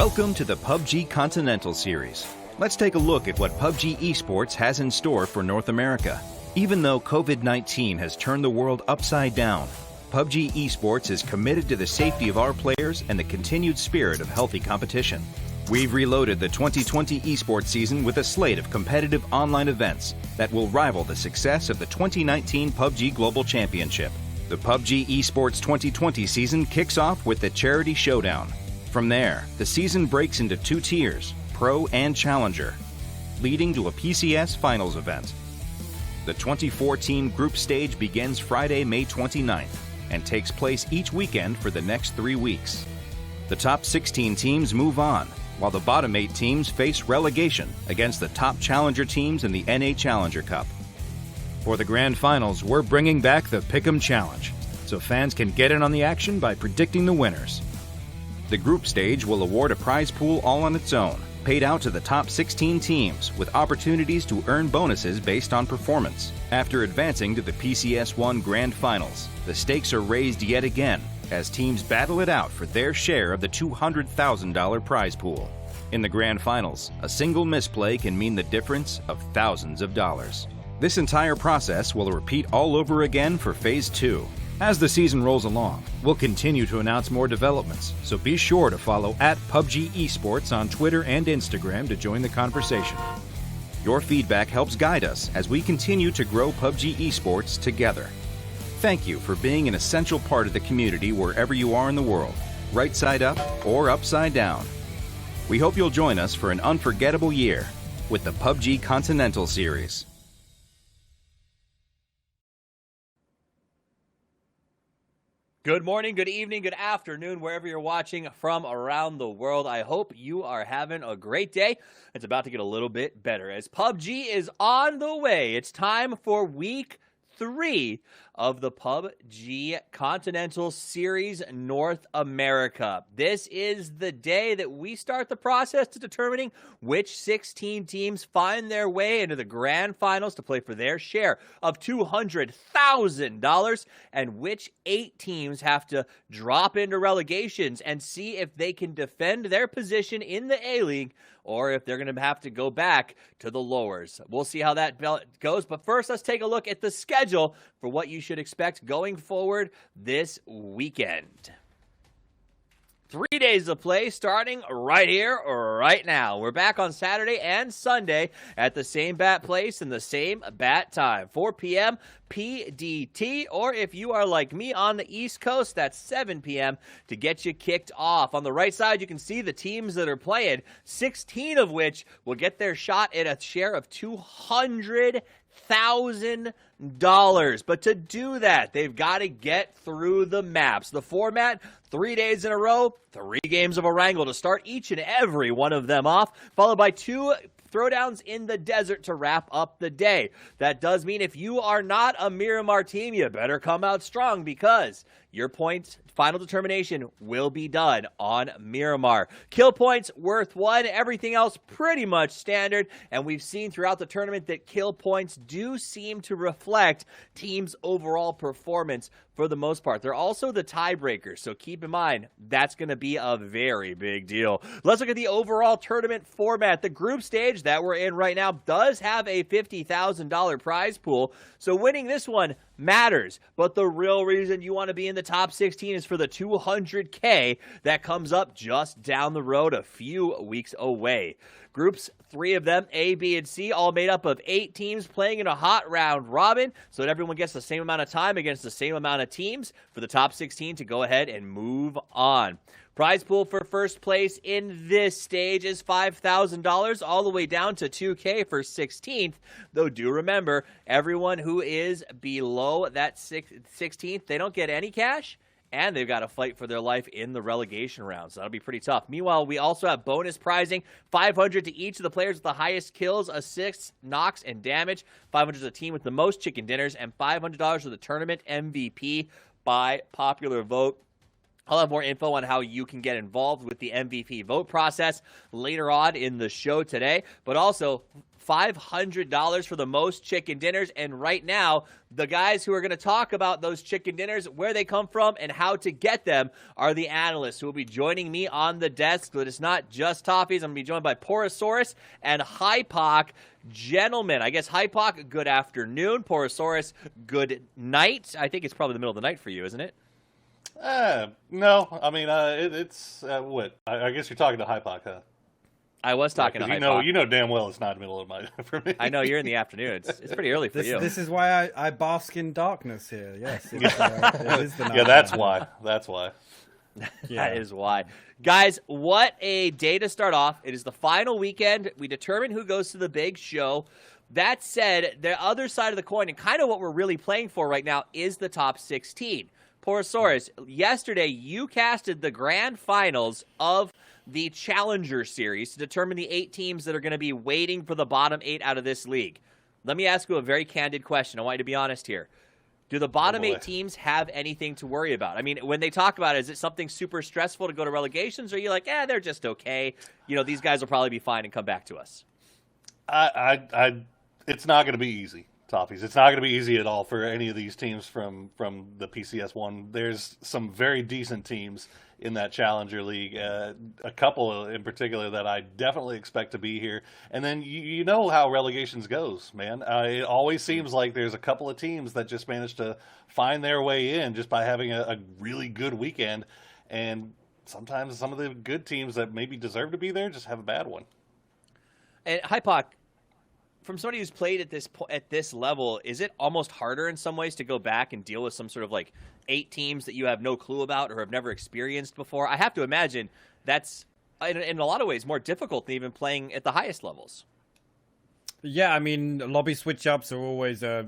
Welcome to the PUBG Continental Series. Let's take a look at what PUBG Esports has in store for North America. Even though COVID-19 has turned the world upside down, PUBG Esports is committed to the safety of our players and the continued spirit of healthy competition. We've reloaded the 2020 esports season with a slate of competitive online events that will rival the success of the 2019 PUBG Global Championship. The PUBG Esports 2020 season kicks off with the Charity Showdown. From there, the season breaks into two tiers, Pro and Challenger, leading to a PCS Finals event. The 2014 Group Stage begins Friday, May 29th, and takes place each weekend for the next 3 weeks. The top 16 teams move on, while the bottom 8 teams face relegation against the top Challenger teams in the NA Challenger Cup. For the Grand Finals, we're bringing back the Pick'em Challenge, so fans can get in on the action by predicting the winners. The Group Stage will award a prize pool all on its own, paid out to the top 16 teams, with opportunities to earn bonuses based on performance. After advancing to the PCS1 Grand Finals, the stakes are raised yet again, as teams battle it out for their share of the $200,000 prize pool. In the Grand Finals, a single misplay can mean the difference of thousands of dollars. This entire process will repeat all over again for Phase 2. As the season rolls along, we'll continue to announce more developments, so be sure to follow @PUBG Esports on Twitter and Instagram to join the conversation. Your feedback helps guide us as we continue to grow PUBG Esports together. Thank you for being an essential part of the community wherever you are in the world, right side up or upside down. We hope you'll join us for an unforgettable year with the PUBG Continental Series. Good morning, good evening, good afternoon, wherever you're watching from around the world. I hope you are having a great day. It's about to get a little bit better as PUBG is on the way. It's time for Week 3 of the PUBG Continental Series North America. This is the day that we start the process to determining which 16 teams find their way into the grand finals to play for their share of $200,000 and which 8 teams have to drop into relegations and see if they can defend their position in the A-League or if they're going to have to go back to the lowers. We'll see how that goes, but first let's take a look at the schedule for what you should expect going forward this weekend. 3 days of play starting right here, right now. We're back on Saturday and Sunday at the same bat place and the same bat time, 4 p.m. PDT, or if you are like me on the East Coast, that's 7 p.m. to get you kicked off. On the right side, you can see the teams that are playing, 16 of which will get their shot at a share of $200,000. But to do that, they've got to get through the maps. The format, 3 days in a row, 3 games of a wrangle to start each and every one of them off, followed by 2 throwdowns in the desert to wrap up the day. That does mean if you are not a Miramar team, you better come out strong because your points final determination will be done on Miramar. Kill points worth 1, everything else pretty much standard, and we've seen throughout the tournament that kill points do seem to reflect teams' overall performance for the most part. They're also the tiebreakers, so keep in mind that's going to be a very big deal. Let's look at the overall tournament format. The group stage that we're in right now does have a $50,000 prize pool, so winning this one matters, but the real reason you want to be in the top 16 is for the $200K that comes up just down the road a few weeks away. Groups, 3 of them, A, B, and C, all made up of 8 teams playing in a hot round robin so that everyone gets the same amount of time against the same amount of teams for the top 16 to go ahead and move on. Prize pool for first place in this stage is $5,000 all the way down to $2K for 16th. Though do remember, everyone who is below that 16th, they don't get any cash, and they've got to fight for their life in the relegation round, so that'll be pretty tough. Meanwhile, we also have bonus prizing, $500 to each of the players with the highest kills, assists, knocks, and damage, $500 to the team with the most chicken dinners, and $500 to the tournament MVP by popular vote. I'll have more info on how you can get involved with the MVP vote process later on in the show today, but also $500 for the most chicken dinners. And right now, the guys who are going to talk about those chicken dinners, where they come from, and how to get them are the analysts who will be joining me on the desk. But it's not just Toffees. I'm going to be joined by Porosaurus and Hypoc. Gentlemen, I guess Hypoc, good afternoon. Porosaurus, good night. I think it's probably the middle of the night for you, isn't it? No. I mean, it's what? I guess you're talking to Hypoc, huh? I was talking to Hypoc. You know damn well it's not the middle of the night for me. I know you're in the afternoon. It's pretty early for you. This is why I bask in darkness here. Yes, it is the night. Yeah, that's why. That's why. That is why. Guys, what a day to start off. It is the final weekend. We determine who goes to the big show. That said, the other side of the coin, and kind of what we're really playing for right now, is the top 16. Porosaurus, yesterday you casted the grand finals of the Challenger Series to determine the 8 teams that are going to be waiting for the bottom 8 out of this league. Let me ask you a very candid question. I want you to be honest here. Do the bottom 8 teams have anything to worry about? I mean, when they talk about it, is it something super stressful to go to relegations, or are you like, they're just okay? You know, these guys will probably be fine and come back to us. It's not going to be easy, Toffees. It's not going to be easy at all for any of these teams from the PCS1. There's some very decent teams in that Challenger League, a couple in particular that I definitely expect to be here. And then you know how relegations goes, man. It always seems like there's a couple of teams that just manage to find their way in just by having a really good weekend. And sometimes some of the good teams that maybe deserve to be there just have a bad one. And Hypoc, from somebody who's played at this level, is it almost harder in some ways to go back and deal with some sort of like 8 teams that you have no clue about or have never experienced before? I have to imagine that's in a lot of ways more difficult than even playing at the highest levels. Yeah, I mean, lobby switch-ups are always a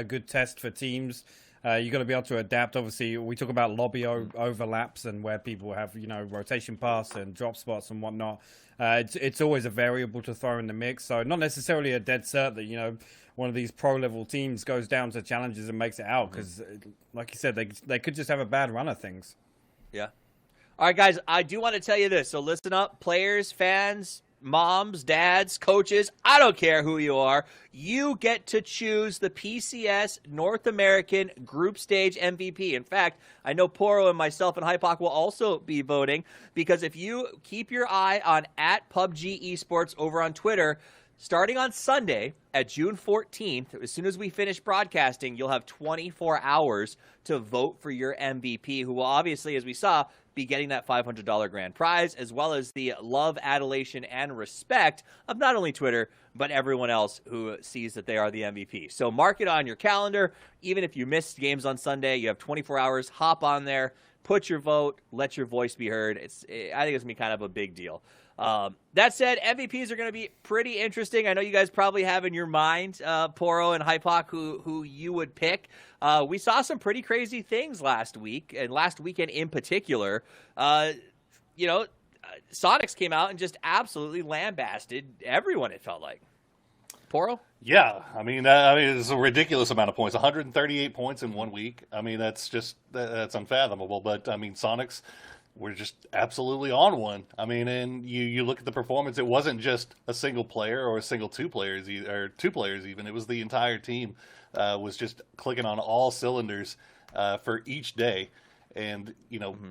good test for teams. You got to be able to adapt. Obviously, we talk about lobby overlaps and where people have rotation pass and drop spots and whatnot. It's always a variable to throw in the mix. So not necessarily a dead cert that one of these pro-level teams goes down to challenges and makes it out because, like you said, they could just have a bad run of things. Yeah. All right, guys, I do want to tell you this. So listen up, players, fans, moms, dads, coaches, I don't care who you are. You get to choose the PCS North American Group Stage MVP. In fact, I know Poro and myself and Hypoc will also be voting because if you keep your eye on @PUBG Esports over on Twitter, starting on Sunday at June 14th, as soon as we finish broadcasting, you'll have 24 hours to vote for your MVP, who will obviously, as we saw, be getting that $500 grand prize, as well as the love, adulation, and respect of not only Twitter, but everyone else who sees that they are the MVP. So mark it on your calendar. Even if you missed games on Sunday, you have 24 hours. Hop on there, put your vote, let your voice be heard. I think it's going to be kind of a big deal. That said, MVPs are going to be pretty interesting. I know you guys probably have in your mind, Poro and Hypoc, who you would pick. We saw some pretty crazy things last week, and last weekend in particular. Sonics came out and just absolutely lambasted everyone, it felt like. Poro? Yeah, I mean, it's a ridiculous amount of points. 138 points in 1 week. I mean, that's unfathomable. But I mean, Sonics were just absolutely on one. I mean, and you look at the performance. It wasn't just a single player or a single two players or 2 players even. It was the entire team was just clicking on all cylinders for each day. And,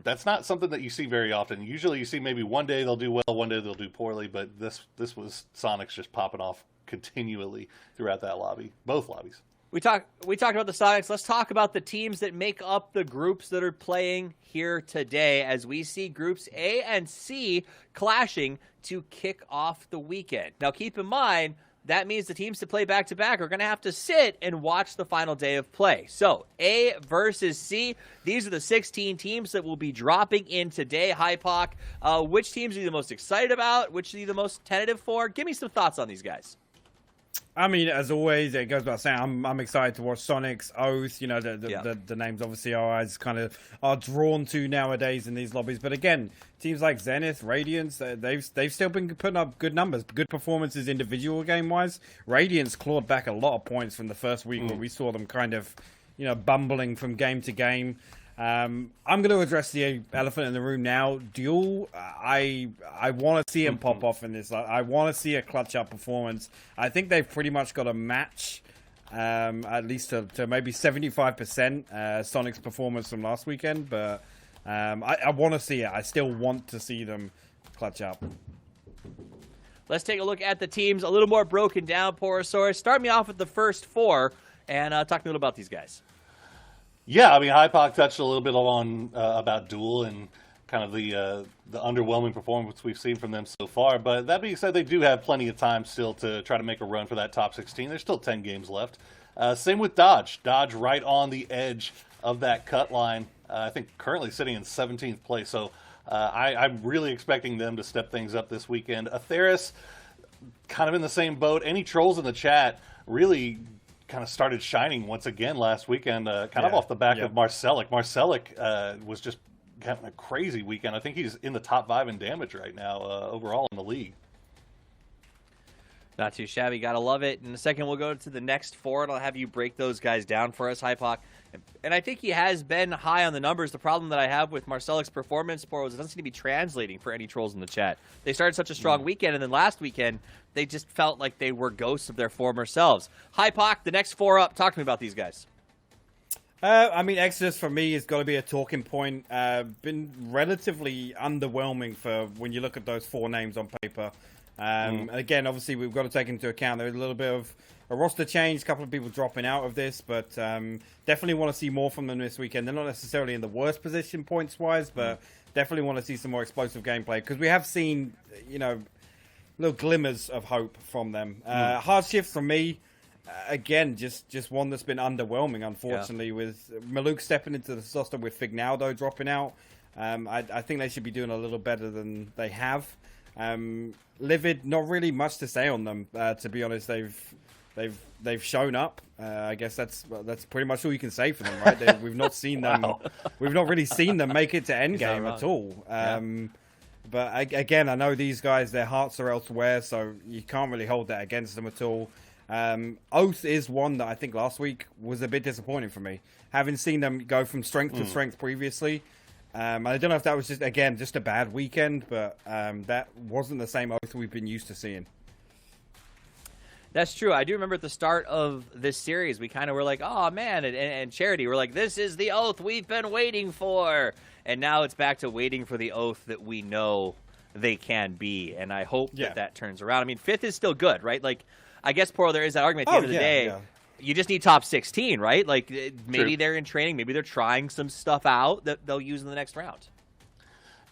that's not something that you see very often. Usually you see maybe one day they'll do well, one day they'll do poorly, but this was Sonics just popping off continually throughout that lobby, both lobbies. We talked about the Sonics. Let's talk about the teams that make up the groups that are playing here today as we see groups A and C clashing to kick off the weekend. Now, keep in mind, that means the teams that play back-to-back are going to have to sit and watch the final day of play. So, A versus C, these are the 16 teams that will be dropping in today. Hypoc, which teams are you the most excited about? Which are you the most tentative for? Give me some thoughts on these guys. I mean, as always, it goes without saying, I'm excited to watch Sonic's Oath. The names obviously our eyes kind of are drawn to nowadays in these lobbies. But again, teams like Zenith, Radiance, they've still been putting up good numbers, good performances individual game-wise. Radiance clawed back a lot of points from the first week where we saw them kind of, bumbling from game to game. I'm going to address the elephant in the room now. Duel, I want to see him pop off in this. I want to see a clutch-up performance. I think they've pretty much got a match, at least to maybe 75% Sonic's performance from last weekend. But I want to see it. I still want to see them clutch up. Let's take a look at the teams a little more broken down, Porosaurus. Start me off with the first four and talk to me a little about these guys. Yeah, I mean, Hypoc touched a little bit on about Duel and kind of the underwhelming performance we've seen from them so far. But that being said, they do have plenty of time still to try to make a run for that top 16. There's still 10 games left. Same with Dodge. Dodge right on the edge of that cut line. I think currently sitting in 17th place. So I'm really expecting them to step things up this weekend. Atheris, kind of in the same boat. Any trolls in the chat really kind of started shining once again last weekend, kind of off the back of Marcelic. Marcelic was just having a crazy weekend. I think he's in the top 5 in damage right now overall in the league. Not too shabby. Gotta love it. In a second, we'll go to the next four, and I'll have you break those guys down for us, Hypoc. And I think he has been high on the numbers. The problem that I have with Marcelic's performance, Poro, is it doesn't seem to be translating for any trolls in the chat. They started such a strong weekend, and then last weekend, they just felt like they were ghosts of their former selves. Hypoc, the next four up. Talk to me about these guys. I mean, Exodus for me has got to be a talking point. Been relatively underwhelming for when you look at those four names on paper. Again, obviously, we've got to take into account there's a little bit of a roster change, a couple of people dropping out of this, but definitely want to see more from them this weekend. They're not necessarily in the worst position points-wise, but definitely want to see some more explosive gameplay, because we have seen, little glimmers of hope from them. Hard shift from me, again, just one that's been underwhelming, unfortunately, with Maluk stepping into the roster with Fignaldo dropping out. I think they should be doing a little better than they have. Livid, not really much to say on them, to be honest. They've shown up. I guess that's pretty much all you can say for them, right? We've not seen them. We've not really seen them make it to endgame at all. But again, I know these guys, their hearts are elsewhere, so you can't really hold that against them at all. Oath is one that I think last week was a bit disappointing for me. Having seen them go from strength to strength previously. I don't know if that was just a bad weekend, but that wasn't the same Oath we've been used to seeing. That's true. I do remember at the start of this series, we kind of were like, oh, man, and Charity, we're like, this is the Oath we've been waiting for. And now it's back to waiting for the Oath that we know they can be. And I hope that turns around. I mean, 5th is still good, right? Like, I guess, Poro, there is that argument at the end of the day. Yeah. You just need top 16, right? Like, maybe they're in training. Maybe they're trying some stuff out that they'll use in the next round.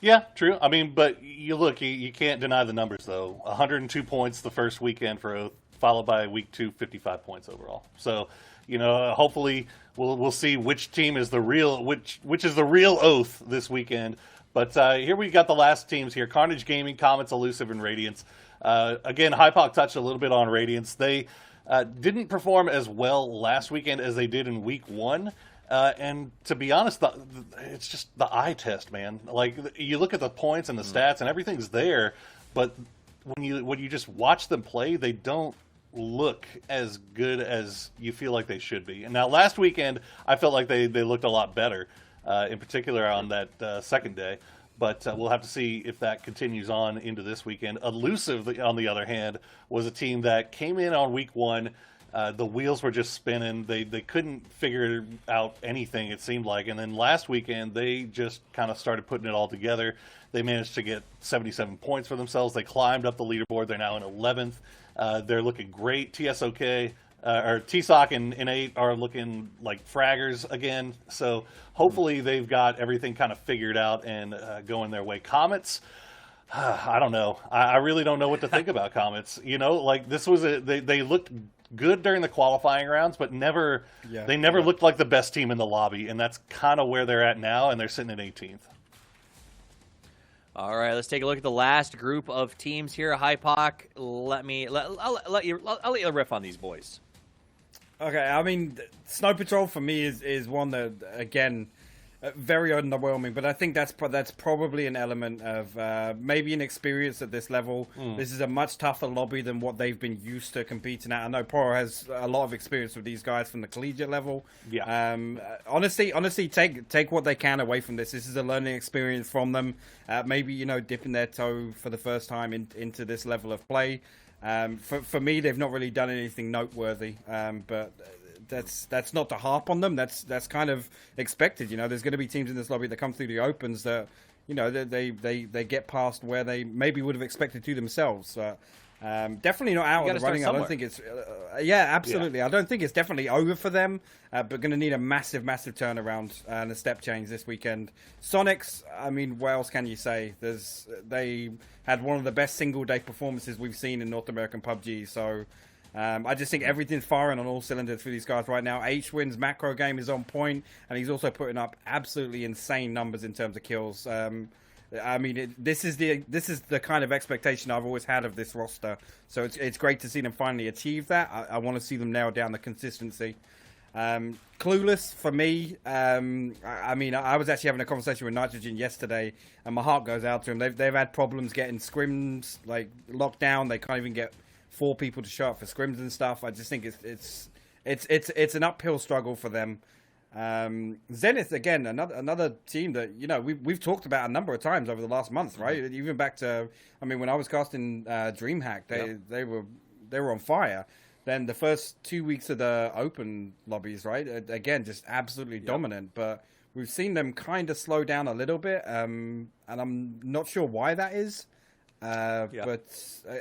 Yeah, true. I mean, but you can't deny the numbers, though. 102 points the first weekend for Oath, followed by week 2, 55 points overall. So, hopefully we'll see which team is the real, which is the real Oath this weekend. But here we got the last teams here: Carnage Gaming, Comets, Elusive, and Radiance. Again, Hypoc touched a little bit on Radiance. They didn't perform as well last weekend as they did in week 1. And to be honest, it's just the eye test, man. Like, you look at the points and the stats and everything's there, but when you just watch them play, they don't look as good as you feel like they should be. And now last weekend, I felt like they looked a lot better, in particular on that second day. But we'll have to see if that continues on into this weekend. Elusive, on the other hand, was a team that came in on week 1. The wheels were just spinning. They couldn't figure out anything, it seemed like. And then last weekend, they just kind of started putting it all together. They managed to get 77 points for themselves. They climbed up the leaderboard. They're now in 11th. They're looking great. TSOK, or TSOC and N8 are looking like fraggers again. So hopefully they've got everything kind of figured out and going their way. Comets, I don't know. I really don't know what to think about Comets. Like, this was they looked good during the qualifying rounds, but they never looked like the best team in the lobby, and that's kind of where they're at now, and they're sitting at 18th. All right, let's take a look at the last group of teams here. Hypoc, I'll let you riff on these boys. Okay, I mean, Snow Patrol for me is one that, again, very underwhelming, but I think that's probably an element of maybe inexperience at this level. This is a much tougher lobby than what they've been used to competing at. I know Poro has a lot of experience with these guys from the collegiate level. Yeah. Honestly, take what they can away from this. This is a learning experience from them. Maybe dipping their toe for the first time into this level of play. For me, they've not really done anything noteworthy, but. That's not to harp on them. That's kind of expected. There's going to be teams in this lobby that come through the opens that they get past where they maybe would have expected to themselves. Definitely not out of the running. I don't think it's absolutely. I don't think it's definitely over for them. But going to need a massive turnaround and a step change this weekend. Sonics, I mean, what else can you say? They had one of the best single day performances we've seen in North American PUBG. So. I just think everything's firing on all cylinders for these guys right now. H-Win's macro game is on point, and he's also putting up absolutely insane numbers in terms of kills. I mean, this is the kind of expectation I've always had of this roster. So it's great to see them finally achieve that. I want to see them nail down the consistency. Clueless for me. I mean, I was actually having a conversation with Nitrogen yesterday, and my heart goes out to them. They've had problems getting scrims locked down. They can't even get 4 people to show up for scrims and stuff. I just think it's an uphill struggle for them. Zenith again, another team that we've talked about a number of times over the last month, right? Even back to when I was casting DreamHack, they were on fire. Then the first 2 weeks of the open lobbies, right? Again, just absolutely dominant. But we've seen them kind of slow down a little bit, and I'm not sure why that is. But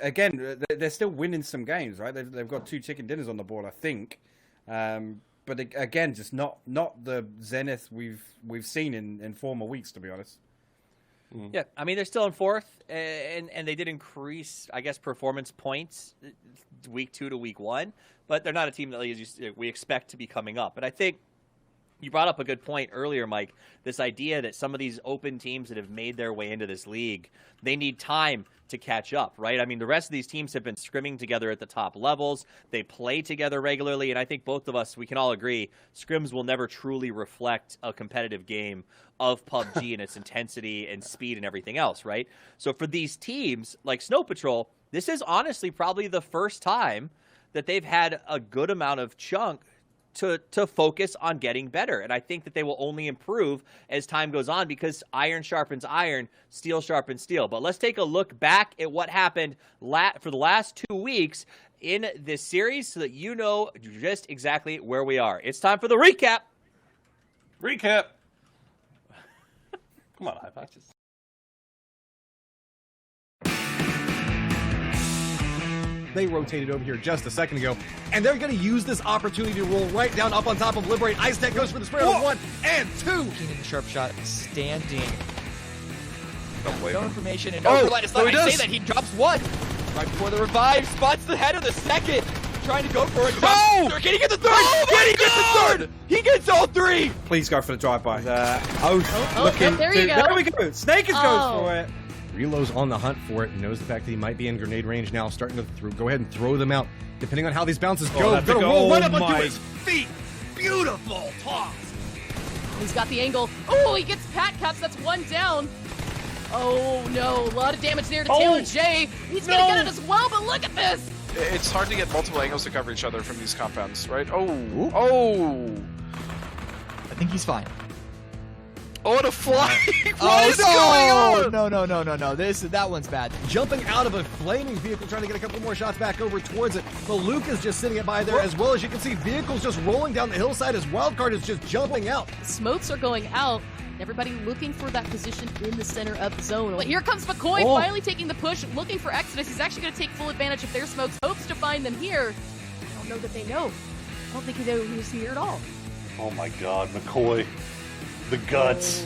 again, they're still winning some games, right? They've got 2 chicken dinners on the board, I think. But again, just not the Zenith we've seen in former weeks, to be honest. Yeah, I mean, they're still in 4th, and they did increase, I guess, performance points week 2 to week 1, but they're not a team that we expect to be coming up. And I think you brought up a good point earlier, Mike, this idea that some of these open teams that have made their way into this league, they need time to catch up, right? I mean, the rest of these teams have been scrimming together at the top levels. They play together regularly, and I think both of us, we can all agree, scrims will never truly reflect a competitive game of PUBG and its intensity and speed and everything else, right? So for these teams like Snow Patrol, this is honestly probably the first time that they've had a good amount of chunk to focus on getting better. And I think that they will only improve as time goes on because iron sharpens iron, steel sharpens steel. But let's take a look back at what happened for the last 2 weeks in this series so that you know just exactly where we are. It's time for the recap. Recap. Come on, high five. They rotated over here just a second ago, and they're going to use this opportunity to roll right down up on top of Liberate. Ice Tech goes for the spray on 1 and 2. Getting the sharp shot, standing. Don't wait. No information and no line. It's not I say that he drops 1 right before the revive. Spots the head of the second, trying to go for it. Oh! Can he get the 3rd? Can he get the 3rd? He gets all 3. Please go for the drive-by. Looking. There you go. There we go. Snake is going for it. Relo's on the hunt for it, knows the fact that he might be in grenade range now, starting to go ahead and throw them out. Depending on how these bounces go, gonna roll right up onto his feet. Beautiful toss. He's got the angle. Oh, he gets Pat Caps. That's 1 down. Oh, no. A lot of damage there to Taylor J. He's going to get it as well, but look at this. It's hard to get multiple angles to cover each other from these compounds, right? Oh. I think he's fine. Oh, what a fly! What is going on? No. That one's bad. Jumping out of a flaming vehicle, trying to get a couple more shots back over towards it. But Luke is just sitting it by there, as well as you can see vehicles just rolling down the hillside as Wildcard is just jumping out. Smokes are going out. Everybody looking for that position in the center of the zone. Here comes McCoy, finally taking the push, looking for Exodus. He's actually going to take full advantage of their smokes. Hopes to find them here. I don't know that they know. I don't think he knew he was here at all. Oh my God, McCoy. The guts.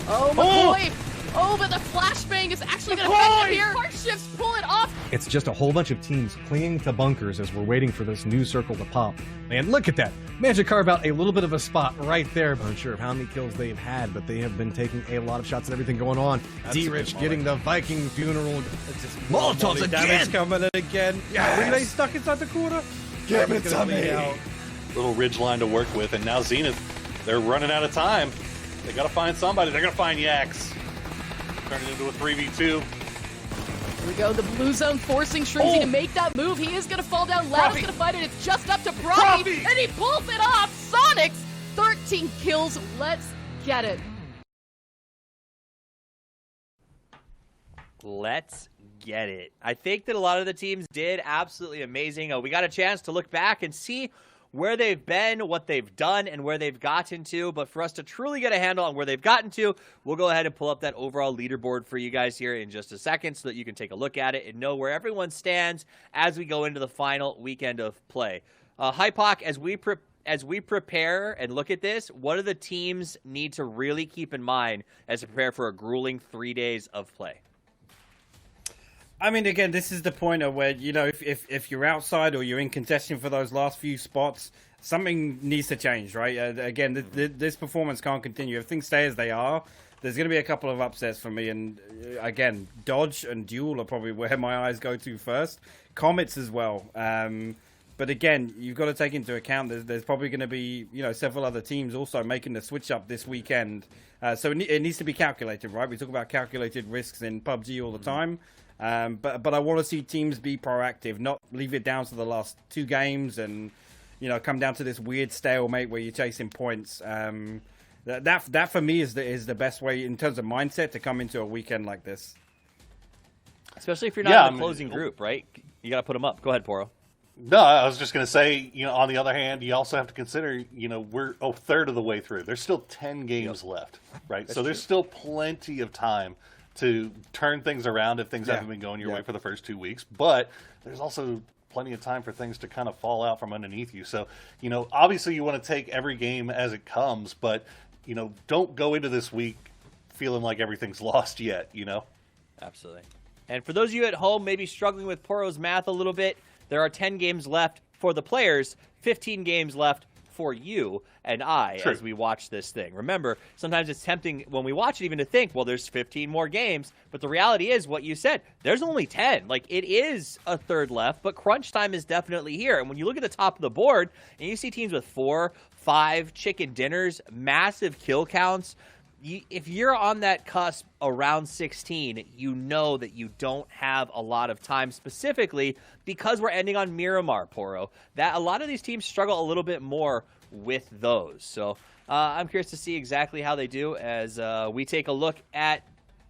Oh, McCoy! Oh, but the flashbang is actually going to affect him here. Heart shifts, pull it off. It's just a whole bunch of teams clinging to bunkers as we're waiting for this new circle to pop. And look at that. Managed to carve out a little bit of a spot right there. I'm unsure of how many kills they've had, but they have been taking a lot of shots and everything going on. D-Rich getting the Viking funeral. Molotovs again. Damage coming in again. Yes. Relay stuck inside the corner. Give it to me. Little ridge line to work with, and now Zenith they're running out of time. They got to find somebody. They're going to find Yax. Turn it into a 3v2. Here we go, the blue zone forcing Shrimzy to make that move. He is going to fall down. Loud's going to fight it. It's just up to Proppy, and he pulls it off. Sonics, 13 kills. Let's get it. Let's get it. I think that a lot of the teams did absolutely amazing. We got a chance to look back and see where they've been, what they've done, and where they've gotten to. But for us to truly get a handle on where they've gotten to, we'll go ahead and pull up that overall leaderboard for you guys here in just a second so that you can take a look at it and know where everyone stands as we go into the final weekend of play. Hypoc, as we prepare and look at this, what do the teams need to really keep in mind as they prepare for a grueling 3 days of play? I mean, again, this is the point of where, you know, if you're outside or you're in contention for those last few spots, something needs to change, right? Again, this performance can't continue. If things stay as they are, there's going to be a couple of upsets for me. And again, Dodge and Duel are probably where my eyes go to first. Comets as well. But again, you've got to take into account there's probably going to be, you know, several other teams also making the switch up this weekend. So it needs to be calculated, right? We talk about calculated risks in PUBG all the time. But I want to see teams be proactive, not leave it down to the last 2 games and, you know, come down to this weird stalemate where you're chasing points. That for me is the best way in terms of mindset to come into a weekend like this. Especially if you're not in the closing group, right? You got to put them up. Go ahead, Poro. No, I was just going to say, you know, on the other hand, you also have to consider, you know, we're a third of the way through. There's still 10 games left, right? So there's still plenty of time to turn things around if things haven't been going your way for the first 2 weeks. But there's also plenty of time for things to kind of fall out from underneath you. So, you know, obviously you want to take every game as it comes, but, you know, don't go into this week feeling like everything's lost yet, you know? Absolutely. And for those of you at home maybe struggling with Poro's math a little bit, there are 10 games left for the players, 15 games left for you and I as we watch this thing. Remember, sometimes it's tempting when we watch it even to think, well, there's 15 more games. But the reality is what you said. There's only 10. Like, it is a third left, but crunch time is definitely here. And when you look at the top of the board and you see teams with 4, 5 chicken dinners, massive kill counts, if you're on that cusp around 16, you know that you don't have a lot of time, specifically because we're ending on Miramar, Poro. That a lot of these teams struggle a little bit more with those. So I'm curious to see exactly how they do as we take a look at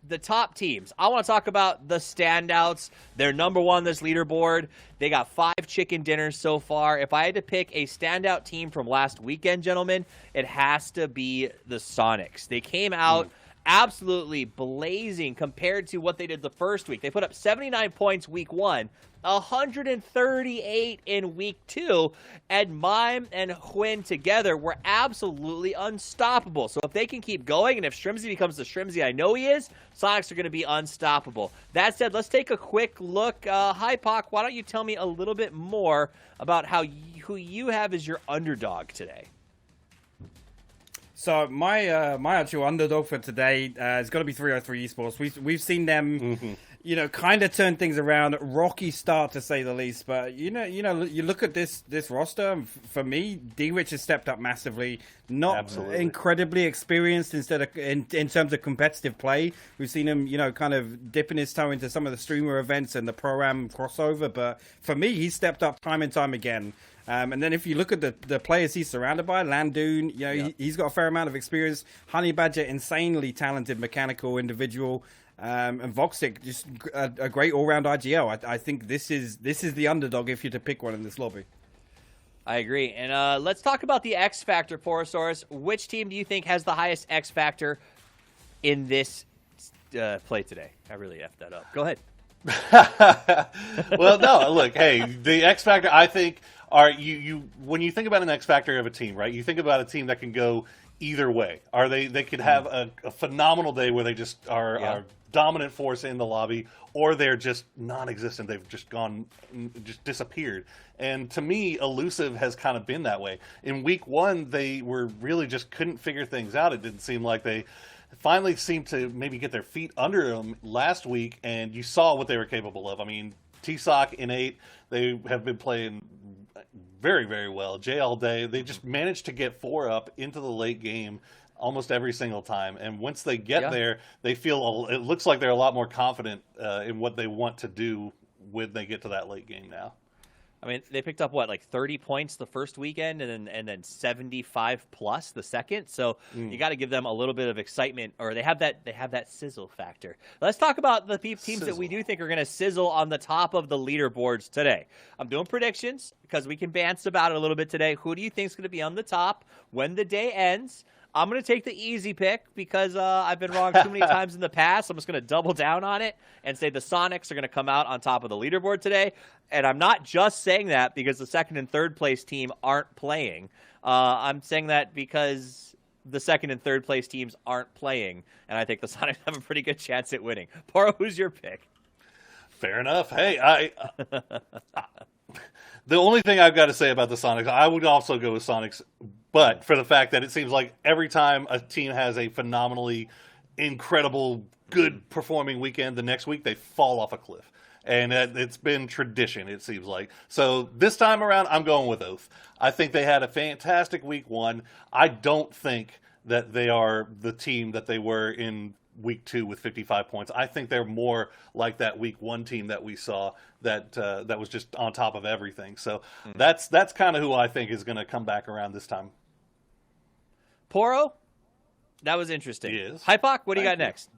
the top teams. I want to talk about the standouts. They're number 1 on this leaderboard. They got 5 chicken dinners so far. If I had to pick a standout team from last weekend, gentlemen, it has to be the Sonics. They came out absolutely blazing compared to what they did the first week. They put up 79 points week 1, 138 in week 2, and Mime and Hwin together were absolutely unstoppable. So if they can keep going, and if Shrimzy becomes the Shrimzy I know he is, Sonics are going to be unstoppable. That said, let's take a quick look. Hypoc, why don't you tell me a little bit more about who you have as your underdog today? So my actual underdog for today is going to be 303 Esports. We've seen them, you know, kind of turn things around. Rocky start to say the least, but you look at this roster. For me, D-Rich has stepped up massively. Not incredibly experienced in terms of competitive play. We've seen him, you know, kind of dipping his toe into some of the streamer events and the pro-am crossover. But for me, he's stepped up time and time again. And then if you look at the players he's surrounded by, Landoon, you know, he's got a fair amount of experience. Honey Badger, insanely talented mechanical individual. And Voxic, just a great all-round IGL. I think this is the underdog if you're to pick one in this lobby. I agree. And let's talk about the X Factor, Porosaurus. Which team do you think has the highest X Factor in this play today? I really effed that up. Go ahead. Well, no, look, hey, the X Factor, I think, you when you think about an X Factor of a team, right, you think about a team that can go either way. They could have a phenomenal day where they just are dominant force in the lobby, or they're just non-existent. They've just disappeared. And to me, Elusive has kind of been that way. In week 1, they were really just couldn't figure things out. It didn't seem like they finally seemed to maybe get their feet under them last week, and you saw what they were capable of. I mean, T-Sock, Innate, they have been playing very, very well. Jay all day. They just managed to get 4 up into the late game almost every single time. And once they get there, they feel, it looks like they're a lot more confident in what they want to do when they get to that late game now. I mean, they picked up, like 30 points the first weekend and then 75 plus the second. So you got to give them a little bit of excitement, or they have that sizzle factor. Let's talk about the teams that we do think are going to sizzle on the top of the leaderboards today. I'm doing predictions because we can bounce about it a little bit today. Who do you think is going to be on the top when the day ends? I'm going to take the easy pick because I've been wrong too many times in the past. I'm just going to double down on it and say the Sonics are going to come out on top of the leaderboard today. And I'm not just saying that because the second and third place team aren't playing. I'm saying that because the second and third place teams aren't playing. And I think the Sonics have a pretty good chance at winning. Poro, who's your pick? Fair enough. Hey, the only thing I've got to say about the Sonics, I would also go with Sonics, but for the fact that it seems like every time a team has a phenomenally incredible, good performing weekend, the next week they fall off a cliff. And it's been tradition, it seems like. So this time around, I'm going with Oath. I think they had a fantastic week 1. I don't think that they are the team that they were in week 2 with 55 points. I think they're more like that week 1 team that we saw that was just on top of everything. So that's kind of who I think is going to come back around this time. Poro, that was interesting. Yes. Hypoc, what do you got next?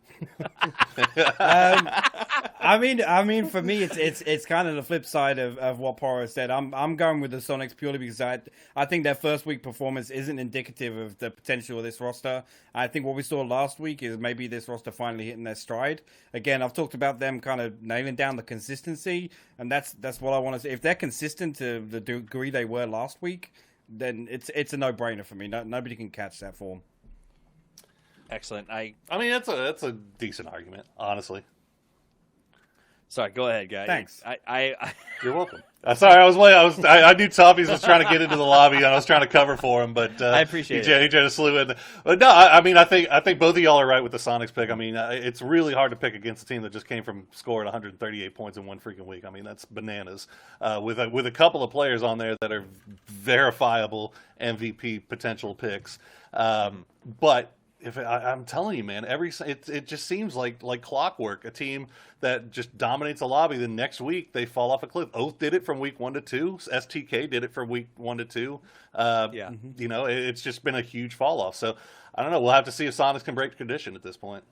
I mean, for me, it's kind of the flip side of what Poro said. I'm going with the Sonics purely because I think their first week performance isn't indicative of the potential of this roster. I think what we saw last week is maybe this roster finally hitting their stride. Again, I've talked about them kind of nailing down the consistency, and that's what I want to say. If they're consistent to the degree they were last week, then it's a no-brainer for me. Nobody can catch that form. Excellent. I mean, that's a decent argument, honestly. Sorry, go ahead, guy. Thanks. You're welcome. Sorry, I was late. I knew Toffees was trying to get into the lobby, and I was trying to cover for him, but I appreciate it. He just slew in. But no, I mean, I think both of y'all are right with the Sonics pick. I mean, it's really hard to pick against a team that just came from scoring 138 points in one freaking week. I mean, that's bananas. With a couple of players on there that are verifiable MVP potential picks, but. I'm telling you, man, it just seems like clockwork. A team that just dominates a lobby, the next week they fall off a cliff. Oath did it from week 1 to 2. STK did it from week 1 to 2. You know, it's just been a huge fall off. So I don't know. We'll have to see if Sonics can break tradition at this point.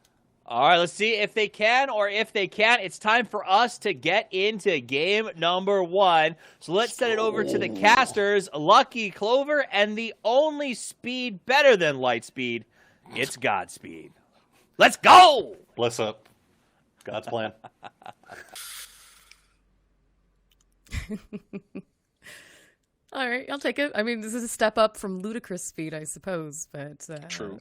All right, let's see if they can or if they can't. It's time for us to get into game number 1. So let's send it over to the casters, Lucky Clover, and the only speed better than Lightspeed. It's Godspeed. Let's go! Bless up. God's plan. All right, I'll take it. I mean, this is a step up from ludicrous speed, I suppose, but... True.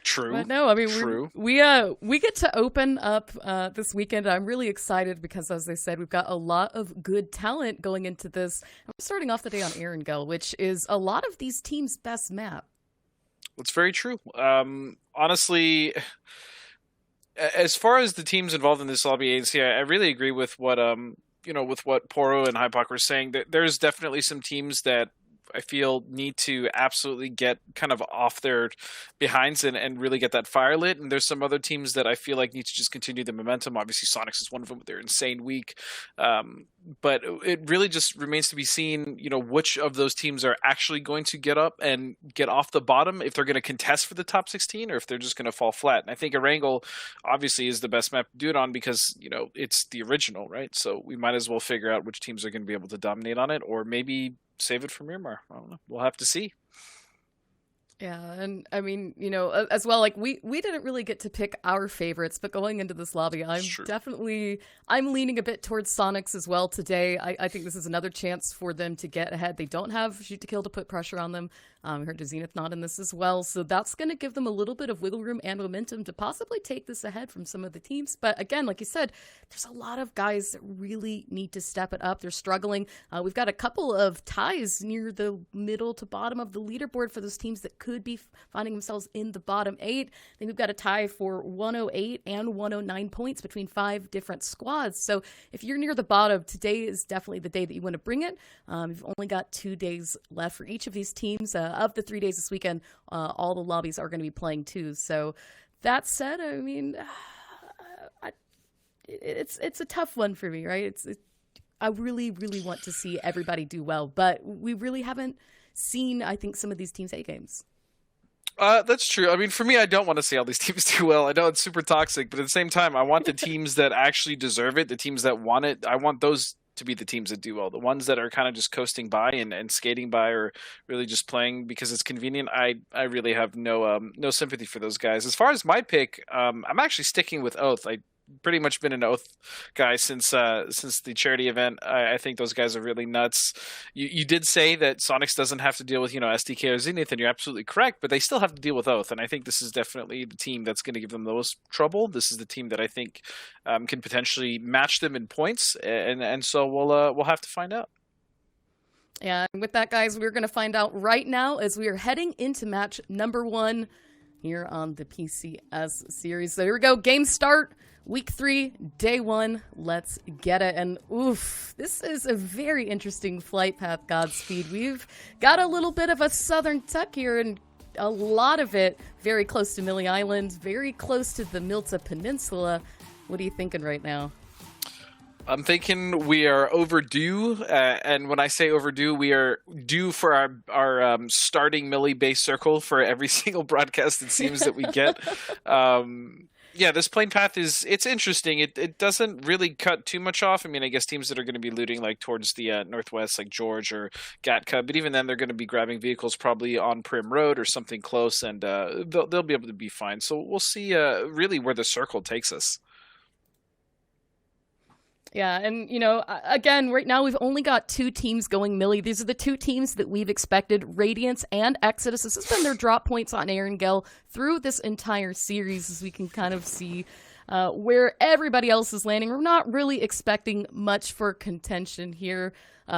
True. But no, I mean, True. we get to open up this weekend. I'm really excited because, as I said, we've got a lot of good talent going into this. I'm starting off the day on Erangel, which is a lot of these teams' best map. That's very true. Honestly, as far as the teams involved in this lobby agency, I really agree with what with what Poro and Hypoc were saying. That there's definitely some teams that I feel need to absolutely get kind of off their behinds and really get that fire lit. And there's some other teams that I feel like need to just continue the momentum. Obviously, Sonics is one of them with their insane week. But it really just remains to be seen, which of those teams are actually going to get up and get off the bottom, if they're going to contest for the top 16 or if they're just going to fall flat. And I think Erangel obviously is the best map to do it on because, it's the original, right? So we might as well figure out which teams are going to be able to dominate on it, or maybe save it for Miramar. I don't know. We'll have to see. Yeah, and I mean, as well, like we didn't really get to pick our favorites, but going into this lobby, I'm leaning a bit towards Sonics as well today. I think this is another chance for them to get ahead. They don't have shoot to kill to put pressure on them. We heard Zenith not in this as well, so that's going to give them a little bit of wiggle room and momentum to possibly take this ahead from some of the teams. But again, like you said, there's a lot of guys that really need to step it up. They're struggling. We've got a couple of ties near the middle to bottom of the leaderboard for those teams that could be finding themselves in the bottom 8. I think we've got a tie for 108 and 109 points between 5 different squads. So if you're near the bottom, today is definitely the day that you want to bring it. You've only got 2 days left for each of these teams. Of the 3 days this weekend, all the lobbies are going to be playing too. So that said, I mean, it's a tough one for me, right? I really, really want to see everybody do well, but we really haven't seen, I think, some of these teams' A games. That's true. I mean, for me, I don't want to see all these teams do well. I know it's super toxic, but at the same time, I want the teams that actually deserve it, the teams that want it. I want those to be the teams that do well. The ones that are kind of just coasting by and skating by, or really just playing because it's convenient, I really have no sympathy for those guys. As far as my pick, I'm actually sticking with Oath. I pretty much been an Oath guy since the charity event. I think those guys are really nuts. You did say that Sonics doesn't have to deal with SDK or Zenith, and you're absolutely correct, but they still have to deal with Oath, and I think this is definitely the team that's going to give them the most trouble. This is the team that I think can potentially match them in points, and so we'll have to find out. And with that, guys, we're going to find out right now as we are heading into match number 1 here on the PCS series. So here we go. Game start. Week 3, day 1, let's get it. And oof, this is a very interesting flight path, Godspeed. We've got a little bit of a southern tuck here, and a lot of it very close to Millie Island, very close to the Milta Peninsula. What are you thinking right now? I'm thinking we are overdue, and when I say overdue, we are due for our starting Millie base circle for every single broadcast it seems that we get. Yeah, this plane path it's interesting. It doesn't really cut too much off. I mean, I guess teams that are going to be looting like towards the northwest, like George or Gatka, but even then they're going to be grabbing vehicles probably on Prim Road or something close, and they'll be able to be fine. So we'll see really where the circle takes us. Yeah, and, again, right now we've only got 2 teams going Millie. These are the 2 teams that we've expected, Radiance and Exodus. This has been their drop points on Erangel through this entire series, as we can kind of see where everybody else is landing. We're not really expecting much for contention here.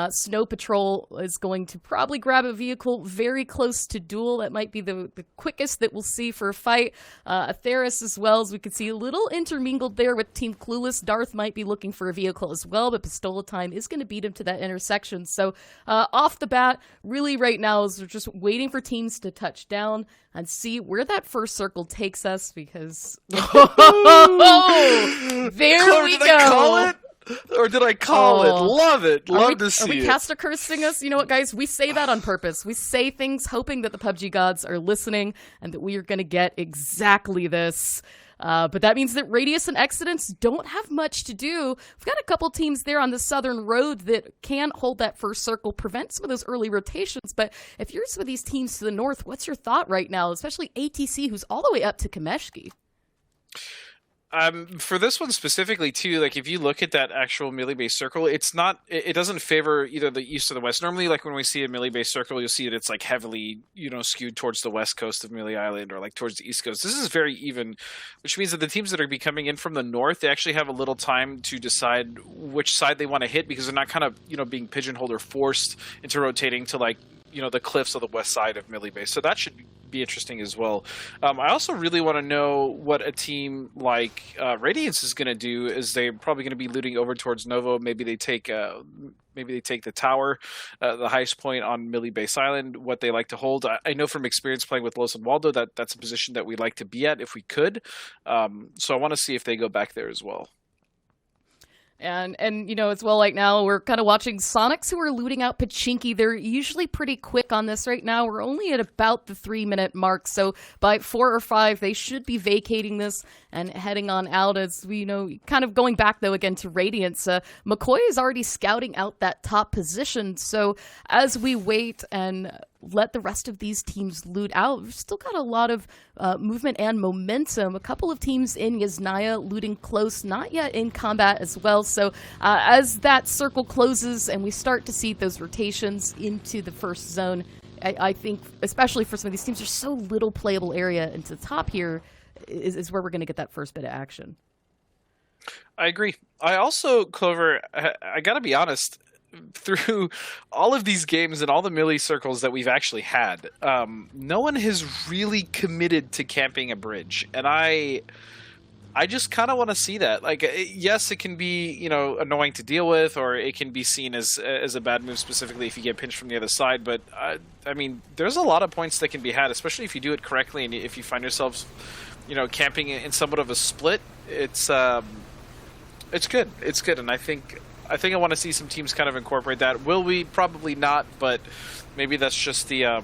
Snow Patrol is going to probably grab a vehicle very close to Duel. That might be the quickest that we'll see for a fight. Atheris as well, as we can see a little intermingled there with Team Clueless. Darth might be looking for a vehicle as well, but Pistola Time is going to beat him to that intersection. So off the bat, really right now is we're just waiting for teams to touch down and see where that first circle takes us, because there we go. Call it? Or did I call it? Love it. Love to see it. Are we caster cursing us? You know what, guys? We say that on purpose. We say things hoping that the PUBG gods are listening and that we are going to get exactly this. But that means that Radius and Exodus don't have much to do. We've got a couple teams there on the southern road that can hold that first circle, prevent some of those early rotations. But if you're some of these teams to the north, what's your thought right now? Especially ATC, who's all the way up to Kameshki. For this one specifically too, like if you look at that actual melee-based circle, it doesn't favor either the east or the west. Normally, like when we see a melee-based circle, you'll see that it's like heavily, skewed towards the west coast of Melee Island or like towards the east coast. This is very even, which means that the teams that are coming in from the north, they actually have a little time to decide which side they want to hit, because they're not kind of, being pigeonholed or forced into rotating to like, the cliffs of the west side of Millie Base. So that should be interesting as well. I also really want to know what a team like Radiance is going to do. Is they're probably going to be looting over towards Novo. Maybe they take the tower, the highest point on Millie Base Island, what they like to hold. I know from experience playing with Los and Waldo that's a position that we'd like to be at if we could. So I want to see if they go back there as well. And as well, like now we're kind of watching Sonics, who are looting out Pachinki. They're usually pretty quick on this right now. We're only at about the 3-minute mark. So by 4 or 5, they should be vacating this and heading on out. As we kind of going back though again to Radiance, McCoy is already scouting out that top position. So as we wait and let the rest of these teams loot out, we've still got a lot of movement and momentum. A couple of teams in Yasnaya looting close, not yet in combat as well. So as that circle closes and we start to see those rotations into the first zone, I think, especially for some of these teams, there's so little playable area into the top here is where we're going to get that first bit of action. I agree. I also, Clover, I got to be honest, through all of these games and all the melee circles that we've actually had, no one has really committed to camping a bridge. And I just kind of want to see that. Like, yes, it can be, you know, annoying to deal with, or it can be seen as a bad move specifically if you get pinched from the other side. But I mean, there's a lot of points that can be had, especially if you do it correctly and if you find yourselves, you know, camping in somewhat of a split. It's good. It's good, and I think I want to see some teams kind of incorporate that. Will we? Probably not, but maybe that's just the I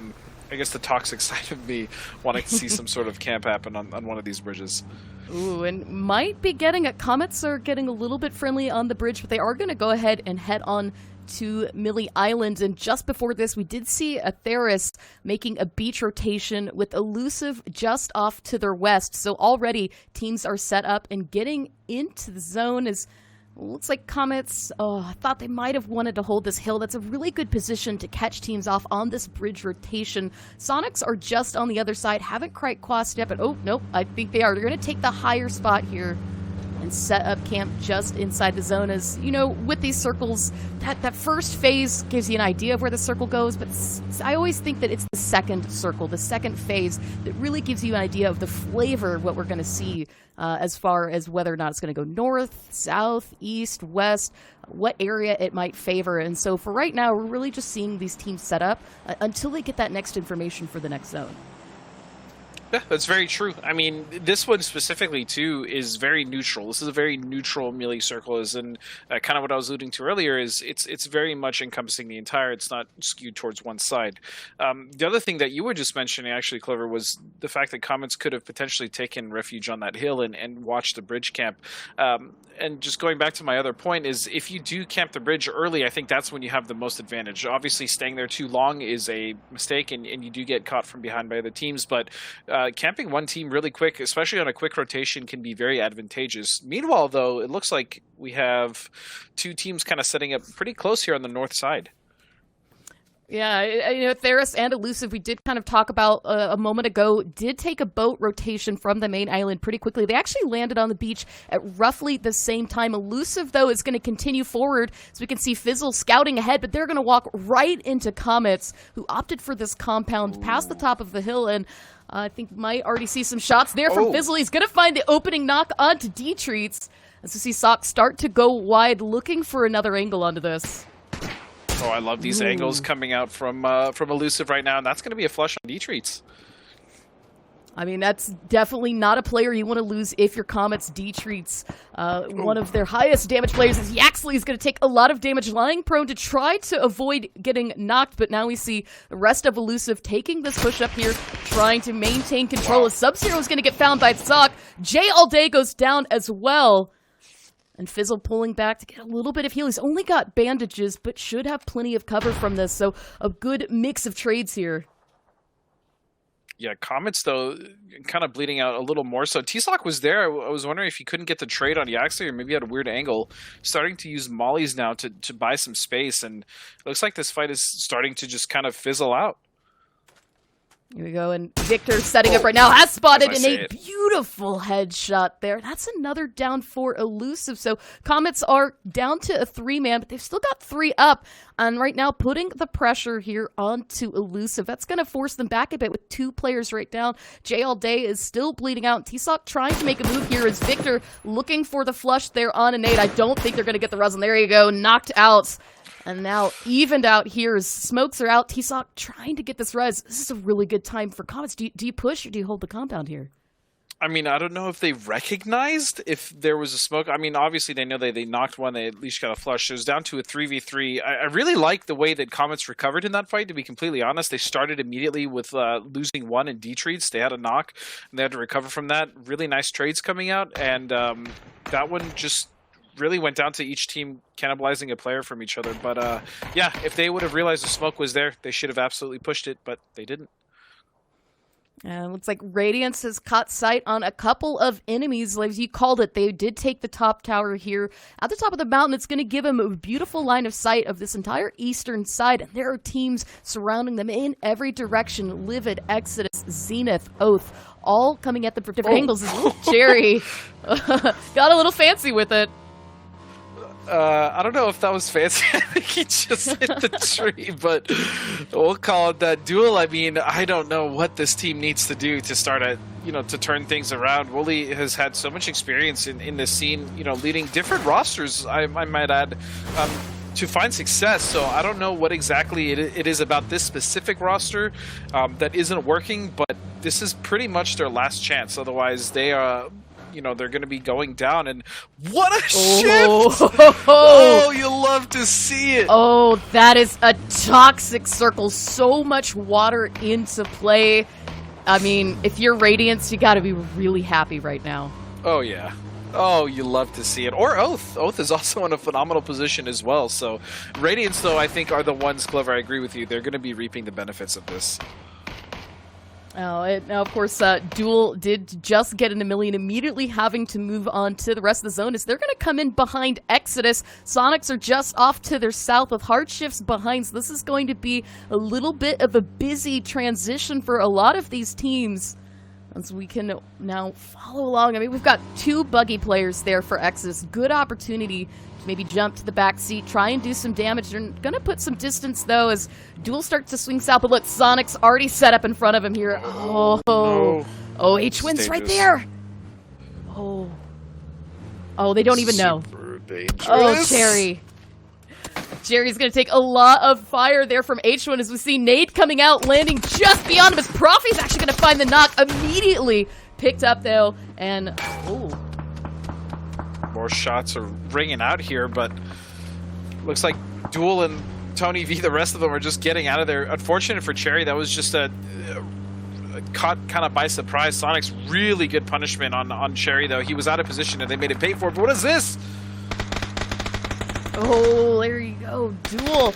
guess the toxic side of me wanting to see some sort of camp happen on one of these bridges. Ooh, and might be getting it. Comets are getting a little bit friendly on the bridge, but they are going to go ahead and head on to Millie Island. And just before this, we did see a Theris making a beach rotation with Elusive just off to their west. So already teams are set up and getting into the zone. As looks like Comets, I thought they might have wanted to hold this hill. That's a really good position to catch teams off on this bridge rotation. Sonics are just on the other side, haven't quite crossed yet, but oh, nope, I think they are. They're going to take the higher spot here and set up camp just inside the zone. As you know, with these circles, that first phase gives you an idea of where the circle goes, but I always think that it's the second circle, the second phase, that really gives you an idea of the flavor of what we're going to see as far as whether or not it's going to go north, south, east, west, what area it might favor. And so for right now, we're really just seeing these teams set up until they get that next information for the next zone. Yeah, that's very true. I mean, this one specifically, too, is very neutral. This is a very neutral melee circle, and kind of what I was alluding to earlier is it's very much encompassing the entire. It's not skewed towards one side. The other thing that you were just mentioning, actually, Clover, was the fact that Comets could have potentially taken refuge on that hill and watched the bridge camp. And just going back to my other point is if you do camp the bridge early, I think that's when you have the most advantage. Obviously, staying there too long is a mistake, and you do get caught from behind by other teams, but camping one team really quick, especially on a quick rotation, can be very advantageous. Meanwhile, though, it looks like we have two teams kind of setting up pretty close here on the north side. Yeah, you know, Theris and Elusive, we did kind of talk about a moment ago, did take a boat rotation from the main island pretty quickly. They actually landed on the beach at roughly the same time. Elusive, though, is going to continue forward, so we can see Fizzle scouting ahead, but they're going to walk right into Comets, who opted for this compound past the top of the hill, and I think might already see some shots there from Fizzle. He's going to find the opening knock onto D-Treats, as we see Sock start to go wide, looking for another angle onto this. Oh, I love these angles coming out from Elusive right now, and that's going to be a flush on D-Treats. I mean, that's definitely not a player you want to lose if your Comets D-Treats. One of their highest damage players is Yaxley. Is going to take a lot of damage, lying prone to try to avoid getting knocked, but now we see the rest of Elusive taking this push up here, trying to maintain control. Sub-Zero is going to get found by Sock. Jay All Day goes down as well. And Fizzle pulling back to get a little bit of heal. He's only got bandages, but should have plenty of cover from this. So a good mix of trades here. Yeah, Comets, though, kind of bleeding out a little more. So T-Sock was there. I was wondering if he couldn't get the trade on Yaxley, or maybe at a weird angle. Starting to use mollies now to buy some space. And it looks like this fight is starting to just kind of fizzle out. Here we go, and Victor setting up right now, has spotted in a beautiful headshot there. That's another down for Elusive. So Comets are down to a 3-man, but they've still got 3 up. And right now, putting the pressure here onto Elusive. That's going to force them back a bit with 2 players right down. Jay All Day is still bleeding out. T-Sock trying to make a move here as Victor looking for the flush there on a nade. I don't think they're going to get the resin. There you go, knocked out. And now evened out here as smokes are out. T-Sock trying to get this res. This is a really good time for Comets. Do you push or do you hold the compound here? I mean, I don't know if they recognized if there was a smoke. I mean, obviously they know they knocked one. They at least got a flush. It was down to a 3v3. I really like the way that Comets recovered in that fight, to be completely honest. They started immediately with losing 1 in D-Treats. They had a knock, and they had to recover from that. Really nice trades coming out, and that one just really went down to each team cannibalizing a player from each other. But yeah, if they would have realized the smoke was there, they should have absolutely pushed it, but they didn't. Looks like Radiance has caught sight on a couple of enemies. Like you called it, they did take the top tower here at the top of the mountain. It's going to give them a beautiful line of sight of this entire eastern side. And there are teams surrounding them in every direction. Livid, Exodus, Zenith, Oath, all coming at them from different angles. Jerry got a little fancy with it. I don't know if that was fancy. I think he just hit the tree, but we'll call it that. Duel, I mean, I don't know what this team needs to do to start to turn things around. Wooly has had so much experience in this scene, leading different rosters, I might add, to find success. So I don't know what exactly it is about this specific roster that isn't working, but this is pretty much their last chance. Otherwise, they are... they're going to be going down, and what a shift! Oh, you love to see it. Oh, that is a toxic circle. So much water into play. I mean, if you're Radiance, you got to be really happy right now. Oh, yeah. Oh, you love to see it. Or Oath. Oath is also in a phenomenal position as well. So Radiance, though, I think are the ones, Clover, I agree with you. They're going to be reaping the benefits of this. Now, of course, Duel did just get in a million, immediately having to move on to the rest of the zone as they're going to come in behind Exodus. Sonics are just off to their south with Hardshift's behind, so this is going to be a little bit of a busy transition for a lot of these teams as we can now follow along. I mean, we've got 2 buggy players there for Exodus. Good opportunity to maybe jump to the back seat, try and do some damage. They're going to put some distance, though, as Duel starts to swing south. But look, Sonic's already set up in front of him here. Oh, no. Oh, H-Win's right there. Oh, they don't even know. Super dangerous. Oh, Jerry. Jerry's going to take a lot of fire there from H1 as we see Nade coming out, landing just beyond him as Profi's actually going to find the knock immediately. Picked up, though, and... oh. More shots are ringing out here, but looks like Duel and Tony V, the rest of them are just getting out of there. Unfortunate for Cherry, that was just a caught kind of by surprise. Sonic's really good punishment on Cherry, though. He was out of position and they made him pay for it. But what is this? Oh, there you go. Duel.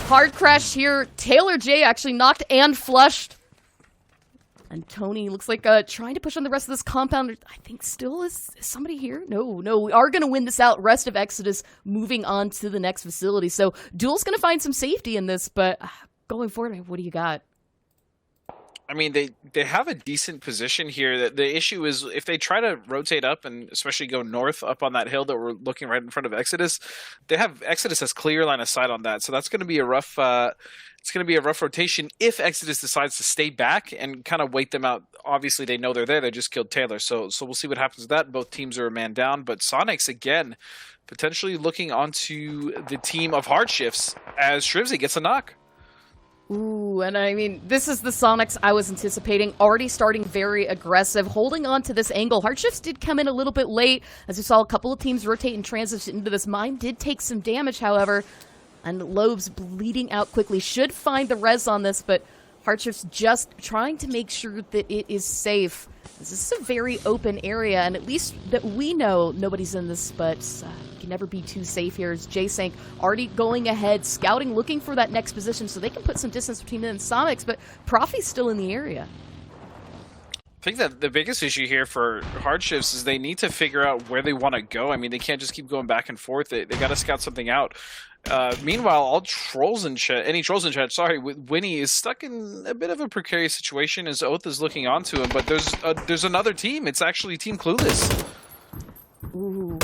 Hard crash here. Taylor J actually knocked and flushed. And Tony looks like trying to push on the rest of this compound. I think still is somebody here? No, we are going to win this out. Rest of Exodus moving on to the next facility. So Duel's going to find some safety in this, but going forward, what do you got? I mean, they have a decent position here. The issue is if they try to rotate up and especially go north up on that hill that we're looking right in front of Exodus, Exodus has clear line of sight on that. So that's going to be a rough. It's going to be a rough rotation if Exodus decides to stay back and kind of wait them out. Obviously, they know they're there. They just killed Taylor, so we'll see what happens with that. Both teams are a man down, but Sonics again potentially looking onto the team of Hardshifts as Shrivsy gets a knock. Ooh, and I mean, this is the Sonics I was anticipating, already starting very aggressive, holding on to this angle. Hardshifts did come in a little bit late, as we saw a couple of teams rotate and transition into this. Mine did take some damage, however, and Loeb's bleeding out quickly. Should find the res on this, but Hardshifts just trying to make sure that it is safe. This is a very open area, and at least that we know nobody's in this, but can never be too safe here. As J-Sank already going ahead, scouting, looking for that next position so they can put some distance between them and Sonics, but Profi's still in the area. I think that the biggest issue here for Hardshifts is they need to figure out where they want to go. I mean, they can't just keep going back and forth. They got to scout something out. Meanwhile, any trolls in chat, sorry, Winnie is stuck in a bit of a precarious situation as Oath is looking onto him, but there's another team. It's actually Team Clueless. Ooh.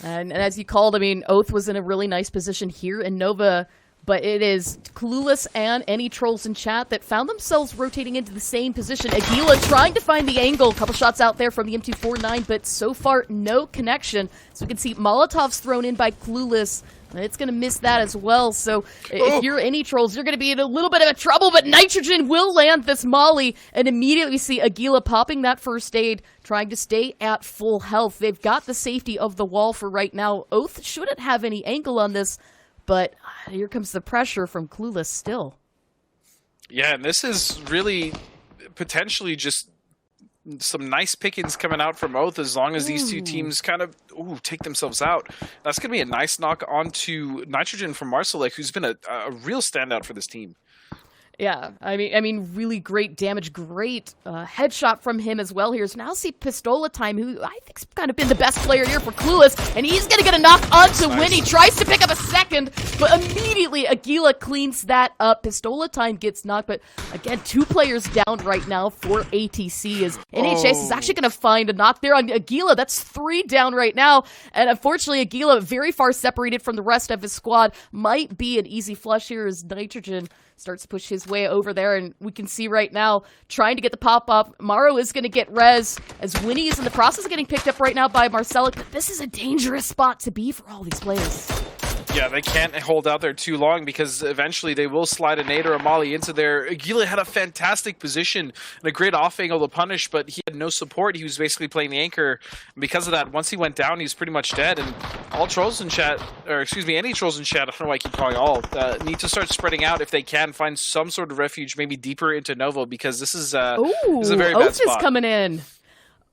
And as you called, I mean, Oath was in a really nice position here in Nova, but it is Clueless and any trolls in chat that found themselves rotating into the same position. Aguila trying to find the angle. A couple shots out there from the M249, but so far no connection. So we can see Molotovs thrown in by Clueless. And it's going to miss that as well. So if you're any trolls, you're going to be in a little bit of a trouble. But Nitrogen will land this molly. And immediately we see Aguila popping that first aid, trying to stay at full health. They've got the safety of the wall for right now. Oath shouldn't have any angle on this. But here comes the pressure from Clueless still. Yeah, and this is really potentially just some nice pickings coming out from Oath as long as these two teams kind of take themselves out. That's going to be a nice knock onto Nitrogen from Marsalek, who's been a real standout for this team. Yeah, I mean, really great damage, great headshot from him as well here. So now see Pistola Time, who I think's kind of been the best player here for Clueless, and he's gonna get a knock onto Winnie. Tries to pick up a second, but immediately Aguila cleans that up. Pistola Time gets knocked, but again, 2 players down right now for ATC as NHS is actually gonna find a knock there on Aguila. That's 3 down right now, and unfortunately Aguila very far separated from the rest of his squad. Might be an easy flush here as Nitrogen starts to push his way over there, and we can see right now, trying to get the pop-up. Maro is going to get res, as Winnie is in the process of getting picked up right now by Marcelic, but this is a dangerous spot to be for all these players. Yeah, they can't hold out there too long because eventually they will slide a nade or a molly into there. Aguila had a fantastic position and a great off angle to punish, but he had no support. He was basically playing the anchor. And because of that, once he went down, he was pretty much dead. And all trolls in chat, or excuse me, any trolls in chat, I don't know why I keep calling all, need to start spreading out if they can, find some sort of refuge, maybe deeper into Novo, because this is a very bad spot. Oath is coming in.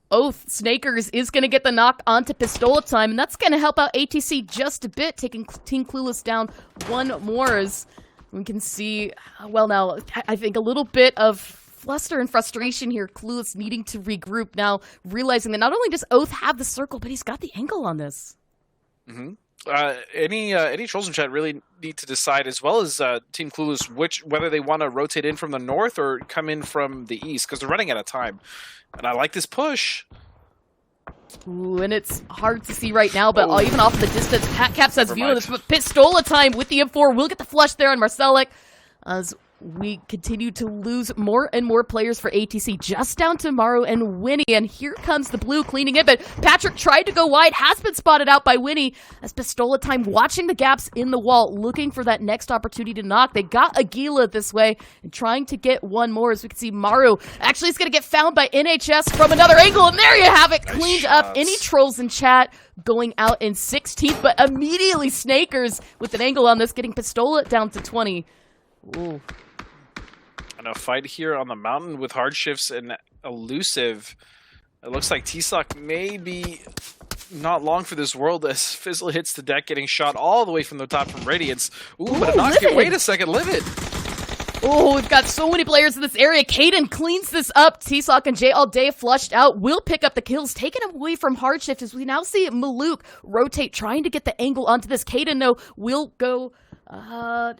Oath Snakers is going to get the knock onto Pistola Time, and that's going to help out ATC just a bit, taking Team Clueless down 1 more. As we can see, well, now I think a little bit of fluster and frustration here. Clueless needing to regroup now, realizing that not only does Oath have the circle, but he's got the angle on this. Mm-hmm. Any trolls in chat really need to decide, as well as Team Clueless, whether they want to rotate in from the north or come in from the east, because they're running out of time. And I like this push. Ooh, and it's hard to see right now, but even off the distance, Caps has view of this. But Pistola Time with the M4 will get the flush there on Marcelic, as we continue to lose more and more players for ATC, just down to Maru and Winnie. And here comes the blue cleaning it, but Patrick tried to go wide, has been spotted out by Winnie, as Pistola Time watching the gaps in the wall, looking for that next opportunity to knock. They got Aguila this way and trying to get 1 more, as we can see Maru actually is going to get found by NHS from another angle, and there you have it, cleaned up. Any trolls in chat going out in 16th, but immediately Snakers with an angle on this, getting Pistola down to 20. Ooh. And a fight here on the mountain with Hardships and Elusive. It looks like T-Sock may be not long for this world as Fizzle hits the deck, getting shot all the way from the top from Radiance. Ooh, but a knock here. Wait a second, Livid. Oh, we've got so many players in this area. Kaden cleans this up. T-Sock and Jay all day flushed out. Will pick up the kills, taken away from Hardshift, as we now see Maluk rotate, trying to get the angle onto this. Kaden, though, will go out.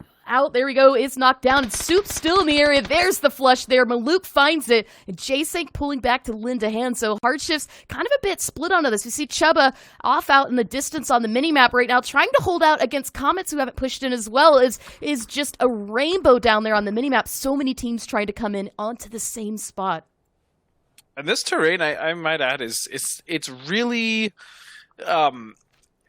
There we go. Is knocked down. And Soup's still in the area. There's the flush there. Maluk finds it. And J-Sync pulling back to Linda Hand. So Hardshift's kind of a bit split onto this. We see Chuba off out in the distance on the minimap right now, trying to hold out against Comets, who haven't pushed in as well. Is just a rainbow down there on the minimap. So many teams trying to come in onto the same spot. And this terrain, I might add, it's really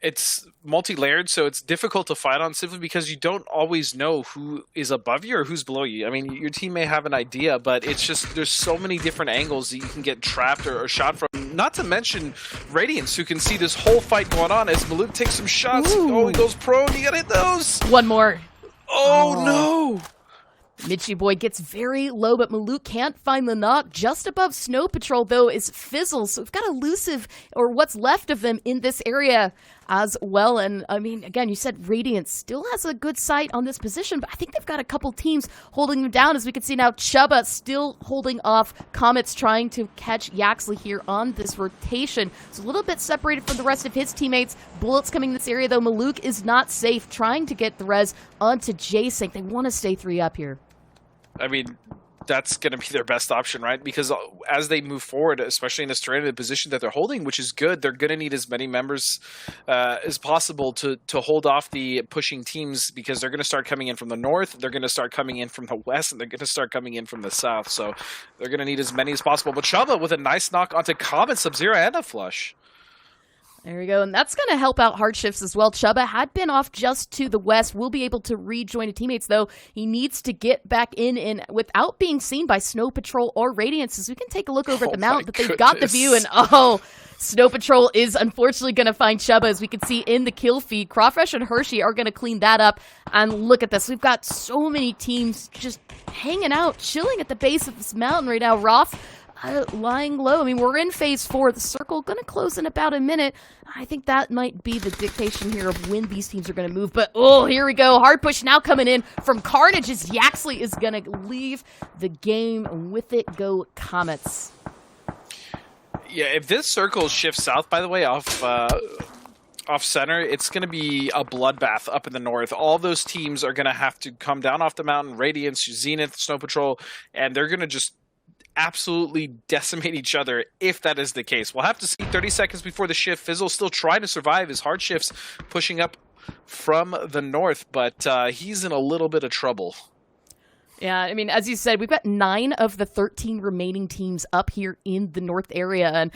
it's multi-layered, so it's difficult to fight on simply because you don't always know who is above you or who's below you. I mean, your team may have an idea, but it's just there's so many different angles that you can get trapped or shot from. Not to mention Radiance, who can see this whole fight going on as Maluk takes some shots. Ooh. Oh, he goes prone. You gotta hit those. 1 more. Oh no. Mitchie Boy gets very low, but Maluk can't find the knock. Just above Snow Patrol, though, is Fizzle. So we've got Elusive, or what's left of them, in this area as well. And, I mean, again, you said Radiance still has a good sight on this position, but I think they've got a couple teams holding them down. As we can see now, Chuba still holding off Comets, trying to catch Yaxley here on this rotation. So a little bit separated from the rest of his teammates. Bullets coming in this area, though. Maluk is not safe, trying to get the res onto J-Sync. They want to stay 3 up here. I mean, that's going to be their best option, right? Because as they move forward, especially in this terrain, the position that they're holding, which is good, they're going to need as many members as possible to hold off the pushing teams, because they're going to start coming in from the north, they're going to start coming in from the west, and they're going to start coming in from the south. So they're going to need as many as possible. But Chuba with a nice knock onto Comet, Sub-Zero, and a flush. There we go, and that's going to help out Hardships as well. Chuba had been off just to the west. Will be able to rejoin his teammates, though. He needs to get back in without being seen by Snow Patrol or Radiance. As we can take a look over at the mount, but they've got the view, and Snow Patrol is unfortunately going to find Chuba, as we can see in the kill feed. Crawfresh and Hershey are going to clean that up, and look at this. We've got so many teams just hanging out, chilling at the base of this mountain right now. Roth lying low. I mean, we're in phase 4. The circle going to close in about a minute. I think that might be the dictation here of when these teams are going to move. But, oh, here we go. Hard push now coming in from Carnage as Yaxley is going to leave the game. With it go Comets. Yeah, if this circle shifts south, by the way, off center, it's going to be a bloodbath up in the north. All those teams are going to have to come down off the mountain, Radiance, Zenith, Snow Patrol, and they're going to just absolutely decimate each other if that is the case. We'll have to see 30 seconds before the shift. Fizzle still trying to survive his hard shifts pushing up from the north, but he's in a little bit of trouble. Yeah, I mean, as you said, we've got 9 of the 13 remaining teams up here in the north area, and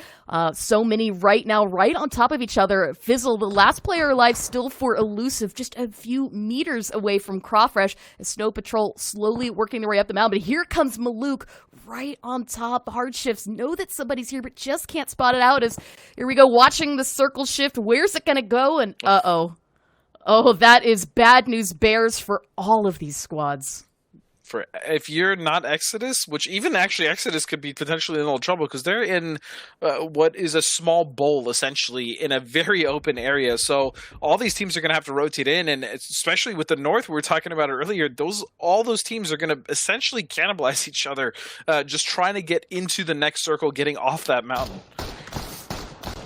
so many right now right on top of each other. Fizzle, the last player alive, still for Elusive, just a few meters away from Crawfresh, as Snow Patrol slowly working their way up the mountain. But here comes Maluk right on top. Hard shifts know that somebody's here, but just can't spot it out. As here we go, watching the circle shift. Where's it going to go? And oh, that is bad news bears for all of these squads. If you're not Exodus, which even actually Exodus could be potentially in a little trouble because they're in what is a small bowl, essentially, in a very open area. So all these teams are going to have to rotate in, and especially with the North, we were talking about it earlier, all those teams are going to essentially cannibalize each other, just trying to get into the next circle, getting off that mountain.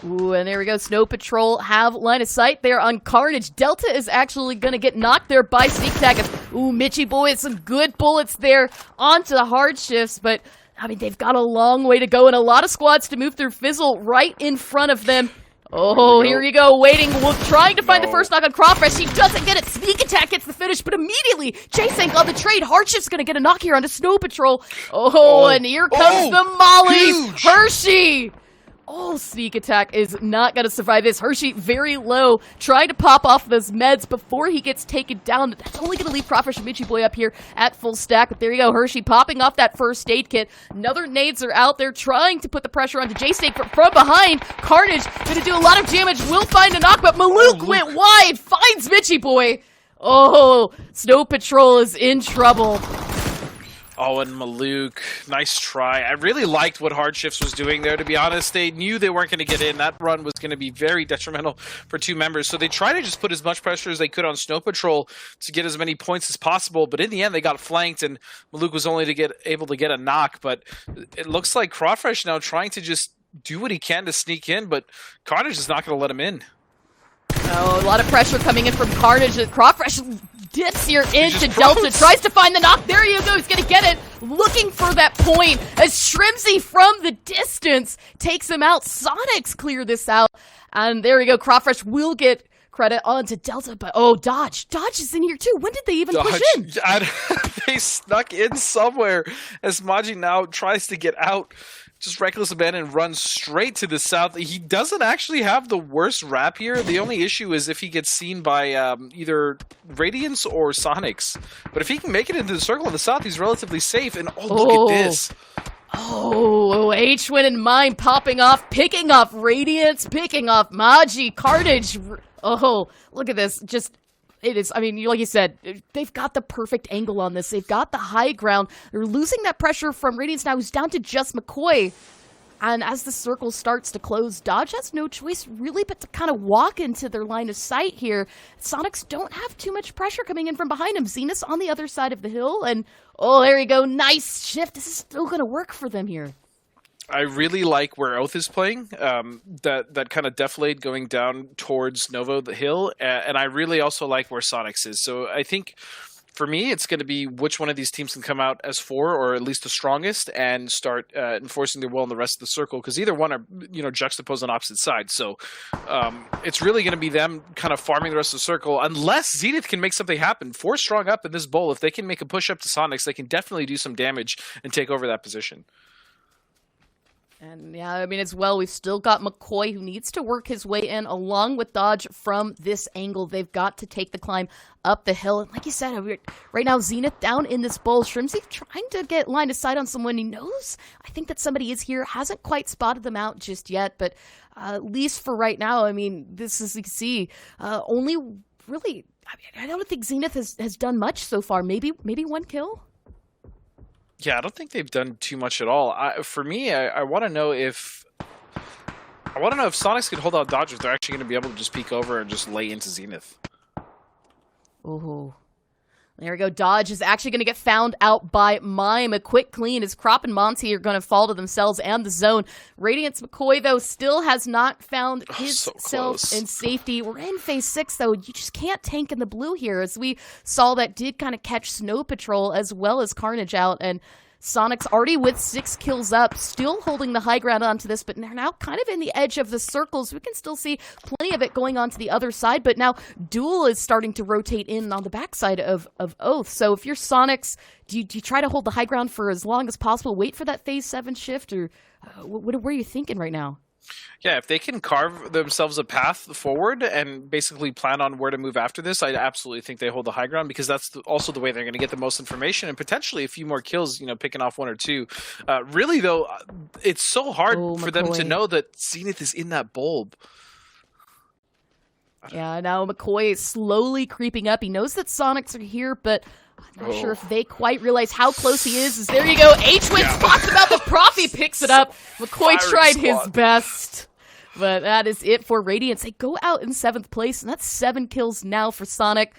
Ooh, and there we go. Snow Patrol have line of sight there on Carnage. Delta is actually going to get knocked there by Sneak Attack. Ooh, Mitchie boy, some good bullets there onto the hard shifts, but I mean, they've got a long way to go and a lot of squads to move through. Fizzle right in front of them. Oh, here you go, waiting, trying to find the first knock on Crawfresh. He doesn't get it. Sneak Attack gets the finish, but immediately J-Sank on the trade. Hardshift's going to get a knock here onto Snow Patrol. And here comes the Molly. Huge. Hershey. Oh, Sneak Attack is not going to survive this. Hershey very low, trying to pop off those meds before he gets taken down. That's only going to leave Crawfish and Mitchie Boy up here at full stack. But there you go, Hershey popping off that first aid kit. Another nades are out there trying to put the pressure onto J-Snake from behind. Carnage going to do a lot of damage, will find a knock, but Maluk went wide, finds Mitchie Boy. Oh, Snow Patrol is in trouble. Oh, and Maluk, nice try. I really liked what Hard Shifts was doing there, to be honest. They knew they weren't going to get in. That run was going to be very detrimental for 2 members. So they tried to just put as much pressure as they could on Snow Patrol to get as many points as possible. But in the end, they got flanked, and Maluk was only able to get a knock. But it looks like Crawfresh now trying to just do what he can to sneak in, but Carnage is not going to let him in. Oh, a lot of pressure coming in from Carnage. Crawfresh dips here into Delta, tries to find the knock. There you go, he's going to get it. Looking for that point as Shrimsy from the distance takes him out. Sonics clear this out. And there we go, Crawfresh will get credit onto Delta, but Dodge. Dodge is in here too. When did they even push in? They snuck in somewhere as Maji now tries to get out. Just reckless abandon, runs straight to the south. He doesn't actually have the worst rap here. The only issue is if he gets seen by either Radiance or Sonics. But if he can make it into the circle in the south, he's relatively safe. And look at this. Oh, H-Win and Mine popping off, picking off Radiance, picking off Maji, Carnage. Oh, look at this. It is, I mean, like you said, they've got the perfect angle on this. They've got the high ground. They're losing that pressure from Radiance now, who's down to just McCoy. And as the circle starts to close, Dodge has no choice really but to kind of walk into their line of sight here. Sonics don't have too much pressure coming in from behind him. Zenith's on the other side of the hill, and there you go. Nice shift. This is still going to work for them here. I really like where Oath is playing, that kind of defilade going down towards Novo, the hill, and I really also like where Sonics is. So I think, for me, it's going to be which one of these teams can come out as 4, or at least the strongest, and start enforcing their will in the rest of the circle, because either one are juxtaposed on opposite sides. So it's really going to be them kind of farming the rest of the circle, unless Zenith can make something happen. 4 strong up in this bowl. If they can make a push up to Sonics, they can definitely do some damage and take over that position. And yeah, I mean, as well, we've still got McCoy, who needs to work his way in along with Dodge from this angle. They've got to take the climb up the hill. And like you said, right now, Zenith down in this bowl. Shrimsy trying to get line of sight on someone he knows. I think that somebody is here. Hasn't quite spotted them out just yet. But at least for right now, I mean, this is, you can see, only really, I don't think Zenith has done much so far. Maybe 1 kill? Yeah, I don't think they've done too much at all. For me, I want to know if Sonics can hold out Dodgers. They're actually going to be able to just peek over and just lay into Zenith. Ooh. There we go. Dodge is actually going to get found out by Mime. A quick clean as Crop and Monty are going to fall to themselves and the zone. Radiance McCoy, though, still has not found himself in safety. We're in phase 6, though. You just can't tank in the blue here, as we saw that did kind of catch Snow Patrol as well as Carnage out. And Sonic's already with 6 kills up, still holding the high ground onto this, but they're now kind of in the edge of the circles. We can still see plenty of it going on to the other side, but now Duel is starting to rotate in on the backside of Oath. So if you're Sonics, do you try to hold the high ground for as long as possible, wait for that phase 7 shift, or what are you thinking right now? Yeah, if they can carve themselves a path forward and basically plan on where to move after this, I absolutely think they hold the high ground, because that's also the way they're going to get the most information and potentially a few more kills, picking off 1 or 2. Really, though, it's so hard for them to know that Zenith is in that bulb. Yeah, now McCoy is slowly creeping up. He knows that Sonics are here, but I'm not sure if they quite realize how close he is. There you go. H-Win talks about the Profi, picks it up. McCoy tried his best. But that is it for Radiance. They go out in 7th place, and that's 7 kills now for Sonic.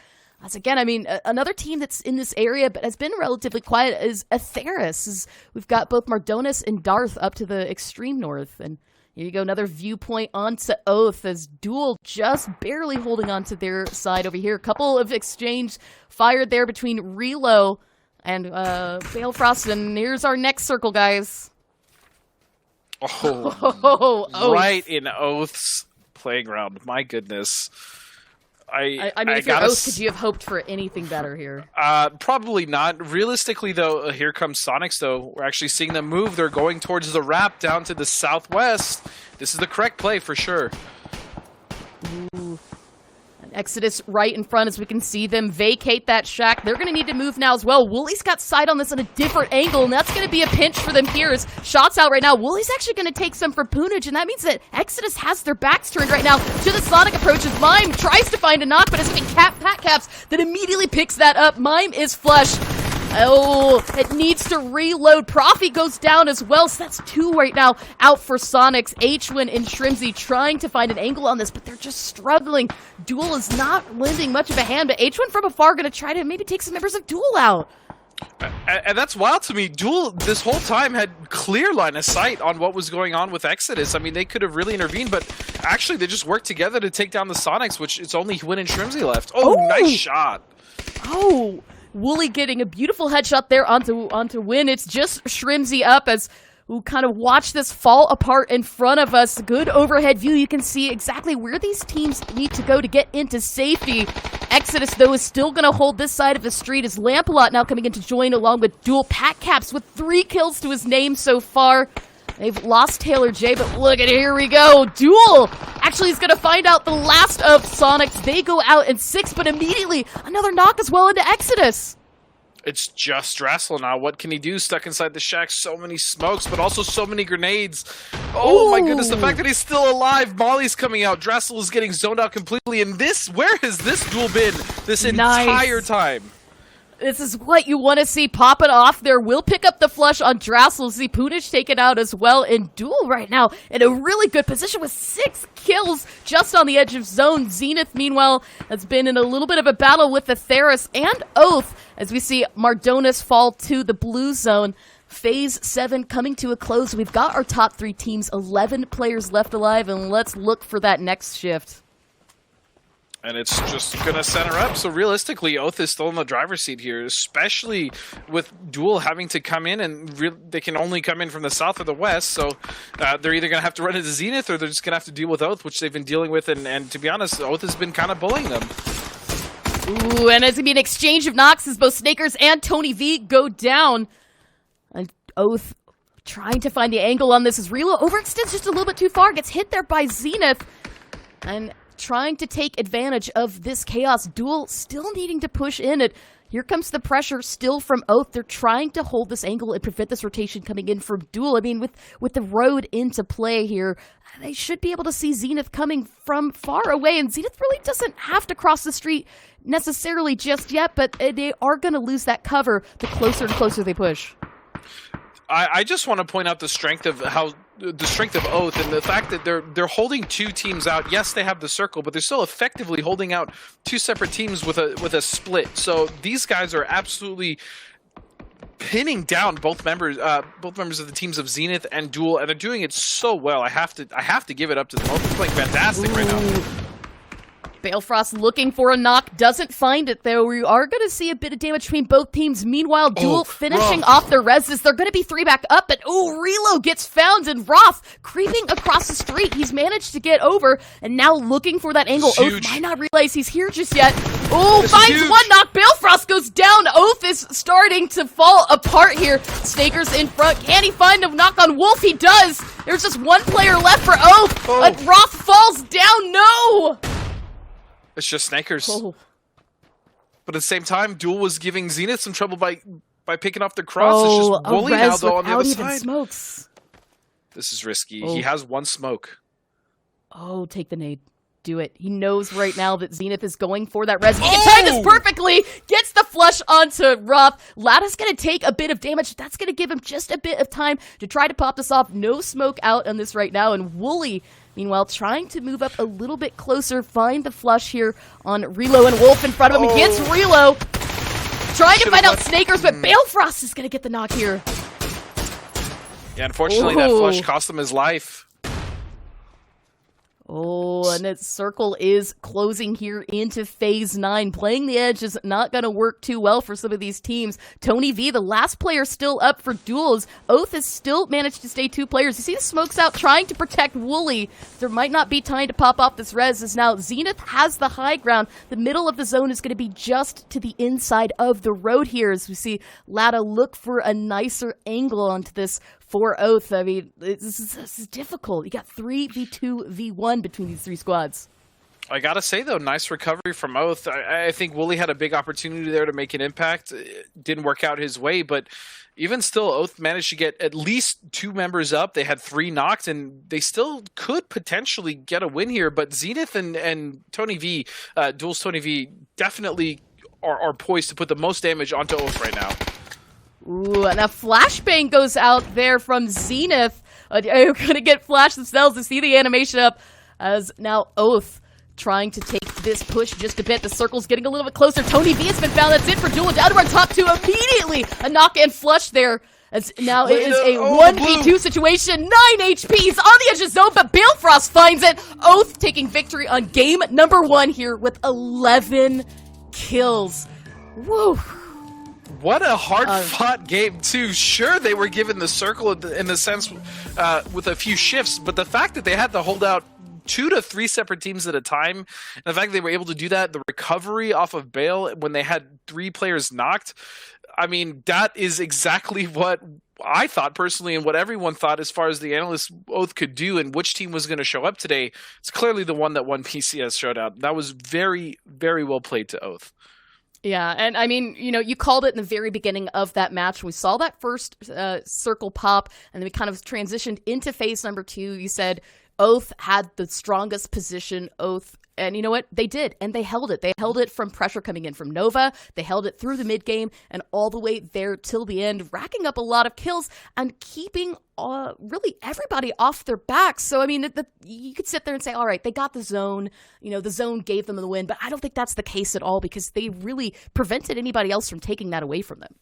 As again, I mean, another team that's in this area but has been relatively quiet is Atheris. We've got both Mardonis and Darth up to the extreme north. And here you go, another viewpoint onto Oath as Duel just barely holding on to their side over here. A couple of exchange fired there between Relo and Balefrost, and here's our next circle, guys. Oh, right in Oath's playground. My goodness. I mean, if you're Oath, could you have hoped for anything better here? Probably not. Realistically, though, here comes Sonics, though. We're actually seeing them move. They're going towards the wrap down to the southwest. This is the correct play for sure. Ooh. Exodus right in front as we can see them vacate that shack. They're going to need to move now as well. Woolly's got sight on this on a different angle, and that's going to be a pinch for them here as shots out right now. Woolly's actually going to take some from Poonage, and that means that Exodus has their backs turned right now to the Sonic approaches. Mime tries to find a knock, but it's going to be Pat Caps that immediately picks that up. Mime is flush. Oh, it needs to reload. Profi goes down as well, so that's 2 right now out for Sonics. H-Win and Shrimsy trying to find an angle on this, but they're just struggling. Duel is not lending much of a hand, but H-Win from afar going to try to maybe take some members of Duel out. And that's wild to me. Duel, this whole time, had clear line of sight on what was going on with Exodus. I mean, they could have really intervened, but actually they just worked together to take down the Sonics, which it's only Win and Shrimsy left. Oh, nice shot. Oh, Wooly getting a beautiful headshot there onto Win. It's just Shrimsy up as we kind of watch this fall apart in front of us. Good overhead view. You can see exactly where these teams need to go to get into safety. Exodus, though, is still going to hold this side of the street as Lampalot now coming in to join along with Duel. Pat Caps with 3 kills to his name so far. They've lost Taylor J, but look at here we go. Duel actually is going to find out the last of Sonics. They go out in 6, but immediately another knock as well into Exodus. It's just Drassel now. What can he do? Stuck inside the shack. So many smokes, but also so many grenades. Oh my goodness, the fact that he's still alive. Molly's coming out. Drassel is getting zoned out completely. And where has this duel been this entire time? This is what you want to see popping off there. We'll pick up the flush on Drassel. See Poonage taken out as well. In Duel right now in a really good position with 6 kills just on the edge of zone. Zenith, meanwhile, has been in a little bit of a battle with the Theris and Oath as we see Mardonis fall to the blue zone. Phase 7 coming to a close. We've got our top 3 teams, 11 players left alive, and let's look for that next shift. And it's just going to center up. So realistically, Oath is still in the driver's seat here, especially with Duel having to come in, and they can only come in from the south or the west. So they're either going to have to run into Zenith, or they're just going to have to deal with Oath, which they've been dealing with. And to be honest, Oath has been kind of bullying them. Ooh, and it's going to be an exchange of knocks as both Snakers and Tony V go down. And Oath trying to find the angle on this as Relo overextends just a little bit too far, gets hit there by Zenith. And trying to take advantage of this chaos. Duel still needing to push in it. Here comes the pressure still from Oath. They're trying to hold this angle and prevent this rotation coming in from Duel. I mean, with the road into play here, they should be able to see Zenith coming from far away, and Zenith really doesn't have to cross the street necessarily just yet, but they are going to lose that cover the closer and closer they push. I just want to point out the strength of Oath and the fact that they're holding two teams out. Yes, they have the circle, but they're still effectively holding out two separate teams with a split. So these guys are absolutely pinning down both members of the teams of Zenith and Duel, and they're doing it so well. I have to give it up to them. Oath is playing fantastic right now. Balefrost looking for a knock, doesn't find it though. We are going to see a bit of damage between both teams. Meanwhile, Duel finishing off their reses. They're going to be 3 back up, but Relo gets found, and Roth creeping across the street. He's managed to get over, and now looking for that angle. Oath might not realize he's here just yet. Finds one knock. Balefrost goes down. Oath is starting to fall apart here. Snaker's in front. Can he find a knock on Wolf? He does. There's just one player left for Oath, but Roth falls down. No! It's just Snakers. But at the same time, Duel was giving Zenith some trouble by picking off the cross. It's just Wooly now, though, on the other side. Smokes. This is risky. He has one smoke. Take the nade. Do it. He knows right now that Zenith is going for that res. He can time this perfectly. Gets the flush onto Roth. Lada's going to take a bit of damage. That's going to give him just a bit of time to try to pop this off. No smoke out on this right now. And Wooly, meanwhile, trying to move up a little bit closer, find the flush here on Relo, and Wolf in front of him. He gets Relo. Trying to find out Snakers, but Balefrost is going to get the knock here. Yeah, unfortunately, that flush cost him his life. And its circle is closing here into phase 9. Playing the edge is not going to work too well for some of these teams. Tony V, the last player still up for duels. Oath has still managed to stay 2 players. You see the smokes out trying to protect Wooly. There might not be time to pop off this res, as now Zenith has the high ground. The middle of the zone is going to be just to the inside of the road here, as we see Lada look for a nicer angle onto this for Oath. I mean, this is difficult. You got 3v2v1 between these 3 squads. I gotta say, though, nice recovery from Oath. I think Wooly had a big opportunity there to make an impact. It didn't work out his way, but even still, Oath managed to get at least 2 members up. They had 3 knocked, and they still could potentially get a win here. But Zenith and Tony V, Duel's Tony V, definitely are poised to put the most damage onto Oath right now. And a flashbang goes out there from Zenith. They're going to get flashed themselves to see the animation up, as now Oath trying to take this push just a bit. The circle's getting a little bit closer. Tony V has been found. That's it for Duel. Down to our top 2 immediately. A knock and flush there. As now it is a 1v2 situation. 9 HPs on the edge of zone, but Balefrost finds it. Oath taking victory on game number 1 here with 11 kills. Woo. What a hard-fought game, too. Sure, they were given the circle in the sense with a few shifts, but the fact that they had to hold out 2 to 3 separate teams at a time, and the fact that they were able to do that, the recovery off of Bale when they had 3 players knocked, I mean, that is exactly what I thought personally and what everyone thought as far as the Analyst Oath could do and which team was going to show up today. It's clearly the one that won PCS showed out. That was very, very well played to Oath. Yeah, and I mean, you know, you called it in the very beginning of that match. We saw that first circle pop, and then we kind of transitioned into phase number 2. You said Oath had the strongest position. Oath, and you know what? They did, and they held it. They held it from pressure coming in from Nova. They held it through the mid game and all the way there till the end, racking up a lot of kills and keeping really everybody off their backs. So, I mean, you could sit there and say, all right, they got the zone. You know, the zone gave them the win, but I don't think that's the case at all because they really prevented anybody else from taking that away from them.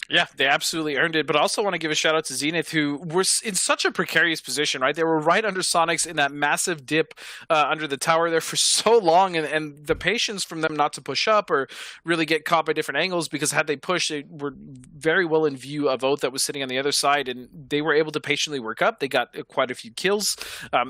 Yeah, they absolutely earned it. But I also want to give a shout out to Zenith, who were in such a precarious position, right? They were right under Sonics in that massive dip under the tower there for so long. And the patience from them not to push up or really get caught by different angles, because had they pushed, they were very well in view of Oath that was sitting on the other side. And they were able to patiently work up. They got quite a few kills.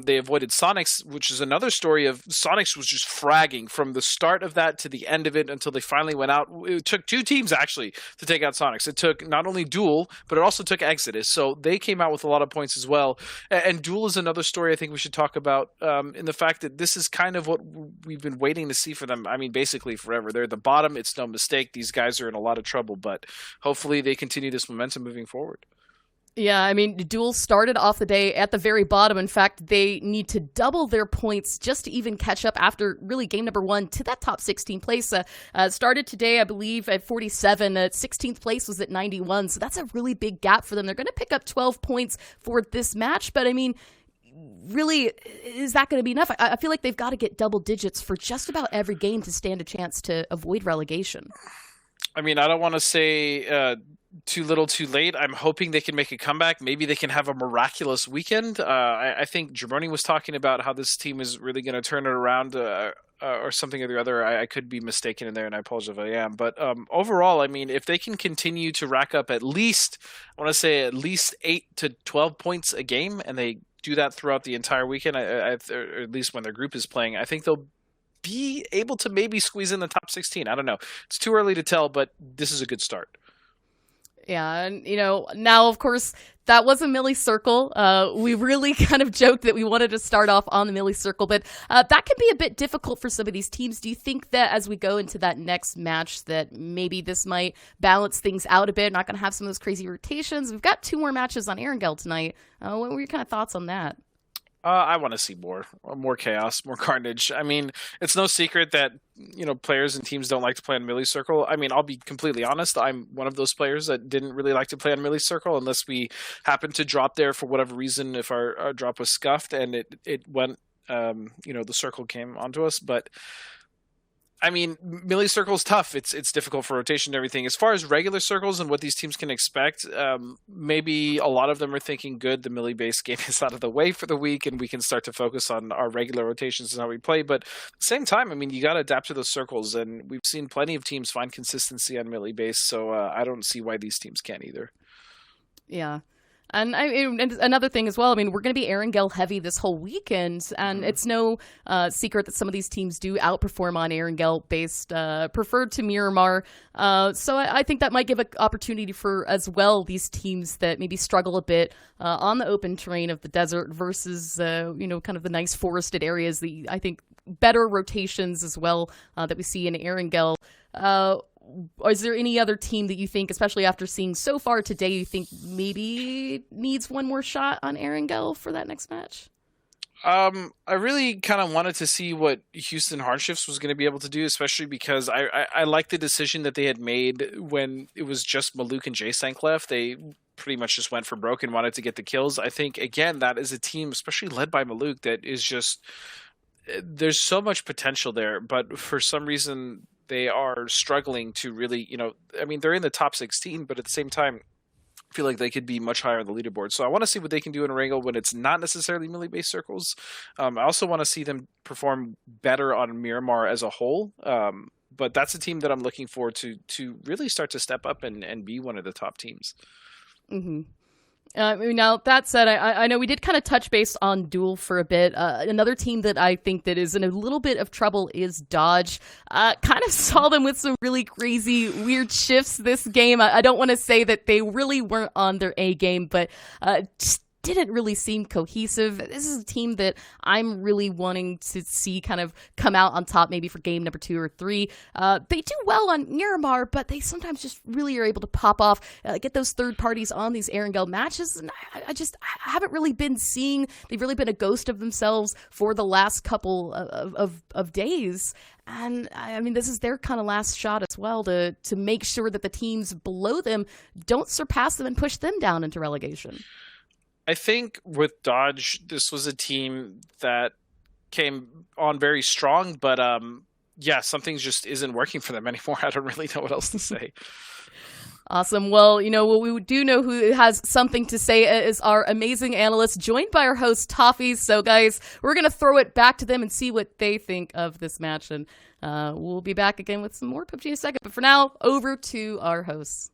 They avoided Sonics, which is another story of Sonics was just fragging from the start of that to the end of it until they finally went out. It took 2 teams, actually, to take out Sonics. It took not only Duel, but it also took Exodus. So they came out with a lot of points as well. And Duel is another story I think we should talk about in the fact that this is kind of what we've been waiting to see for them. I mean, basically forever. They're at the bottom. It's no mistake. These guys are in a lot of trouble, but hopefully they continue this momentum moving forward. Yeah, I mean, Duel started off the day at the very bottom. In fact, they need to double their points just to even catch up after really game number 1 to that top 16 place. Started today, I believe, at 47. 16th place was at 91, so that's a really big gap for them. They're going to pick up 12 points for this match, but I mean, really, is that going to be enough? I feel like they've got to get double digits for just about every game to stand a chance to avoid relegation. I mean, I don't want to say too little too late. I'm hoping they can make a comeback. Maybe they can have a miraculous weekend. I think Germoni was talking about how this team is really going to turn it around or something or the other. I could be mistaken in there, and I apologize if I am. But overall, I mean, if they can continue to rack up at least 8 to 12 points a game, and they do that throughout the entire weekend, or at least when their group is playing, I think they'll be able to maybe squeeze in the top 16. I don't know. It's too early to tell, but this is a good start. Yeah, and now of course that was a Millie Circle. We really kind of joked that we wanted to start off on the Millie Circle, but that can be a bit difficult for some of these teams. Do you think that as we go into that next match that maybe this might balance things out a bit? Not going to have some of those crazy rotations. We've got 2 more matches on Erangel tonight. What were your kind of thoughts on that? I want to see more chaos, more carnage. I mean, it's no secret that players and teams don't like to play on Millie Circle. I mean, I'll be completely honest. I'm one of those players that didn't really like to play on Millie Circle unless we happened to drop there for whatever reason. If our drop was scuffed and it went, the circle came onto us, but. I mean, Millie Circle's tough. It's difficult for rotation and everything. As far as regular circles and what these teams can expect, maybe a lot of them are thinking, good, the Millie-based game is out of the way for the week, and we can start to focus on our regular rotations and how we play. But at the same time, I mean, you got to adapt to those circles, and we've seen plenty of teams find consistency on Millie-based, so I don't see why these teams can't either. Yeah. And another thing as well, I mean, we're going to be Erangel heavy this whole weekend, and it's no secret that some of these teams do outperform on Erangel based, preferred to Miramar. So I think that might give an opportunity for, as well, these teams that maybe struggle a bit on the open terrain of the desert versus, kind of the nice forested areas, I think better rotations as well that we see in Erangel. Is there any other team that you think, especially after seeing so far today, you think maybe needs one more shot on Erangel for that next match? I really kind of wanted to see what Houston Hardships was going to be able to do, especially because I like the decision that they had made when it was just Maluk and J-Sank left. They pretty much just went for broke and wanted to get the kills. I think, again, that is a team, especially led by Maluk, that is just... There's so much potential there, but for some reason... They are struggling to really, I mean, they're in the top 16, but at the same time, I feel like they could be much higher on the leaderboard. So I want to see what they can do in Erangel when it's not necessarily Millie-based circles. I also want to see them perform better on Miramar as a whole. But that's a team that I'm looking for to really start to step up and be one of the top teams. Mm-hmm. Now, that said, I know we did kind of touch base on Duel for a bit. Another team that I think that is in a little bit of trouble is Dodge. Kind of saw them with some really crazy, weird shifts this game. I don't want to say that they really weren't on their A game, but just didn't really seem cohesive. This is a team that I'm really wanting to see kind of come out on top maybe for game number 2 or 3. They do well on Miramar, but they sometimes just really are able to pop off, get those third parties on these Erangel matches. And I haven't really been seeing, they've really been a ghost of themselves for the last couple of days. And I mean, this is their kind of last shot as well to make sure that the teams below them don't surpass them and push them down into relegation. I think with Dodge, this was a team that came on very strong, but something just isn't working for them anymore. I don't really know what else to say. Awesome. Well, what we do know who has something to say is our amazing analyst, joined by our host, Toffees. So, guys, we're going to throw it back to them and see what they think of this match. And we'll be back again with some more PUBG in a second. But for now, over to our hosts.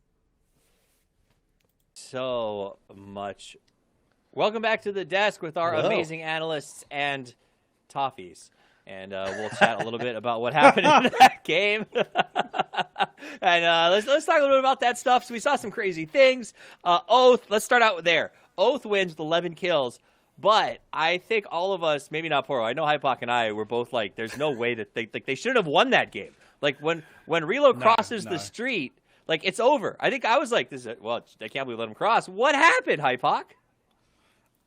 So much. Welcome back to the desk with our amazing analysts and Toffees. And we'll chat a little bit about what happened in that game. And let's talk a little bit about that stuff. So we saw some crazy things. Oath, let's start out there. Oath wins with 11 kills. But I think all of us, maybe not Poro, I know Hypoc and I were both like, there's no way that they shouldn't have won that game. Like when Relo crosses the street, Like, it's over. I think I was like, well, I can't believe let him cross. What happened, Hypoc?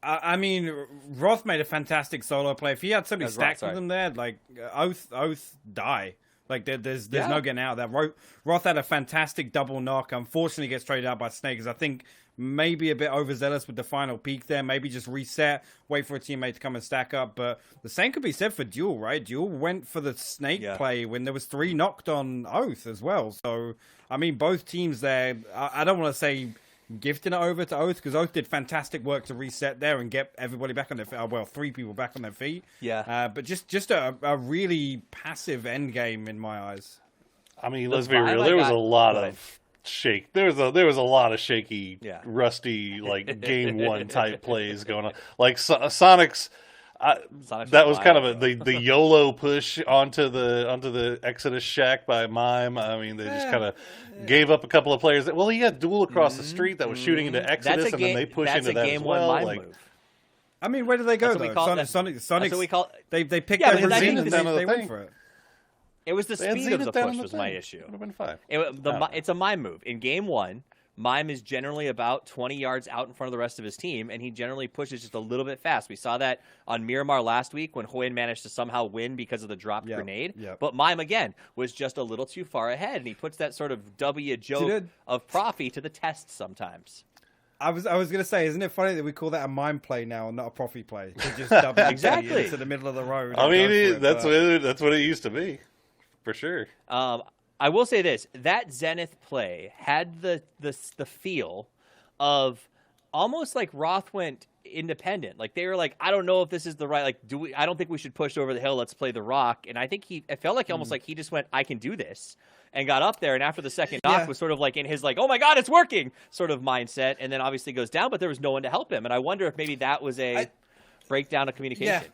I mean, Roth made a fantastic solo play. If he had somebody stacked with him there, like, Oath die. Like, there's no getting out of that. Roth had a fantastic double knock. Unfortunately, gets traded out by Snake, because I think maybe a bit overzealous with the final peak there. Maybe just reset, wait for a teammate to come and stack up. But the same could be said for Duel, right? Duel went for the Snake play when there was 3 knocked on Oath as well. So, I mean, both teams there, I don't want to say gifting it over to Oath, because Oath did fantastic work to reset there and get everybody back on their feet. Well, 3 people back on their feet. Yeah. But just a really passive end game in my eyes. I mean, let's be real. There was a lot of there was a lot of shaky, rusty, like game 1 type plays going on. Like Sonic's. That was kind of the YOLO push onto the Exodus shack by Mime. I mean, they just kind of gave up a couple of players. Well, he had Duel across the street that was shooting into Exodus, and then they pushed into that as well. Like, I mean, where do they go though? Sonic. They picked their routine and they went for it. It was the speed of the push was my issue. Would have been fine. It's a Mime move. In game 1, Mime is generally about 20 yards out in front of the rest of his team, and he generally pushes just a little bit fast. We saw that on Miramar last week when Hoyen managed to somehow win because of the dropped grenade. But Mime, again, was just a little too far ahead, and he puts that sort of W joke of Profi to the test sometimes. I was going to say, isn't it funny that we call that a Mime play now and not a Profi play? To just W exactly into the middle of the road. I mean, that's what it used to be. For sure. I will say this: that Zenith play had the feel of almost like Roth went independent. Like they were like, I don't know if this is the right. Like, I don't think we should push over the hill. Let's play the rock. And I think it felt like almost like he just went, I can do this, and got up there. And after the second knock was sort of like in his like, oh my god, it's working sort of mindset. And then obviously goes down, but there was no one to help him. And I wonder if maybe that was a breakdown of communication. Yeah.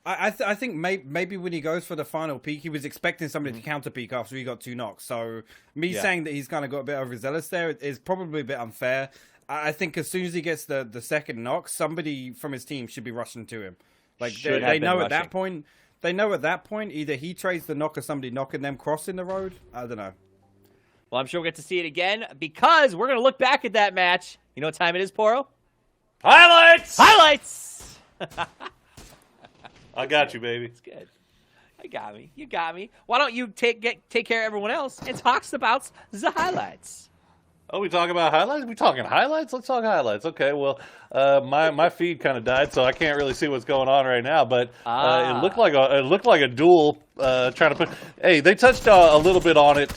I think maybe when he goes for the final peak, he was expecting somebody to counter peak after he got 2 knocks. So me saying that he's kind of got a bit overzealous there is probably a bit unfair. I think as soon as he gets the second knock, somebody from his team should be rushing to him. Like they know at that point. They know at that point either he trades the knock or somebody knocking them crossing the road. I don't know. Well, I'm sure we'll get to see it again because we're going to look back at that match. You know what time it is, Poro? Highlights! Highlights! I got you, baby. It's good. I got me. You got me. Why don't you take care of everyone else and talk about the highlights? Oh, we talking about highlights? We talking highlights? Let's talk highlights. Okay, well, my feed kind of died, so I can't really see what's going on right now. But it looked like a duel trying to put. Hey, they touched a little bit on it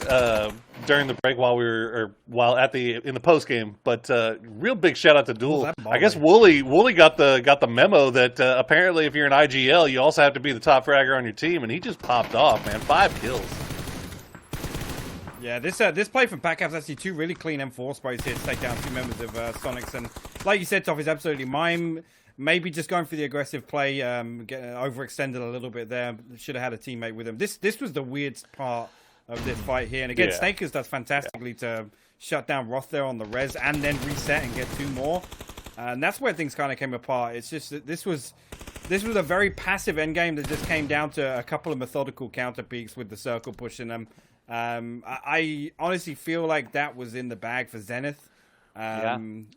during the break while in the post game. But real big shout out to Duel. I guess Wooly got the memo that apparently if you're an IGL, you also have to be the top fragger on your team, and he just popped off, man. 5 kills. Yeah, this play from PACAP's actually 2 really clean M4 sprays here to take down 2 members of Sonics. And like you said, Toff, is absolutely Mime. Maybe just going for the aggressive play, getting overextended a little bit there. Should have had a teammate with him. This was the weirdest part of this fight here. And again, Snakers does fantastically to shut down Roth there on the res and then reset and get 2 more. And that's where things kind of came apart. It's just that this was a very passive endgame that just came down to a couple of methodical counter peaks with the circle pushing them. I honestly feel like that was in the bag for Zenith.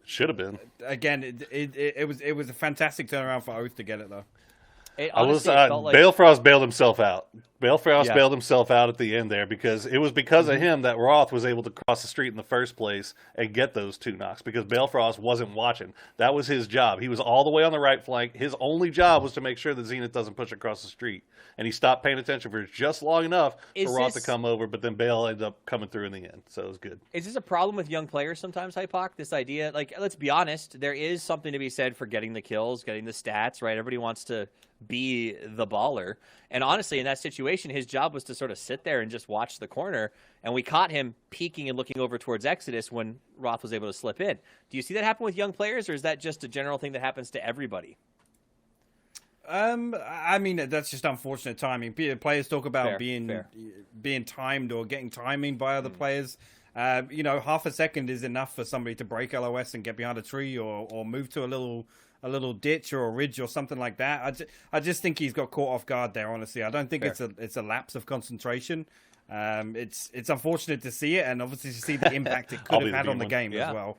Should have been. Again, it was a fantastic turnaround for Oath to get it though. Balefrost bailed himself out. Balefrost bailed himself out at the end there because it was because of him that Roth was able to cross the street in the first place and get those 2 knocks because Balefrost wasn't watching. That was his job. He was all the way on the right flank. His only job was to make sure that Zenith doesn't push across the street. And he stopped paying attention for just long enough for Roth to come over, but then Bale ended up coming through in the end. So it was good. Is this a problem with young players sometimes, Hypoc? This idea, like, let's be honest, there is something to be said for getting the kills, getting the stats, right? Everybody wants to be the baller. And honestly, in that situation, his job was to sort of sit there and just watch the corner. And we caught him peeking and looking over towards Exodus when Roth was able to slip in. Do you see that happen with young players, or is that just a general thing that happens to everybody? I mean, that's just unfortunate timing. Players talk about being timed or getting timing by other players. Half a second is enough for somebody to break LOS and get behind a tree or move to a little ditch or a ridge or something like that. I just think he's got caught off guard there. Honestly, I don't think it's a lapse of concentration. It's unfortunate to see it, and obviously to see the impact it could have had on the game as well.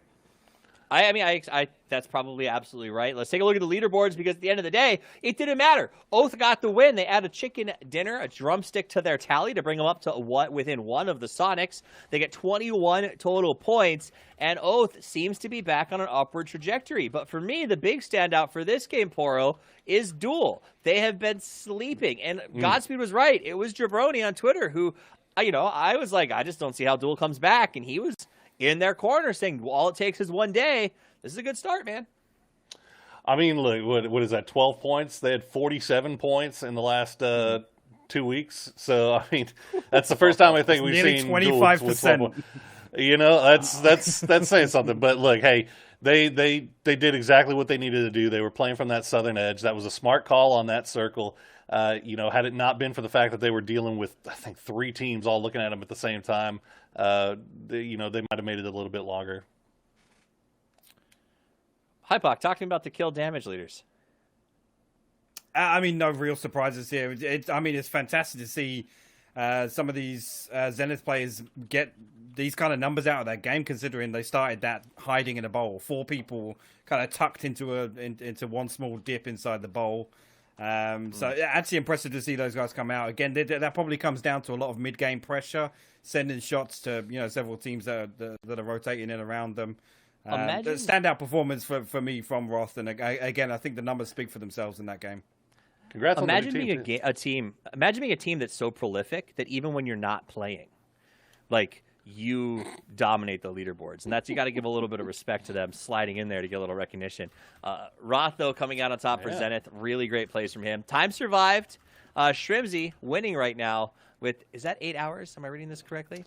I mean, that's probably absolutely right. Let's take a look at the leaderboards, because at the end of the day, it didn't matter. Oath got the win. They add a chicken dinner, a drumstick to their tally to bring them up to within one of the Sonics. They get 21 total points, and Oath seems to be back on an upward trajectory. But for me, the big standout for this game, Poro, is Duel. They have been sleeping, and Godspeed was right. It was Jabroni on Twitter who, I was like, I just don't see how Duel comes back, and he was in their corner saying, well, all it takes is one day. This is a good start, man. I mean, look, what is that, 12 points? They had 47 points in the last 2 weeks. So, I mean, that's the first time I think we've seen 25%. That's saying something. But look, hey, they did exactly what they needed to do. They were playing from that southern edge. That was a smart call on that circle. Had it not been for the fact that they were dealing with, I think, 3 teams all looking at them at the same time, they might have made it a little bit longer. Hypoc, talking about the kill damage leaders. I mean, no real surprises here. It's fantastic to see some of these Zenith players get these kind of numbers out of that game, considering they started that hiding in a bowl. 4 people kind of tucked into one small dip inside the bowl. So actually impressive to see those guys come out. Again, that probably comes down to a lot of mid-game pressure, sending shots to several teams that are rotating in around them. The standout performance for me from Roth, and again, I think the numbers speak for themselves in that game. Congrats! Imagine being a team. Imagine being a team that's so prolific that even when you're not playing, like, you dominate the leaderboards, and you got to give a little bit of respect to them sliding in there to get a little recognition. Roth, though, coming out on top for Zenith, really great plays from him. Time survived. Shrimzy winning right now with, is that 8 hours? Am I reading this correctly?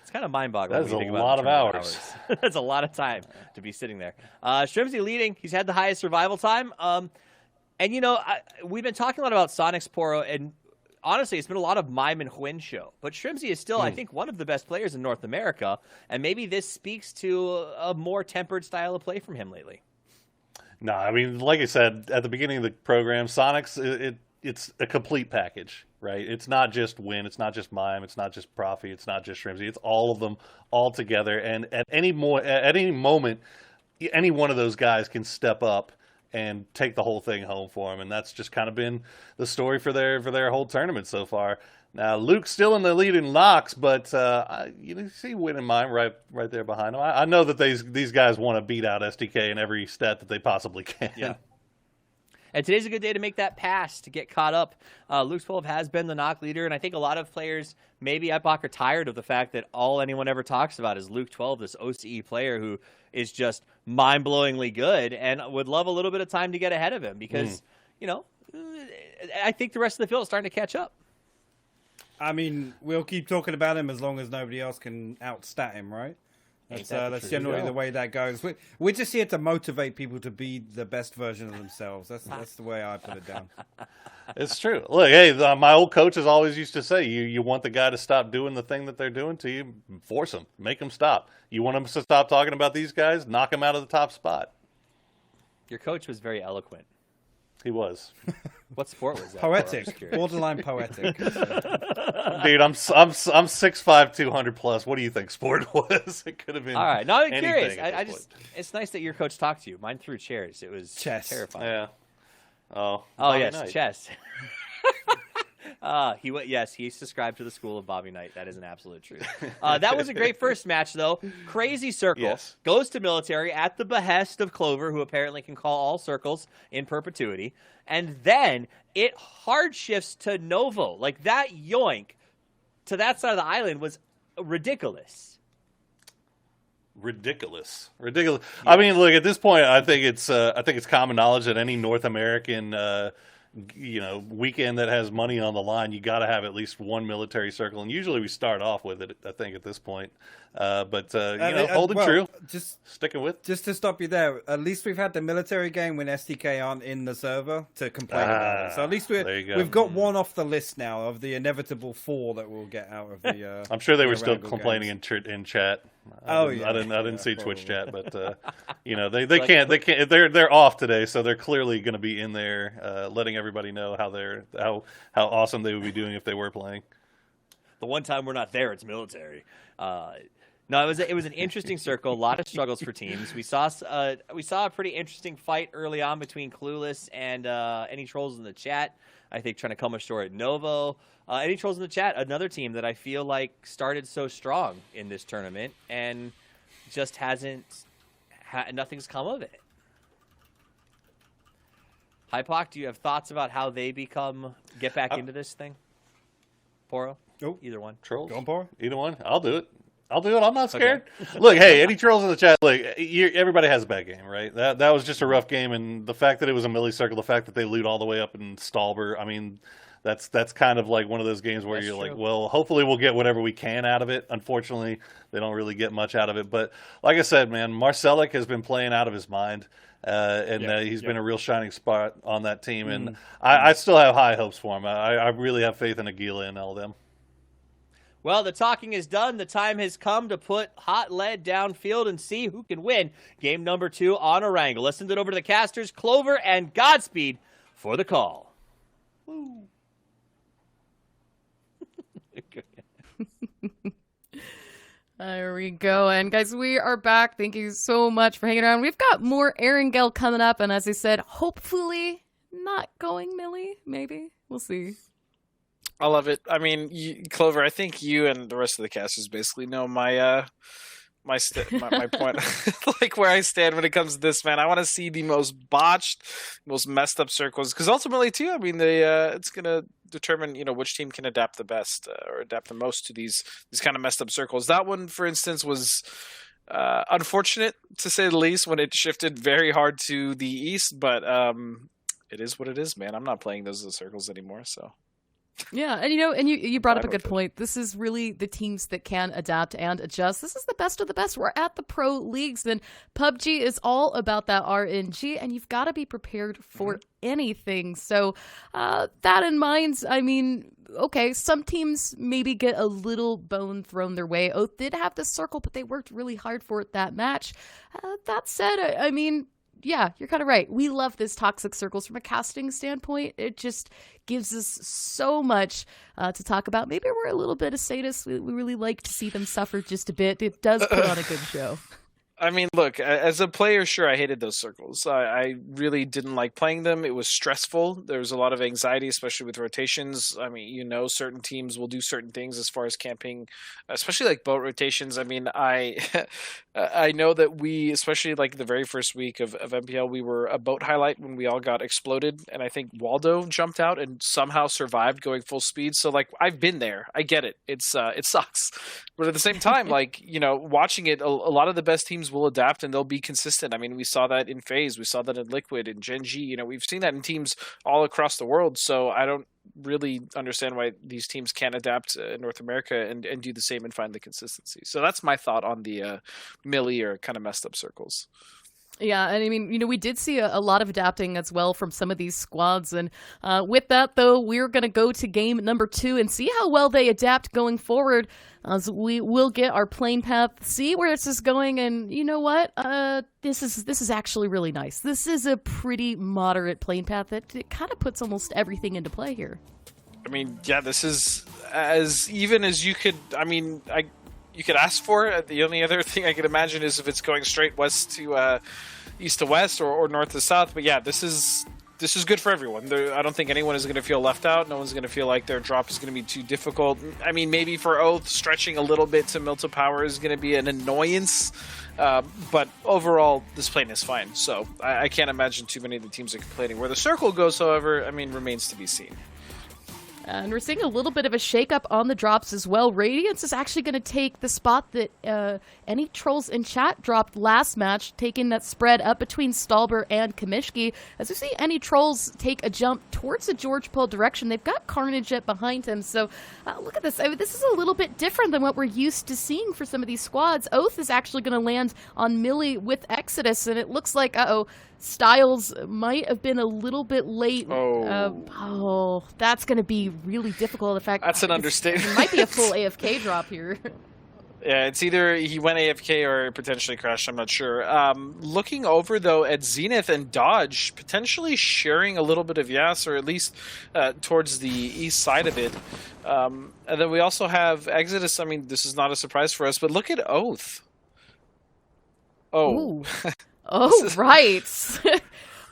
It's kind of mind-boggling. That's a lot of hours. That's a lot of time to be sitting there. Shrimzy leading. He's had the highest survival time. We've been talking a lot about Sonic's Poro, and honestly, it's been a lot of Mime and Huyn show. But Shrimzy is still, I think, one of the best players in North America, and maybe this speaks to a more tempered style of play from him lately. No, I mean, like I said at the beginning of the program, Sonic's it's a complete package, right? It's not just Win, it's not just Mime, it's not just Profi, it's not just Shrimzy. It's all of them all together. And at any moment, any one of those guys can step up and take the whole thing home for them. And that's just kind of been the story for their whole tournament so far. Now, Luke's still in the lead in knocks, but you see Win and Mime right there behind him. I know that these guys want to beat out SDK in every stat that they possibly can. Yeah. And today's a good day to make that pass to get caught up. Luke 12 has been the knock leader, and I think a lot of players, maybe Epoch, are tired of the fact that all anyone ever talks about is Luke 12, this OCE player who is just mind-blowingly good, and would love a little bit of time to get ahead of him because, I think the rest of the field is starting to catch up. I mean, we'll keep talking about him as long as nobody else can outstat him, right? That's generally the way that goes. We're just here to motivate people to be the best version of themselves. That's the way I put it down. It's true. Look, hey, my old coaches always used to say, you want the guy to stop doing the thing that they're doing to you, force them, make them stop. You want them to stop talking about these guys, knock them out of the top spot. Your coach was very eloquent. He was. What sport was that? Poetic, borderline poetic. Dude, I'm 6'5", 200 plus. What do you think sport was? It could have been. All right, no, I'm curious. It's nice that your coach talked to you. Mine threw chairs. It was chess. Terrifying. Yeah. Oh yes, Knight. chess. He subscribed to the school of Bobby Knight. That is an absolute truth. That was a great first match, though. Crazy circle goes to military at the behest of Clover, who apparently can call all circles in perpetuity. And then it hard shifts to Novo. Like, that yoink to that side of the island was ridiculous. Ridiculous. Yeah. I mean, look, at this point, I think it's common knowledge that any North American weekend that has money on the line, you got to have at least one military circle, and usually we start off with it, I think, at this point. Holding true, just sticking with. Just to stop you there, at least we've had the military game when SDK aren't in the server to complain about it. So at least we've got one off the list now of the inevitable 4 that we'll get out of the. I'm sure they were still complaining in chat. I didn't see probably. Twitch chat, but they can't. They're off today, so they're clearly going to be in there, letting everybody know how awesome they would be doing if they were playing. The one time we're not there, it's military. No, it was an interesting circle. A lot of struggles for teams. We saw a pretty interesting fight early on between Clueless and Any Trolls in the chat. I think trying to come ashore at Novo. Any Trolls in the chat, another team that I feel like started so strong in this tournament and just nothing's come of it. Hypoc, do you have thoughts about how they get back into this thing? Poro? Oh, either one. Trolls. Go on, Poro. Either one. I'll do it. I'm not scared. Okay. Look, hey, any Trolls in the chat, look, everybody has a bad game, right? That was just a rough game, and the fact that it was a milli circle, the fact that they loot all the way up in Stalber, I mean, that's kind of like one of those games where you're like, well, hopefully we'll get whatever we can out of it. Unfortunately, they don't really get much out of it. But like I said, man, Marcelic has been playing out of his mind, and he's been a real shining spot on that team. And I still have high hopes for him. I really have faith in Aguila and LDM. Well, the talking is done. The time has come to put hot lead downfield and see who can win game number 2 on Erangel. Let's send it over to the casters, Clover and Godspeed, for the call. Woo. There we go. And guys, we are back. Thank you so much for hanging around. We've got more Erangel coming up. And as I said, hopefully not going milli. Maybe. We'll see. I love it. I mean, Clover, I think you and the rest of the casters basically know my point, like where I stand when it comes to this, man. I want to see the most botched, most messed up circles, because ultimately, too, I mean, it's gonna determine which team can adapt the best or adapt the most to these kind of messed up circles. That one, for instance, was unfortunate to say the least when it shifted very hard to the east, but it is what it is, man. I'm not playing those circles anymore, so. Yeah, and you brought up a good point. This is really the teams that can adapt and adjust. This is the best of the best. We're at the pro leagues, and PUBG is all about that RNG, and you've got to be prepared for anything. So that in mind, I mean, okay, some teams maybe get a little bone thrown their way. Oath did have this circle, but they worked really hard for it that match. That said, I mean, yeah, you're kind of right. We love this toxic circles from a casting standpoint. It just gives us so much to talk about. Maybe we're a little bit of sadists. We really like to see them suffer just a bit. It does put on a good show. I mean, look, as a player, sure, I hated those circles. I really didn't like playing them. It was stressful. There was a lot of anxiety, especially with rotations. I mean, certain teams will do certain things as far as camping, especially like boat rotations. I mean, I know that we, especially like the very first week of MPL, we were a boat highlight when we all got exploded. And I think Waldo jumped out and somehow survived going full speed. So like, I've been there. I get it. It sucks. But at the same time, like, watching it, a lot of the best teams will adapt and they'll be consistent. I mean, we saw that in FaZe, we saw that in Liquid and Gen G. We've seen that in teams all across the world. So I don't really understand why these teams can't adapt in North America and do the same and find the consistency. So that's my thought on the milli or kind of messed up circles. Yeah, and I mean, we did see a lot of adapting as well from some of these squads. And with that, though, we're going to go to game number 2 and see how well they adapt going forward. So we will get our plane path, see where this is going. And you know what? This is actually really nice. This is a pretty moderate plane path that it kind of puts almost everything into play here. I mean, yeah, this is as even as you could. I mean, you could ask for it. The only other thing I could imagine is if it's going straight west to east to west or north to south. But yeah, this is good for everyone. I don't think anyone is going to feel left out. No one's going to feel like their drop is going to be too difficult. I mean, maybe for Oath, stretching a little bit to Milta Power is going to be an annoyance. But overall, this plane is fine. So I can't imagine too many of the teams are complaining. Where the circle goes, however, I mean, remains to be seen. And we're seeing a little bit of a shakeup on the drops as well. Radiance is actually going to take the spot that Any Trolls in chat dropped last match, taking that spread up between Stalber and Kamishki. As we see Any Trolls take a jump towards the George Paul direction, they've got Carnage Jet behind him. So look at this. I mean, this is a little bit different than what we're used to seeing for some of these squads. Oath is actually going to land on Millie with Exodus, and it looks like, Styles might have been a little bit late. That's going to be really difficult. In fact, that's an understatement. It might be a full AFK drop here. Yeah, it's either he went AFK or potentially crashed. I'm not sure. Looking over, though, at Zenith and Dodge, potentially sharing a little bit of Yas, or at least towards the east side of it. And then we also have Exodus. I mean, this is not a surprise for us, but look at Oath. Oh. Oh, right.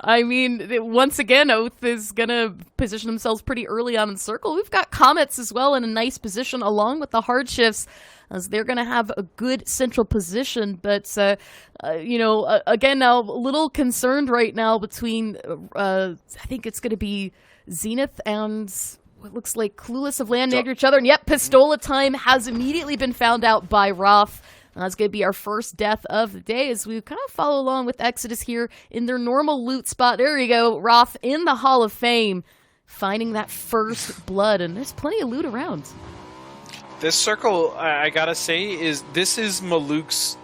I mean, once again, Oath is going to position themselves pretty early on in Circle. We've got Comets as well in a nice position along with the Hardshifts, as they're going to have a good central position. But, again, now a little concerned right now between, I think it's going to be Zenith and what looks like Clueless have landed near each other. And yep, Pistola time has immediately been found out by Roth. That's going to be our first death of the day as we kind of follow along with Exodus here in their normal loot spot. There you go, Roth in the Hall of Fame, finding that first blood, and there's plenty of loot around. This circle, I gotta say, this is Maluk's.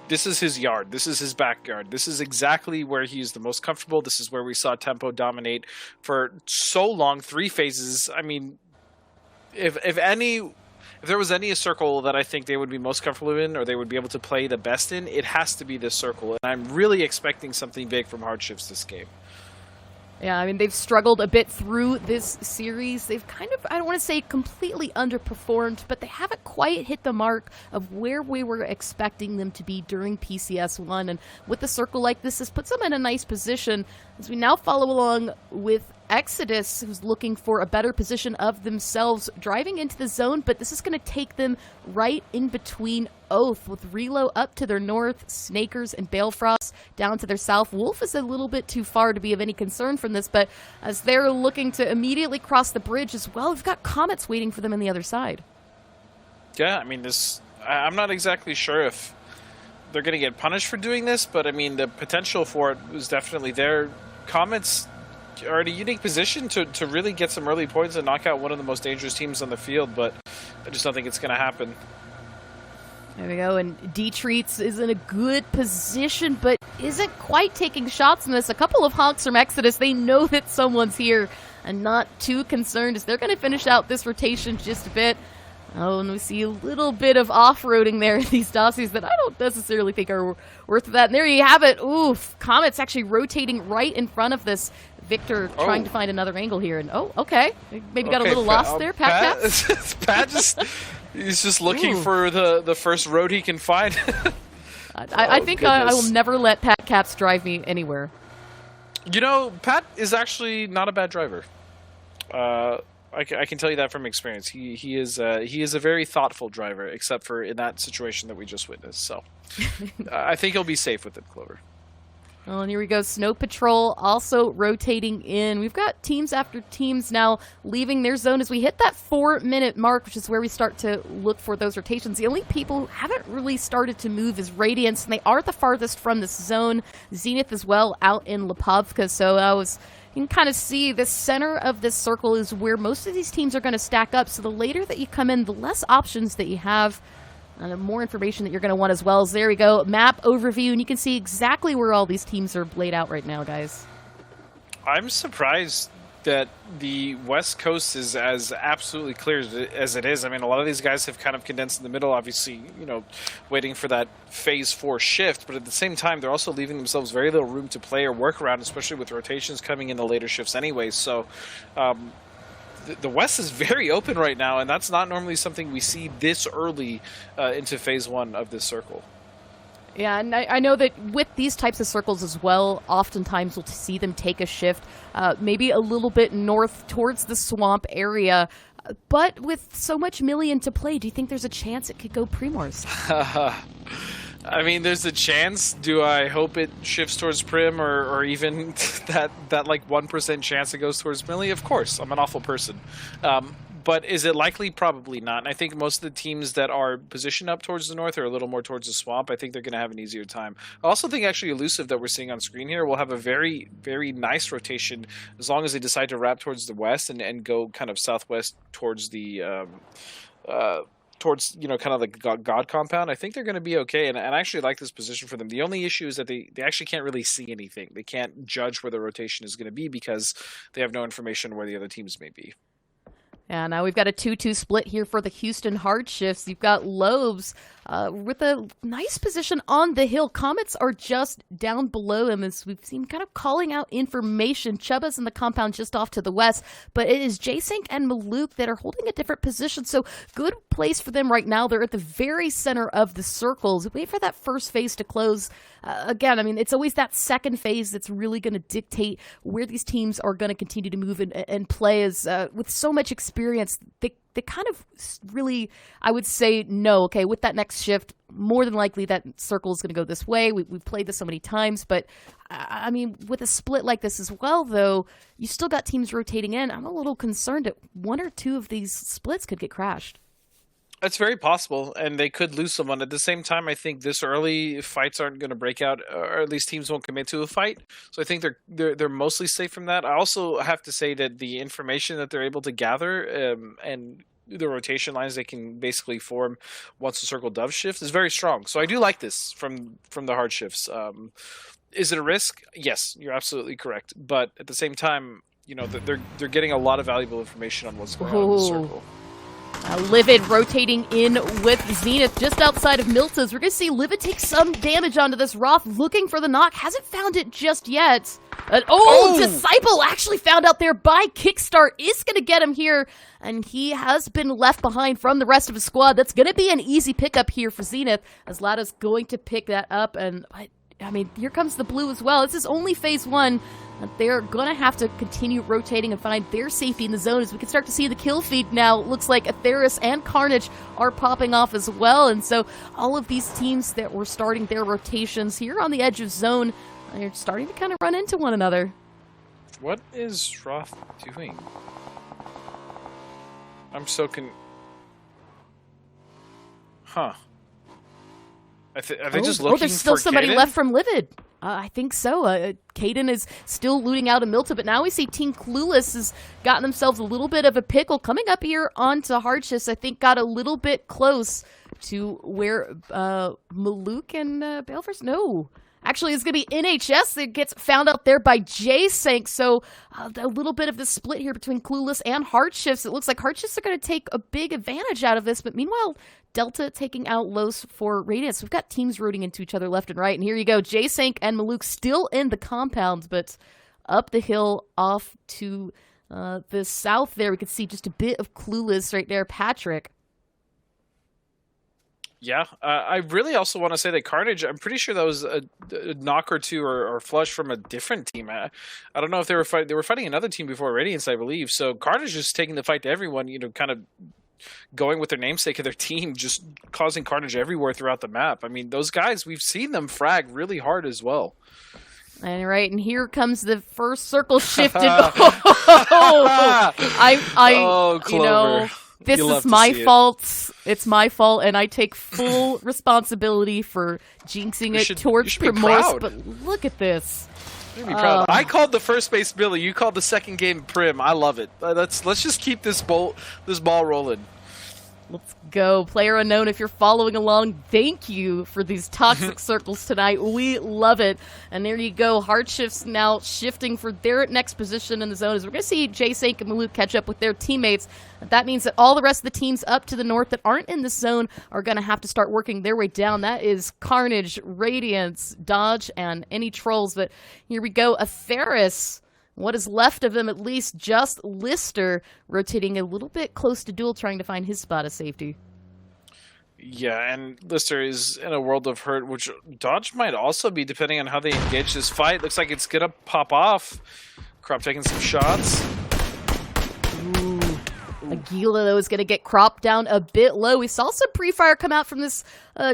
This is his yard. This is his backyard. This is exactly where he's the most comfortable. This is where we saw Tempo dominate for so long, 3 phases. I mean, if there was any circle that I think they would be most comfortable in, or they would be able to play the best in, it has to be this circle. And I'm really expecting something big from Hardships this game. Yeah, I mean, they've struggled a bit through this series. They've kind of, I don't want to say completely underperformed, but they haven't quite hit the mark of where we were expecting them to be during PCS1. And with a circle like this puts them in a nice position as we now follow along with Exodus, who's looking for a better position of themselves, driving into the zone, but this is going to take them right in between Oath, with Relo up to their north, Snakers and Balefrost down to their south. Wolf is a little bit too far to be of any concern from this, but as they're looking to immediately cross the bridge as well, we've got Comets waiting for them on the other side. Yeah, I mean, I'm not exactly sure if they're going to get punished for doing this, but I mean, the potential for it was definitely there. Comets are in a unique position to really get some early points and knock out one of the most dangerous teams on the field, but I just don't think it's going to happen. There we go, and D-Treats is in a good position, but isn't quite taking shots in this. A couple of honks from Exodus. They know that someone's here and not too concerned as they're going to finish out this rotation just a bit. Oh, and we see a little bit of off-roading there in these dossiers that I don't necessarily think are worth that. And there you have it. Oof, Comet's actually rotating right in front of this. Victor trying to find another angle here. And okay. Maybe got a little lost there, Pat. Pat he's just looking for the first road he can find. I think I will never let Pat Caps drive me anywhere. You know, Pat is actually not a bad driver. I can tell you that from experience. He is a very thoughtful driver, except for in that situation that we just witnessed. So I think he'll be safe with it, Clover. Well, and here we go. Snow Patrol also rotating in. We've got teams after teams now leaving their zone as we hit that 4-minute mark, which is where we start to look for those rotations. The only people who haven't really started to move is Radiance, and they are the farthest from this zone. Zenith as well out in Lipovka. So you can kind of see the center of this circle is where most of these teams are going to stack up. So the later that you come in, the less options that you have. And the more information that you're going to want as well. So there we go, map overview, and you can see exactly where all these teams are laid out right now, guys. I'm surprised that the West Coast is as absolutely clear as it is. I mean, a lot of these guys have kind of condensed in the middle, obviously, waiting for that Phase 4 shift, but at the same time, they're also leaving themselves very little room to play or work around, especially with rotations coming in the later shifts anyway. So, the West is very open right now, and that's not normally something we see this early into Phase 1 of this circle. Yeah, and I know that with these types of circles as well, oftentimes we'll see them take a shift, maybe a little bit north towards the swamp area. But with so much million to play, do you think there's a chance it could go Primors? I mean, there's a chance. Do I hope it shifts towards Prim or even that like 1% chance it goes towards Millie? Of course, I'm an awful person. But is it likely? Probably not. And I think most of the teams that are positioned up towards the north are a little more towards the swamp. I think they're going to have an easier time. I also think actually Elusive that we're seeing on screen here will have a very, very nice rotation as long as they decide to wrap towards the west and go kind of southwest towards the towards kind of like God compound. I think they're going to be okay, and I actually like this position for them. The only issue is that they actually can't really see anything. They can't judge where the rotation is going to be because they have no information where the other teams may be. And now we've got a 2-2 split here for the Houston Hardshifts. You've got Lobes with a nice position on the hill. Comets are just down below him as we've seen kind of calling out information. Chubba's in the compound just off to the west, but it is J-Sync and Maluk that are holding a different position. So good place for them right now. They're at the very center of the circles. Wait for that first phase to close. Again, I mean, it's always that second phase that's really going to dictate where these teams are going to continue to move and play. As with so much experience, they kind of really, I would say, no, okay, with that next shift, more than likely that circle is going to go this way. We've played this so many times, but I mean, with a split like this as well, though, you still got teams rotating in. I'm a little concerned that one or two of these splits could get crashed. It's very possible, and they could lose someone. At the same time, I think this early fights aren't going to break out, or at least teams won't commit to a fight. So I think they're mostly safe from that. I also have to say that the information that they're able to gather and the rotation lines they can basically form once the circle does shift is very strong. So I do like this from the hard shifts. Is it a risk? Yes, you're absolutely correct. But at the same time, you know, they're getting a lot of valuable information on what's going on in the circle. Livid rotating in with Zenith just outside of Milta's. We're going to see Livid take some damage onto this Roth, looking for the knock. Hasn't found it just yet. Disciple actually found out there by Kickstart is going to get him here. And he has been left behind from the rest of his squad. That's going to be an easy pickup here for Zenith, as Lada's going to pick that up. And, I mean, here comes the blue as well. This is only phase one. They're going to have to continue rotating and find their safety in the zone as we can start to see the kill feed now. Looks like Atheris and Carnage are popping off as well. And so all of these teams that were starting their rotations here on the edge of zone are starting to kind of run into one another. What is Roth doing? I'm so Huh. Are they just looking for there's still somebody Kaden? left from Livid. I think so. Kaden is still looting out a Milta, but now we see Team Clueless has gotten themselves a little bit of a pickle. Coming up here onto Hardships, I think got a little bit close to where Maluk and Balefirst. No. Actually, it's going to be NHS that gets found out there by J-Sync. So a little bit of the split here between Clueless and Hardships. It looks like Hardships are going to take a big advantage out of this. But meanwhile, Delta taking out Los for Radiance. We've got teams rooting into each other left and right. And here you go. J-Sync and Maluk still in the compound, but up the hill off to the south there. We can see just a bit of Clueless right there. Patrick. Yeah, I really also want to say that Carnage, I'm pretty sure that was a knock or two or flush from a different team. I don't know if they were fighting another team before Radiance, I believe. So Carnage is taking the fight to everyone, you know, kind of going with their namesake of their team, just causing carnage everywhere throughout the map. I mean, those guys, we've seen them frag really hard as well. All right, and here comes the first circle shifted. You know, this is my fault. It's my fault, and I take full responsibility for jinxing it towards Primorse. But look at this. Be proud. I called the first base Billy. You called the second game Prim. I love it. Let's just keep this ball rolling. Let's go. Player Unknown, if you're following along, thank you for these toxic circles tonight. We love it. And there you go. Hardships now shifting for their next position in the zone as we're going to see J-Sync and Maluk catch up with their teammates. That means that all the rest of the teams up to the north that aren't in the zone are going to have to start working their way down. That is Carnage, Radiance, Dodge, and any trolls. But here we go. Atheris. What is left of them, at least, just Lister rotating a little bit close to Duel, trying to find his spot of safety. Yeah, and Lister is in a world of hurt, which Dodge might also be, depending on how they engage this fight. Looks like it's going to pop off. Crop taking some shots. Ooh. Aguila, though, is going to get cropped down a bit low. We saw some pre-fire come out from this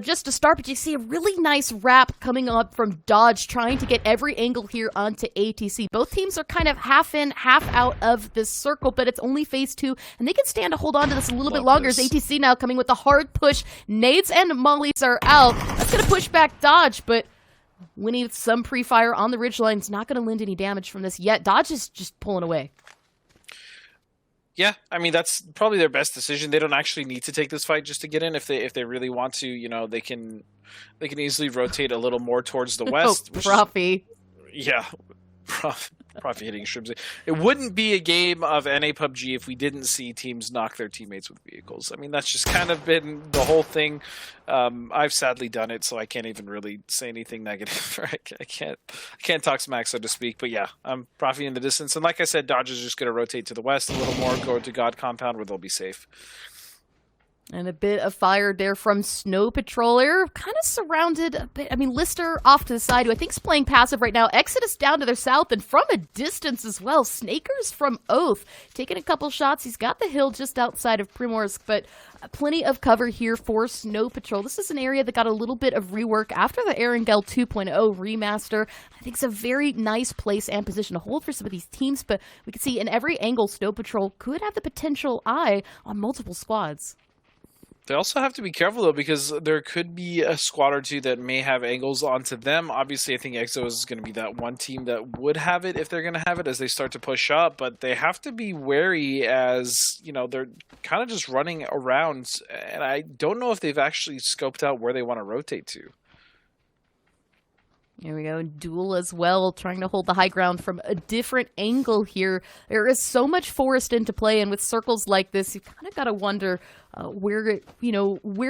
just to start, but you see a really nice wrap coming up from Dodge, trying to get every angle here onto ATC. Both teams are kind of half in, half out of this circle, but it's only phase two, and they can stand to hold on to this a little bit longer as ATC now coming with a hard push. Nades and mollies are out. That's going to push back Dodge, but winning some pre-fire on the ridgeline is not going to lend any damage from this yet. Dodge is just pulling away. Yeah, I mean, that's probably their best decision. They don't actually need to take this fight just to get in. If they really want to, you know, they can easily rotate a little more towards the west. Profi. Yeah. Profit hitting Shrimsy. It wouldn't be a game of NA PUBG if we didn't see teams knock their teammates with vehicles. I mean, that's just kind of been the whole thing. I've sadly done it, so I can't even really say anything negative. I can't talk smack, so to speak. But yeah, I'm profiting in the distance. And like I said, Dodge is just going to rotate to the west a little more, go to God Compound where they'll be safe. And a bit of fire there from Snow Patroller, kind of surrounded a bit. I mean, Lister off to the side, who I think is playing passive right now. Exodus down to their south, and from a distance as well. Snakers from Oath, taking a couple shots. He's got the hill just outside of Primorsk, but plenty of cover here for Snow Patrol. This is an area that got a little bit of rework after the Erangel 2.0 remaster. I think it's a very nice place and position to hold for some of these teams, but we can see in every angle, Snow Patrol could have the potential eye on multiple squads. They also have to be careful, though, because there could be a squad or two that may have angles onto them. Obviously, I think EXO is going to be that one team that would have it if they're going to have it as they start to push up. But they have to be wary as, you know, they're kind of just running around. And I don't know if they've actually scoped out where they want to rotate to. Here we go, Duel as well, trying to hold the high ground from a different angle here. There is so much forest into play, and with circles like this, you kind of got to wonder where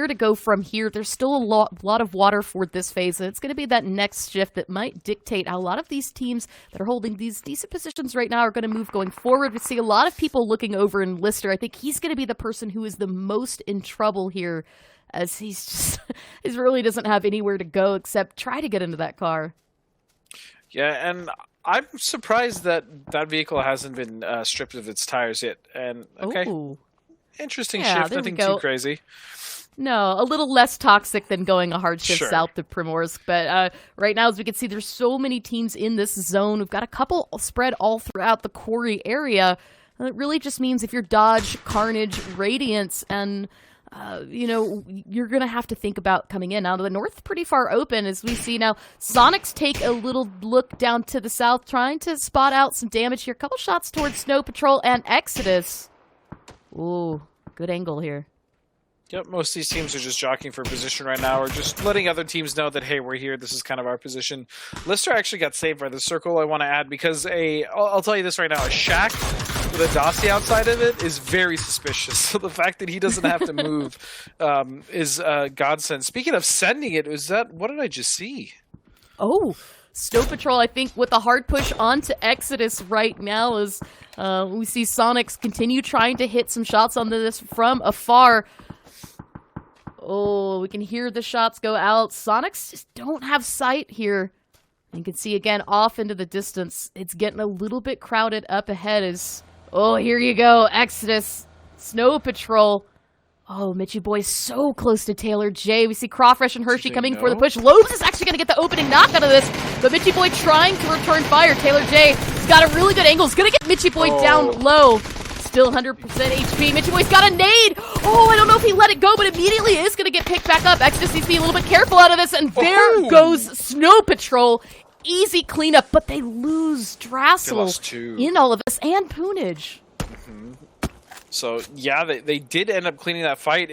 to go from here. There's still a lot of water for this phase, and it's going to be that next shift that might dictate how a lot of these teams that are holding these decent positions right now are going to move going forward. We see a lot of people looking over in Lister. I think he's going to be the person who is the most in trouble here, as he really doesn't have anywhere to go except try to get into that car. Yeah, and I'm surprised that that vehicle hasn't been stripped of its tires yet. And okay, Ooh. Interesting Yeah, shift, there we nothing go. too crazy. No, a little less toxic than going a hard shift Sure. south of Primorsk. But right now, as we can see, there's so many teams in this zone. We've got a couple spread all throughout the quarry area. And it really just means if you're Dodge, Carnage, Radiance, and you're going to have to think about coming in. Now, the north pretty far open, as we see now. Sonics take a little look down to the south, trying to spot out some damage here. A couple shots towards Snow Patrol and Exodus. Ooh, good angle here. Yep, most of these teams are just jockeying for position right now, or just letting other teams know that, hey, we're here, this is kind of our position. Lister actually got saved by the circle, I want to add, because I'll tell you this right now, a shack with a dossier outside of it is very suspicious. So the fact that he doesn't have to move is a godsend. Speaking of sending it, what did I just see? Oh, Snow Patrol, I think, with a hard push onto Exodus right now, as we see Sonics continue trying to hit some shots on this from afar. Oh, we can hear the shots go out. Sonics just don't have sight here. You can see again off into the distance. It's getting a little bit crowded up ahead as... Oh, here you go. Exodus. Snow Patrol. Oh, Mitchy Boy's so close to Taylor J. We see Crawfresh and Hershey coming for the push. Lobes is actually going to get the opening knock out of this, but Mitchy Boy trying to return fire. Taylor J has got a really good angle. He's going to get Mitchy Boy down low. Still 100% HP. Mitchy Boy's got a nade. Oh, I don't know if he let it go, but immediately is going to get picked back up. Exodus needs to be a little bit careful out of this, and there goes Snow Patrol. Easy cleanup, but they lose Drassel in all of this, and Poonage. So, yeah, they did end up cleaning that fight.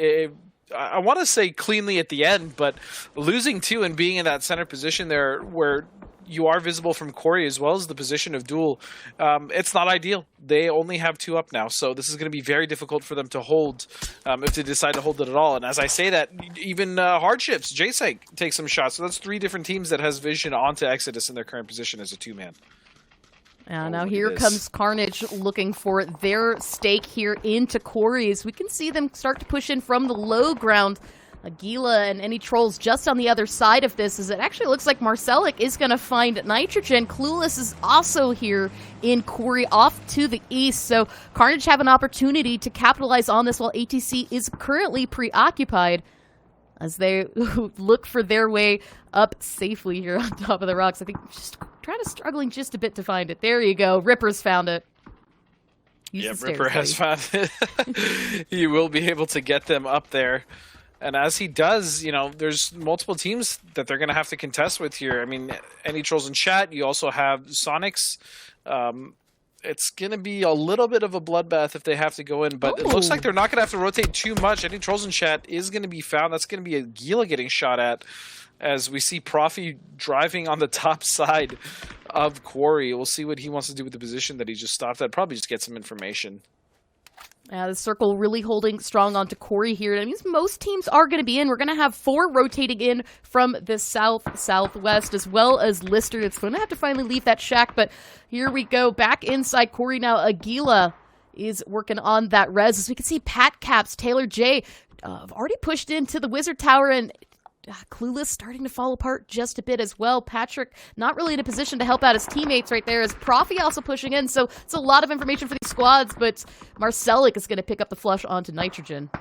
I want to say cleanly at the end, but losing two and being in that center position there where you are visible from Corey as well as the position of Duel, it's not ideal. They only have two up now, so this is going to be very difficult for them to hold if they decide to hold it at all. And as I say that, even Hardships, JSEG takes some shots. So that's three different teams that has vision onto Exodus in their current position as a two-man. Now here comes Carnage looking for their stake here into Quarries. We can see them start to push in from the low ground. Aguila and any trolls just on the other side of this, as it actually looks like Marcelic is going to find Nitrogen. Clueless is also here in Quarry off to the east. So Carnage have an opportunity to capitalize on this while ATC is currently preoccupied as they look for their way up safely here on top of the rocks. I think just struggling just a bit to find it. There you go. Ripper's found it. Yeah, Ripper has found it. He will be able to get them up there. And as he does, there's multiple teams that they're going to have to contest with here. I mean, any trolls in chat, you also have Sonics. it's going to be a little bit of a bloodbath if they have to go in, but it looks like they're not going to have to rotate too much. I think Trollsenchat is going to be found. That's going to be a Gila getting shot at as we see Profi driving on the top side of Quarry. We'll see what he wants to do with the position that he just stopped at. Probably just get some information. The Circle really holding strong onto Quarry here. That means most teams are going to be in. We're going to have 4 rotating in from the southwest, as well as Lister. It's going to have to finally leave that shack, but here we go. Back inside Quarry now. Aguila is working on that res. As we can see, Pat Caps, Taylor J have already pushed into the Wizard Tower, and Clueless starting to fall apart just a bit as well. Patrick not really in a position to help out his teammates right there, as Profi also pushing in. So it's a lot of information for these squads, but Marcelic is going to pick up the flush onto Nitrogen.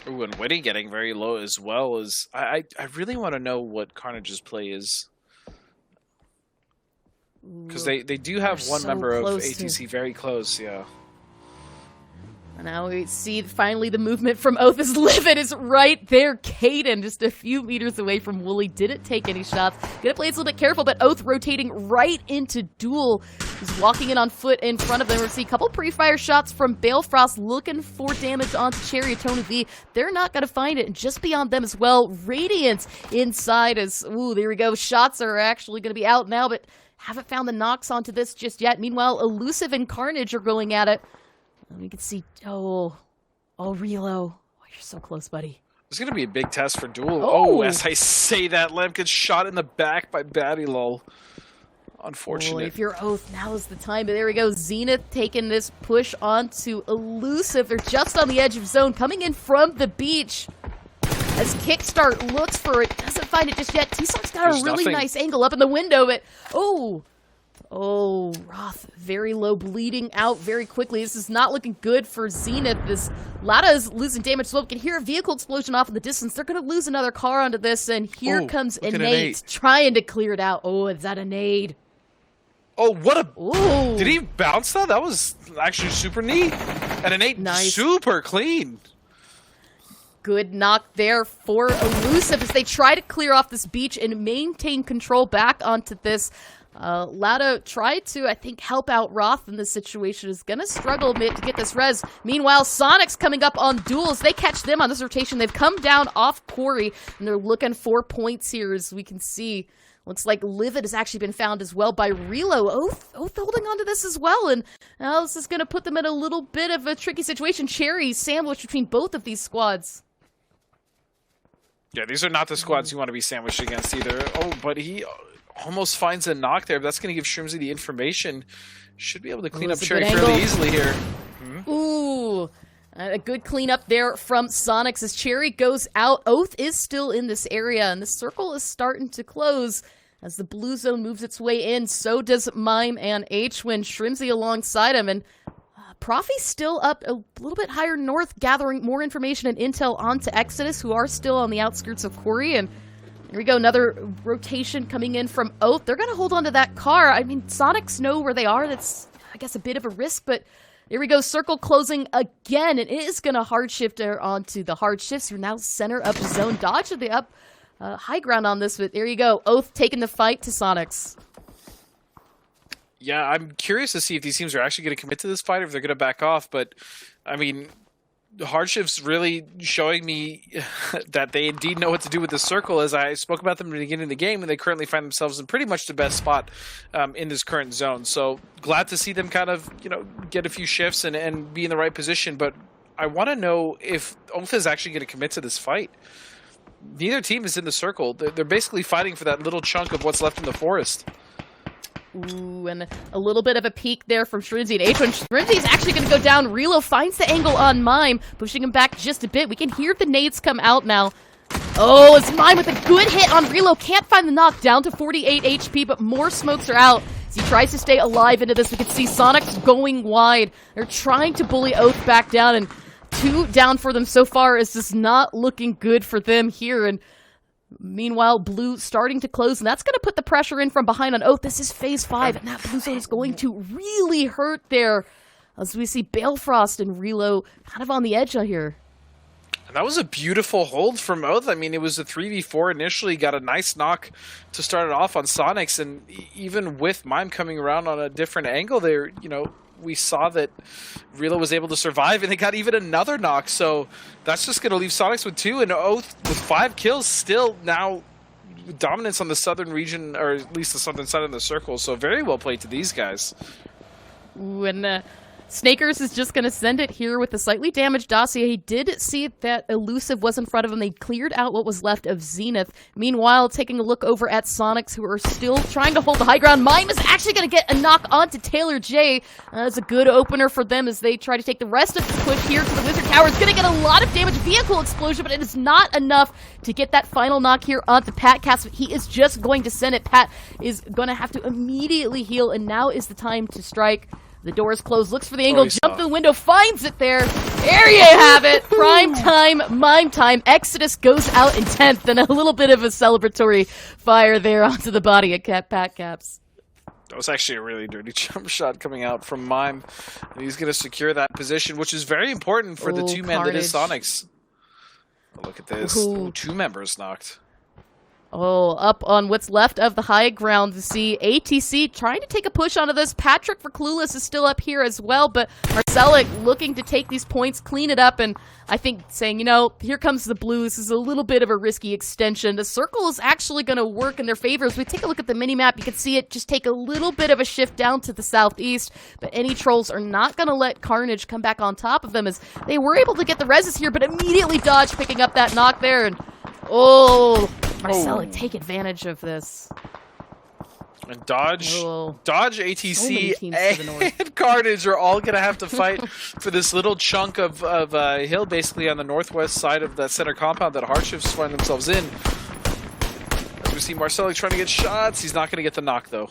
Ooh, and Witty getting very low as well. As I really want to know what Carnage's play is. Because they do have one member of ATC very close, yeah. And now we see finally the movement from Oath as Livid is right there. Caden just a few meters away from Wooly. Didn't take any shots. Gonna play it a little bit careful, but Oath rotating right into Duel. He's walking in on foot in front of them. We'll see a couple pre-fire shots from Balefrost looking for damage onto Cherry Tony V. They're not gonna find it. And just beyond them as well, Radiance inside as, ooh, there we go. Shots are actually gonna be out now, but haven't found the knocks onto this just yet. Meanwhile, Elusive and Carnage are going at it. We can see, Relo. Oh, you're so close, buddy. It's going to be a big test for Duel. Oh, as I say that, Lemp gets shot in the back by Battylol. Unfortunate. If you're Oath, now is the time. But there we go. Zenith taking this push onto Elusive. They're just on the edge of zone, coming in from the beach. As Kickstart looks for it, doesn't find it just yet. T-Sock's got a really nice angle up in the window, but Roth very low, bleeding out very quickly. This is not looking good for Zenith. This Lada is losing damage as well. We can hear a vehicle explosion off in the distance. They're going to lose another car onto this, and here comes Innate trying to clear it out. Oh, is that a nade? Oh, what a... Ooh. Did he bounce that? That was actually super neat. And Innate super clean. Good knock there for Elusive as they try to clear off this beach and maintain control back onto this. Lada tried to, I think, help out Roth in this situation. Is going to struggle a bit to get this res. Meanwhile, Sonic's coming up on Duels. They catch them on this rotation. They've come down off Quarry, and they're looking for points here, as we can see. Looks like Livid has actually been found as well by Relo. Oath holding on to this as well, and now this is going to put them in a little bit of a tricky situation. Cherry sandwiched between both of these squads. Yeah, these are not the squads you want to be sandwiched against either. Oh, but he almost finds a knock there. But that's going to give Shrimsy the information. Should be able to clean up Cherry fairly easily here. Ooh, a good cleanup there from Sonics as Cherry goes out. Oath is still in this area, and the circle is starting to close as the blue zone moves its way in. So does Mime and H-Win. Shrimsy alongside him, and Profi's still up a little bit higher north, gathering more information and intel onto Exodus, who are still on the outskirts of Quarry. And here we go, another rotation coming in from Oath. They're going to hold on to that car. I mean, Sonics know where they are. That's, I guess, a bit of a risk, but here we go, circle closing again, and it is going to hard shift onto the hard shifts. You're now center of the zone. Dodge to the up high ground on this, but there you go. Oath taking the fight to Sonics. Yeah, I'm curious to see if these teams are actually going to commit to this fight or if they're going to back off. But, I mean, Hardshift's really showing me that they indeed know what to do with the circle, as I spoke about them in the beginning of the game, and they currently find themselves in pretty much the best spot in this current zone. So glad to see them kind of, get a few shifts and be in the right position. But I want to know if Oath is actually going to commit to this fight. Neither team is in the circle. They're basically fighting for that little chunk of what's left in the forest. Ooh, and a little bit of a peek there from Shrimsy and H-Win. Shrimsy is actually going to go down. Relo finds the angle on Mime, pushing him back just a bit. We can hear the nades come out now. Oh, it's Mime with a good hit on Relo. Can't find the knock, down to 48 HP, but more smokes are out. As he tries to stay alive into this, we can see Sonics going wide. They're trying to bully Oath back down, and 2 down for them so far. Is just not looking good for them here. And meanwhile, blue starting to close, and that's going to put the pressure in from behind on Oath. This is phase 5, and that blue zone is going to really hurt there, as we see Balefrost and Relo kind of on the edge out here. That was a beautiful hold from Oath. I mean, it was a 3v4 initially, got a nice knock to start it off on Sonics, and even with Mime coming around on a different angle there, you know, we saw that Relo was able to survive, and they got even another knock, so that's just going to leave Sonics with 2, and Oath with 5 kills, still now dominance on the southern region, or at least the southern side of the circle, so very well played to these guys. Ooh, and Snakers is just going to send it here with a slightly damaged Dossier. He did see that Elusive was in front of him. They cleared out what was left of Zenith. Meanwhile, taking a look over at Sonics, who are still trying to hold the high ground. Mime is actually going to get a knock onto Taylor J. That's a good opener for them as they try to take the rest of the push here to the Wizard Tower. It's going to get a lot of damage. Vehicle explosion, but it is not enough to get that final knock here onto Pat Cass. He is just going to send it. Pat is going to have to immediately heal, and now is the time to strike. The door is closed, looks for the angle, jump through the window, finds it there. There you have it. Prime time, Mime time. Exodus goes out in 10th, and a little bit of a celebratory fire there onto the body of Pat Caps. That was actually a really dirty jump shot coming out from Mime. And he's going to secure that position, which is very important for the two-man that is Sonics. Oh, look at this. Ooh, 2 members knocked. Oh, up on what's left of the high ground to see ATC trying to take a push onto this. Patrick for Clueless is still up here as well, but Marcelic looking to take these points, clean it up, and I think saying, you know, here comes the blue. This is a little bit of a risky extension. The circle is actually going to work in their favor. As we take a look at the mini-map, you can see it just take a little bit of a shift down to the southeast, but any trolls are not going to let Carnage come back on top of them as they were able to get the reses here, but immediately Dodge picking up that knock there, and Marcelic take advantage of this. And Dodge, ATC, and Carnage are all going to have to fight for this little chunk of hill basically on the northwest side of that center compound that Hardships find themselves in. As we see Marcelic trying to get shots, he's not going to get the knock though.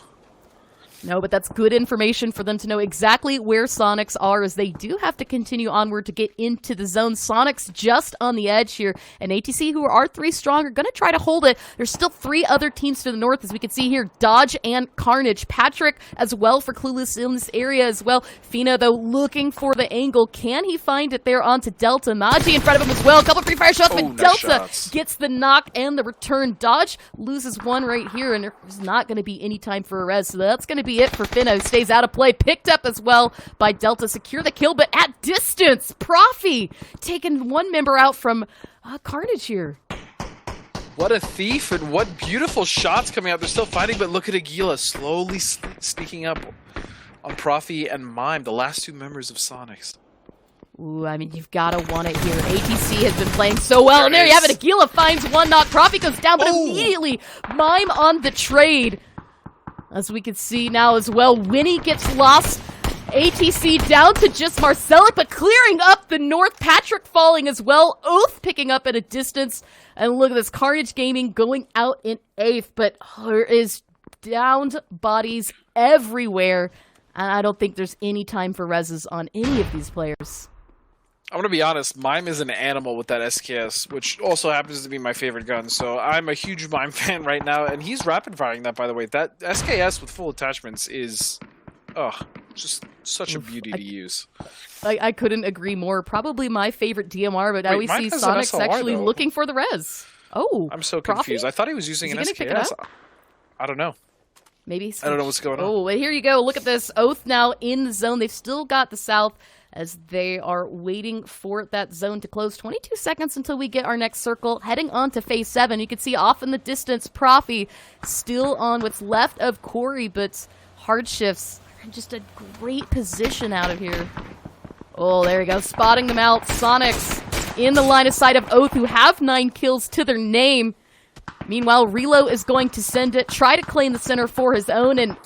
No, but that's good information for them to know exactly where Sonics are, as they do have to continue onward to get into the zone. Sonics just on the edge here, and ATC, who are 3 strong, are going to try to hold it. There's still 3 other teams to the north, as we can see here. Dodge and Carnage. Patrick as well for Clueless in this area as well. Fina, though, looking for the angle. Can he find it there onto Delta? Maji in front of him as well. A couple free fire shots, but Delta gets the knock and the return. Dodge loses 1 right here, and there's not going to be any time for a res, so that's going to be it for Finna, who stays out of play. Picked up as well by Delta. Secure the kill, but at distance. Profi taking 1 member out from Carnage here. What a thief, and what beautiful shots coming out. They're still fighting, but look at Aguila slowly sneaking up on Profi and Mime, the last 2 members of Sonics. Ooh, I mean, you've got to want it here. ATC has been playing so well, and there you have it. Aguila finds 1 knock. Profi goes down, but immediately Mime on the trade. As we can see now as well, Winnie gets lost. ATC down to just Marcelic, but clearing up the north. Patrick falling as well. Oath picking up at a distance. And look at this, Carnage Gaming going out in 8th, but there is downed bodies everywhere. And I don't think there's any time for reses on any of these players. I'm going to be honest, Mime is an animal with that SKS, which also happens to be my favorite gun, so I'm a huge Mime fan right now, and he's rapid-firing that, by the way. That SKS with full attachments is, just such a beauty to use. I couldn't agree more. Probably my favorite DMR, but now we see Sonics actually looking for the res. Oh, I'm so confused. I thought he was using an SKS. I don't know. Maybe. I don't know what's going on. Oh, and here you go. Look at this. Oath now in the zone. They've still got the south, as they are waiting for that zone to close. 22 seconds until we get our next circle. Heading on to phase 7. You can see off in the distance, Profi still on what's left of Corey, but Hardships are in just a great position out of here. Oh, there we go. Spotting them out. Sonics in the line of sight of Oath, who have 9 kills to their name. Meanwhile, Relo is going to send it, try to claim the center for his own, and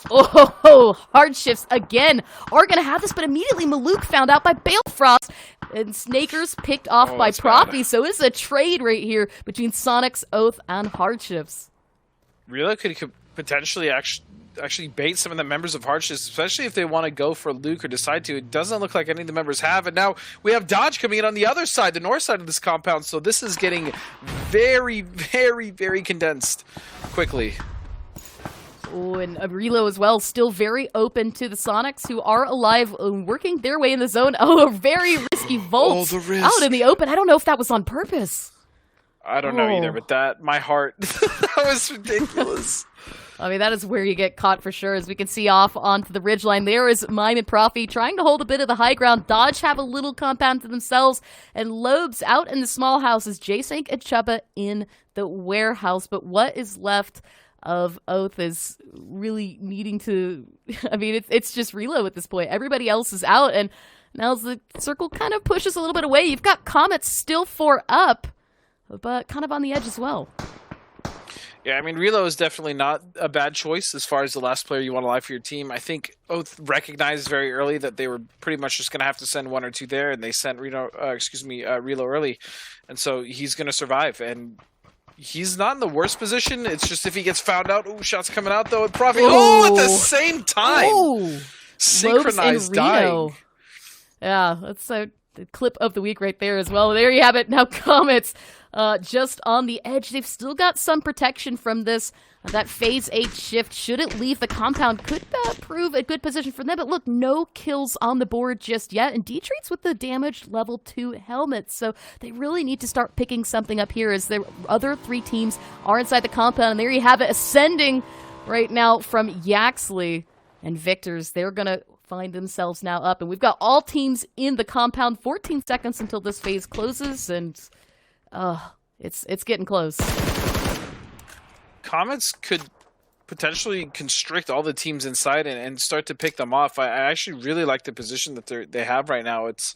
Hardships again are going to have this, but immediately Maluk found out by Balefrost, and Snakers picked off by Profi, so it's a trade right here between Sonics, Oath, and Hardships. Relo could potentially actually bait some of the members of Hardships, especially if they want to go for Luke or decide to. It doesn't look like any of the members have, and now we have Dodge coming in on the other side, the north side of this compound, so this is getting very, very, very condensed quickly. Oh, and Relo as well, still very open to the Sonics, who are alive, working their way in the zone. Oh, a very risky Volt out in the open. I don't know if that was on purpose. I don't know either, but my heart, that was ridiculous. I mean, that is where you get caught for sure. As we can see off onto the ridgeline, there is Mime and Profi trying to hold a bit of the high ground. Dodge have a little compound to themselves, and Lobes out in the small house is J-Sank and Chubba in the warehouse. But what is left of Oath is really needing to... I mean, it's just Relo at this point. Everybody else is out, and now as the circle kind of pushes a little bit away, you've got Comets still 4 up, but kind of on the edge as well. Yeah, I mean, Relo is definitely not a bad choice as far as the last player you want to live for your team. I think Oath recognized very early that they were pretty much just going to have to send 1 or 2 there, and they sent Relo early, and so he's going to survive. And he's not in the worst position. It's just if he gets found out. Ooh, shots coming out though. At Profi. Oh, at the same time. Oh, synchronized dying. Yeah, that's the clip of the week right there as well. There you have it. Now Comets just on the edge. They've still got some protection from this. That phase 8 shift, should it leave the compound, could prove a good position for them. But look, no kills on the board just yet. And D-Treats with the damaged level 2 helmets. So they really need to start picking something up here as the other 3 teams are inside the compound. And there you have it, ascending right now from Yaxley and Victors. They're going to find themselves now up. And we've got all teams in the compound. 14 seconds until this phase closes. And it's getting close. Comets could potentially constrict all the teams inside and start to pick them off. I actually really like the position that they have right now. It's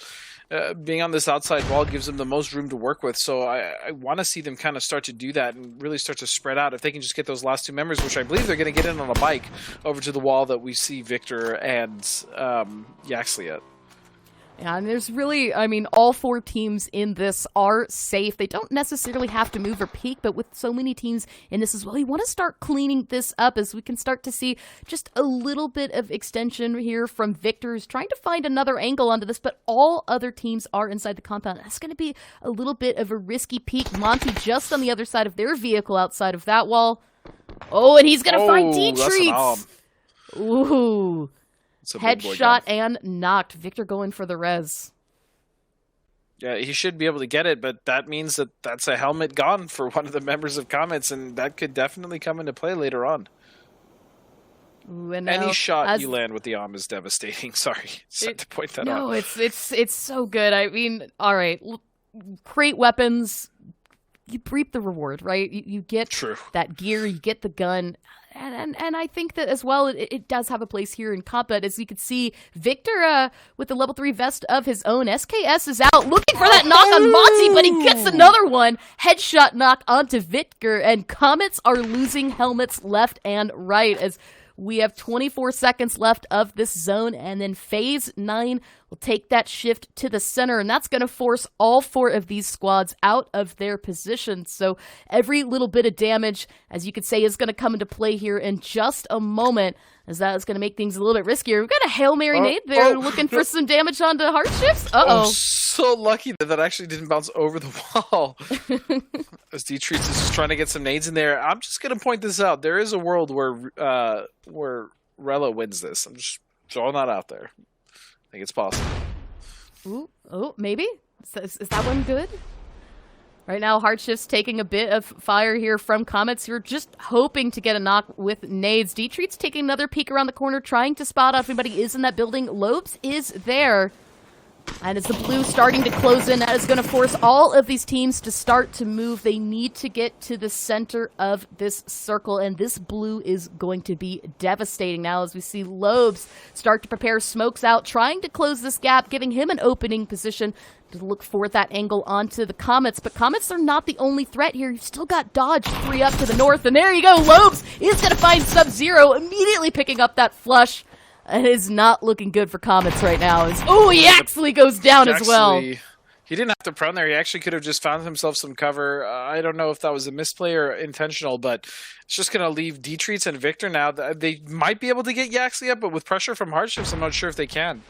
being on this outside wall gives them the most room to work with. So I want to see them kind of start to do that and really start to spread out. If they can just get those last 2 members, which I believe they're going to get in on a bike over to the wall that we see Victor and Yaxley at. Yeah, and there's really, I mean, all 4 teams in this are safe. They don't necessarily have to move or peek, but with so many teams in this as well, you want to start cleaning this up as we can start to see just a little bit of extension here from Victors, trying to find another angle onto this, but all other teams are inside the compound. That's going to be a little bit of a risky peek. Monty just on the other side of their vehicle outside of that wall. Oh, and he's going to find D-Treats. Ooh. Headshot and knocked. Victor going for the res. Yeah, he should be able to get it, but that means that's a helmet gone for one of the members of Comets, and that could definitely come into play later on. Ooh, and any shot you land with the arm is devastating. Sorry, had to point that out. No, it's so good. I mean, all right, great weapons. You reap the reward, right? You get that gear, you get the gun. And I think that as well, it does have a place here in combat. As you can see, Victor with the level 3 vest of his own. SKS is out looking for that knock on Monty, but he gets another one. Headshot knock onto Victor, and Comets are losing helmets left and right as we have 24 seconds left of this zone, and then phase 9 will take that shift to the center, and that's going to force all 4 of these squads out of their positions. So every little bit of damage, as you could say, is going to come into play here in just a moment, as that is going to make things a little bit riskier. We've got a Hail Mary nade there looking for some damage onto Hardships. Oh, so lucky that actually didn't bounce over the wall. As D-Treats is just trying to get some nades in there. I'm just going to point this out. There is a world where Relo wins this. I'm just throwing that out there. I think it's possible. Ooh, maybe? Is that one good? Right now, Hardshift's taking a bit of fire here from Comets. You're just hoping to get a knock with nades. D-Treat's taking another peek around the corner, trying to spot out if anybody is in that building. Lobes is there. And as the blue starting to close in, that is going to force all of these teams to start to move. They need to get to the center of this circle, and this blue is going to be devastating now as we see Lobes start to prepare smokes out, trying to close this gap, giving him an opening position to look for that angle onto the Comets. But Comets are not the only threat here. You've still got Dodge 3 up to the north, and there you go. Lobes is going to find Sub-Zero, immediately picking up that flush. It is not looking good for Comets right now. He actually goes down as well. He didn't have to prone there. He actually could have just found himself some cover. I don't know if that was a misplay or intentional, but it's just going to leave D-Treats and Victor now. They might be able to get Yaxley up, but with pressure from Hardships, I'm not sure if they can.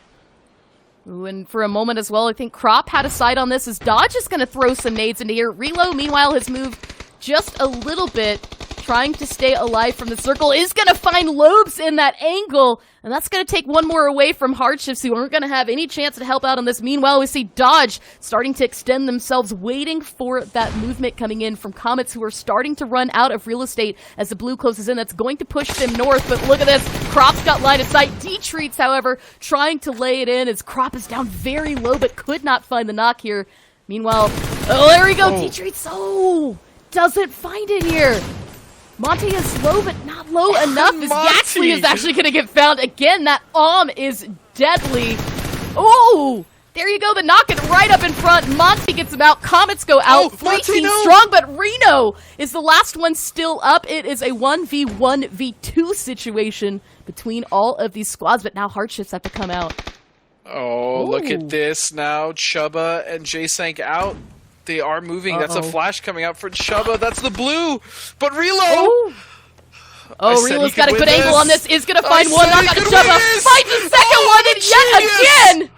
Ooh, and for a moment as well, I think Crop had a side on this as Dodge is going to throw some nades into here. Relo, meanwhile, has moved just a little bit, trying to stay alive from the circle, is going to find Lobes in that angle, and that's going to take one more away from Hardships, who aren't going to have any chance to help out on this. Meanwhile, we see Dodge starting to extend themselves, waiting for that movement coming in from Comets, who are starting to run out of real estate as the blue closes in. That's going to push them north, but look at this. Crop's got line of sight. D-Treats, however, trying to lay it in as Crop is down very low, but could not find the knock here. Meanwhile, oh, there we go. D-Treats, doesn't find it here. Monty is low, but not low enough. As Yaxley is actually going to get found again. That is deadly. Oh, there you go. The knock it right up in front. Monty gets him out. Comets go out. Fleeting strong, but Reno is the last one still up. It is a 1v1v2 situation between all of these squads, but now Hardships have to come out. Oh, look at this now. Chuba and J-Sank out. They are moving. That's a flash coming out for Chuba. That's the blue. But Relo! Relo's got a good angle on this. Is going to find one. Knock out to Chuba. Finds the second one, and yet again!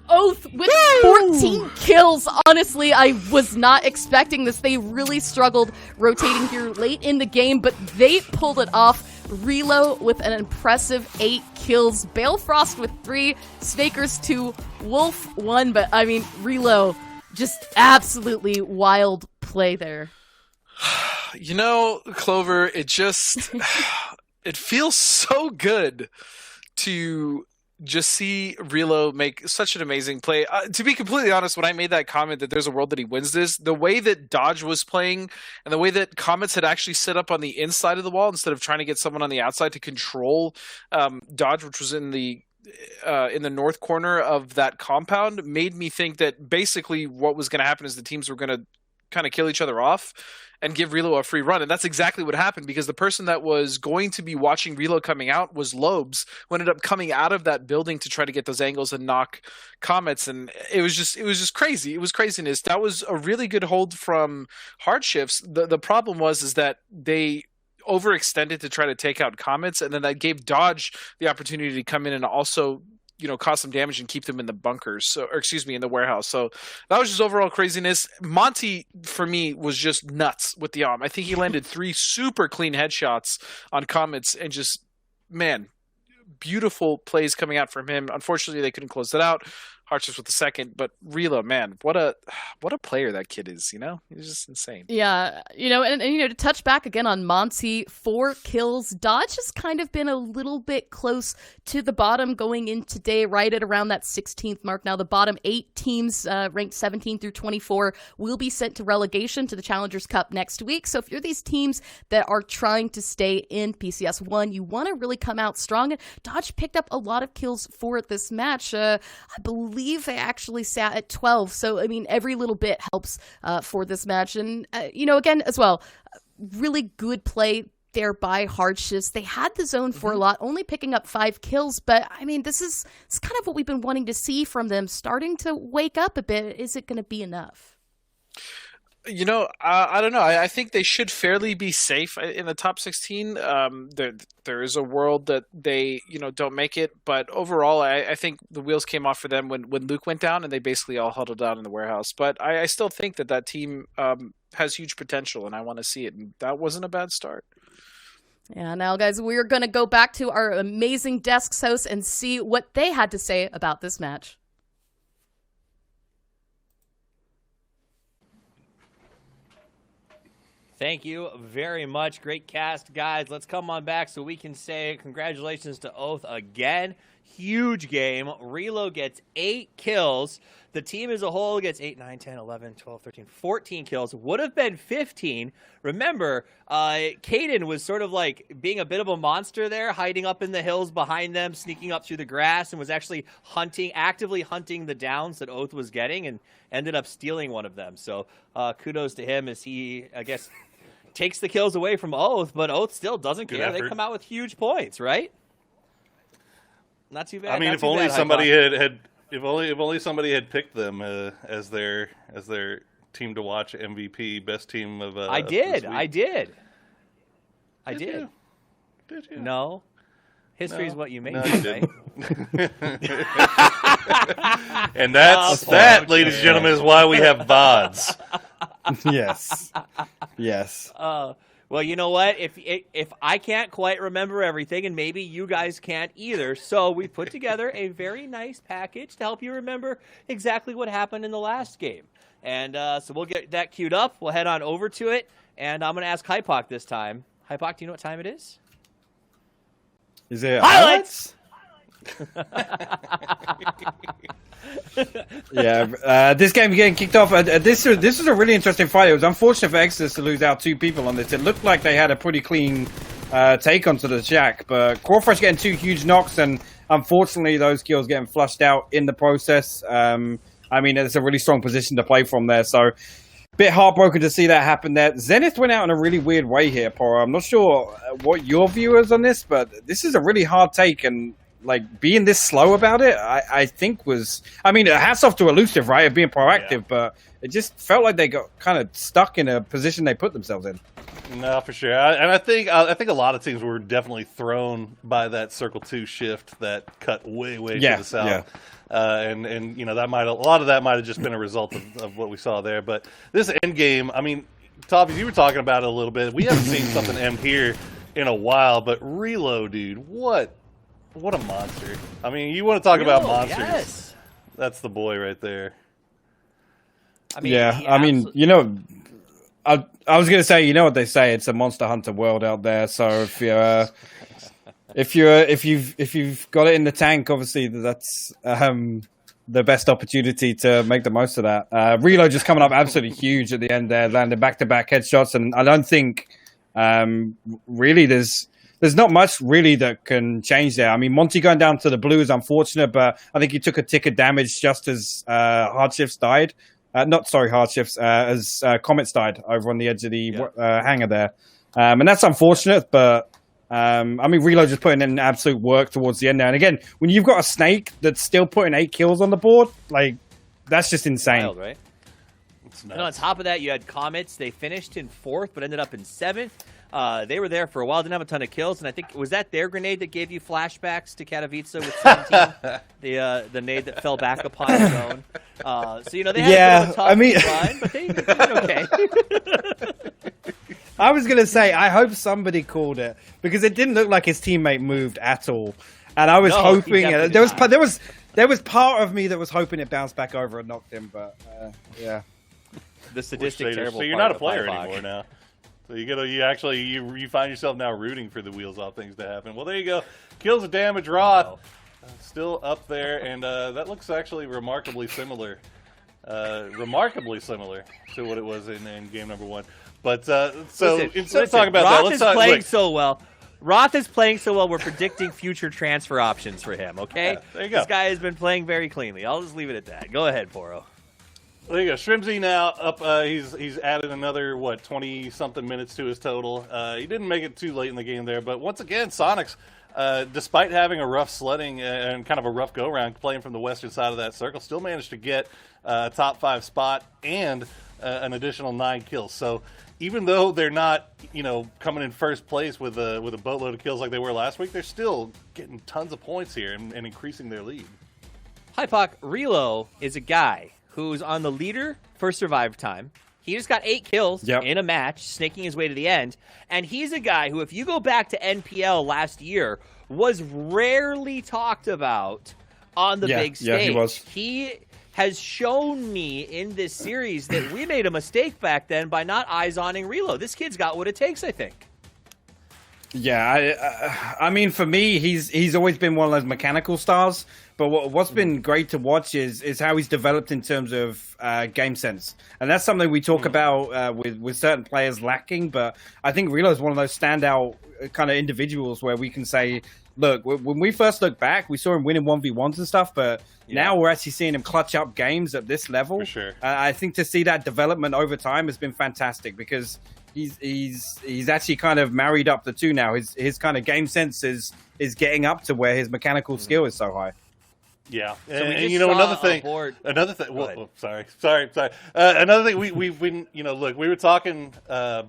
Oath with 14 kills. Honestly, I was not expecting this. They really struggled rotating here late in the game, but they pulled it off. Relo with an impressive 8 kills. Balefrost with 3. Snakers 2. Wolf 1. But, I mean, Relo, just absolutely wild play there. You know, Clover, it feels so good to just see Relo make such an amazing play. To be completely honest, when I made that comment that there's a world that he wins this, the way that Dodge was playing and the way that Comets had actually set up on the inside of the wall instead of trying to get someone on the outside to control Dodge, which was in the north corner of that compound, made me think that basically what was going to happen is the teams were going to kind of kill each other off and give Relo a free run. And that's exactly what happened, because the person that was going to be watching Relo coming out was Lobes, who ended up coming out of that building to try to get those angles and knock Comets. And it was just crazy. It was craziness. That was a really good hold from Hardships. The problem is that they overextended to try to take out Comets, and then that gave Dodge the opportunity to come in and also, you know, cause some damage and keep them in the bunkers, in the warehouse. So that was just overall craziness. Monty, for me, was just nuts with the I think he landed 3 super clean headshots on Comets, and just, man, beautiful plays coming out from him. Unfortunately, they couldn't close it out. Hardships with the second, but Relo, man, what a player that kid is, you know? He's just insane. Yeah, you know, and you know, to touch back again on Monty, 4 kills. Dodge has kind of been a little bit close to the bottom going in today, right at around that 16th mark. Now the bottom 8 teams ranked 17 through 24 will be sent to relegation to the Challengers Cup next week. So if you're these teams that are trying to stay in PCS1, you want to really come out strong. And Dodge picked up a lot of kills for this match. I believe they actually sat at 12. So, I mean, every little bit helps for this match. And, you know, again, as well, really good play there by Hardships. They had the zone for a lot, only picking up 5 kills. But, I mean, this is kind of what we've been wanting to see from them, starting to wake up a bit. Is it going to be enough? You know, I don't know. I think they should fairly be safe in the top 16. There is a world that they, you know, don't make it, but overall, I think the wheels came off for them when Luke went down, and they basically all huddled down in the warehouse. But I still think that team has huge potential, and I want to see it. And that wasn't a bad start. Yeah, now, guys, we're going to go back to our amazing Desks hosts and see what they had to say about this match. Thank you very much. Great cast, guys. Let's come on back so we can say congratulations to Oath again. Huge game. Relo gets 8 kills. The team as a whole gets 8, 9, 10, 11, 12, 13, 14 kills. Would have been 15. Remember, Caden was sort of like being a bit of a monster there, hiding up in the hills behind them, sneaking up through the grass, and was actually actively hunting the downs that Oath was getting, and ended up stealing one of them. So kudos to him as he, I guess, takes the kills away from Oath, but Oath still doesn't care. They come out with huge points, right? Not too bad. I mean, if only somebody if only somebody had picked them as their team to watch MVP, best team of. I did. Did you? No. History is what you make. No, you didn't. And that, ladies and gentlemen, is why we have VODs. Yes. Yes. Well, Well, you know what? If I can't quite remember everything, and maybe you guys can't either, so we put together a very nice package to help you remember exactly what happened in the last game. And so we'll get that queued up. We'll head on over to it, and I'm going to ask Hypoc this time. Hypoc, do you know what time it is? Is it highlights? Yeah, this game getting kicked off. This was a really interesting fight. It was unfortunate for Exodus to lose out 2 people on this. It looked like they had a pretty clean take onto the Shack, but Crawfresh getting 2 huge knocks, and unfortunately those kills getting flushed out in the process. I mean, it's a really strong position to play from there, so bit heartbroken to see that happen there. Zenith went out in a really weird way here, Poro. I'm not sure what your view is on this, but this is a really hard take, and like being this slow about it, I think was. I mean, hats off to Elusive, right, of being proactive, but it just felt like they got kind of stuck in a position they put themselves in. No, for sure, and I think a lot of teams were definitely thrown by that Circle 2 shift that cut way to the south. Yeah. And you know, a lot of that might have just been a result of what we saw there. But this end game, I mean, Toppy, you were talking about it a little bit. We haven't seen something end here in a while, but Reload, dude, what a monster! I mean, you want to talk about monsters? Yes. That's the boy right there. I mean, I mean, you know, I was gonna say, you know what they say, it's a Monster Hunter world out there. So if you've got it in the tank, obviously that's the best opportunity to make the most of that. Reload just coming up absolutely huge at the end there, landing back-to-back headshots, and I don't think really there's not much really that can change there. I mean, Monty going down to the blue is unfortunate, but I think he took a tick of damage just as Hardshifts died. Hardshifts, as Comets died over on the edge of the hangar there. And that's unfortunate, but I mean, Reload just putting in absolute work towards the end there. And again, when you've got a Snake that's still putting 8 kills on the board, like, that's just insane. Wild, right? And on top of that, you had Comets. They finished in 4th, but ended up in 7th. They were there for a while, didn't have a ton of kills, and I think, was that their grenade that gave you flashbacks to Katowice with 17? the nade that fell back upon its own. So, you know, they had a tough run, but they did okay. I was going to say, I hope somebody called it, because it didn't look like his teammate moved at all. And I was hoping, there was part of me that was hoping it bounced back over and knocked him, but yeah. The sadistic, terrible. So you're not a player anymore now. So you find yourself now rooting for the wheels off things to happen. Well, there you go. Kills of damage, Roth. Still up there, and that looks actually remarkably similar. Remarkably similar to what it was in game number 1. But instead of talking about that, let's talk. Playing so well. Roth is playing so well, we're predicting future transfer options for him, okay? Yeah, there you go. This guy has been playing very cleanly. I'll just leave it at that. Go ahead, Poro. There you go. Shrimsy now up. He's added another 20-something minutes to his total. He didn't make it too late in the game there, but once again, Sonics, despite having a rough sledding and kind of a rough go round playing from the western side of that circle, still managed to get a top 5 spot and an additional 9 kills. So even though they're not, coming in first place with a boatload of kills like they were last week, they're still getting tons of points here and increasing their lead. Hypoc, Relo is a guy who's on the leader for survive time. He just got 8 kills in a match, snaking his way to the end. And he's a guy who, if you go back to NPL last year, was rarely talked about on the big stage. Yeah, he was. He has shown me in this series that we made a mistake back then by not eyes-oning Relo. This kid's got what it takes, I think. Yeah, I mean, for me, he's always been one of those mechanical stars. But what's been great to watch is how he's developed in terms of game sense, and that's something we talk about with certain players lacking. But I think Relo is one of those standout kind of individuals where we can say, look, when we first look back, we saw him winning 1v1s and stuff, but now we're actually seeing him clutch up games at this level. For sure. I think to see that development over time has been fantastic because he's actually kind of married up the two now. His kind of game sense is getting up to where his mechanical skill is so high. Yeah, so and another thing. Well, sorry. Another thing we look, we were talking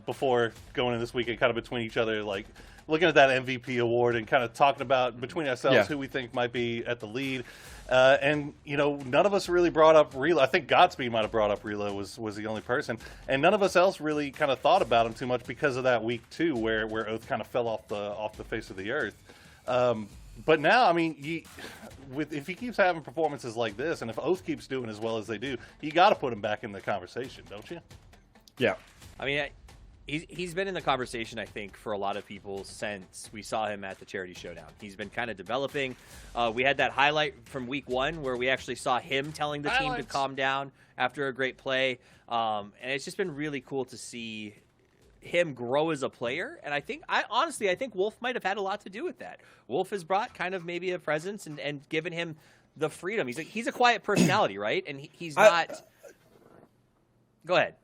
before going in this weekend, kind of between each other, like looking at that MVP award and kind of talking about between ourselves who we think might be at the lead. And none of us really brought up Reload. I think Godspeed might have brought up Reload was the only person, and none of us else really kind of thought about him too much because of that week 2 where Oath kind of fell off the face of the earth. But now, I mean, if he keeps having performances like this, and if Oath keeps doing as well as they do, you got to put him back in the conversation, don't you? Yeah. I mean, he's been in the conversation, I think, for a lot of people since we saw him at the Charity Showdown. He's been kind of developing. We had that highlight from week 1 where we actually saw him telling the team to calm down after a great play. And it's just been really cool to see him grow as a player, and I think Wolf might have had a lot to do with that. Wolf has brought kind of maybe a presence and given him the freedom. He's a quiet personality, right? And he's not. Go ahead.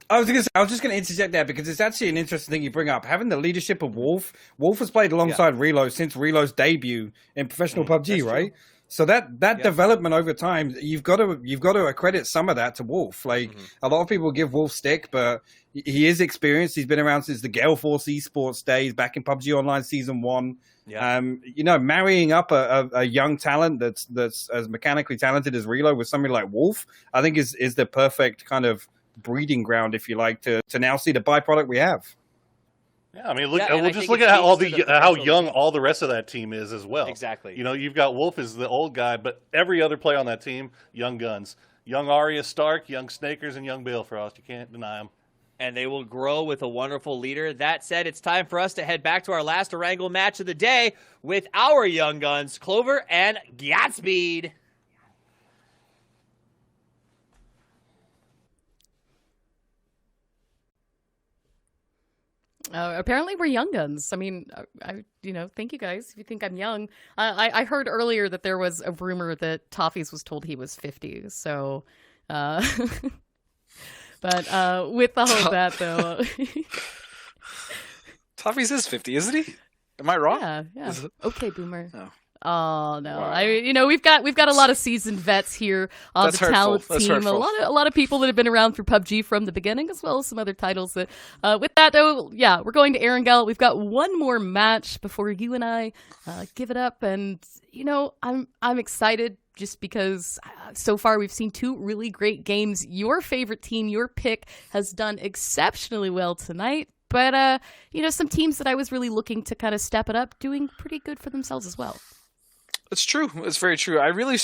I was just going to interject there because it's actually an interesting thing you bring up. Having the leadership of Wolf. Wolf has played alongside Reload since Reload's debut in professional PUBG, right? So that development over time, you've got to accredit some of that to Wolf. Like a lot of people give Wolf stick, but he is experienced. He's been around since the Gale Force Esports days, back in PUBG Online Season 1. Yeah. Marrying up a young talent that's as mechanically talented as Reload with somebody like Wolf, I think is the perfect kind of breeding ground, if you like, to now see the byproduct we have. Yeah, I mean, look at how young all the rest of that team is as well. Exactly. You've got Wolf as the old guy, but every other player on that team, young guns. Young Arya Stark, young Snakers, and young Balefrost. You can't deny them. And they will grow with a wonderful leader. That said, it's time for us to head back to our last Erangel match of the day with our young guns, Clover and Godspeed. Apparently we're young guns. I mean, thank you guys if you think I'm young. I heard earlier that there was a rumor that Toffees was told he was 50. So, but with all of that though, Toffees is 50, isn't he? Am I wrong? Yeah. Okay, Boomer. No. Oh no! Wow. We've got a lot of seasoned vets here on That's the talent hurtful. That's team. hurtful. A lot of people that have been around through PUBG from the beginning, as well as some other titles. That with that though, we're going to Erangel. We've got one more match before you and I give it up, and I'm excited just because so far we've seen 2 really great games. Your favorite team, your pick, has done exceptionally well tonight. But some teams that I was really looking to kind of step it up, doing pretty good for themselves as well. It's true. It's very true. I really,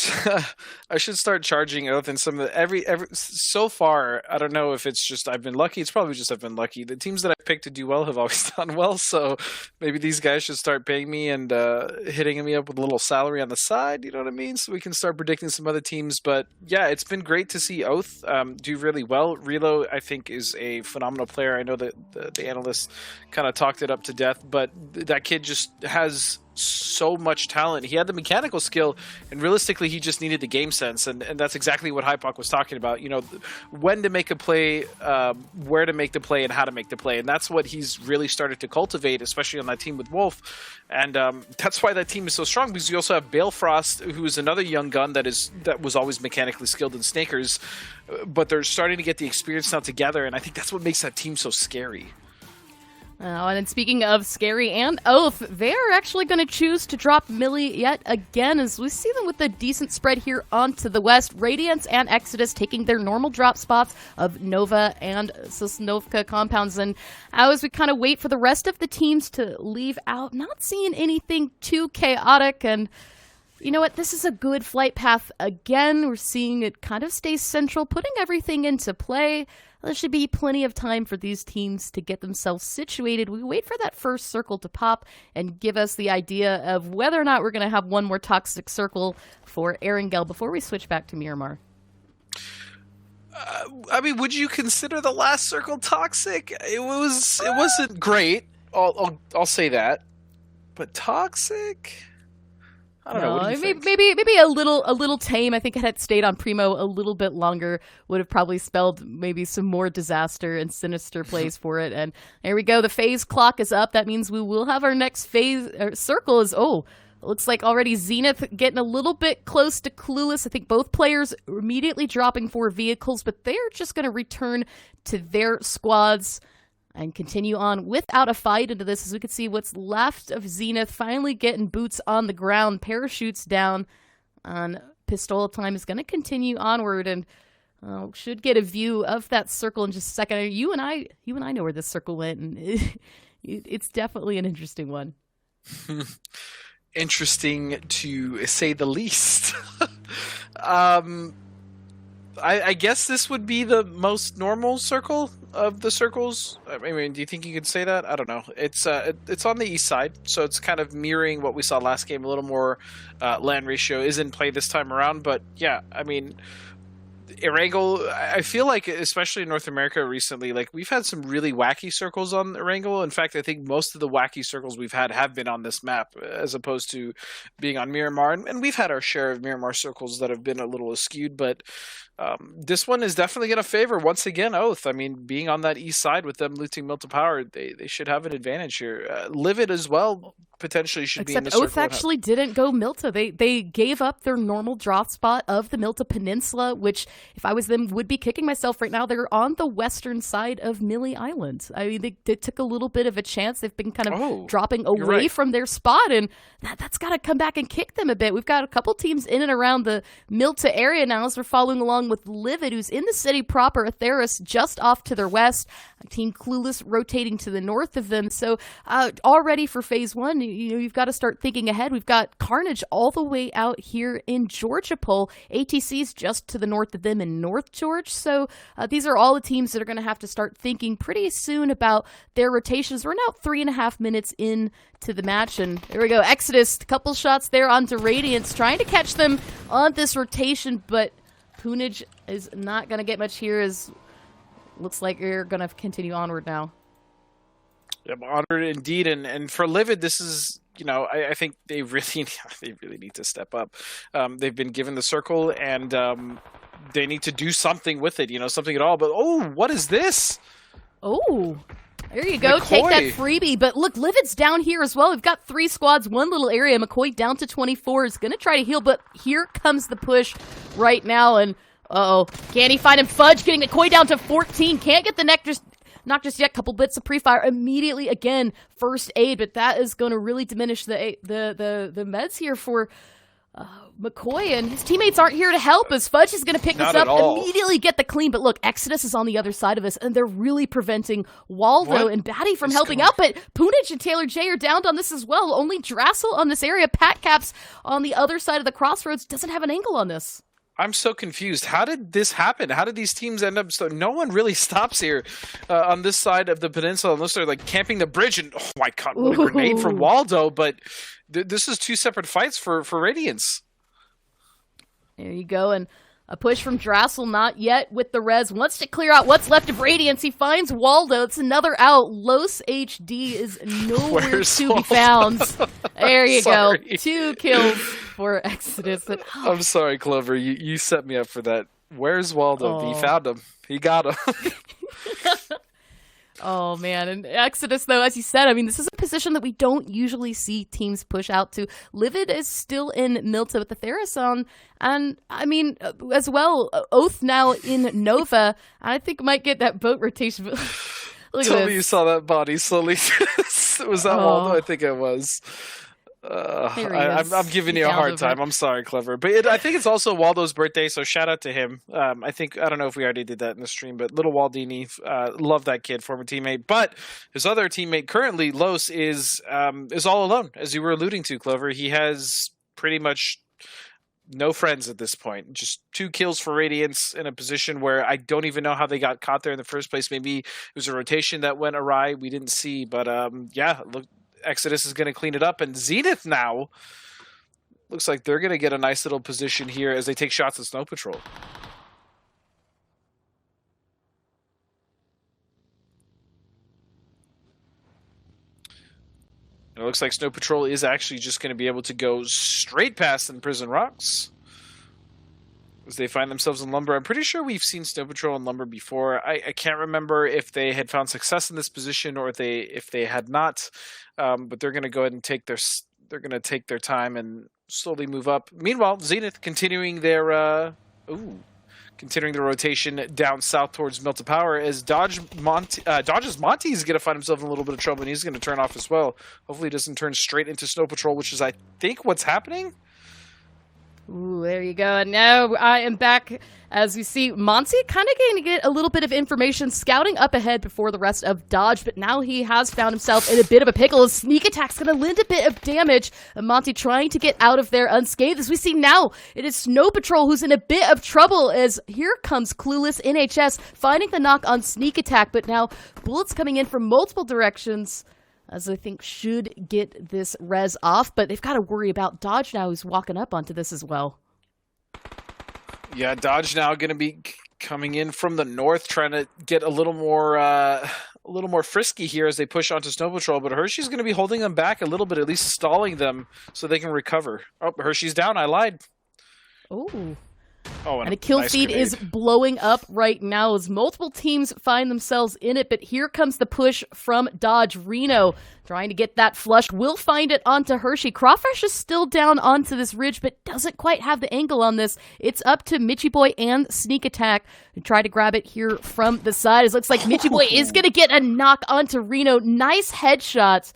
I should start charging Oath in some of the every. So far, I don't know if it's just I've been lucky. It's probably just I've been lucky. The teams that I picked to do well have always done well. So maybe these guys should start paying me and hitting me up with a little salary on the side. You know what I mean? So we can start predicting some other teams. But yeah, it's been great to see Oath do really well. Relo, I think, is a phenomenal player. I know that the analyst kind of talked it up to death, but that kid just has so much talent. He had the mechanical skill, and realistically he just needed the game sense, and that's exactly what Hypoc was talking about. When to make a play, where to make the play, and how to make the play, and that's what he's really started to cultivate, especially on that team with Wolf. And that's why that team is so strong, because you also have Balefrost, who is another young gun that was always mechanically skilled in Snakers, but they're starting to get the experience now together, and I think that's what makes that team so scary. And then speaking of Scary and Oath, they are actually going to choose to drop Millie yet again, as we see them with a decent spread here onto the west. Radiance and Exodus taking their normal drop spots of Nova and Sosnovka compounds. And as we kind of wait for the rest of the teams to leave out, not seeing anything too chaotic. And you know what? This is a good flight path again. We're seeing it kind of stay central, putting everything into play. There should be plenty of time for these teams to get themselves situated. We wait for that first circle to pop and give us the idea of whether or not we're going to have one more toxic circle for Erangel before we switch back to Miramar. I mean, would you consider the last circle toxic? It wasn't great. I'll say that. But toxic? I don't know. What do you think? Maybe a little tame. I think it had stayed on Primo a little bit longer would have probably spelled maybe some more disaster and sinister plays for it. And there we go. The phase clock is up. That means we will have our next phase circle. Looks like already Zenith getting a little bit close to Clueless. I think both players immediately dropping 4 vehicles, but they're just going to return to their squads and continue on without a fight into this, as we can see what's left of Zenith finally getting boots on the ground, parachutes down. And Pistola time is going to continue onward, and should get a view of that circle in just a second. You and I know where this circle went, and it's definitely an interesting one. Interesting to say the least. I guess this would be the most normal circle of the circles. I mean, do you think you could say that? I don't know. It's on the east side, so it's kind of mirroring what we saw last game. A little more land ratio is in play this time around, but yeah, I mean, Erangel, I feel like, especially in North America recently, like we've had some really wacky circles on Erangel. In fact, I think most of the wacky circles we've had have been on this map as opposed to being on Miramar. And we've had our share of Miramar circles that have been a little askewed, but this one is definitely going to favor, once again, Oath. I mean, being on that east side with them looting Milta Power, they should have an advantage here. Livid as well potentially should be in the circle. Except Oath actually didn't go Milta. They gave up their normal drop spot of the Milta Peninsula, which, if I was them, would be kicking myself right now. They're on the western side of Millie Island. I mean, they took a little bit of a chance. They've been kind of dropping away from their spot, and that's got to come back and kick them a bit. We've got a couple teams in and around the Milta area now as we're following along with Livid, who's in the city proper, Atheris just off to their west, Team Clueless rotating to the north of them. So already for phase one, you've got to start thinking ahead. We've got Carnage all the way out here in Georgia Pole. ATC's just to the north of them in North George. So these are all the teams that are going to have to start thinking pretty soon about their rotations. We're now 3.5 minutes in to the match, and there we go. Exodus, a couple shots there onto Radiance, trying to catch them on this rotation, but Poonage is not going to get much here, as looks like you're going to continue onward now. Yep, honored indeed, and for Livid, this is, I think they really need to step up. They've been given the circle, and they need to do something with it, something at all. But what is this? Oh, there you go. McCoy. Take that freebie. But look, Livid's down here as well. We've got 3 squads, one little area. McCoy down to 24 is going to try to heal, but here comes the push right now. And can he find him? Fudge getting McCoy down to 14. Can't get the not just yet. Couple bits of pre-fire immediately. Again, first aid, but that is going to really diminish the meds here for McCoy, and his teammates aren't here to help, as Fudge is going to pick this up, immediately get the clean. But look, Exodus is on the other side of this, and they're really preventing Waldo and Batty from helping out. But Poonage and Taylor J are downed on this as well. Only Drassel on this area. Pat Caps on the other side of the crossroads doesn't have an angle on this. I'm so confused. How did this happen? How did these teams end up? So no one really stops here on this side of the peninsula unless they're like camping the bridge. And oh my god, what a grenade from Waldo! But this is 2 separate fights for Radiance. There you go, and a push from Drassel, not yet with the res. Wants to clear out what's left of Radiance. He finds Waldo. It's another out. Los HD is nowhere to be found. There you go. 2 kills for Exodus. I'm sorry, Clover. You set me up for that. Where's Waldo? He found him. He got him. Oh, man. And Exodus, though, as you said, I mean, this is a position that we don't usually see teams push out to. Livid is still in Milta with the Therason. And, I mean, as well, Oath now in Nova. I think might get that boat rotation. Look Tell me you saw that body slowly. Was that Waldo? I think it was. I'm giving you a hard time. I'm sorry, Clever. But I think it's also Waldo's birthday, so shout out to him. I don't know if we already did that in the stream, but little Waldini, love that kid, former teammate. But his other teammate currently, Los, is all alone, as you were alluding to, Clover. He has pretty much no friends at this point. Just 2 kills for Radiance in a position where I don't even know how they got caught there in the first place. Maybe it was a rotation that went awry. We didn't see, but look. Exodus is going to clean it up, and Zenith now looks like they're going to get a nice little position here as they take shots at Snow Patrol. And it looks like Snow Patrol is actually just going to be able to go straight past in Prison Rocks as they find themselves in Lumber. I'm pretty sure we've seen Snow Patrol in Lumber before. I can't remember if they had found success in this position or if they had not. But they're going to go ahead and take their time and slowly move up. Meanwhile, Zenith continuing their rotation down south towards Milta Power as Dodge's Monty is going to find himself in a little bit of trouble, and he's going to turn off as well. Hopefully he doesn't turn straight into Snow Patrol, which is, I think, what's happening. Ooh, there you go. And now I am back as we see Monty kind of going to get a little bit of information, scouting up ahead before the rest of Dodge, but now he has found himself in a bit of a pickle. His sneak attack's going to lend a bit of damage. And Monty trying to get out of there unscathed. As we see now, it is Snow Patrol who's in a bit of trouble as here comes Clueless NHS finding the knock on sneak attack, but now bullets coming in from multiple directions, as I think should get this res off, but they've got to worry about Dodge now, who's walking up onto this as well. Yeah, Dodge now going to be coming in from the north, trying to get a little more frisky here as they push onto Snow Patrol, but Hershey's going to be holding them back a little bit, at least stalling them so they can recover. Oh, Hershey's down. I lied. Ooh. Oh, and a kill feed is blowing up right now as multiple teams find themselves in it, but here comes the push from Dodge. Reno trying to get that flush, will find it onto Hershey. Crawfish is still down onto this ridge, but doesn't quite have the angle on this. It's up to Mitchy Boy and Sneak Attack to try to grab it here from the side. It looks like Mitchy Boy is going to get a knock onto Reno. Nice headshots.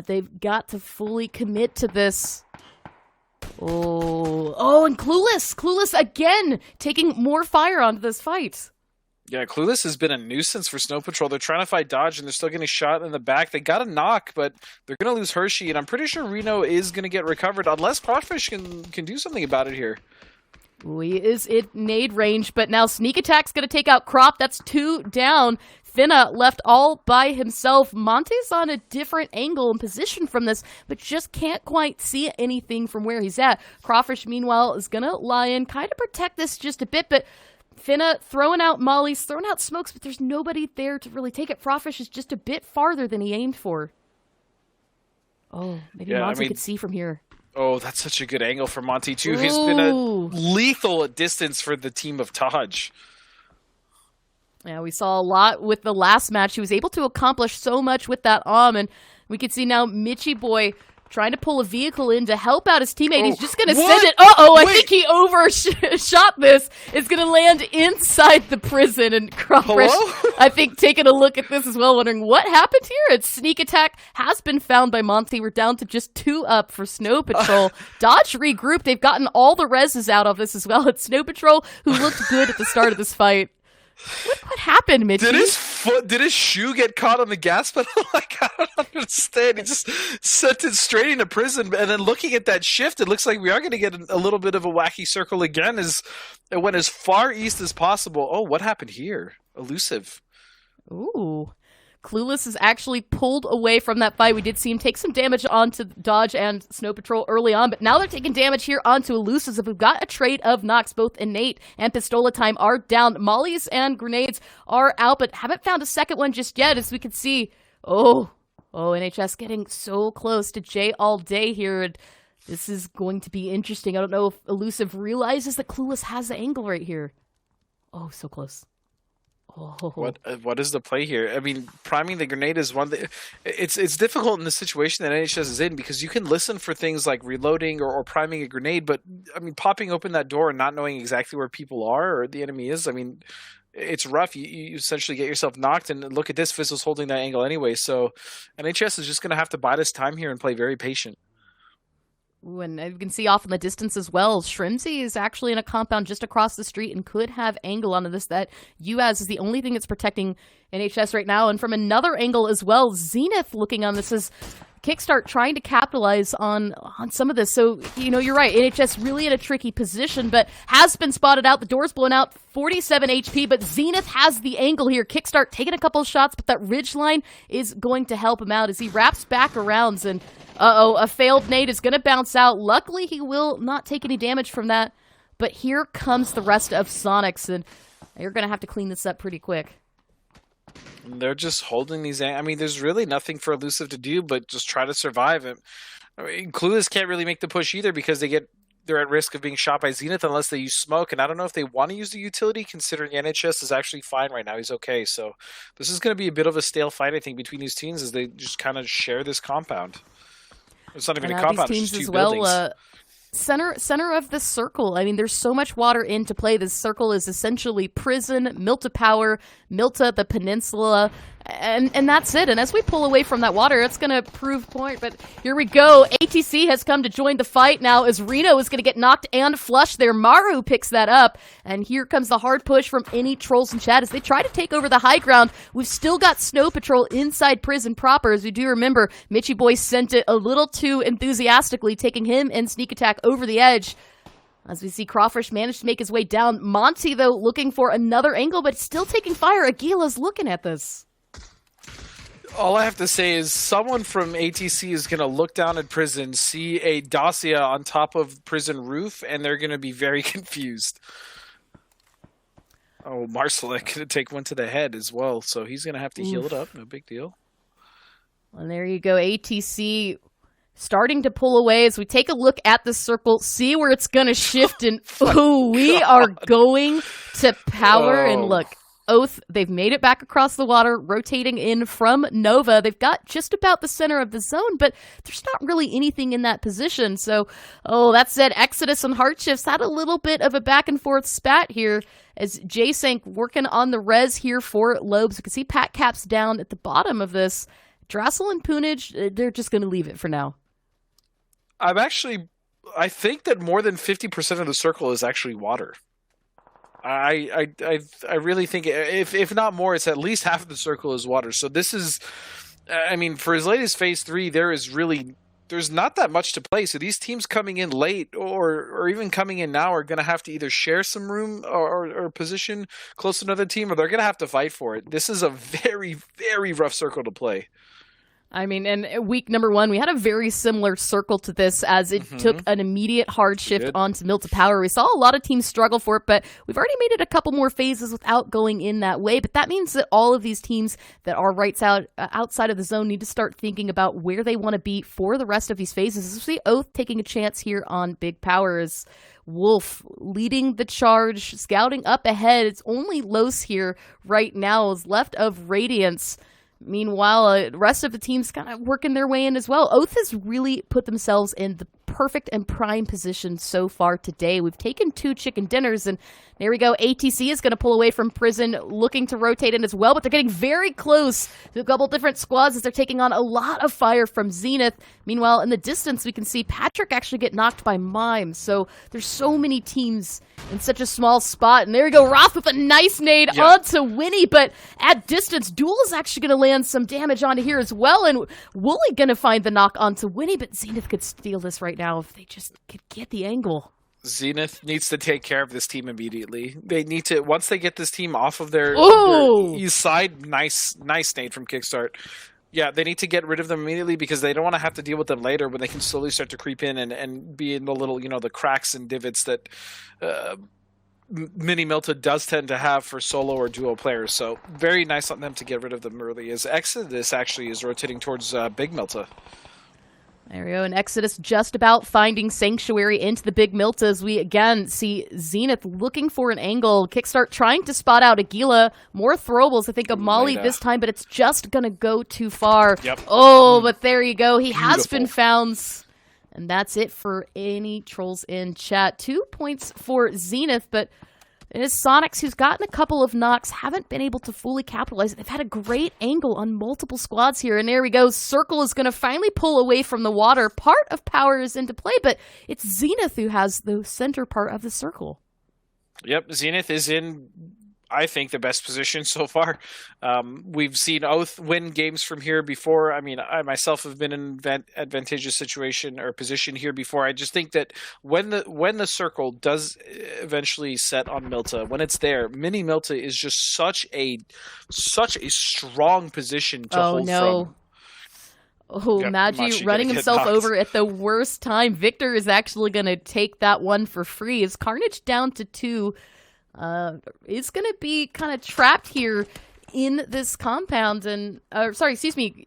They've got to fully commit to this. Oh, and Clueless again, taking more fire onto this fight. Yeah, Clueless has been a nuisance for Snow Patrol. They're trying to fight Dodge, and they're still getting shot in the back. They got a knock, but they're going to lose Hershey, and I'm pretty sure Reno is going to get recovered, unless Crawfish can do something about it here. Ooh, he is in nade range, but now Sneak Attack's going to take out Crop. That's 2 down. Finna left all by himself. Monte's on a different angle and position from this, but just can't quite see anything from where he's at. Crawfish, meanwhile, is going to lie in, kind of protect this just a bit, but Finna throwing out mollies, throwing out smokes, but there's nobody there to really take it. Crawfish is just a bit farther than he aimed for. Oh, maybe Monte could see from here. Oh, that's such a good angle for Monty, too. He's been a lethal distance for the team of Dodge. Yeah, we saw a lot with the last match. He was able to accomplish so much with that and we can see now Mitchy Boy trying to pull a vehicle in to help out his teammate. He's just going to send it. I think he overshot this. It's going to land inside the prison. And Crawfish, I think, taking a look at this as well, wondering what happened here. Its Sneak Attack has been found by Monty. We're down to just 2 up for Snow Patrol. Dodge regrouped. They've gotten all the reses out of this as well. It's Snow Patrol, who looked good at the start of this fight. What happened, Mitchy? Did his shoe get caught on the gas pedal? Like, I don't understand. He just sent it straight into prison. And then looking at that shift, it looks like we are going to get a little bit of a wacky circle again. As it went as far east as possible. Oh, what happened here? Elusive. Ooh. Clueless is actually pulled away from that fight. We did see him take some damage onto Dodge and Snow Patrol early on, but now they're taking damage here onto Elusive. We've got a trade of knocks. Both Innate and Pistola Time are down. Mollies and grenades are out, but haven't found a second one just yet, as we can see. Oh, NHS getting so close to Jay all day here. And this is going to be interesting. I don't know if Elusive realizes that Clueless has the angle right here. Oh, so close. Oh. What is the play here? I mean, priming the grenade is one thing. It's difficult in the situation that NHS is in, because you can listen for things like reloading or priming a grenade, but I mean, popping open that door and not knowing exactly where people are or the enemy is, I mean, it's rough. You essentially get yourself knocked, and look at this, Fizzle's holding that angle anyway, so NHS is just going to have to bide his time here and play very patient. Ooh, and you can see off in the distance as well, Shrimsy is actually in a compound just across the street and could have angle onto this. That UAS is the only thing that's protecting NHS right now. And from another angle as well, Zenith looking on this as Kickstart trying to capitalize on some of this. So, you're right. NHS really in a tricky position, but has been spotted out. The door's blown out, 47 HP, but Zenith has the angle here. Kickstart taking a couple of shots, but that ridge line is going to help him out as he wraps back around. And, a failed nade is going to bounce out. Luckily, he will not take any damage from that. But here comes the rest of Sonics, and you're going to have to clean this up pretty quick. They're just holding these. I mean, there's really nothing for Elusive to do but just try to survive. I mean, Clueless can't really make the push either, because they're at risk of being shot by Zenith unless they use smoke. And I don't know if they want to use the utility, considering NHS is actually fine right now. He's okay. So this is going to be a bit of a stale fight, I think, between these teams as they just kind of share this compound. It's not even a compound. It's just two buildings. Center of the circle. I mean, there's so much water into play. This circle is essentially prison, Milta Power, Milta, the peninsula, And that's it. And as we pull away from that water, it's going to prove point. But here we go. ATC has come to join the fight now as Reno is going to get knocked and flushed there. Maru picks that up. And here comes the hard push from any trolls in chat as they try to take over the high ground. We've still got Snow Patrol inside prison proper. As we do remember, Mitchy Boy sent it a little too enthusiastically, taking him and Sneak Attack over the edge. As we see Crawfish manage to make his way down. Monty, though, looking for another angle, but still taking fire. Aguila's looking at this. All I have to say is someone from ATC is going to look down at prison, see a Dacia on top of prison roof, and they're going to be very confused. Oh, Marcelik going to take one to the head as well, so he's going to have to heal it up. No big deal. And there you go. ATC starting to pull away as we take a look at the circle, see where it's going to shift, and we are going to power. And look, Oath, they've made it back across the water, rotating in from Nova. They've got just about the center of the zone, but there's not really anything in that position. So, that said, Exodus and Hardshifts had a little bit of a back and forth spat here as J-Sank working on the res here for Lobes. You can see Pat Caps down at the bottom of this. Drassel and Poonage, they're just going to leave it for now. I think that more than 50% of the circle is actually water. I really think if not more, it's at least half of the circle is water. So this is, I mean, for as late as phase 3, there's not that much to play. So these teams coming in late or even coming in now are going to have to either share some room or position close to another team, or they're going to have to fight for it. This is a very, very rough circle to play. I mean, and week number 1, we had a very similar circle to this as it took an immediate hard shift onto Milta Power. We saw a lot of teams struggle for it, but we've already made it a couple more phases without going in that way. But that means that all of these teams that are outside of the zone need to start thinking about where they want to be for the rest of these phases. Especially Oath taking a chance here on Big Power as Wolf leading the charge, scouting up ahead. It's only Los here right now is left of Radiance. Meanwhile, the rest of the team's kind of working their way in as well. Oath has really put themselves in the perfect and prime position so far today. We've taken 2 chicken dinners, and there we go. ATC is going to pull away from prison, looking to rotate in as well, but they're getting very close to a couple different squads as they're taking on a lot of fire from Zenith. Meanwhile, in the distance, we can see Patrick actually get knocked by Mime. So there's so many teams in such a small spot. And there we go. Roth with a nice nade onto Winnie, but at distance, Duel is actually going to land some damage onto here as well. And Wooly going to find the knock onto Winnie, but Zenith could steal this right now if they just could get the angle. Zenith needs to take care of this team immediately. They need to, once they get this team off of their east side, nice nade from Kickstart. Yeah, they need to get rid of them immediately because they don't want to have to deal with them later when they can slowly start to creep in and be in the little, the cracks and divots that Mini Milta does tend to have for solo or duo players. So very nice on them to get rid of them early. As Exodus actually is rotating towards Big Milta. There we go, and Exodus just about finding Sanctuary into the Big Milta as we again see Zenith looking for an angle. Kickstart trying to spot out Aguila. More throwables, I think, of Molly this time, but it's just going to go too far. Yep. But there you go. He has been found. And that's it for any trolls in chat. 2 points for Zenith, but it is Sonics, who's gotten a couple of knocks, haven't been able to fully capitalize. They've had a great angle on multiple squads here. And there we go. Circle is going to finally pull away from the water. Part of Power is into play, but it's Zenith who has the center part of the circle. Yep, Zenith is in, I think, the best position so far. We've seen Oath win games from here before. I mean, I myself have been in an advantageous situation or position here before. I just think that when the circle does eventually set on Milta, when it's there, Mini Milta is just such a strong position to hold from. Magi running himself over at the worst time. Victor is actually going to take that one for free. Is Carnage down to 2? Is going to be kind of trapped here in this compound. And actually,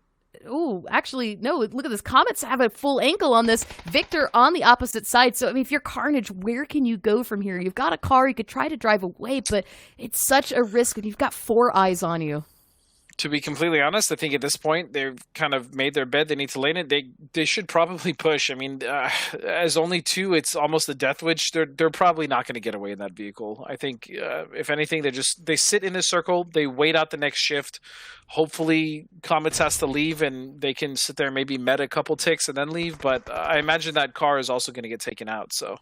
no, look at this. Comets have a full ankle on this. Victor on the opposite side. So, I mean, if you're Carnage, where can you go from here? You've got a car. You could try to drive away, but it's such a risk when you've got 4 eyes on you. To be completely honest, I think at this point they've kind of made their bed. They need to lay in it. They should probably push. I mean, as only two, it's almost a death wish. They're probably not going to get away in that vehicle. I think if anything, they sit in a circle. They wait out the next shift. Hopefully, Comets has to leave and they can sit there, maybe med a couple ticks and then leave. But I imagine that car is also going to get taken out. So.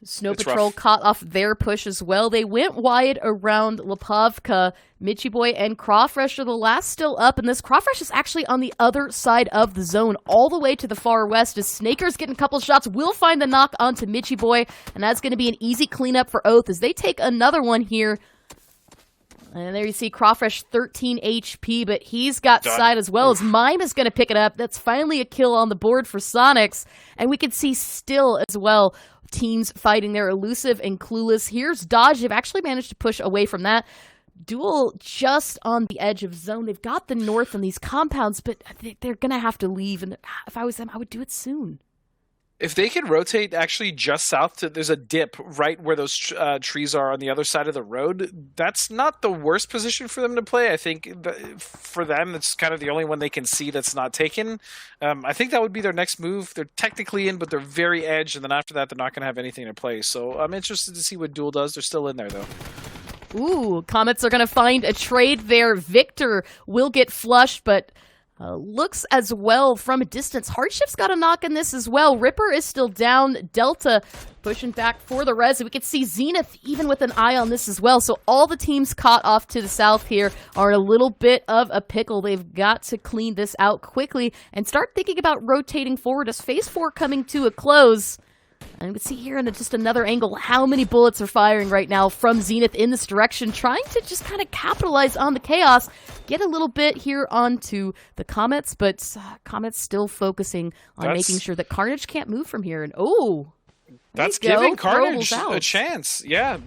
Snow It's Patrol rough. caught off their push as well. They went wide around Lipovka. Mitchy Boy and Crawfresh are the last still up, and this Crawfresh is actually on the other side of the zone, all the way to the far west. As Snaker's getting a couple shots, will find the knock onto Mitchy Boy, and that's going to be an easy cleanup for Oath as they take another one here. And there you see Crawfresh 13 HP, but he's got side as well as Mime is going to pick it up. That's finally a kill on the board for Sonics, and we can see still as well teams fighting there, Elusive and Clueless. Here's Dodge. They've actually managed to push away from that. Duel just on the edge of zone. They've got the north on these compounds, but they're going to have to leave. And if I was them, I would do it soon. If they could rotate actually just south to, there's a dip right where those trees are on the other side of the road. That's not the worst position for them to play. I think for them, it's kind of the only one they can see that's not taken. I think that would be their next move. They're technically in, but they're very edge. And then after that, they're not going to have anything to play. So I'm interested to see what Duel does. They're still in there, though. Ooh, Comets are going to find a trade there. Victor will get flushed, but looks as well from a distance. Hardship's got a knock in this as well. Ripper is still down. Delta pushing back for the res. We can see Zenith even with an eye on this as well. So all the teams caught off to the south here are in a little bit of a pickle. They've got to clean this out quickly and start thinking about rotating forward as Phase 4 coming to a close. And we can see here in just another angle how many bullets are firing right now from Zenith in this direction, trying to just kind of capitalize on the chaos, get a little bit here onto the Comets, but Comets still focusing on making sure that Carnage can't move from here. And that's giving Carnage a chance. Yeah,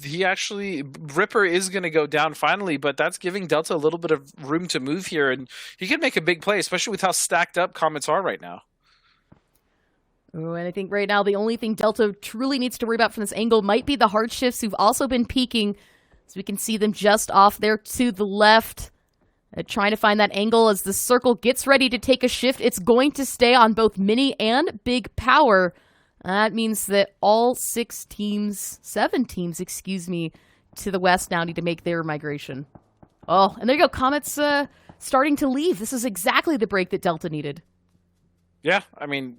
he actually, Ripper is going to go down finally, but that's giving Delta a little bit of room to move here, and he could make a big play, especially with how stacked up Comets are right now. Ooh, and I think right now the only thing Delta truly needs to worry about from this angle might be the hard shifts who've also been peeking. So we can see them just off there to the left. Trying to find that angle as the circle gets ready to take a shift. It's going to stay on both Mini and Big Power. That means that all 7 teams, to the west now need to make their migration. Oh, and there you go. Comets starting to leave. This is exactly the break that Delta needed. Yeah, I mean,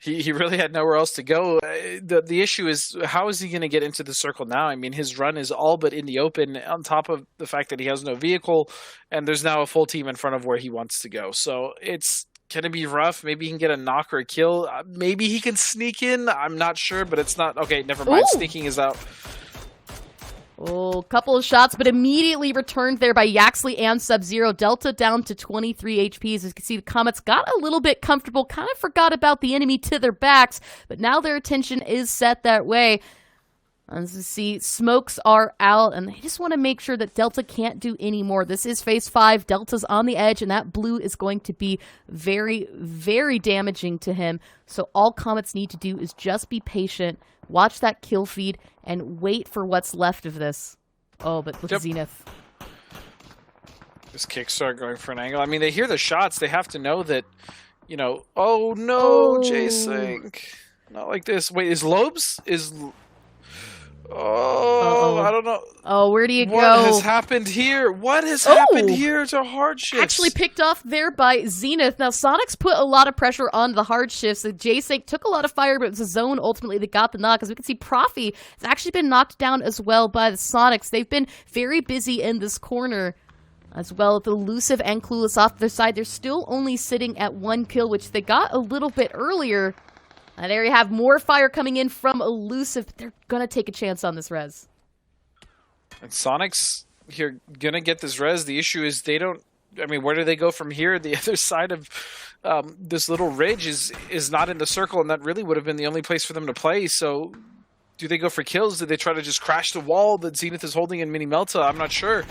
he really had nowhere else to go. The issue is, how is he going to get into the circle now? I mean, his run is all but in the open, on top of the fact that he has no vehicle, and there's now a full team in front of where he wants to go. So it's going to be rough. Maybe he can get a knock or a kill. Maybe he can sneak in. I'm not sure, but it's not. Okay, never mind. Ooh. Sneaking is out. Oh, couple of shots, but immediately returned there by Yaxley and Sub-Zero. Delta down to 23 HP. As you can see, the Comets got a little bit comfortable, kind of forgot about the enemy to their backs, but now their attention is set that way. As you see, smokes are out, and they just want to make sure that Delta can't do any more. This is Phase 5. Delta's on the edge, and that blue is going to be very, very damaging to him. So all Comets need to do is just be patient, watch that kill feed, and wait for what's left of this. Oh, but look at Zenith. This Kickstart going for an angle. I mean, they hear the shots. They have to know that, oh no, J-Sync. Not like this. Wait, is Lobes? I don't know. Oh, where do you go? What has happened here? What has happened here to hard shifts? Actually picked off there by Zenith. Now, Sonics put a lot of pressure on the hard shifts. J-Sync took a lot of fire, but it was the zone ultimately that got the knock. As we can see, Profi has actually been knocked down as well by the Sonics. They've been very busy in this corner as well. The Elusive and Clueless off their side. They're still only sitting at 1 kill, which they got a little bit earlier. And there you have more fire coming in from Elusive, but they're going to take a chance on this res. And Sonics here going to get this res. The issue is where do they go from here? The other side of this little ridge is not in the circle, and that really would have been the only place for them to play. So do they go for kills? Do they try to just crash the wall that Zenith is holding in Mini Melta? I'm not sure.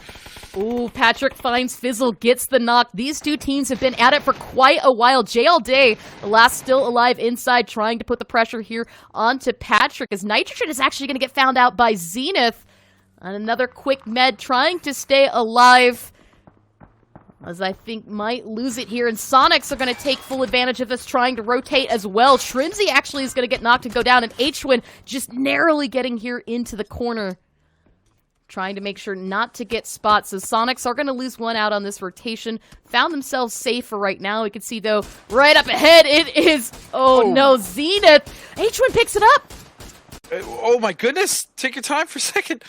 Ooh, Patrick finds Fizzle, gets the knock. These two teams have been at it for quite a while. Jay all day, the last still alive inside, trying to put the pressure here onto Patrick, as Nitrogen is actually going to get found out by Zenith. And another quick med trying to stay alive. as I think might lose it here, and Sonics are going to take full advantage of this, trying to rotate as well. Shrimzy actually is going to get knocked and go down, and H-Twin just narrowly getting here into the corner, trying to make sure not to get spots. So Sonics are going to lose one out on this rotation. Found themselves safe for right now. We can see, though, right up ahead, it is, oh no, Zenith. H-Twin picks it up. Oh my goodness, take your time for a second.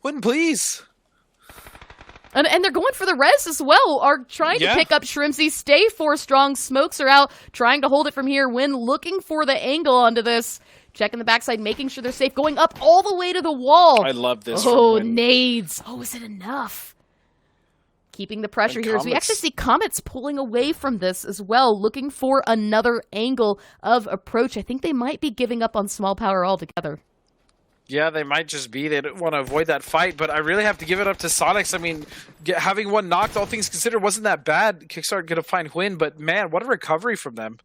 Win, please. And they're going for the res as well, are trying to pick up Shrimzy. Stay 4 strong, smokes are out, trying to hold it from here. Win looking for the angle onto this. Checking the backside, making sure they're safe, going up all the way to the wall. I love this. Oh, nades. Oh, is it enough? Keeping the pressure here as we actually see Comets pulling away from this as well, looking for another angle of approach. I think they might be giving up on small power altogether. Yeah, they might just be. They don't want to avoid that fight, but I really have to give it up to Sonics. I mean, having one knocked, all things considered, wasn't that bad. Kickstart going to find win, but man, what a recovery from them.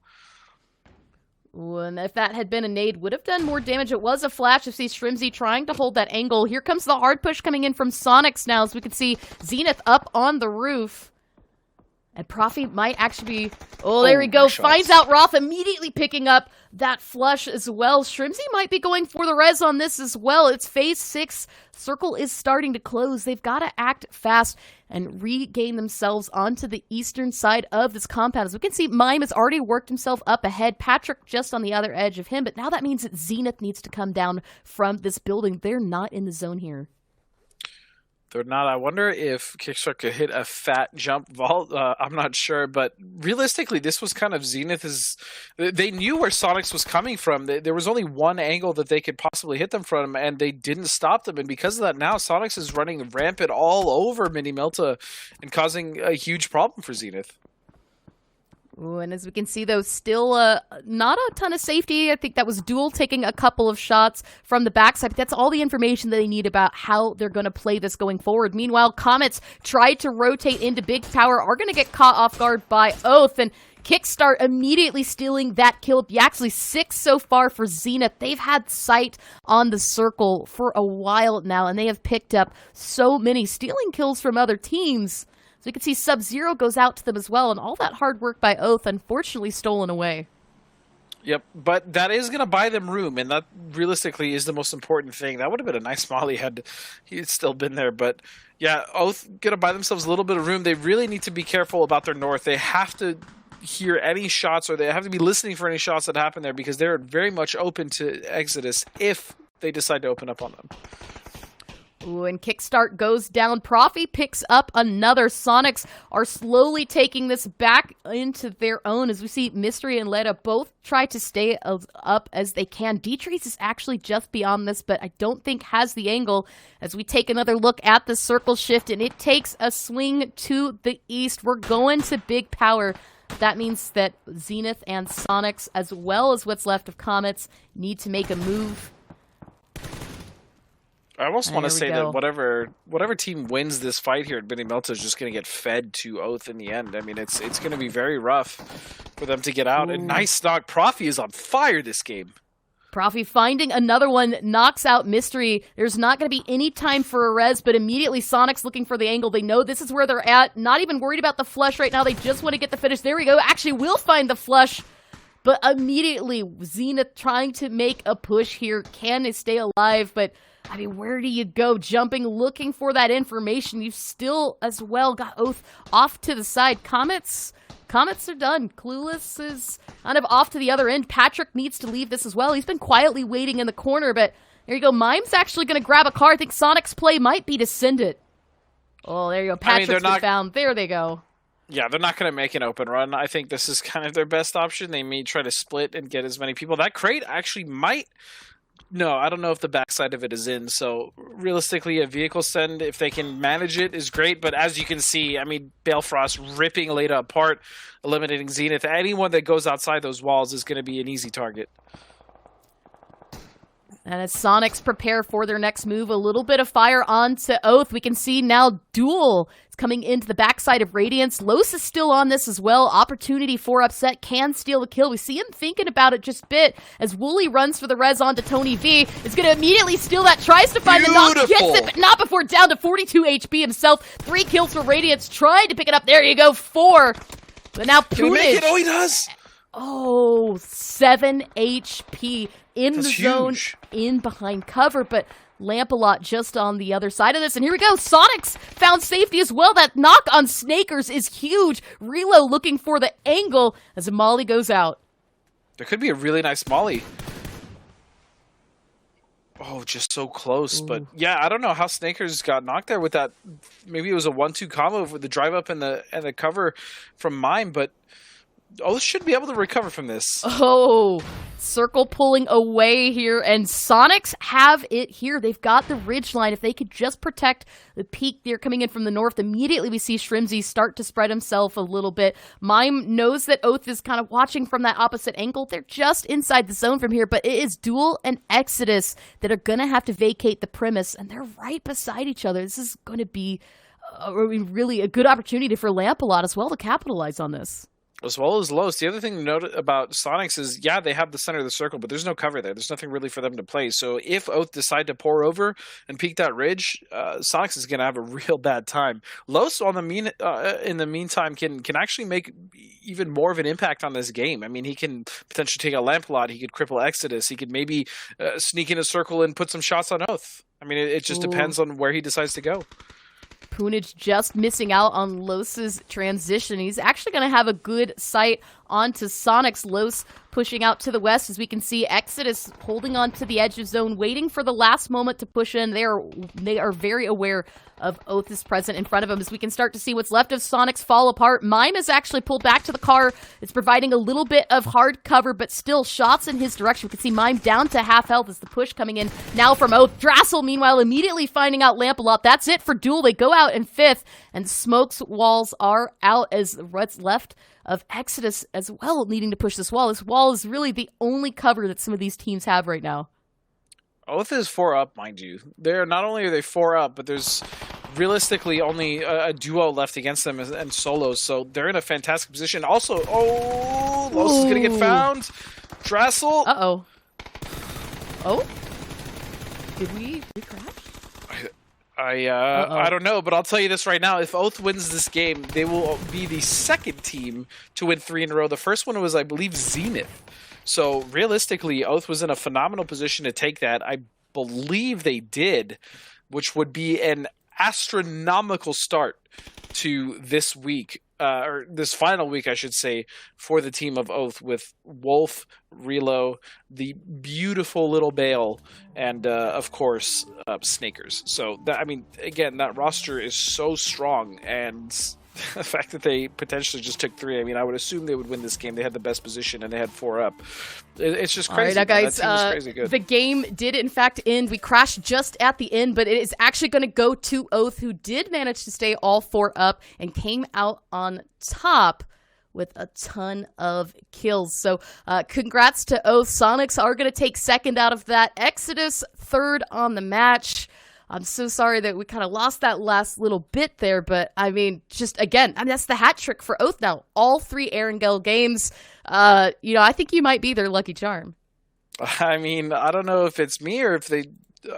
Ooh, and if that had been a nade, would have done more damage. It was a flash to see Shrimzy trying to hold that angle. Here comes the hard push coming in from Sonics now, as we can see Zenith up on the roof. And Profi might actually be... Oh, there we go. Finds out Roth, immediately picking up that flush as well. Shrimzy might be going for the res on this as well. It's phase 6. Circle is starting to close. They've got to act fast and regain themselves onto the eastern side of this compound. As we can see, Mime has already worked himself up ahead. Patrick just on the other edge of him. But now that means that Zenith needs to come down from this building. They're not in the zone here. They're not. I wonder if Kickstart could hit a fat jump vault. I'm not sure, but realistically, this was kind of Zenith's. They knew where Sonics was coming from. There was only one angle that they could possibly hit them from, and they didn't stop them. And because of that, now Sonics is running rampant all over Mini Melta and causing a huge problem for Zenith. Ooh, and as we can see, though, still not a ton of safety. I think that was Duel taking a couple of shots from the backside. But that's all the information that they need about how they're going to play this going forward. Meanwhile, Comets tried to rotate into Big Tower, are going to get caught off guard by Oath, and Kickstart immediately stealing that kill. Actually, 6 so far for Zenith. They've had sight on the circle for a while now, and they have picked up so many stealing kills from other teams. So you can see Sub-Zero goes out to them as well, and all that hard work by Oath unfortunately stolen away. Yep, but that is going to buy them room, and that realistically is the most important thing. That would have been a nice molly had he still been there. But yeah, Oath going to buy themselves a little bit of room. They really need to be careful about their north. They have to hear any shots, or they have to be listening for any shots that happen there, because they're very much open to Exodus if they decide to open up on them. Ooh, and Kickstart goes down. Profi picks up another. Sonics are slowly taking this back into their own, as we see Mystery and Leda both try to stay up as they can. Dietrich is actually just beyond this, but I don't think has the angle, as we take another look at the circle shift, and it takes a swing to the east. We're going to Big Power. That means that Zenith and Sonics, as well as what's left of Comets, need to make a move. I almost want to say that whatever team wins this fight here at Mini Melta is just going to get fed to Oath in the end. I mean, it's going to be very rough for them to get out. Ooh. And nice knock. Profi is on fire this game. Profi finding another one, knocks out Mystery. There's not going to be any time for a res, but immediately Sonic's looking for the angle. They know this is where they're at. Not even worried about the flush right now. They just want to get the finish. There we go. Actually, will find the flush. But immediately, Zenith trying to make a push here. Can they stay alive? But I mean, where do you go? Jumping, looking for that information. You've still, as well, got Oath off to the side. Comets are done. Clueless is kind of off to the other end. Patrick needs to leave this as well. He's been quietly waiting in the corner, but there you go. Mime's actually going to grab a car. I think Sonic's play might be to send it. Oh, there you go. Patrick's been found. There they go. Yeah, they're not going to make an open run. I think this is kind of their best option. They may try to split and get as many people. That crate actually might... No, I don't know if the backside of it is in. So realistically, a vehicle send, if they can manage it, is great. But as you can see, I mean, Balefrost ripping Leda apart, eliminating Zenith. Anyone that goes outside those walls is going to be an easy target. And as Sonics prepare for their next move, a little bit of fire onto Oath. We can see now Duel is coming into the backside of Radiance. Los is still on this as well. Opportunity for Upset, can steal the kill. We see him thinking about it just a bit as Wooly runs for the res onto Tony V. Is going to immediately steal that, tries to find the knock, gets it, but not before down to 42 HP himself. 3 kills for Radiance, tried to pick it up. There you go, 4. But now Can he make it? Punich. Oh, he does! Oh, 7 HP in That's the zone, huge. in behind cover, but Lampalot just on the other side of this. And here we go, Sonics found safety as well. That knock on Snakers is huge. Relo looking for the angle as a molly goes out. There could be a really nice molly. Oh, just so close. Ooh. But yeah, I don't know how Snakers got knocked there with that. Maybe it was a 1-2 combo with the drive up and the cover from Mime, but Oath should be able to recover from this. Oh, circle pulling away here, and Sonics have it here. They've got the ridge line. If they could just protect the peak there coming in from the north, immediately we see Shrimsy start to spread himself a little bit. Mime knows that Oath is kind of watching from that opposite angle. They're just inside the zone from here, but it is Duel and Exodus that are going to have to vacate the premise, and they're right beside each other. This is going to be really a good opportunity for Lampalot as well to capitalize on this. As well as Los. The other thing to note about Sonics is, yeah, they have the center of the circle, but there's no cover there. There's nothing really for them to play. So if Oath decide to pour over and peek that ridge, Sonics is going to have a real bad time. Los, in the meantime, can actually make even more of an impact on this game. I mean, he can potentially take a Lampalot. He could cripple Exodus. He could maybe sneak in a circle and put some shots on Oath. I mean, it just depends on where he decides to go. Punich just missing out on Los's transition. He's actually going to have a good sight onto Sonics. Los pushing out to the west as we can see Exodus holding on to the edge of zone, waiting for the last moment to push in. They are very aware of Oath is present in front of him as we can start to see what's left of Sonics fall apart. Mime is actually pulled back to the car. It's providing a little bit of hard cover, but still shots in his direction. We can see Mime down to half health as the push coming in now from Oath. Drassel, meanwhile, immediately finding out Lampalot. That's it for Duel. They go out in 5th, and Smoke's walls are out as what's left of Exodus as well needing to push this wall. This wall is really the only cover that some of these teams have right now. Oath is 4 up, mind you. Not only are they 4 up, but there's realistically only a duo left against them and solos, so they're in a fantastic position. Also, Los is going to get found. Drassel. Uh-oh. Oh? Did we crash? I don't know, but I'll tell you this right now. If Oath wins this game, they will be the second team to win 3 in a row. The first one was, I believe, Zenith. So realistically, Oath was in a phenomenal position to take that. I believe they did, which would be an astronomical start to this week, or this final week, I should say, for the team of Oath with Wolf, Relo, the beautiful little Bale, and of course, Snakers. So, again, that roster is so strong, and the fact that they potentially just took 3, I mean, I would assume they would win this game. They had the best position, and they had 4 up. It's just crazy. All right, now, guys, that team is crazy good. The game did, in fact, end. We crashed just at the end, but it is actually going to go to Oath, who did manage to stay all 4 up and came out on top with a ton of kills. So congrats to Oath. Sonics are going to take 2nd out of that. Exodus 3rd on the match. I'm so sorry that we kind of lost that last little bit there, but I mean, that's the hat trick for Oath now. All 3 Erangel games. I think you might be their lucky charm. I mean, I don't know if it's me or if they...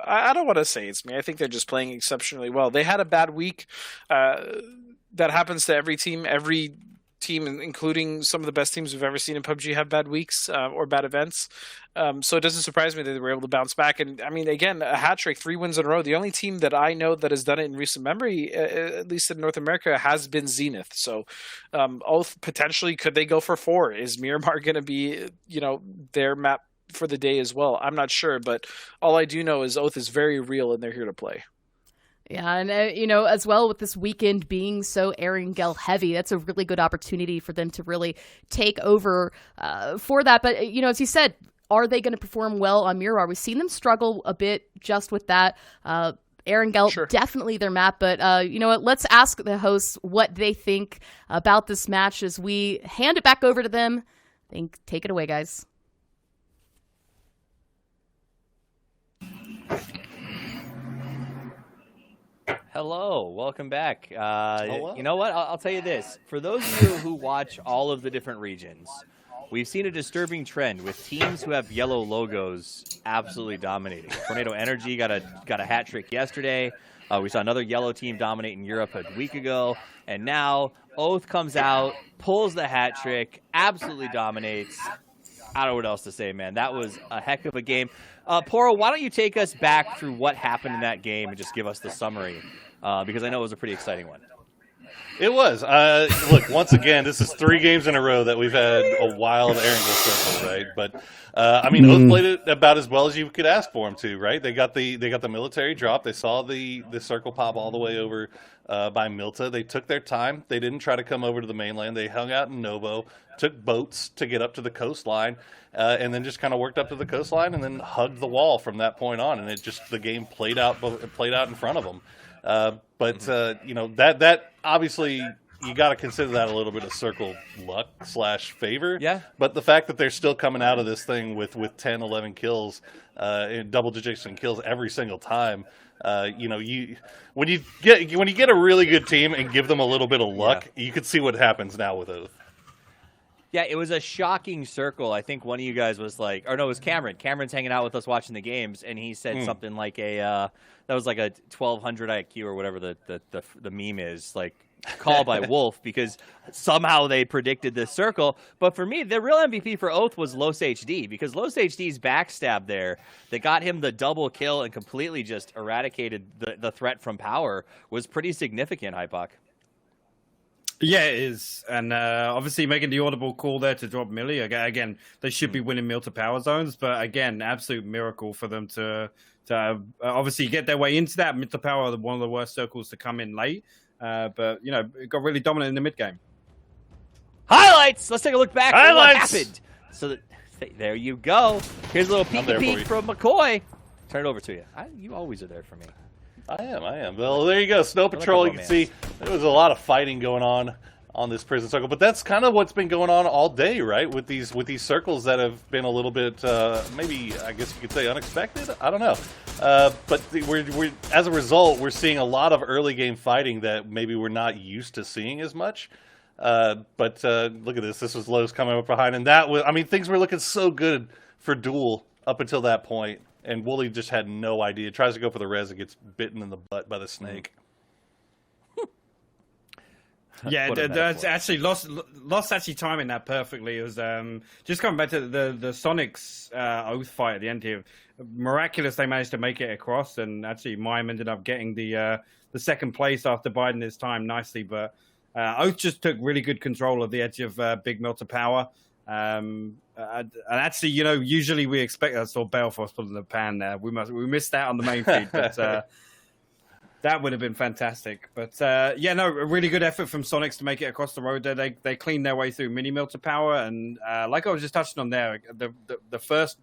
I don't want to say it's me. I think they're just playing exceptionally well. They had a bad week. That happens to every team. Every team, including some of the best teams we've ever seen in PUBG, have bad weeks or bad events. So it doesn't surprise me that they were able to bounce back. And I mean, again, a hat trick, 3 wins in a row. The only team that I know that has done it in recent memory, at least in North America, has been Zenith. So Oath, potentially, could they go for 4? Is Miramar going to be, their map for the day as well? I'm not sure, but all I do know is Oath is very real and they're here to play. Yeah, and as well with this weekend being so Erangel heavy, that's a really good opportunity for them to really take over for that. But, as you said, are they going to perform well on Miramar? We've seen them struggle a bit just with that. Erangel, sure, definitely their map. But, let's ask the hosts what they think about this match as we hand it back over to them. Take it away, guys. Hello, welcome back. Hello. You know what? I'll tell you this. For those of you who watch all of the different regions, we've seen a disturbing trend with teams who have yellow logos absolutely dominating. Tornado Energy got a hat trick yesterday. We saw another yellow team dominate in Europe a week ago. And now Oath comes out, pulls the hat trick, absolutely dominates. I don't know what else to say, man. That was a heck of a game. Poro, why don't you take us back through what happened in that game and just give us the summary? Because I know it was a pretty exciting one. It was. Look, once again, this is 3 games in a row that we've had a wild Erangel circle, right? But I mean, Oath played it about as well as you could ask for him to, right? They got the military drop. They saw the circle pop all the way over by Milta. They took their time. They didn't try to come over to the mainland. They hung out in Novo, took boats to get up to the coastline, and then just kind of worked up to the coastline and then hugged the wall from that point on. And the game played out in front of them. But you know, that obviously you got to consider that a little bit of circle luck / favor. Yeah. But the fact that they're still coming out of this thing with 10, 11 kills, in double digits in kills every single time, you know, when you get a really good team and give them a little bit of luck, you can see what happens now with Oath. Yeah, it was a shocking circle. I think one of you guys was like, or no, it was Cameron. Cameron's hanging out with us watching the games, and he said something like that was like a 1200 IQ or whatever the meme is, like call by Wolf, because somehow they predicted this circle. But for me, the real MVP for Oath was Los HD, because Los HD's backstab there that got him the double kill and completely just eradicated the threat from power was pretty significant, Hypok. Yeah, it is. And obviously making the audible call there to drop Millie. Again, they should be winning Milta power zones, but again, absolute miracle for them to obviously get their way into that. Milta power, one of the worst circles to come in late. But, you know, it got really dominant in the mid game. Highlights! Let's take a look back at what happened. So there you go. Here's a little peek from McCoy. Turn it over to you. You always are there for me. I am. Well, there you go. Snow Patrol, you can see there was a lot of fighting going on this prison circle. But that's kind of what's been going on all day, right? With these circles that have been a little bit, maybe, I guess you could say unexpected? I don't know. But we're as a result, we're seeing a lot of early game fighting that maybe we're not used to seeing as much. But look at this. This was Lowe's coming up behind. And that was, I mean, things were looking so good for Duel up until that point. And Wooly just had no idea. Tries to go for the res and gets bitten in the butt by the snake. Yeah, that's actually lost actually timing that perfectly. It was just coming back to the Sonics Oath fight at the end here. Miraculous, they managed to make it across, and actually Mime ended up getting the second place after biding his time nicely. But Oath just took really good control of the edge of Big Melter Power. And actually, you know, usually we expect that sort of Balefrost put in the pan there. We missed out on the main feed, but that would have been fantastic. But yeah, no, a really good effort from Sonics to make it across the road there. They cleaned their way through Mini Melter Power, and like I was just touching on there, the first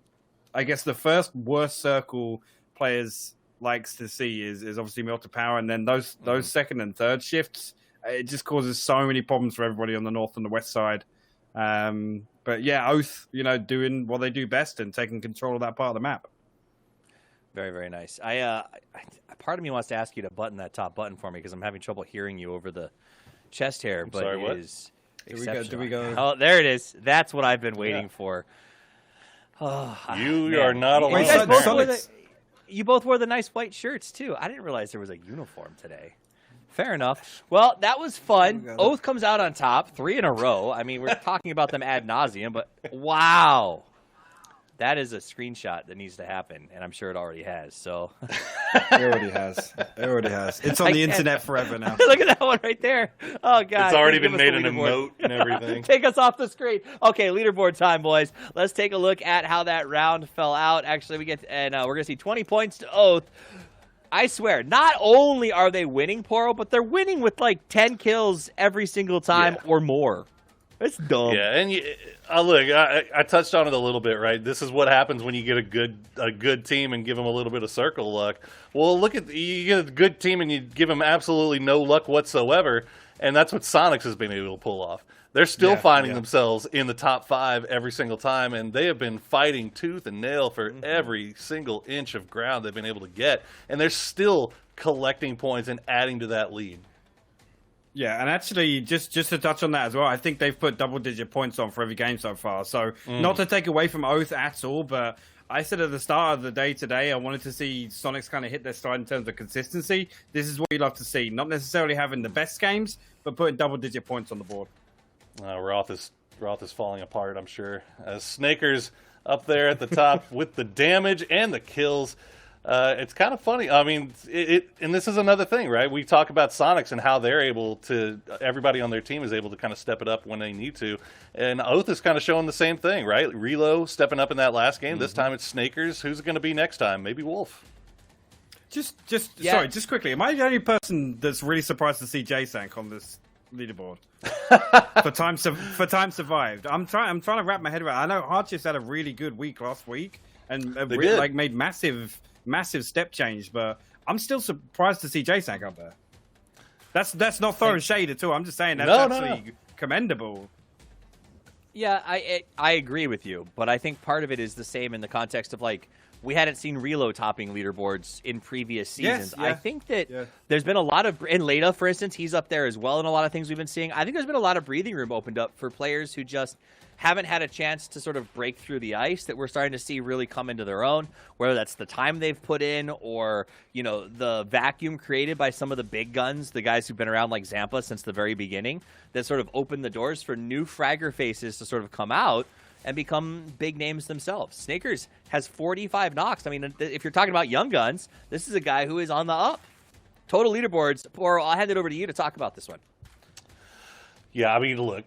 worst circle players likes to see is obviously Melter Power, and then those second and third shifts, it just causes so many problems for everybody on the north and the west side. But yeah, Oath, you know, doing what they do best and taking control of that part of the map. Very, very nice. Part of me wants to ask you to button that top button for me because I'm having trouble hearing you over the chest hair. But sorry, what? It is Do we go? Oh, there it is. That's what I've been waiting for. Oh, you are not alone. You both wore the nice white shirts too. I didn't realize there was a uniform today. Fair enough. Well, that was fun. Oath comes out on top, 3 in a row. I mean, we're talking about them ad nauseum, but wow. That is a screenshot that needs to happen, and I'm sure it already has. So It already has. It's on the internet forever now. Look at that one right there. Oh, God. It's already been made an emote and everything. Take us off the screen. Okay, leaderboard time, boys. Let's take a look at how that round fell out. Actually, we're going to see 20 points to Oath. I swear, not only are they winning, Poro, but they're winning with like 10 kills every single time or more. It's dumb. Yeah, and look, I touched on it a little bit, right? This is what happens when you get a good team and give them a little bit of circle luck. Well, you get a good team and you give them absolutely no luck whatsoever, and that's what Sonics has been able to pull off. they're still Yeah, finding yeah. themselves in the top 5 every single time, and they have been fighting tooth and nail for every single inch of ground they've been able to get, and they're still collecting points and adding to that lead. Yeah, and actually, just to touch on that as well, I think they've put double-digit points on for every game so far. So, not to take away from Oath at all, but I said at the start of the day today, I wanted to see Sonics kind of hit their stride in terms of consistency. This is what you love to see. Not necessarily having the best games, but putting double-digit points on the board. Roth is falling apart, I'm sure. Snakers up there at the top with the damage and the kills. It's kind of funny. I mean, and this is another thing, right? We talk about Sonics and how they're able to, everybody on their team is able to kind of step it up when they need to. And Oath is kind of showing the same thing, right? Relo stepping up in that last game. This time it's Snakers. Who's it going to be next time? Maybe Wolf. Sorry, just quickly. Am I the only person that's really surprised to see J-Sank on this leaderboard? for time survived. I'm trying to wrap my head around. I know Hardchips had a really good week last week and made massive step change, but I'm still surprised to see J-Sank up there. That's not throwing shade at all. I'm just saying that's actually commendable. Yeah, I agree with you, but I think part of it is the same in the context of like we hadn't seen Relo topping leaderboards in previous seasons. Yes, yeah. I think that there's been a lot of, and Leda, for instance, he's up there as well in a lot of things we've been seeing. I think there's been a lot of breathing room opened up for players who just haven't had a chance to sort of break through the ice that we're starting to see really come into their own, whether that's the time they've put in or, you know, the vacuum created by some of the big guns, the guys who've been around like Zampa since the very beginning, that sort of opened the doors for new fragger faces to sort of come out and become big names themselves. Snakers has 45 knocks. I mean, if you're talking about young guns, this is a guy who is on the up. Total leaderboards. Or I'll hand it over to you to talk about this one. Yeah, I mean, look,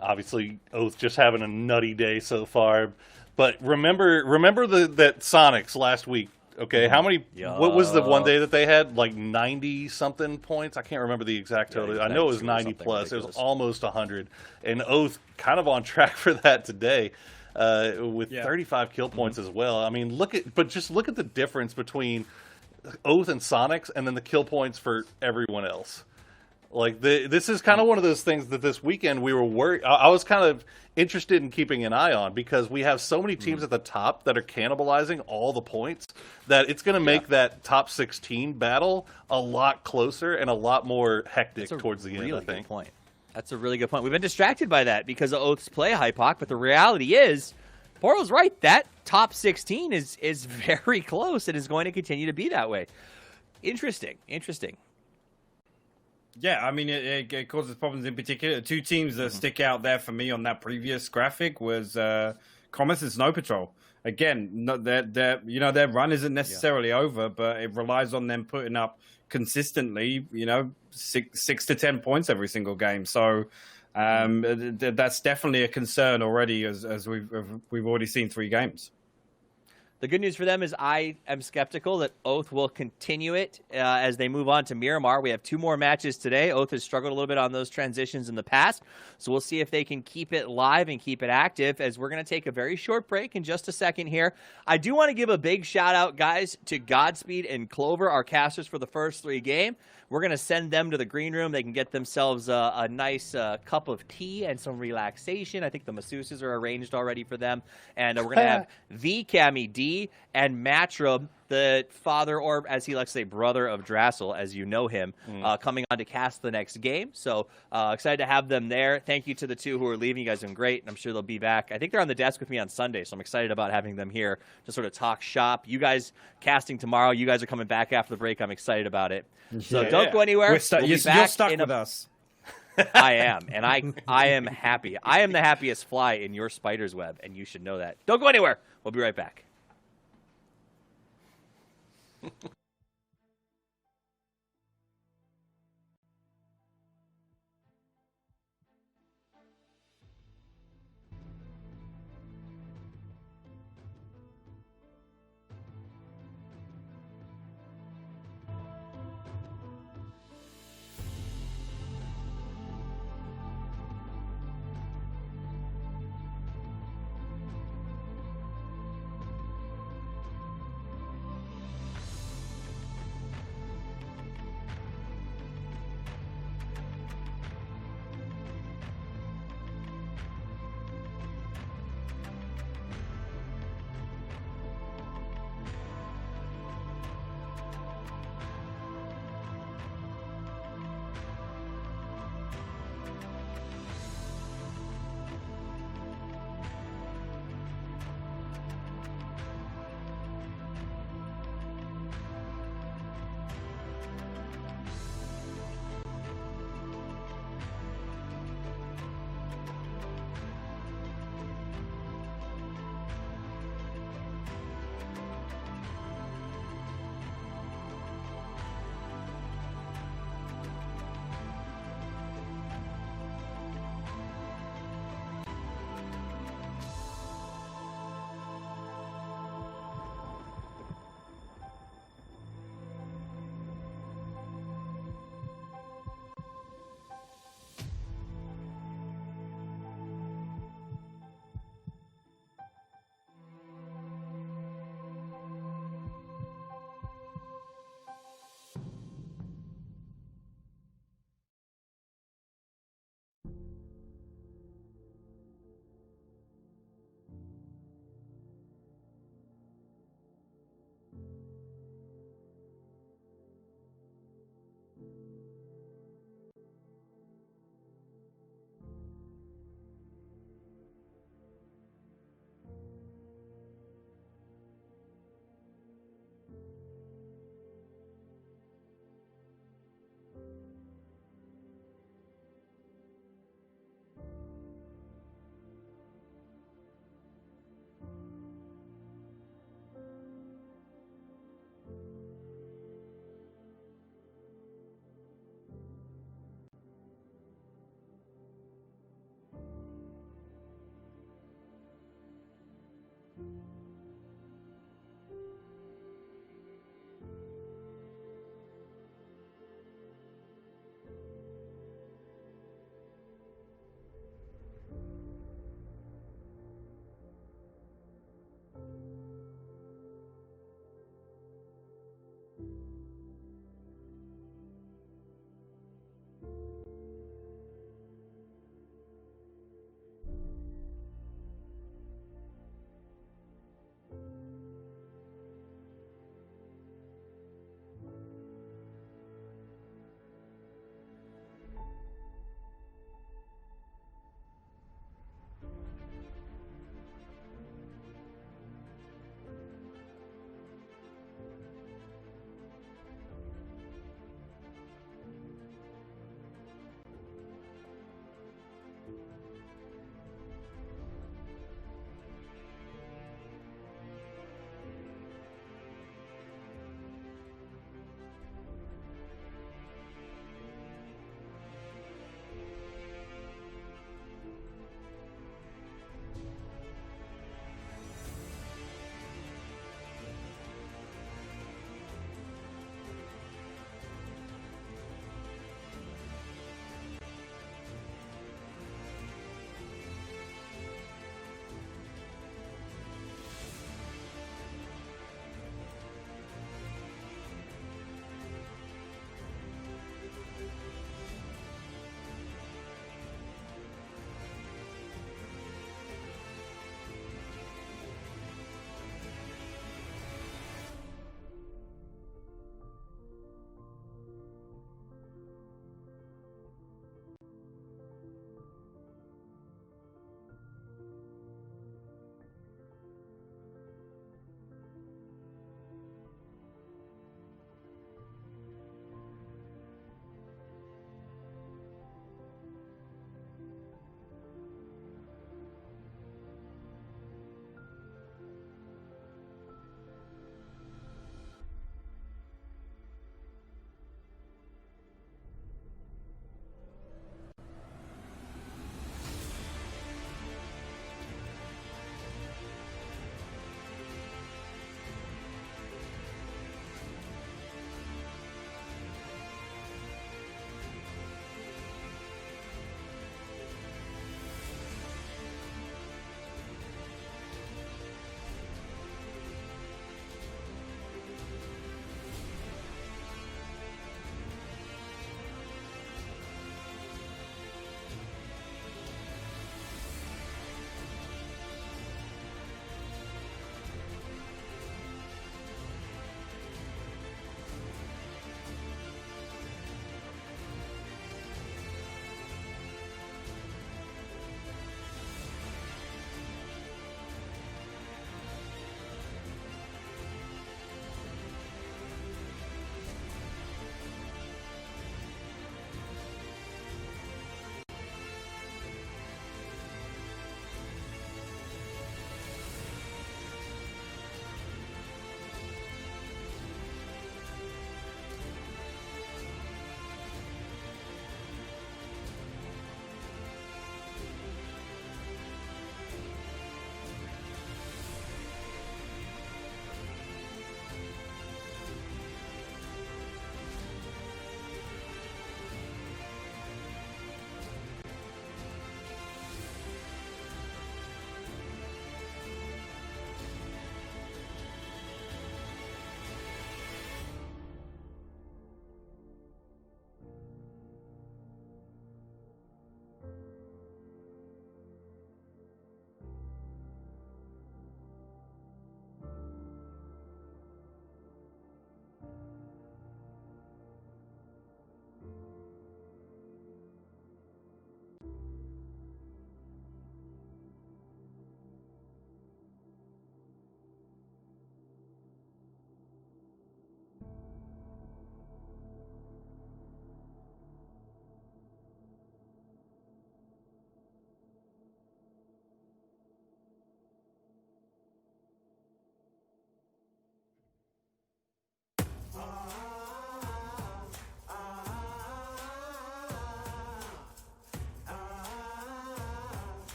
obviously Oath just having a nutty day so far, but remember that Sonics last week. Okay, how many? What was the one day that they had? Like 90 something points. I can't remember the exact total. I know it was 90 plus. Ridiculous. It was almost 100, and Oath kind of on track for that today, with 35 kill points as well. I mean, just look at the difference between Oath and Sonics, and then the kill points for everyone else. Like this is kind of one of those things that this weekend we were worried. I was kind of interested in keeping an eye on because we have so many teams at the top that are cannibalizing all the points that it's going to make that top 16 battle a lot closer and a lot more hectic towards the end. I think. Point. That's a really good point. We've been distracted by that because of Oath's play, Hypoc, but the reality is, Poro's right. That top 16 is very close and is going to continue to be that way. Interesting. Yeah, I mean, it causes problems in particular. Two teams that stick out there for me on that previous graphic was Commerce and Snow Patrol. Again, their run isn't necessarily over, but it relies on them putting up consistently, 6 to 10 points every single game. So that's definitely a concern already, as we've already seen 3 games. The good news for them is I am skeptical that Oath will continue it as they move on to Miramar. We have 2 more matches today. Oath has struggled a little bit on those transitions in the past, so we'll see if they can keep it live and keep it active as we're going to take a very short break in just a second here. I do want to give a big shout out, guys, to Godspeed and Clover, our casters for the first 3 games. We're going to send them to the green room. They can get themselves a nice cup of tea and some relaxation. I think the masseuses are arranged already for them. And we're going to have the Cammy D and Matrum, the father, or as he likes to say, brother of Drassel, as you know him, coming on to cast the next game. So excited to have them there. Thank you to the 2 who are leaving. You guys have been great, and I'm sure they'll be back. I think they're on the desk with me on Sunday, so I'm excited about having them here to sort of talk shop. You guys casting tomorrow. You guys are coming back after the break. I'm excited about it. So don't go anywhere. You're stuck with us. I am, and I am happy. I am the happiest fly in your spider's web, and you should know that. Don't go anywhere. We'll be right back.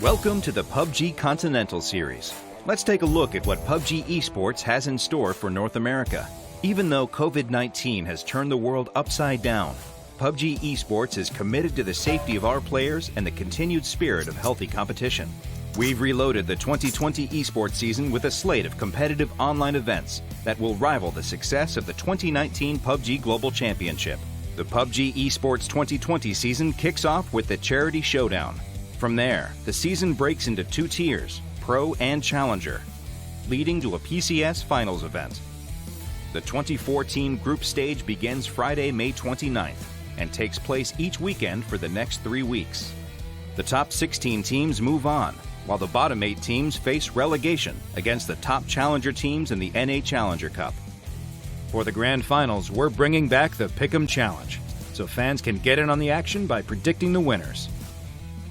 Welcome to the PUBG Continental Series. Let's take a look at what PUBG Esports has in store for North America. Even though COVID-19 has turned the world upside down, PUBG Esports is committed to the safety of our players and the continued spirit of healthy competition. We've reloaded the 2020 esports season with a slate of competitive online events that will rival the success of the 2019 PUBG Global Championship. The PUBG Esports 2020 season kicks off with the Charity Showdown. From there, the season breaks into two tiers, Pro and Challenger, leading to a PCS Finals event. The 2014 Group Stage begins Friday, May 29th, and takes place each weekend for the next 3 weeks. The top 16 teams move on, while the bottom 8 teams face relegation against the top Challenger teams in the NA Challenger Cup. For the Grand Finals, we're bringing back the Pick'em Challenge, so fans can get in on the action by predicting the winners.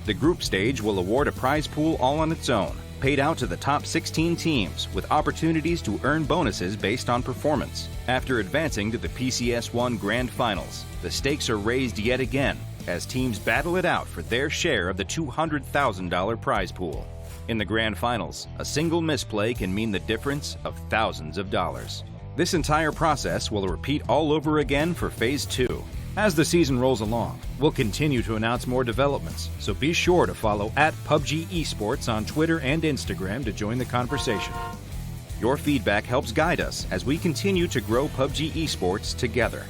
The group stage will award a prize pool all on its own, paid out to the top 16 teams, with opportunities to earn bonuses based on performance. After advancing to the PCS1 Grand Finals, the stakes are raised yet again as teams battle it out for their share of the $200,000 prize pool. In the Grand Finals, a single misplay can mean the difference of thousands of dollars. This entire process will repeat all over again for Phase 2. As the season rolls along, we'll continue to announce more developments, so be sure to follow @PUBG Esports on Twitter and Instagram to join the conversation. Your feedback helps guide us as we continue to grow PUBG Esports together.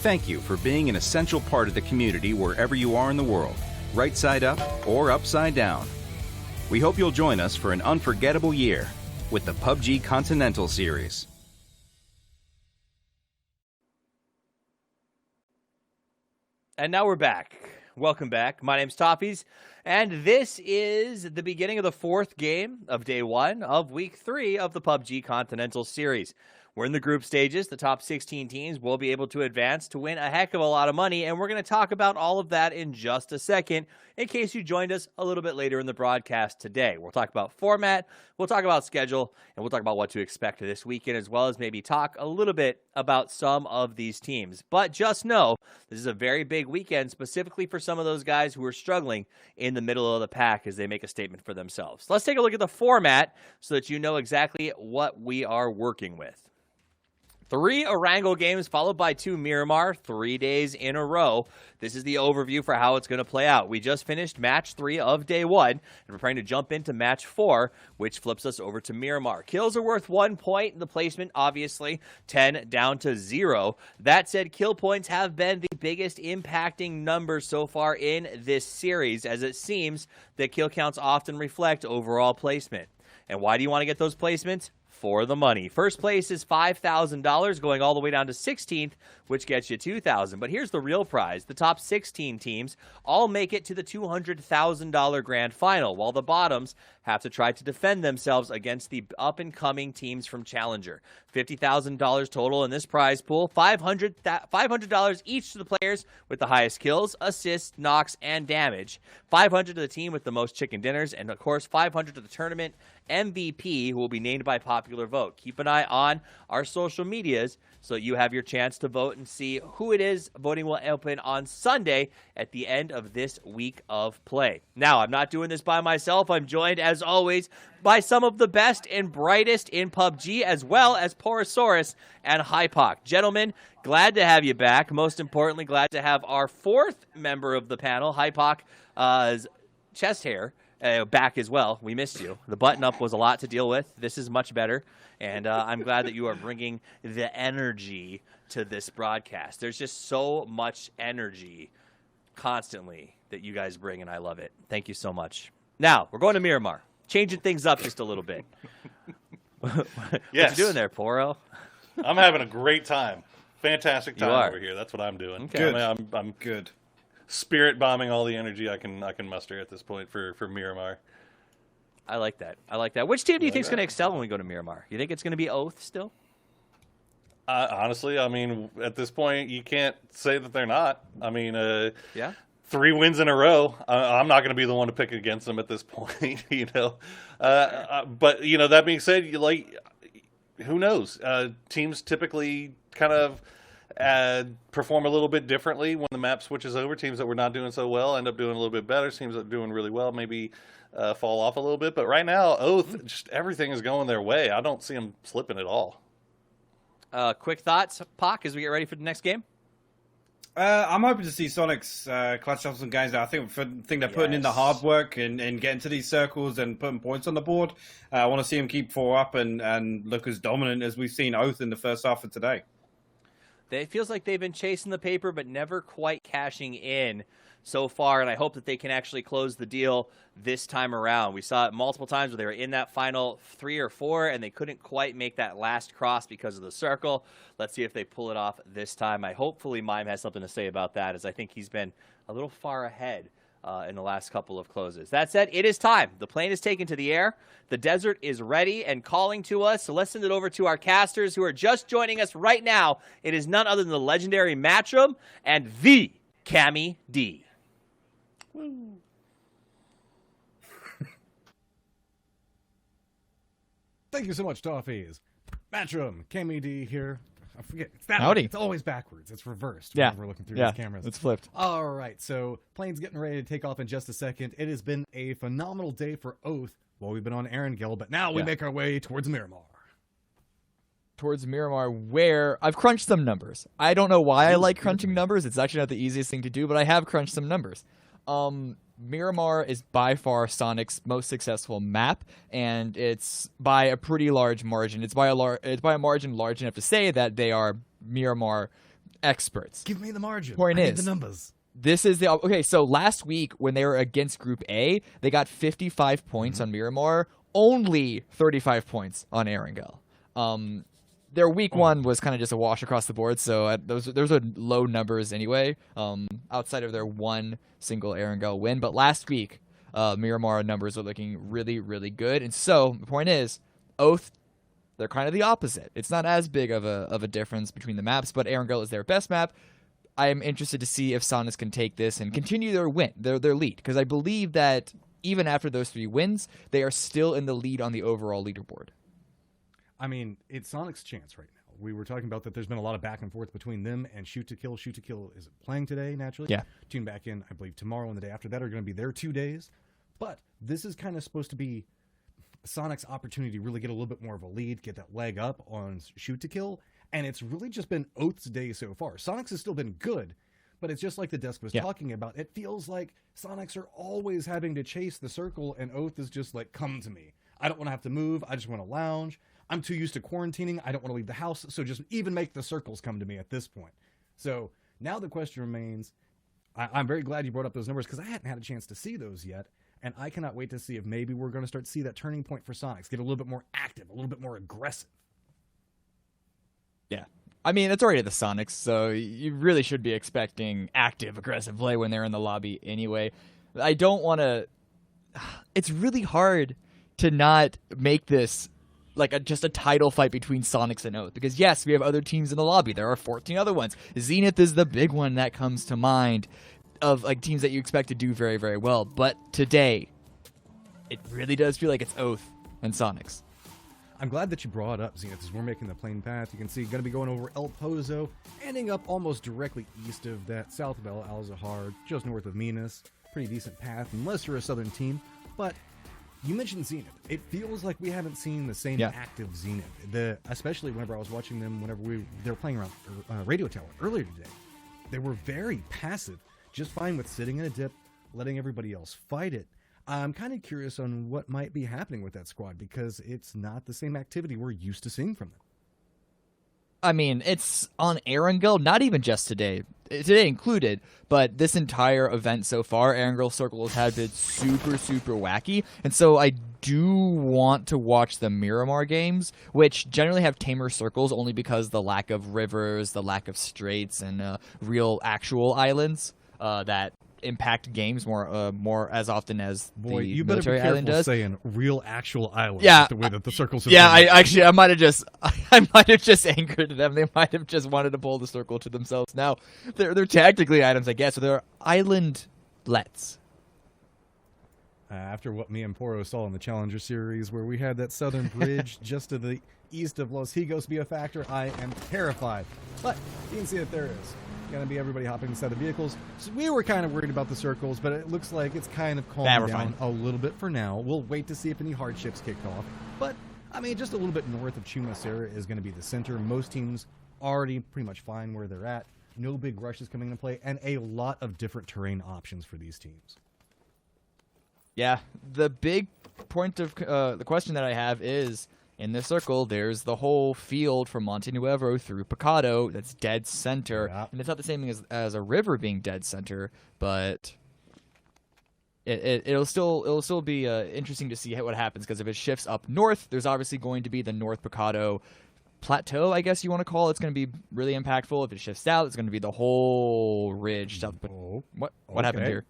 Thank you for being an essential part of the community wherever you are in the world, right side up or upside down. We hope you'll join us for an unforgettable year with the PUBG Continental Series. And now we're back. Welcome back. My name's Toppies, and this is the beginning of the 4th game of day 1 of week 3 of the PUBG Continental Series. We're in the group stages. The top 16 teams will be able to advance to win a heck of a lot of money, and we're going to talk about all of that in just a second, in case you joined us a little bit later in the broadcast today. We'll talk about format, we'll talk about schedule, and we'll talk about what to expect this weekend, as well as maybe talk a little bit about some of these teams. But just know, this is a very big weekend, specifically for some of those guys who are struggling in the middle of the pack as they make a statement for themselves. Let's take a look at the format so that you know exactly what we are working with. 3 Erangel games followed by 2 Miramar, 3 days in a row. This is the overview for how it's going to play out. We just finished match 3 of day 1, and we're trying to jump into match 4, which flips us over to Miramar. Kills are worth 1 point. The placement, obviously, 10 down to 0. That said, kill points have been the biggest impacting number so far in this series, as it seems that kill counts often reflect overall placement. And why do you want to get those placements? For the money. First place is $5,000, going all the way down to 16th, which gets you $2,000. But here's the real prize. The top 16 teams all make it to the $200,000 grand final, while the bottoms have to try to defend themselves against the up-and-coming teams from Challenger. $50,000 total in this prize pool, $500 each to the players with the highest kills, assists, knocks, and damage. $500 to the team with the most chicken dinners, and of course $500 to the tournament MVP, who will be named by popular vote. Keep an eye on our social medias so you have your chance to vote and see who it is. Voting will open on Sunday at the end of this week of play. Now, I'm not doing this by myself. I'm joined, as always, by some of the best and brightest in PUBG, as well as Porosaurus and Hypoc. Gentlemen, glad to have you back. Most importantly, glad to have our 4th member of the panel, Hypoc's chest hair, back as well. We missed you. The button-up was a lot to deal with. This is much better, and I'm glad that you are bringing the energy to this broadcast. There's just so much energy constantly that you guys bring, and I love it. Thank you so much. Now, we're going to Miramar. Changing things up just a little bit. What you doing there, Poro? I'm having a great time. Fantastic time over here. That's what I'm doing. Okay. Good. I'm good. Spirit bombing all the energy I can muster at this point for Miramar. I like that. I like that. Which team do you think is going to excel when we go to Miramar? You think it's going to be Oath still? Honestly, I mean, at this point, you can't say that they're not. I mean, yeah, 3 wins in a row. I'm not going to be the one to pick against them at this point, you know. But you know, that being said, who knows? Teams typically kind of perform a little bit differently when the map switches over. Teams that were not doing so well end up doing a little bit better. Teams that are doing really well maybe fall off a little bit. But right now, Oath, just everything is going their way. I don't see them slipping at all. Quick thoughts, Pac, as we get ready for the next game? I'm hoping to see Sonic's clutch up some games. I think they're putting in the hard work and getting to these circles and putting points on the board. I want to see them keep 4 up and look as dominant as we've seen Oath in the first half of today. It feels like they've been chasing the paper, but never quite cashing in so far, and I hope that they can actually close the deal this time around. We saw it multiple times where they were in that final 3 or 4, and they couldn't quite make that last cross because of the circle. Let's see if they pull it off this time. Hopefully Mime has something to say about that, as I think he's been a little far ahead in the last couple of closes. That said, it is time. The plane is taken to the air. The desert is ready and calling to us. So let's send it over to our casters who are just joining us right now. It is none other than the legendary Matchroom and the Cammy D. Woo. Thank you so much, Toffees. Matchroom, Cammy D here. I forget. It's that Howdy. way. It's always backwards. It's reversed Yeah. whenever we're looking through these cameras. It's flipped. All right, so plane's getting ready to take off in just a second. It has been a phenomenal day for Oath while we've been on Erangel, but now we make our way towards Miramar. Towards Miramar, where I've crunched some numbers. I don't know why I like crunching numbers. It's actually not the easiest thing to do, but I have crunched some numbers. Miramar is by far Sonic's most successful map, and it's by a pretty large margin. It's by a margin large enough to say that they are Miramar experts. Give me the margin. Point I is, need the numbers. This is the okay. So last week when they were against Group A, they got 55 points on Miramar, only 35 points on Erangel. Their week 1 was kind of just a wash across the board, so those are low numbers anyway, outside of their one single Erangel win. But last week, Miramar numbers are looking really, really good. And so the point is, Oath, they're kind of the opposite. It's not as big of a difference between the maps, but Erangel is their best map. I am interested to see if Sonics can take this and continue their lead, because I believe that even after those 3 wins, they are still in the lead on the overall leaderboard. I mean, it's Sonic's chance right now. We were talking about that there's been a lot of back and forth between them and Shoot to Kill. Shoot to Kill is playing today, naturally. Yeah. Tune back in, I believe, tomorrow and the day after that are going to be their 2 days. But this is kind of supposed to be Sonic's opportunity to really get a little bit more of a lead, get that leg up on Shoot to Kill. And it's really just been Oath's day so far. Sonic's has still been good, but it's just like the desk was talking about. It feels like Sonics are always having to chase the circle, and Oath is just like, come to me. I don't want to have to move. I just want to lounge. I'm too used to quarantining. I don't want to leave the house. So just even make the circles come to me at this point. So now the question remains, I'm very glad you brought up those numbers because I hadn't had a chance to see those yet. And I cannot wait to see if maybe we're going to start to see that turning point for Sonics, get a little bit more active, a little bit more aggressive. Yeah. I mean, it's already the Sonics, so you really should be expecting active, aggressive play when they're in the lobby anyway. I don't want to... It's really hard to not make this like just a title fight between Sonics and Oath, because yes, we have other teams in the lobby. There are 14 other ones. Zenith is the big one that comes to mind of like teams that you expect to do very, very well. But today, it really does feel like it's Oath and Sonics. I'm glad that you brought up Zenith as we're making the plane path. You can see, going to be going over El Pozo, ending up almost directly east of that, south of El Al-Zahar, just north of Minas. Pretty decent path, unless you're a southern team. But you mentioned Zenith. It feels like we haven't seen the same active Zenith. Especially whenever I was watching them, they were playing around Radio Tower earlier today. They were very passive, just fine with sitting in a dip, letting everybody else fight it. I'm kind of curious on what might be happening with that squad, because it's not the same activity we're used to seeing from them. I mean, it's on Erangel, not even just today included, but this entire event so far, Erangel circles have been super, super wacky, and so I do want to watch the Miramar games, which generally have tamer circles only because the lack of rivers, the lack of straits, and real actual islands that impact games more as often as the you better military be careful island does. Saying real actual islands. Yeah, the way that the circles. Have I might have just anchored them. They might have just wanted to pull the circle to themselves. Now they're tactically items, I guess. So they're islandlets. After what me and Poro saw in the Challenger Series, where we had that southern bridge just to the east of Los Higos be a factor, I am terrified. But you can see that there is Going to be everybody hopping inside the vehicles. So we were kind of worried about the circles, but it looks like it's kind of calming down a little bit for now. We'll wait to see if any hardships kick off. But, I mean, just a little bit north of Chumacera is going to be the center. Most teams already pretty much fine where they're at. No big rushes coming into play, and a lot of different terrain options for these teams. Yeah, the big point of the question that I have is, in this circle, there's the whole field from Monte Nuevo through Picado that's dead center. Yeah. And it's not the same thing as a river being dead center, but it'll still be interesting to see what happens, because if it shifts up north, there's obviously going to be the North Picado plateau, I guess you want to call it. It's going to be really impactful. If it shifts south, it's going to be the whole ridge. South. What happened here?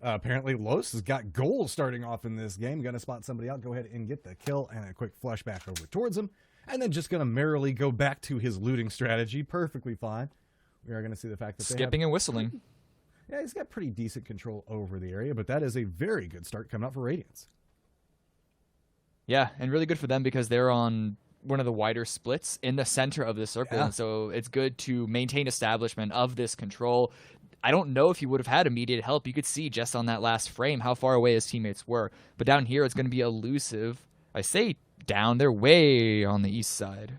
Apparently, Los has got goals starting off in this game. Going to spot somebody out, go ahead and get the kill, and a quick flush back over towards him, and then just going to merrily go back to his looting strategy. Perfectly fine. We are going to see the fact that skipping and whistling. Yeah, he's got pretty decent control over the area, but that is a very good start coming up for Radiance. Yeah, and really good for them because they're on one of the wider splits in the center of the circle, and so it's good to maintain establishment of this control. I don't know if he would have had immediate help. You could see just on that last frame how far away his teammates were. But down here, it's going to be elusive. I say down, they're way on the east side.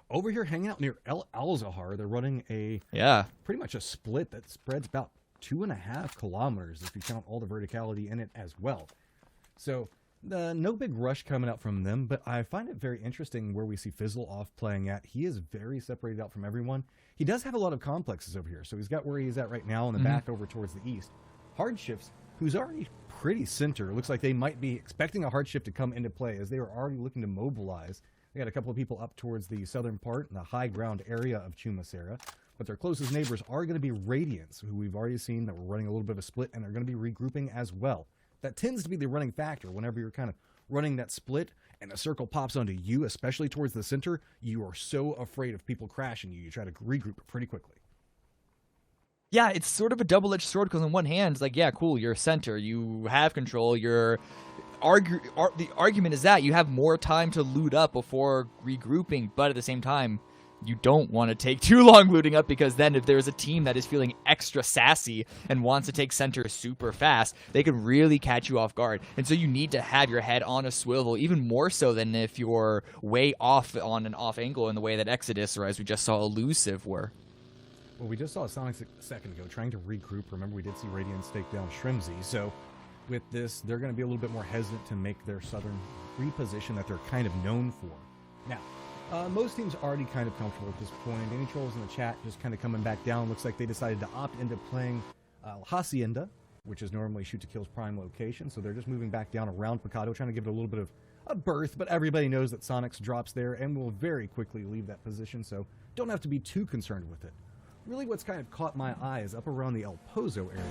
Over here, hanging out near El Alzahar, they're running pretty much a split that spreads about 2.5 kilometers if you count all the verticality in it as well. So no big rush coming out from them, but I find it very interesting where we see Fizzle off playing at. He is very separated out from everyone. He does have a lot of complexes over here, so he's got where he's at right now in the back over towards the east. Hardships, who's already pretty center, looks like they might be expecting a hardship to come into play as they were already looking to mobilize. They got a couple of people up towards the southern part in the high ground area of Chumacera, but their closest neighbors are going to be Radiance, who we've already seen that we're running a little bit of a split, and they're going to be regrouping as well. That tends to be the running factor whenever you're kind of running that split and the circle pops onto you, especially towards the center. You are so afraid of people crashing you. You try to regroup pretty quickly. Yeah, it's sort of a double-edged sword because on one hand, it's like, yeah, cool, you're center. You have control. The argument is that you have more time to loot up before regrouping, but at the same time, you don't want to take too long looting up because then if there's a team that is feeling extra sassy and wants to take center super fast, they can really catch you off guard. And so you need to have your head on a swivel, even more so than if you're way off on an off angle in the way that Exodus, or as we just saw, Elusive were. Well, we just saw Sonic a second ago trying to regroup. Remember, we did see Radiance take down Shrimzy. So with this, they're going to be a little bit more hesitant to make their southern reposition that they're kind of known for. Now, most teams are already kind of comfortable at this point. Any trolls in the chat just kind of coming back down. Looks like they decided to opt into playing Hacienda, which is normally Shoot to Kill's prime location. So they're just moving back down around Picado, trying to give it a little bit of a berth. But everybody knows that Sonic's drops there and will very quickly leave that position. So don't have to be too concerned with it. Really what's kind of caught my eye is up around the El Pozo area.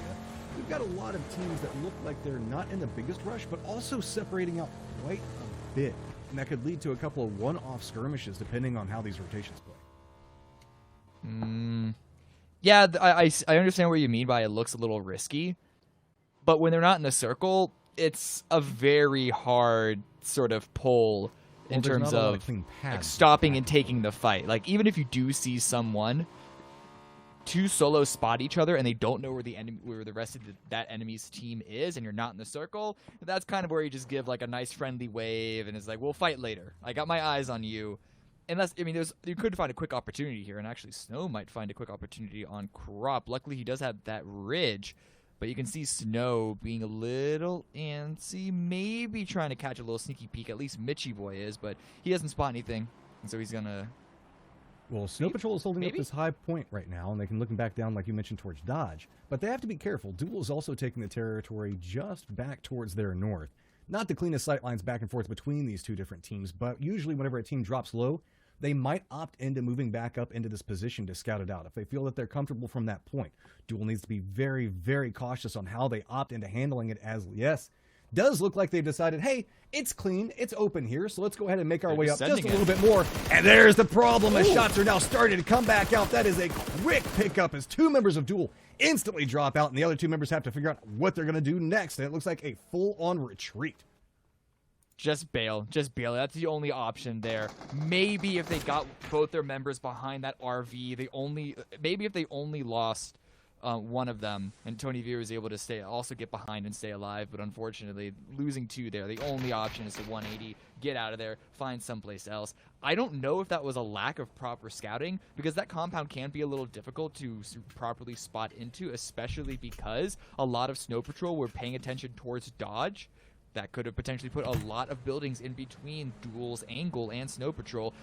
We've got a lot of teams that look like they're not in the biggest rush, but also separating out quite a bit. And that could lead to a couple of one-off skirmishes depending on how these rotations play. Yeah, I understand what you mean by it looks a little risky. But when they're not in the circle, it's a very hard sort of pull in terms of like, stopping and taking the fight. Like, even if you do see someone, two solos spot each other and they don't know where the rest of that enemy's team is, and you're not in the circle, that's kind of where you just give like a nice friendly wave and it's like, we'll fight later. I got my eyes on you. Unless, I mean, you could find a quick opportunity here, and actually Snow might find a quick opportunity on Crop. Luckily, he does have that ridge, but you can see Snow being a little antsy, maybe trying to catch a little sneaky peek. At least Mitchy Boy is, but he doesn't spot anything, and so he's gonna. Well, Snow Patrol is holding up this high point right now, and they can look back down, like you mentioned, towards Dodge. But they have to be careful. Duel is also taking the territory just back towards their north. Not the cleanest sightlines back and forth between these two different teams, but usually whenever a team drops low, they might opt into moving back up into this position to scout it out if they feel that they're comfortable from that point. Duel needs to be very, very cautious on how they opt into handling it, as, yes, does look like they've decided, hey, it's clean, it's open here, so let's go ahead and make our way up just a little bit more. And there's the problem, as shots are now starting to come back out. That is a quick pickup as two members of Duel instantly drop out, and the other two members have to figure out what they're going to do next, and it looks like a full-on retreat. Just bail. Just bail. That's the only option there. Maybe if they got both their members behind that RV, maybe if they only lost one of them, and Tony Veer was able to also get behind and stay alive, but unfortunately, losing 2 there, the only option is to 180, get out of there, find someplace else. I don't know if that was a lack of proper scouting, because that compound can be a little difficult to properly spot into, especially because a lot of Snow Patrol were paying attention towards dodge. That could have potentially put a lot of buildings in between Duel's angle and Snow Patrol.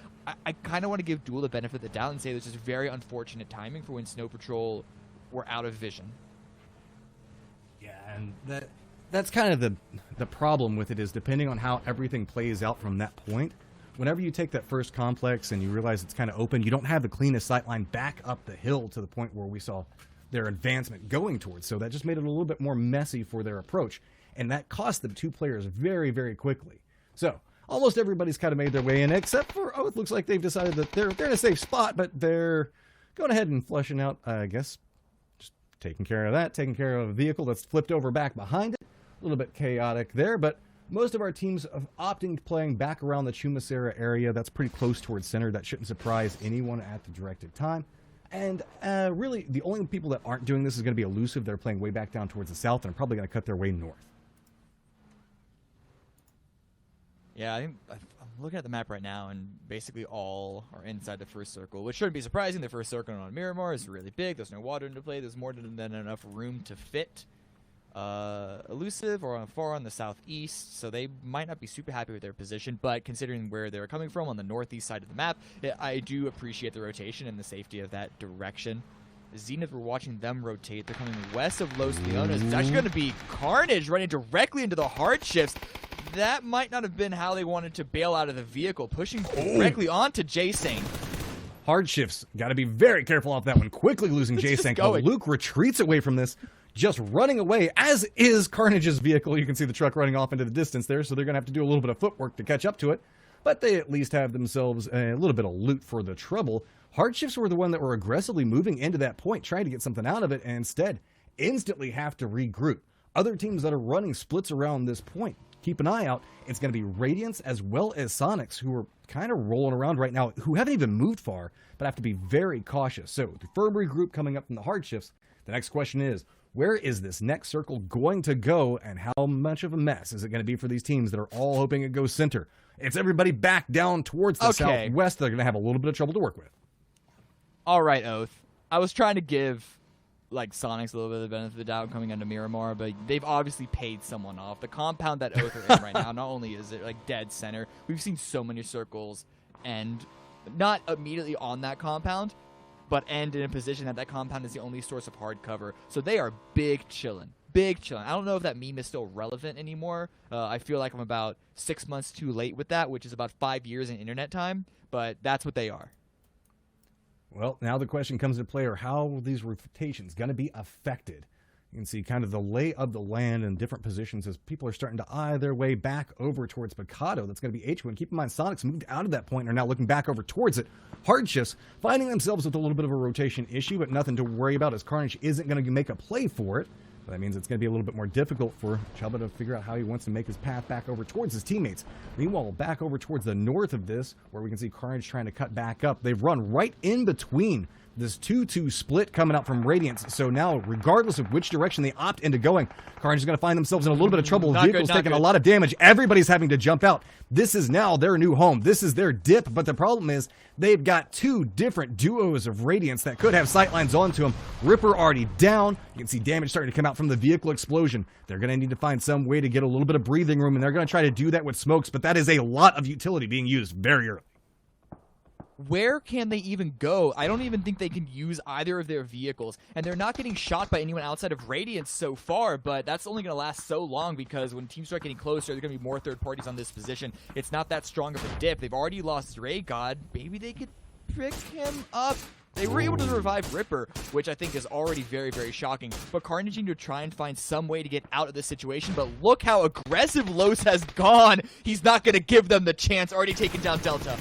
I kind of want to give Duel the benefit of the doubt and say this is very unfortunate timing for when Snow Patrol were out of vision. Yeah, and that's kind of the problem with it, is depending on how everything plays out from that point, whenever you take that first complex and you realize it's kind of open, you don't have the cleanest sightline back up the hill to the point where we saw their advancement going towards. So that just made it a little bit more messy for their approach. And that cost them 2 players very, very quickly. So almost everybody's kind of made their way in, except for Oath. Looks like they've decided that they're in a safe spot, but they're going ahead and fleshing out, I guess, just taking care of that, taking care of a vehicle that's flipped over back behind it. A little bit chaotic there, but most of our teams are opting to playing back around the Chumasera area. That's pretty close towards center. That shouldn't surprise anyone at the directed time. And really, the only people that aren't doing this is going to be Elusive. They're playing way back down towards the south and are probably going to cut their way north. Yeah, I'm looking at the map right now, and basically all are inside the first circle, which shouldn't be surprising. The first circle on Miramar is really big. There's no water into play. There's more than enough room to fit Elusive or far on the southeast, so they might not be super happy with their position, but considering where they're coming from on the northeast side of the map, I do appreciate the rotation and the safety of that direction. Zenith, we're watching them rotate. They're coming west of Los Leones. It's actually going to be Carnage running directly into the hardships. That might not have been how they wanted to bail out of the vehicle, pushing directly onto J-Sane. Hard shifts. Got to be very careful off that one. Quickly losing J-Sane. Luke retreats away from this, just running away, as is Carnage's vehicle. You can see the truck running off into the distance there, so they're going to have to do a little bit of footwork to catch up to it. But they at least have themselves a little bit of loot for the trouble. Hard shifts were the one that were aggressively moving into that point, trying to get something out of it, and instead instantly have to regroup. Other teams that are running splits around this point, keep an eye out. It's going to be Radiance as well as Sonics, who are kind of rolling around right now, who haven't even moved far, but have to be very cautious. So the Furbury group coming up from the hard shifts. The next question is, where is this next circle going to go, and how much of a mess is it going to be for these teams that are all hoping it goes center? It's everybody back down towards the southwest. They're going to have a little bit of trouble to work with. All right, Oath. I was trying to give Sonics a little bit of the benefit of the doubt coming into Miramar, but they've obviously paid someone off. The compound that Oath are in right now, not only is it dead center, we've seen so many circles end not immediately on that compound, but end in a position that compound is the only source of hard cover. So they are big chillin'. Big chillin'. I don't know if that meme is still relevant anymore. I feel like I'm about 6 months too late with that, which is about 5 years in internet time, but that's what they are. Well, now the question comes into play, are how these rotations going to be affected? You can see kind of the lay of the land in different positions as people are starting to eye their way back over towards Picado. That's going to be H1. Keep in mind, Sonics moved out of that point and are now looking back over towards it. Hard shifts, finding themselves with a little bit of a rotation issue, but nothing to worry about as Carnage isn't going to make a play for it. But that means it's going to be a little bit more difficult for Chuba to figure out how he wants to make his path back over towards his teammates. Meanwhile, back over towards the north of this, where we can see Carnage trying to cut back up, they've run right in between this 2-2 split coming out from Radiance. So now, regardless of which direction they opt into going, Carnage is going to find themselves in a little bit of trouble. Vehicles taking a lot of damage. Everybody's having to jump out. This is now their new home. This is their dip. But the problem is they've got 2 different duos of Radiance that could have sightlines onto them. Ripper already down. You can see damage starting to come out from the vehicle explosion. They're going to need to find some way to get a little bit of breathing room, and they're going to try to do that with smokes. But that is a lot of utility being used very early. Where can they even go? I don't even think they can use either of their vehicles. And they're not getting shot by anyone outside of Radiance so far, but that's only going to last so long because when teams start getting closer, there's going to be more third parties on this position. It's not that strong of a dip. They've already lost Ray God. Maybe they could pick him up. They were able to revive Ripper, which I think is already very, very shocking. But Carnage need to try and find some way to get out of this situation. But look how aggressive Los has gone. He's not going to give them the chance. Already taken down Delta.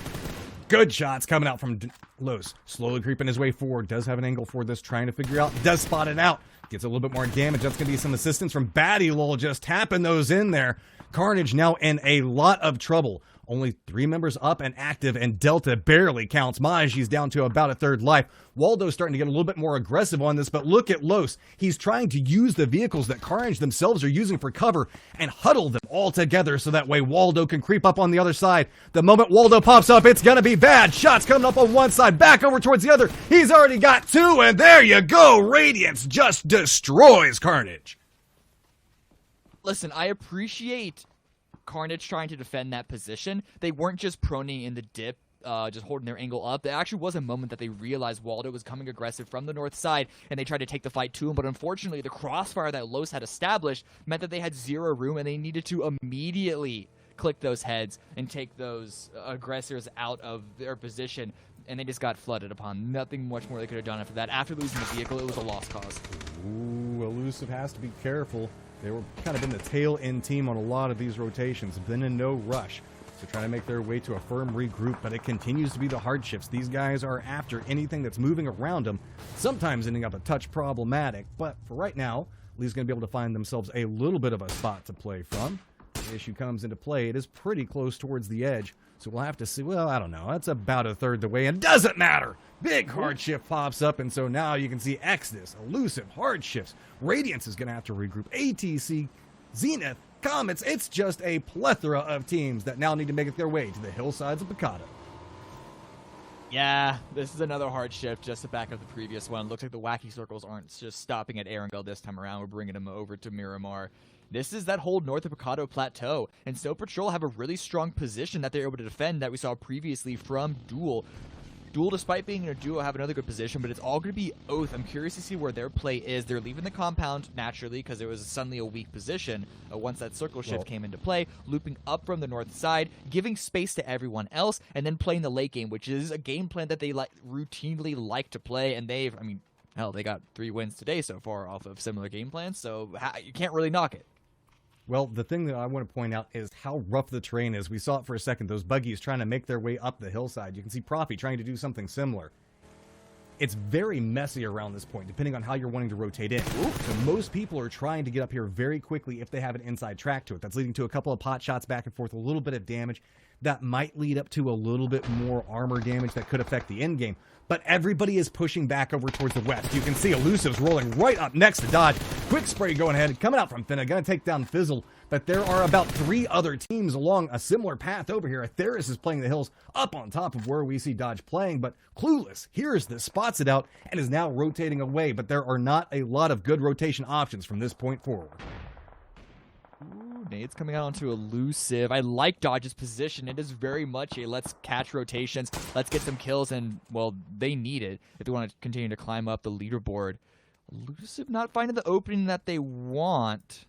Good shots coming out from Los. Slowly creeping his way forward. Does have an angle for this, trying to figure out. Does spot it out. Gets a little bit more damage. That's going to be some assistance from Batty Lol, just tapping those in there. Carnage now in a lot of trouble. Only 3 members up and active, and Delta barely counts. Maji's down to about a third life. Waldo's starting to get a little bit more aggressive on this, but look at Los. He's trying to use the vehicles that Carnage themselves are using for cover and huddle them all together so that way Waldo can creep up on the other side. The moment Waldo pops up, it's going to be bad. Shots coming up on one side, back over towards the other. He's already got 2, and there you go. Radiance just destroys Carnage. Listen, I appreciate Carnage trying to defend that position. They weren't just proning in the dip, just holding their angle up. There actually was a moment that they realized Waldo was coming aggressive from the north side, and they tried to take the fight to him, but unfortunately the crossfire that Los had established meant that they had 0 room, and they needed to immediately click those heads and take those aggressors out of their position, and they just got flooded upon. Nothing much more they could have done after that. After losing the vehicle, it was a lost cause. Ooh, Elusive has to be careful. They were kind of in the tail end team on a lot of these rotations, been in no rush. So trying to make their way to a firm regroup, but it continues to be the hardships. These guys are after anything that's moving around them, sometimes ending up a touch problematic. But for right now, Lee's going to be able to find themselves a little bit of a spot to play from. The issue comes into play. It is pretty close towards the edge, so we'll have to see. Well, I don't know. That's about a third the way, and doesn't matter. Big hard shift pops up, and so now you can see Exodus, Elusive, hard shifts. Radiance is going to have to regroup. ATC, Zenith, Comets. It's just a plethora of teams that now need to make their way to the hillsides of Picado. Yeah, this is another hard shift, just to back up the previous one. Looks like the wacky circles aren't just stopping at Erangel this time around. We're bringing them over to Miramar. This is that whole north of Picado plateau, and Snow Patrol have a really strong position that they're able to defend that we saw previously from Duel. Duel, despite being in a duo, have another good position, but it's all going to be Oath. I'm curious to see where their play is. They're leaving the compound, naturally, because it was suddenly a weak position once that circle shift came into play, looping up from the north side, giving space to everyone else, and then playing the late game, which is a game plan that they routinely like to play, and they've, I mean, hell, they got 3 wins today so far off of similar game plans, so you can't really knock it. Well, the thing that I want to point out is how rough the terrain is. We saw it for a second, those buggies trying to make their way up the hillside. You can see Profi trying to do something similar. It's very messy around this point, depending on how you're wanting to rotate in. So most people are trying to get up here very quickly if they have an inside track to it. That's leading to a couple of pot shots back and forth, a little bit of damage. That might lead up to a little bit more armor damage that could affect the end game. But everybody is pushing back over towards the west. You can see Elusive's rolling right up next to Dodge. Quick spray going ahead, coming out from Finna, going to take down Fizzle. But there are about 3 other teams along a similar path over here. Atheris is playing the hills up on top of where we see Dodge playing, but Clueless hears this, spots it out, and is now rotating away. But there are not a lot of good rotation options from this point forward. Ooh, nades coming out onto Elusive. I like Dodge's position. It is very much a let's catch rotations, let's get some kills, and, well, they need it if they want to continue to climb up the leaderboard. Elusive not finding the opening that they want.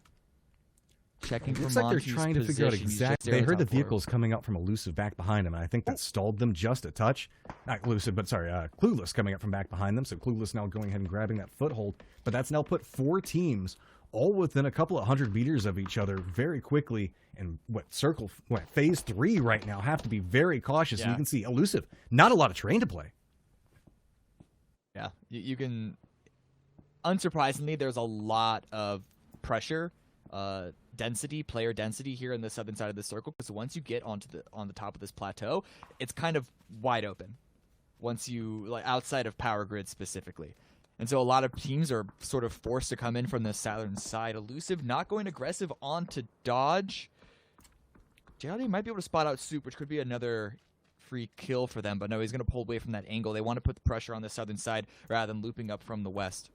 Checking for looks like they're Monty's trying to figure out position. exactly. They heard the vehicles coming up from Elusive back behind them, and I think that stalled them just a touch. Not Elusive, but sorry, Clueless coming up from back behind them. So Clueless now going ahead and grabbing that foothold. But that's now put 4 teams all within a couple of 100 meters of each other very quickly. And phase 3 right now, have to be very cautious. Yeah. And you can see Elusive, not a lot of terrain to play. Yeah, you can. Unsurprisingly, there's a lot of pressure. Player density here in the southern side of the circle, because once you get on the top of this plateau, it's kind of wide open. Once you outside of power grid specifically, and so a lot of teams are sort of forced to come in from the southern side. Elusive not going aggressive onto Dodge. JLD might be able to spot out Soup, which could be another free kill for them, but no, he's going to pull away from that angle. They want to put the pressure on the southern side rather than looping up from the west.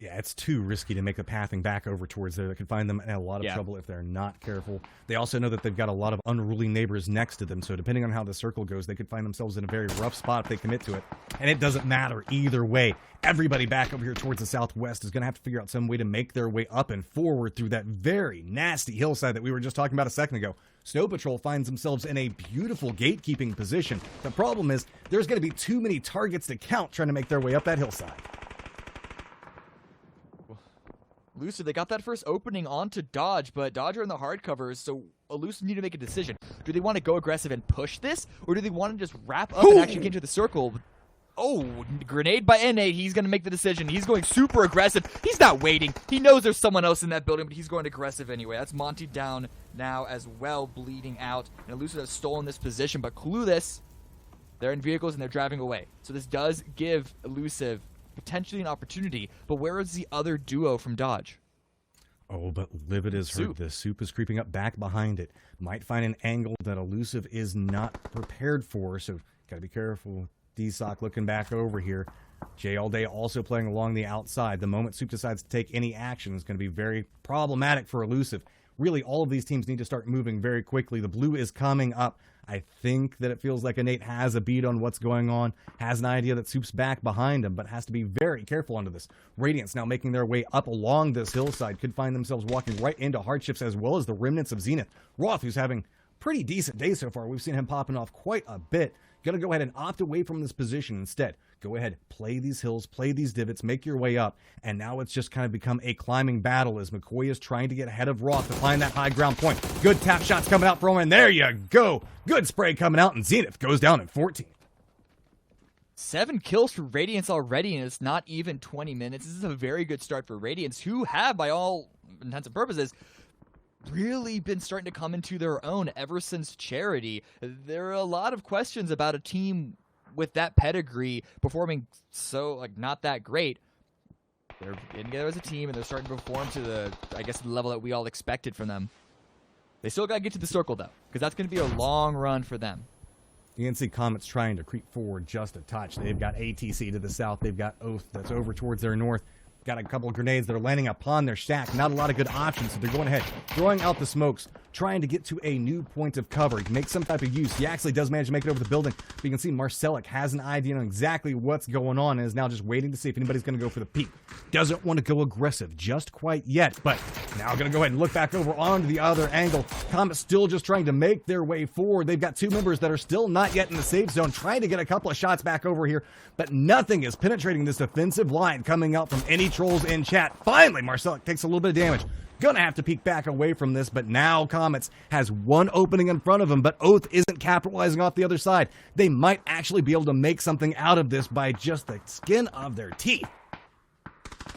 Yeah, it's too risky to make the pathing back over towards there. That could find them in a lot of trouble if they're not careful. They also know that they've got a lot of unruly neighbors next to them, so depending on how the circle goes, they could find themselves in a very rough spot if they commit to it. And it doesn't matter either way. Everybody back over here towards the southwest is going to have to figure out some way to make their way up and forward through that very nasty hillside that we were just talking about a second ago. Snow Patrol finds themselves in a beautiful gatekeeping position. The problem is there's going to be too many targets to count trying to make their way up that hillside. Elusive, they got that first opening onto Dodge, but Dodge are in the hardcovers, so Elusive need to make a decision. Do they want to go aggressive and push this, or do they want to just wrap up and actually get into the circle? Oh, grenade by NA. He's going to make the decision. He's going super aggressive. He's not waiting. He knows there's someone else in that building, but he's going aggressive anyway. That's Monty down now as well, bleeding out. And Elusive has stolen this position, but Clueless, they're in vehicles and they're driving away. So this does give Elusive potentially an opportunity, but where is the other duo from Dodge? Oh, but Livid is hurt. The Soup is creeping up back behind it. Might find an angle that Elusive is not prepared for, so got to be careful. D-Sock looking back over here. Jay All Day also playing along the outside. The moment Soup decides to take any action is going to be very problematic for Elusive. Really, all of these teams need to start moving very quickly. The blue is coming up. I think that it feels like Innate has a beat on what's going on, has an idea that Soup's back behind him, but has to be very careful under this. Radiance now making their way up along this hillside, could find themselves walking right into hardships as well as the remnants of Zenith. Roth, who's having pretty decent day so far. We've seen him popping off quite a bit. Going to go ahead and opt away from this position instead. Go ahead, play these hills, play these divots, make your way up. And now it's just kind of become a climbing battle as McCoy is trying to get ahead of Roth to find that high ground point. Good tap shots coming out from him, and there you go. Good spray coming out, and Zenith goes down at 14. 7 kills for Radiance already, and it's not even 20 minutes. This is a very good start for Radiance, who have, by all intents and purposes, really been starting to come into their own ever since Charity. There are a lot of questions about a team with that pedigree performing so, like, not that great. They're getting together as a team, and they're starting to perform to the, I guess, the level that we all expected from them. They still got to get to the circle, though, because that's going to be a long run for them. You can see Comets trying to creep forward just a touch. They've got ATC to the south. They've got Oath that's over towards their north. Got a couple of grenades that are landing upon their shack. Not a lot of good options, so they're going ahead, throwing out the smokes, trying to get to a new point of cover, make some type of use. He actually does manage to make it over the building, but you can see Marcelic has an idea on exactly what's going on and is now just waiting to see if anybody's going to go for the peek. Doesn't want to go aggressive just quite yet, but now going to go ahead and look back over onto the other angle. Comet still just trying to make their way forward. They've got 2 members that are still not yet in the safe zone, trying to get a couple of shots back over here, but nothing is penetrating this defensive line coming out from any trolls in chat. Finally, Marcelic takes a little bit of damage. Gonna have to peek back away from this, but now Comets has one opening in front of him, but Oath isn't capitalizing off the other side. They might actually be able to make something out of this by just the skin of their teeth.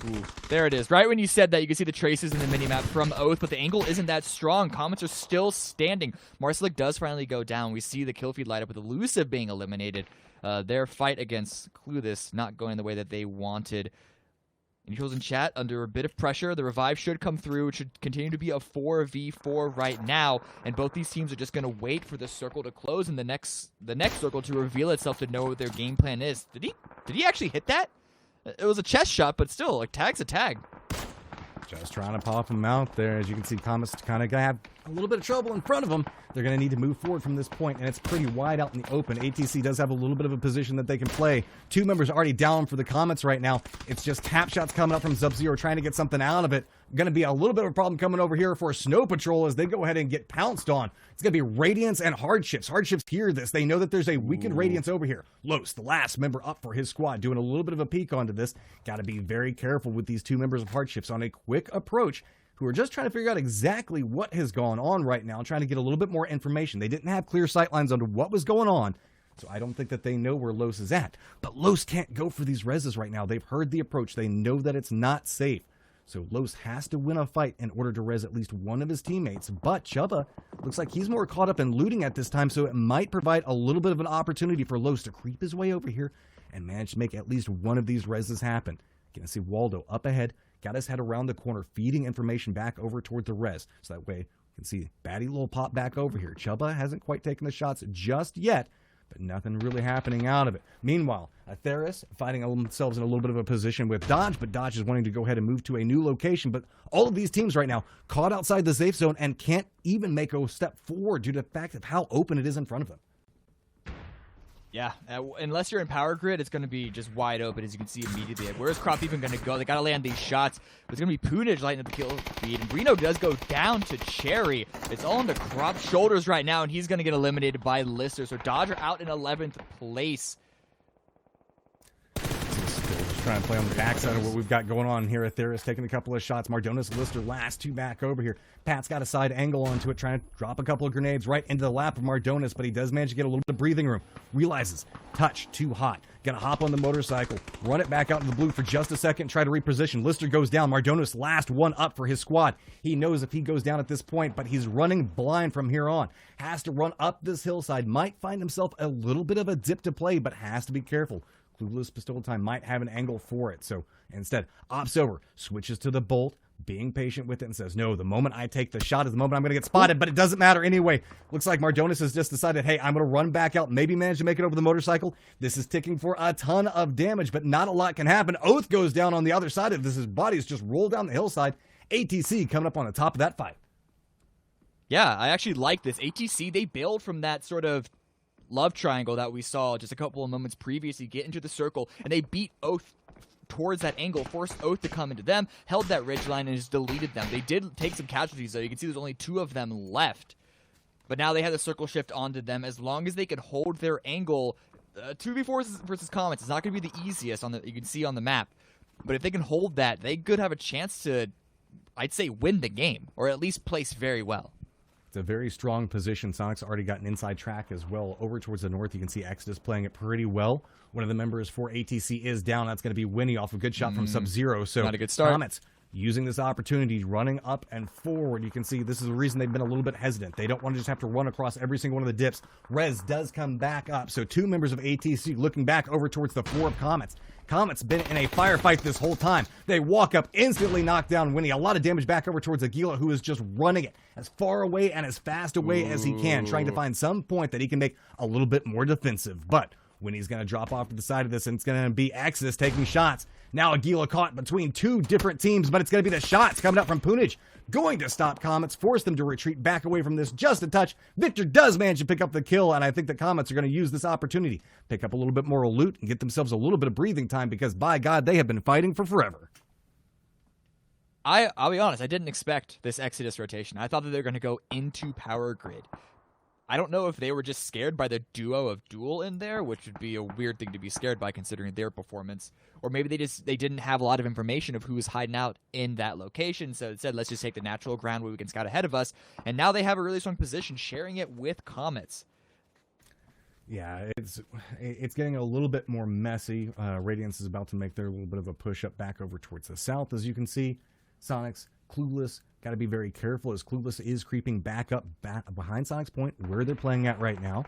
Ooh, there it is. Right when you said that, you can see the traces in the minimap from Oath, but the angle isn't that strong. Comets are still standing. Marcelic does finally go down. We see the kill feed light up with Elusive being eliminated. Their fight against Clueless not going the way that they wanted. Neutrals in chat under a bit of pressure. The revive should come through. It should continue to be a 4v4 right now, and both these teams are just going to wait for the circle to close and the next circle to reveal itself to know what their game plan is. Did he actually hit that? It was a chest shot, but still, like, tag's a tag. Just trying to pop him out there. As you can see, Comets kind of have a little bit of trouble in front of them. They're going to need to move forward from this point, and it's pretty wide out in the open. ATC does have a little bit of a position that they can play. 2 members already down for the Comets right now. It's just tap shots coming up from Sub-Zero trying to get something out of it. Going to be a little bit of a problem coming over here for Snow Patrol as they go ahead and get pounced on. It's going to be Radiance and Hardships. Hardships hear this. They know that there's a weakened Radiance over here. Los, the last member up for his squad, doing a little bit of a peek onto this. Got to be very careful with these 2 members of Hardships on a quick approach, who are just trying to figure out exactly what has gone on right now, trying to get a little bit more information. They didn't have clear sightlines onto what was going on, so I don't think that they know where Los is at. But Los can't go for these reses right now. They've heard the approach. They know that it's not safe. So Los has to win a fight in order to res at least one of his teammates. But Chubba looks like he's more caught up in looting at this time, so it might provide a little bit of an opportunity for Los to creep his way over here and manage to make at least one of these reses happen. You can see Waldo up ahead, got his head around the corner, feeding information back over toward the res. So that way you can see Batty little pop back over here. Chubba hasn't quite taken the shots just yet, but nothing really happening out of it. Meanwhile, Atheris finding themselves in a little bit of a position with Dodge, but Dodge is wanting to go ahead and move to a new location. But all of these teams right now caught outside the safe zone and can't even make a step forward due to the fact of how open it is in front of them. Yeah, unless you're in power grid, it's going to be just wide open, as you can see immediately. Where's Crop even going to go? They got to land these shots. But it's going to be Poonage lighting up the kill feed. And Reno does go down to Cherry. It's all on the Crop's shoulders right now, and he's going to get eliminated by Lister. So Dodger out in 11th place. Still trying to play on the backside of what we've got going on here. Atheris taking a couple of shots. Mardonis, Lister, last two back over here. Pat's got a side angle onto it, trying to drop a couple of grenades right into the lap of Mardonis, but he does manage to get a little bit of breathing room. Realizes, touch, too hot. Gonna hop on the motorcycle, run it back out in the blue for just a second, try to reposition. Lister goes down. Mardonis, last one up for his squad. He knows if he goes down at this point, but he's running blind from here on. Has to run up this hillside. Might find himself a little bit of a dip to play, but has to be careful. Clueless Pistol Time might have an angle for it. So instead, opts over, switches to the bolt, being patient with it, and says, no, the moment I take the shot is the moment I'm going to get spotted, but it doesn't matter anyway. Looks like Mardonis has just decided, hey, I'm going to run back out, maybe manage to make it over the motorcycle. This is ticking for a ton of damage, but not a lot can happen. Oath goes down on the other side of this. His body's just rolled down the hillside. ATC coming up on the top of that fight. Yeah, I actually like this. ATC, they bailed from that sort of love triangle that we saw just a couple of moments previously, get into the circle, and they beat Oath towards that angle, forced Oath to come into them, held that ridgeline, and just deleted them. They did take some casualties, though. You can see there's only 2 of them left. But now they have the circle shift onto them. As long as they can hold their angle, 2v4 versus Comets is not going to be the easiest you can see on the map. But if they can hold that, they could have a chance to, I'd say, win the game, or at least place very well. It's a very strong position. Sonic's already got an inside track as well. Over towards the north, you can see Exodus playing it pretty well. One of the members for ATC is down. That's going to be Winnie off a good shot from Sub-Zero. So not a good start. Comets using this opportunity, running up and forward. You can see this is the reason they've been a little bit hesitant. They don't want to just have to run across every single one of the dips. Rez does come back up. So 2 members of ATC looking back over towards the 4 of Comets. Comets been in a firefight this whole time. They walk up, instantly knock down Winnie. A lot of damage back over towards Aguila, who is just running it as far away and as fast away as he can, trying to find some point that he can make a little bit more defensive. But Winnie's going to drop off to the side of this, and it's going to be Exodus taking shots. Now Aguila caught between 2 different teams, but it's going to be the shots coming up from Punij, going to stop Comets, force them to retreat back away from this just a touch. Victor does manage to pick up the kill, and I think the Comets are going to use this opportunity, pick up a little bit more loot, and get themselves a little bit of breathing time, because by God, they have been fighting for forever. I'll be honest, I didn't expect this Exodus rotation. I thought that they were going to go into Power Grid. I don't know if they were just scared by the duo of Duel in there, which would be a weird thing to be scared by considering their performance. Or maybe they didn't have a lot of information of who was hiding out in that location, so it said, let's just take the natural ground where we can scout ahead of us. And now they have a really strong position, sharing it with Comets. Yeah, it's getting a little bit more messy. Radiance is about to make their little bit of a push up back over towards the south, as you can see. Sonics, Clueless, got to be very careful as Clueless is creeping back behind Sonic's point where they're playing at right now.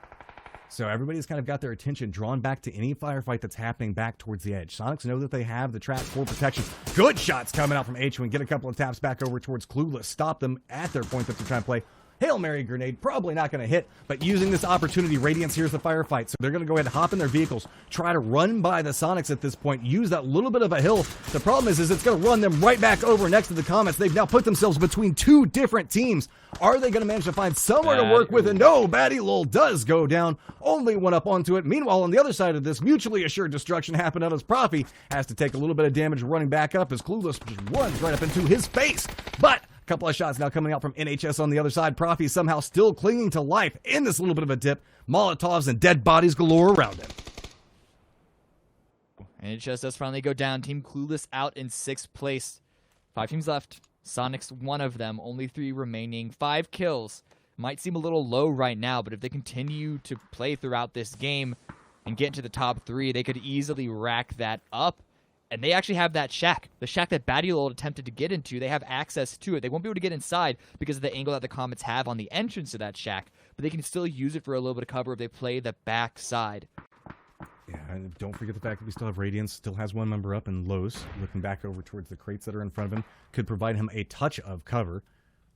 So everybody's kind of got their attention drawn back to any firefight that's happening back towards the edge. Sonics know that they have the trap for protection. Good shots coming out from H1. Get a couple of taps back over towards Clueless. Stop them at their point that they're trying to play. Hail Mary grenade, probably not going to hit, but using this opportunity, Radiance hears the firefight, so they're going to go ahead and hop in their vehicles, try to run by the Sonics at this point, use that little bit of a hill. The problem is it's going to run them right back over next to the Comets. They've now put themselves between 2 different teams. Are they going to manage to find somewhere to work with? And no, Batty Lol does go down, only one up onto it. Meanwhile, on the other side of this, mutually assured destruction happened as Profi has to take a little bit of damage running back up as Clueless just runs right up into his face. But couple of shots now coming out from NHS on the other side. Profi somehow still clinging to life in this little bit of a dip. Molotovs and dead bodies galore around him. NHS does finally go down. Team Clueless out in 6th place. 5 teams left. Sonic's one of them. Only 3 remaining. 5 kills. Might seem a little low right now, but if they continue to play throughout this game and get into the top 3, they could easily rack that up. And they actually have that shack. The shack that Badiol attempted to get into, they have access to it. They won't be able to get inside because of the angle that the Comets have on the entrance to that shack. But they can still use it for a little bit of cover if they play the back side. Yeah, and don't forget the fact that we still have Radiance, still has 1 member up, and Los, looking back over towards the crates that are in front of him, could provide him a touch of cover.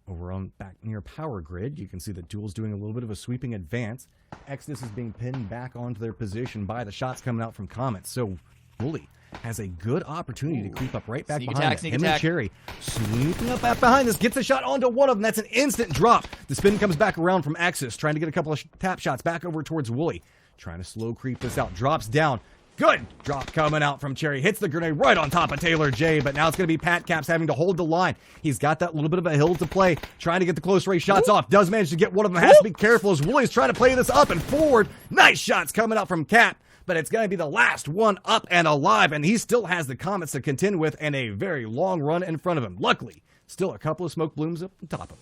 Over on back near Power Grid, you can see that Duel's doing a little bit of a sweeping advance. Exodus is being pinned back onto their position by the shots coming out from Comets. So, Wooly has a good opportunity to creep up right back behind him. And Cherry sweeping up back behind this, gets a shot onto one of them. That's an instant drop. The spin comes back around from Axis, trying to get a couple of tap shots back over towards Wooly. Trying to slow creep this out. Drops down. Good drop coming out from Cherry. Hits the grenade right on top of Taylor J, but now it's going to be Pat Caps having to hold the line. He's got that little bit of a hill to play, trying to get the close range shots off. Does manage to get one of them. Has to be careful as Wooly's trying to play this up and forward. Nice shots coming out from Cap. but it's going to be the last one up and alive, and he still has the Comets to contend with and a very long run in front of him. Luckily, still a couple of smoke blooms up on top of him.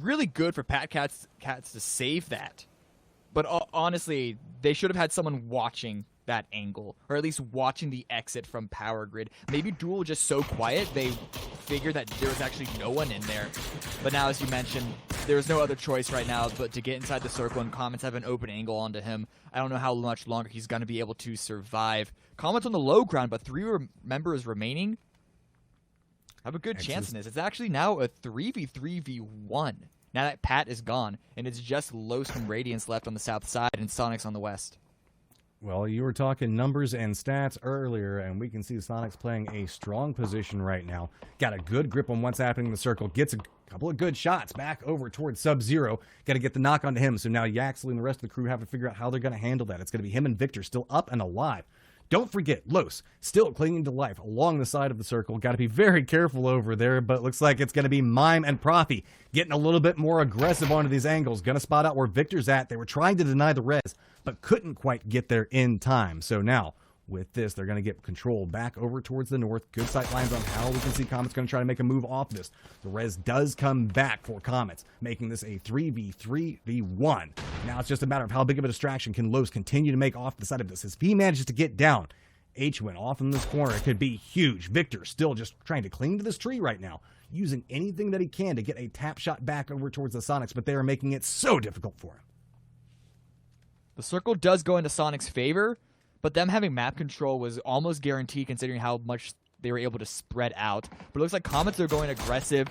Really good for Pat Cats to save that. But honestly, they should have had someone watching that angle, or at least watching the exit from Power Grid. Maybe Duel was just so quiet, they figured that there was actually no one in there. But now, as you mentioned, there's no other choice right now but to get inside the circle, and Comets have an open angle onto him. I don't know how much longer he's going to be able to survive. Comets on the low ground, but 3 members remaining have a good chance in this. It's actually now a 3v3v1. Now that Pat is gone, and it's just Los and Radiance left on the south side and Sonics on the west. Well, you were talking numbers and stats earlier, and we can see Sonics playing a strong position right now. Got a good grip on what's happening in the circle. Gets a couple of good shots back over towards Sub-Zero. Got to get the knock onto him, so now Yaxley and the rest of the crew have to figure out how they're going to handle that. It's going to be him and Victor still up and alive. Don't forget, Los still clinging to life along the side of the circle. Got to be very careful over there, but it looks like it's going to be Mime and Profi getting a little bit more aggressive onto these angles. Going to spot out where Victor's at. They were trying to deny the res, but couldn't quite get there in time. So now, with this, they're going to get control back over towards the north. Good sight lines on how we can see Comets going to try to make a move off this. The res does come back for Comets, making this a 3v3v1. Now it's just a matter of how big of a distraction can Los continue to make off the side of this. If he manages to get down, H went off in this corner. It could be huge. Victor still just trying to cling to this tree right now, using anything that he can to get a tap shot back over towards the Sonics, but they are making it so difficult for him. The circle does go into Sonic's favor, but them having map control was almost guaranteed considering how much they were able to spread out. But it looks like Comets are going aggressive.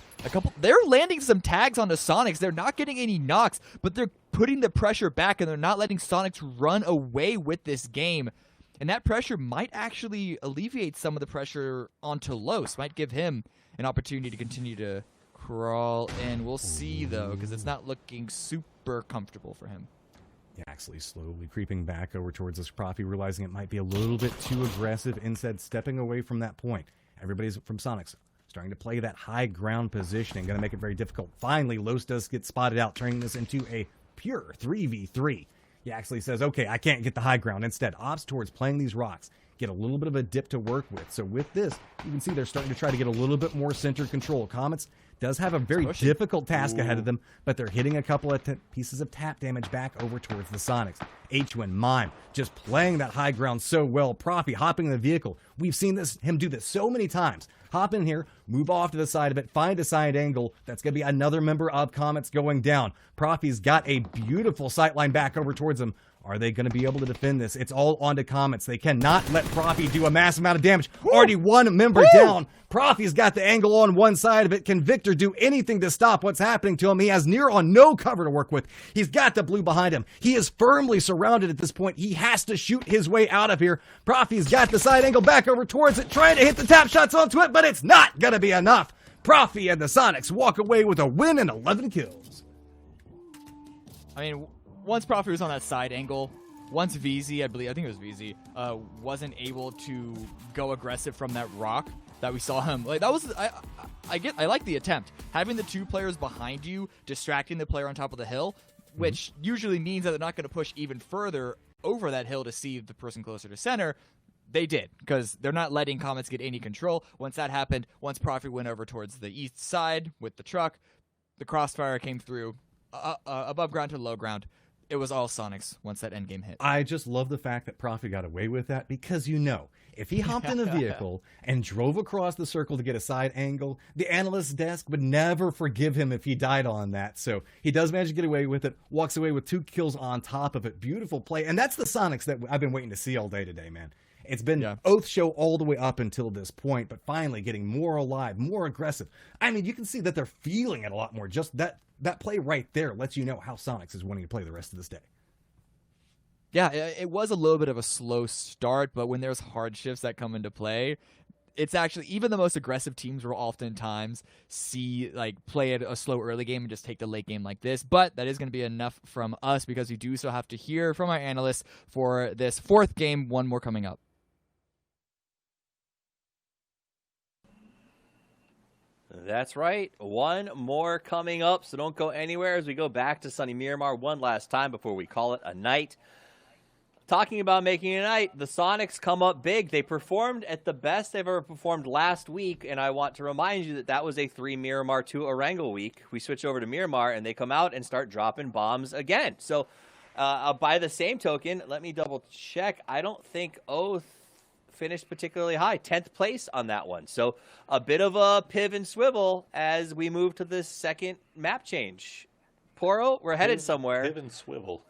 They're landing some tags onto Sonics. They're not getting any knocks, but they're putting the pressure back, and they're not letting Sonics run away with this game. And that pressure might actually alleviate some of the pressure onto Los. Might give him an opportunity to continue to crawl in. We'll see, though, because it's not looking super comfortable for him. Yaxley slowly creeping back over towards this Profi, realizing it might be a little bit too aggressive, instead stepping away from that point. Everybody's from Sonics starting to play that high ground positioning, going to make it very difficult. Finally, Los does get spotted out, turning this into a pure 3v3. Yaxley says, okay, I can't get the high ground. Instead, opts towards playing these rocks, get a little bit of a dip to work with. So with this, you can see they're starting to try to get a little bit more center control. Comets does have a very difficult task ahead of them, but they're hitting a couple of pieces of tap damage back over towards the Sonics. H-Win, Mime, just playing that high ground so well. Profi hopping in the vehicle. We've seen him do this so many times. Hop in here, move off to the side of it, find a side angle. That's going to be another member of Comets going down. Profi's got a beautiful sightline back over towards him. Are they going to be able to defend this? It's all on to Comets. They cannot let Profi do a massive amount of damage. Already one member down. Profi's got the angle on one side of it. Can Victor do anything to stop what's happening to him? He has near on no cover to work with. He's got the blue behind him. He is firmly surrounded at this point. He has to shoot his way out of here. Profi's got the side angle back over towards it, trying to hit the tap shots onto it, but it's not going to be enough. Profi and the Sonics walk away with a win and 11 kills. I mean, once Profi was on that side angle, once VZ, I think it was VZ, wasn't able to go aggressive from that rock that we saw him. Like that was, I like the attempt. Having the 2 players behind you, distracting the player on top of the hill, which usually means that they're not going to push even further over that hill to see the person closer to center. They did, because they're not letting Comets get any control. Once that happened, once Profi went over towards the east side with the truck, the crossfire came through above ground to low ground. It was all Sonics once that endgame hit. I just love the fact that Profi got away with that, because if he hopped in a vehicle and drove across the circle to get a side angle, the analyst desk would never forgive him if he died on that. So he does manage to get away with it, walks away with 2 kills on top of it. Beautiful play. And that's the Sonics that I've been waiting to see all day today, man. It's been Oath Show all the way up until this point, but finally getting more alive, more aggressive. I mean, you can see that they're feeling it a lot more. Just that play right there lets you know how Sonics is wanting to play the rest of this day. Yeah, it was a little bit of a slow start, but when there's hardships that come into play, it's actually, even the most aggressive teams will oftentimes play a slow early game and just take the late game like this. But that is going to be enough from us, because we do still have to hear from our analysts for this 4th game. One more coming up. That's right. One more coming up, so don't go anywhere as we go back to sunny Miramar one last time before we call it a night. Talking about making a night, the Sonics come up big. They performed at the best they've ever performed last week, and I want to remind you that that was a 3 Miramar 2 Erangel week. We switch over to Miramar, and they come out and start dropping bombs again. So by the same token, let me double check. I don't think Oath finished particularly high, 10th place on that one. So a bit of a piv and swivel as we move to the second map change. Poro, we're headed somewhere. Piv and swivel.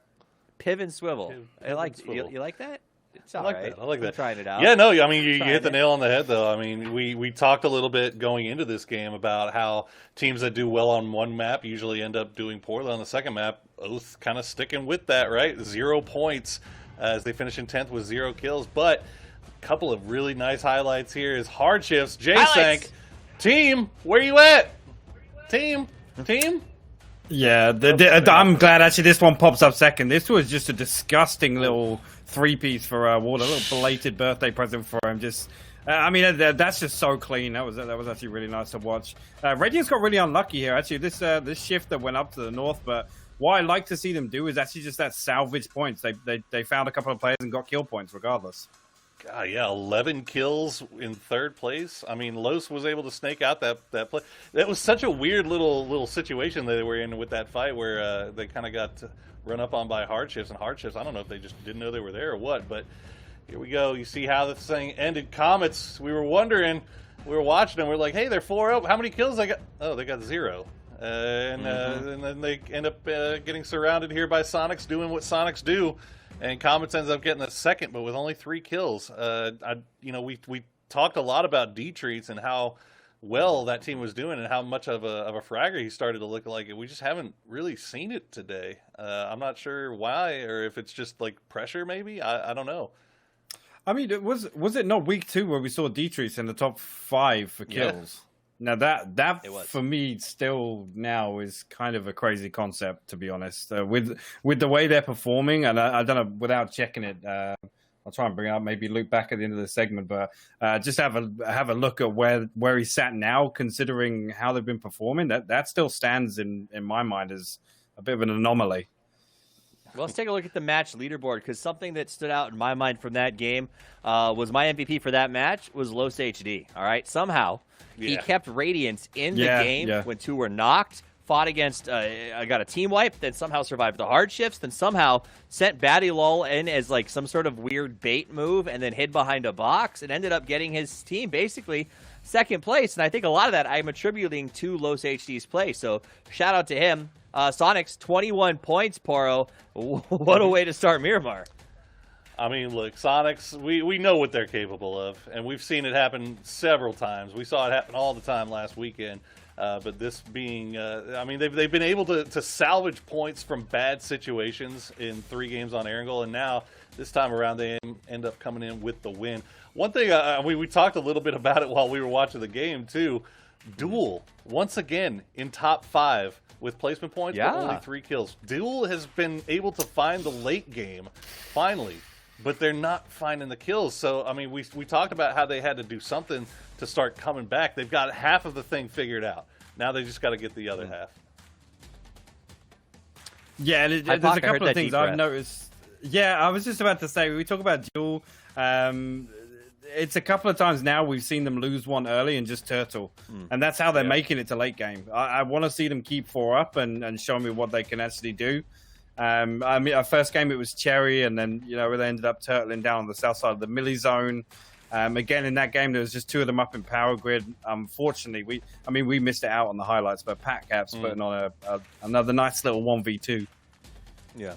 Piv and swivel. Piv I like and swivel. you like that? It's I all like right. that. I like that. I'm trying it out. Yeah, no, I mean, you hit the it. nail on the head, though. I mean, we talked a little bit going into this game about how teams that do well on one map usually end up doing poorly on the second map. Oath kind of sticking with that, right? 0 points as they finish in 10th with 0 kills. But a couple of really nice highlights here is Hardships. J-Sank. Team, where you at? Team? Yeah, I'm glad actually this one pops up second. This was just a disgusting little 3-piece for Ward, a little belated birthday present for him. Just, I mean, that's just so clean. That was actually really nice to watch. Radiant's got really unlucky here. Actually, this shift that went up to the north, but what I like to see them do is actually just that salvage points. They found a couple of players and got kill points regardless. God, yeah, 11 kills in 3rd place. I mean, Los was able to snake out that play. That was such a weird little situation they were in with that fight where they kind of got run up on by Hardships. And Hardships, I don't know if they just didn't know they were there or what, but here we go. You see how this thing ended. Comets, we were wondering, we were watching them. We're like, hey, they're 4-0. How many kills they got? Oh, they got 0. And then they end up getting surrounded here by Sonics doing what Sonics do. And Comets ends up getting the second, but with only 3 kills. We talked a lot about D-Treats and how well that team was doing and how much of a fragger he started to look like. We just haven't really seen it today. I'm not sure why, or if it's just like pressure maybe. I don't know. I mean, was it not week 2 where we saw D-Treats in the top 5 for kills? Now that for me still now is kind of a crazy concept, to be honest. With the way they're performing, and I don't know, without checking it, I'll try and bring it up, maybe loop back at the end of the segment, but just have a look at where he's sat now, considering how they've been performing. That still stands in my mind as a bit of an anomaly. Well, let's take a look at the match leaderboard, because something that stood out in my mind from that game was my MVP for that match was Los HD. All right, somehow he kept Radiance in the game when 2 were knocked, fought against, got a team wipe, then somehow survived the hardships, then somehow sent Batty Lol in as like some sort of weird bait move, and then hid behind a box and ended up getting his team basically second place. And I think a lot of that I'm attributing to Los HD's play. So shout out to him. Sonics, 21 points, Poro. What a way to start Miramar. I mean, look, Sonics, we know what they're capable of, and we've seen it happen several times. We saw it happen all the time last weekend. But this being, I mean, they've been able to salvage points from bad situations in 3 games on Erangel, and now this time around they end up coming in with the win. One thing, we talked a little bit about it while we were watching the game too. Duel, once again, in top 5 with placement points, but only 3 kills. Duel has been able to find the late game, finally, but they're not finding the kills. So, I mean, we talked about how they had to do something to start coming back. They've got half of the thing figured out. Now they just got to get the other half. Yeah, there's a couple of things I've noticed. Yeah, I was just about to say, we talk about Duel. It's a couple of times now we've seen them lose one early and just turtle. And that's how they're making it to late game. I want to see them keep 4 up and show me what they can actually do. I mean, our first game, it was Cherry, and then, they ended up turtling down on the south side of the Millie zone. Again, in that game, there was just 2 of them up in power grid. Unfortunately, we missed it out on the highlights, but Pat Cap's putting on another nice little 1v2. Yeah.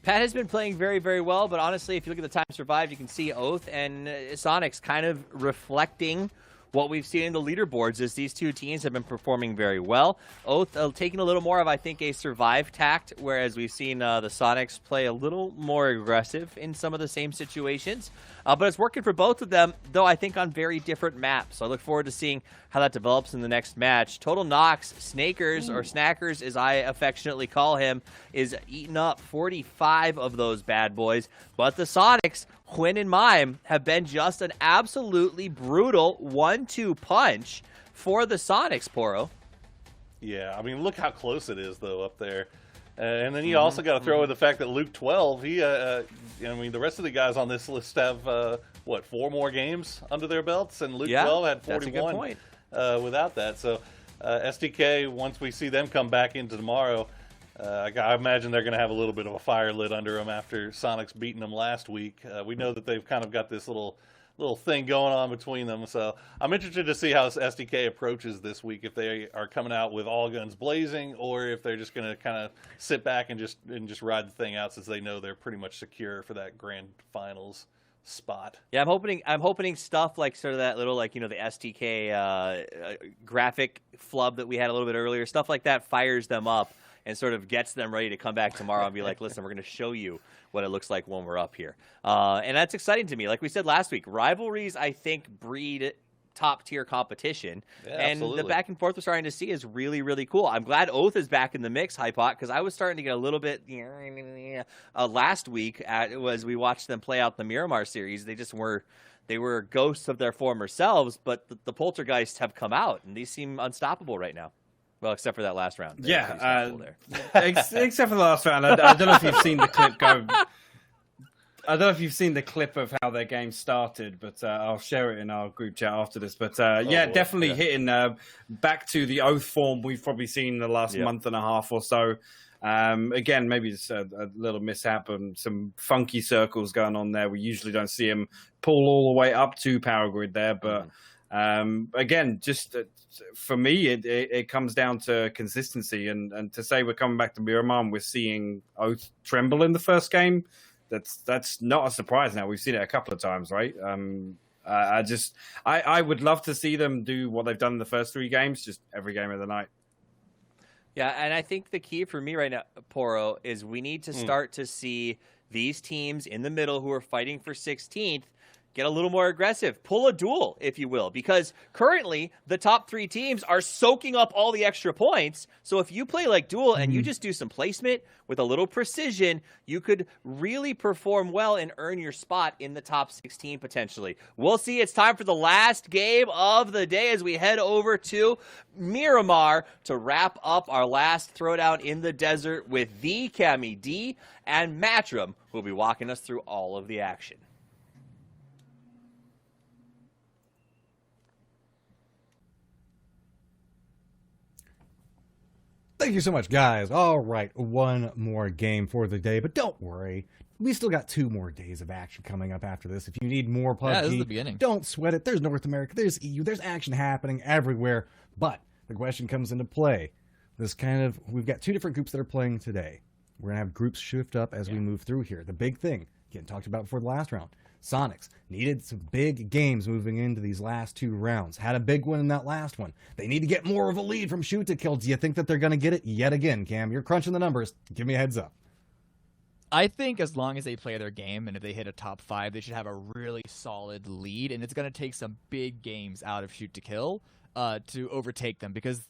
Pat has been playing very, very well, but honestly, if you look at the time survived, you can see Oath and Sonics kind of reflecting what we've seen in the leaderboards is these 2 teams have been performing very well. Oath taking a little more of, I think, a survive tact, whereas we've seen the Sonics play a little more aggressive in some of the same situations. But it's working for both of them, though I think on very different maps. So I look forward to seeing how that develops in the next match. Total Nox, Snakers, or Snackers as I affectionately call him, is eating up 45 of those bad boys. But the Sonics, Quinn and Mime, have been just an absolutely brutal 1-2 punch. for the Sonics, Poro. Yeah, I mean, look how close it is, though, up there. And then you also got to throw in the fact that Luke 12, I mean, the rest of the guys on this list have, 4 more games under their belts? And Luke 12 had 41 that's a good point. Without that. So SDK, once we see them come back into tomorrow, I imagine they're going to have a little bit of a fire lit under them after Sonics beating them last week. We know that they've kind of got this little thing going on between them. So I'm interested to see how SDK approaches this week, if they are coming out with all guns blazing, or if they're just going to kind of sit back and just ride the thing out, since they know they're pretty much secure for that grand finals spot. Yeah, I'm hoping stuff like sort of that little, like, the SDK graphic flub that we had a little bit earlier, stuff like that fires them up and sort of gets them ready to come back tomorrow and be like, listen, we're going to show you what it looks like when we're up here. And that's exciting to me. Like we said last week, rivalries, I think, breed top-tier competition. Yeah, and absolutely. the back and forth we're starting to see is really, really cool. I'm glad Oath is back in the mix, Hypot, because I was starting to get a little bit last week as we watched them play out the Miramar series. They were ghosts of their former selves, but the poltergeists have come out, and these seem unstoppable right now. Well, except for that last round. Yeah, except for the last round. I don't know if you've seen the clip go. I don't know if you've seen the clip of how their game started, but I'll share it in our group chat after this. But definitely hitting back to the Oath form we've probably seen the last month and a half or so. Again, maybe it's a little mishap and some funky circles going on there. We usually don't see him pull all the way up to Power Grid there, but again, just for me, it comes down to consistency. And to say we're coming back to Miramar and we're seeing Oath tremble in the first game, that's not a surprise now. We've seen it a couple of times, right? I would love to see them do what they've done in the first 3 games, just every game of the night. Yeah, and I think the key for me right now, Poro, is we need to start to see these teams in the middle who are fighting for 16th get a little more aggressive. Pull a duel, if you will, because currently the top 3 teams are soaking up all the extra points. So if you play like duel and you just do some placement with a little precision, you could really perform well and earn your spot in the top 16 potentially. We'll see. It's time for the last game of the day as we head over to Miramar to wrap up our last throwdown in the desert with the Cami D and Matrim, who will be walking us through all of the action. Thank you so much, guys. All right, one more game for the day, but don't worry. We still got 2 more days of action coming up after this. If you need more PUBG, this is the beginning. Don't sweat it. There's North America, there's EU, there's action happening everywhere. But the question comes into play. We've got 2 different groups that are playing today. We're going to have groups shift up as we move through here. The big thing, getting talked about before the last round, Sonics needed some big games moving into these last 2 rounds. Had a big one in that last one. They need to get more of a lead from shoot to kill. Do you think that they're going to get it yet again, Cam? You're crunching the numbers. Give me a heads up. I think as long as they play their game and if they hit a top 5, they should have a really solid lead. And it's going to take some big games out of shoot to kill to overtake them. Because,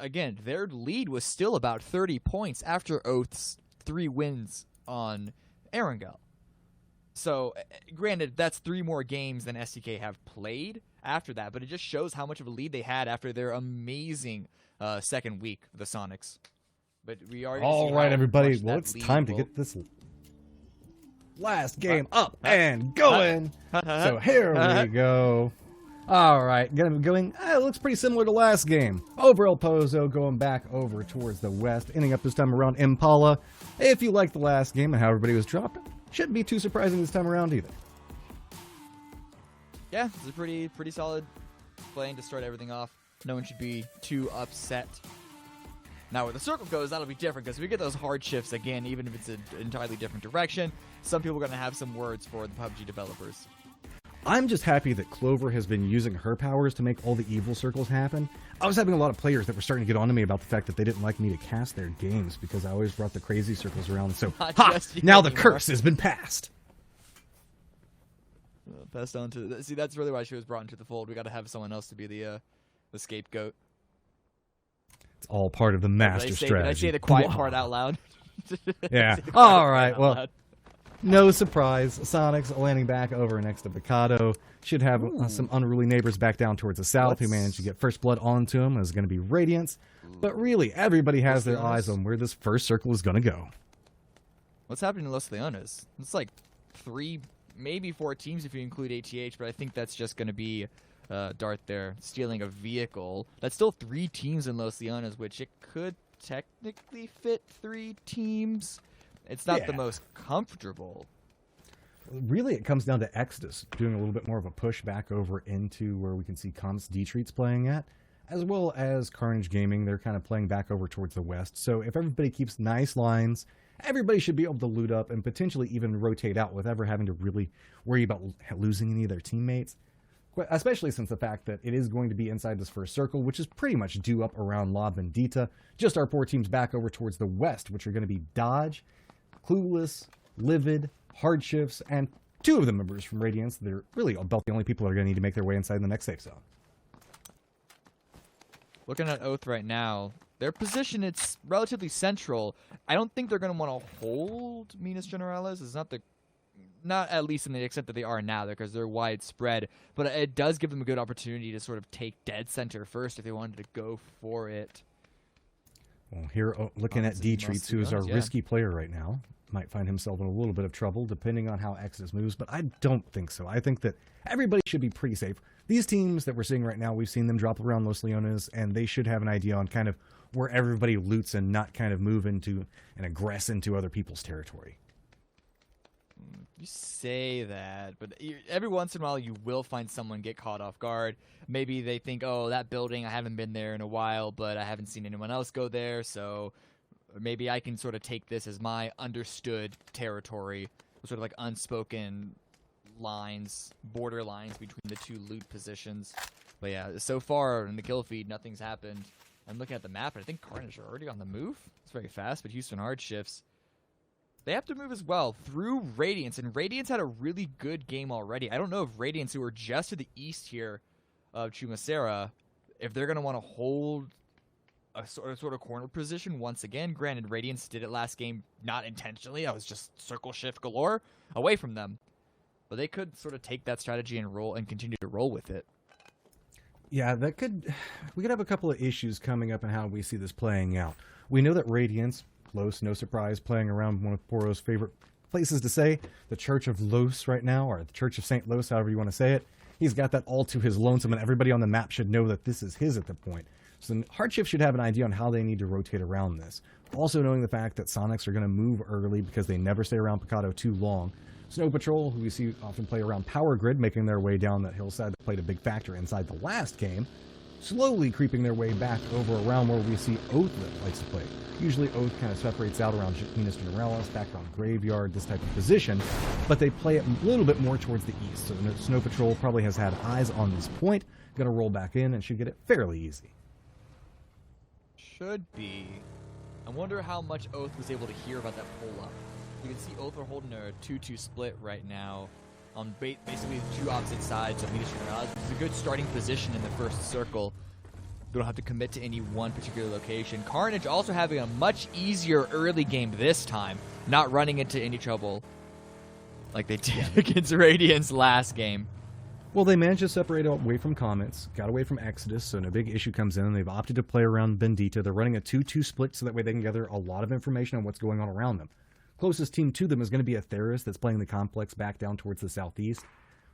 again, their lead was still about 30 points after Oath's 3 wins on Erangel. So, granted, that's 3 more games than SDK have played after that, but it just shows how much of a lead they had after their amazing second week of the Sonics. But we already all right, everybody. Well, it's time to get this last game up and going. So here we go. All right, gonna be going. It looks pretty similar to last game. Over El Pozo, going back over towards the west, ending up this time around Impala. If you like the last game and how everybody was dropped, shouldn't be too surprising this time around either. Yeah, it's a pretty solid playing to start everything off. No one should be too upset. Now, where the circle goes, that'll be different because we get those hard shifts again, even if it's an entirely different direction. Some people are going to have some words for the PUBG developers. I'm just happy that Clover has been using her powers to make all the evil circles happen. I was having a lot of players that were starting to get on to me about the fact that they didn't like me to cast their games because I always brought the crazy circles around. So, now the curse has been passed. Passed on to... See, that's really why she was brought into the fold. We got to have someone else to be the scapegoat. It's all part of the master strategy. Did I say the quiet part out loud? Yeah. All right. Well, No surprise, Sonics landing back over next to Picado. Should have some unruly neighbors back down towards the south who managed to get first blood onto him. Is going to be Radiance. But really, everybody has their eyes on where this first circle is going to go. What's happening in Los Leones? It's like 3, maybe 4 teams if you include ATH, but I think that's just going to be Dart there stealing a vehicle. That's still 3 teams in Los Leones, which it could technically fit 3 teams. It's not the most comfortable. Really, it comes down to Exodus doing a little bit more of a push back over into where we can see Comps D-Treats playing at, as well as Carnage Gaming. They're kind of playing back over towards the west. So if everybody keeps nice lines, everybody should be able to loot up and potentially even rotate out without ever having to really worry about losing any of their teammates, especially since the fact that it is going to be inside this first circle, which is pretty much due up around La Vendita. Just our 4 teams back over towards the west, which are going to be Dodge, Clueless, Livid, Hardships, and 2 of the members from Radiance. They're really about the only people that are going to need to make their way inside the next safe zone. Looking at Oath right now, their position, it's relatively central. I don't think they're going to want to hold Minas Generalis. It's not at least in the extent that they are now, because they're widespread. But it does give them a good opportunity to sort of take dead center first if they wanted to go for it. Well, here, looking at D-Treats, who is our risky player right now, might find himself in a little bit of trouble depending on how Exodus moves, but I don't think so. I think that everybody should be pretty safe. These teams that we're seeing right now, we've seen them drop around Los Leones, and they should have an idea on kind of where everybody loots and not kind of move into and aggress into other people's territory. You say that, but every once in a while you will find someone get caught off guard. Maybe they think, oh, that building, I haven't been there in a while, but I haven't seen anyone else go there, so maybe I can sort of take this as my understood territory, sort of like unspoken lines, border lines between the 2 loot positions. But yeah, so far in the kill feed, nothing's happened. I'm looking at the map, and I think Carnage are already on the move. It's very fast, but Houston Hardships, they have to move as well through Radiance, and Radiance had a really good game already. I don't know if Radiance, who are just to the east here of Chumacera, if they're going to want to hold a sort of corner position once again. Granted, Radiance did it last game not intentionally. I was just circle shift galore away from them. But they could sort of take that strategy and roll and continue to roll with it. Yeah, we could have a couple of issues coming up in how we see this playing out. We know that Radiance, Los, no surprise, playing around one of Poro's favorite places to say, the Church of Los right now, or the Church of St. Los, however you want to say it. He's got that all to his lonesome, and everybody on the map should know that this is his at the point. So Hardship should have an idea on how they need to rotate around this. Also knowing the fact that Sonics are going to move early because they never stay around Picado too long. Snow Patrol, who we see often play around Power Grid, making their way down that hillside that played a big factor inside the last game, slowly creeping their way back over around where we see Oath that likes to play. Usually Oath kind of separates out around Minas Generalis, back around Graveyard, this type of position, but they play it a little bit more towards the east. So Snow Patrol probably has had eyes on this point, going to roll back in and should get it fairly easy. Should be. I wonder how much Oath was able to hear about that pull-up. You can see Oath are holding a 2-2 split right now on basically the 2 opposite sides of Minas Generalis, which is a good starting position in the first circle. They don't have to commit to any one particular location. Carnage also having a much easier early game this time, not running into any trouble like they did against Radiance last game. Well, they managed to separate away from Comets, got away from Exodus, so no big issue comes in, and they've opted to play around Bendita. They're running a 2-2 split so that way they can gather a lot of information on what's going on around them. Closest team to them is going to be a Theris that's playing the complex back down towards the southeast.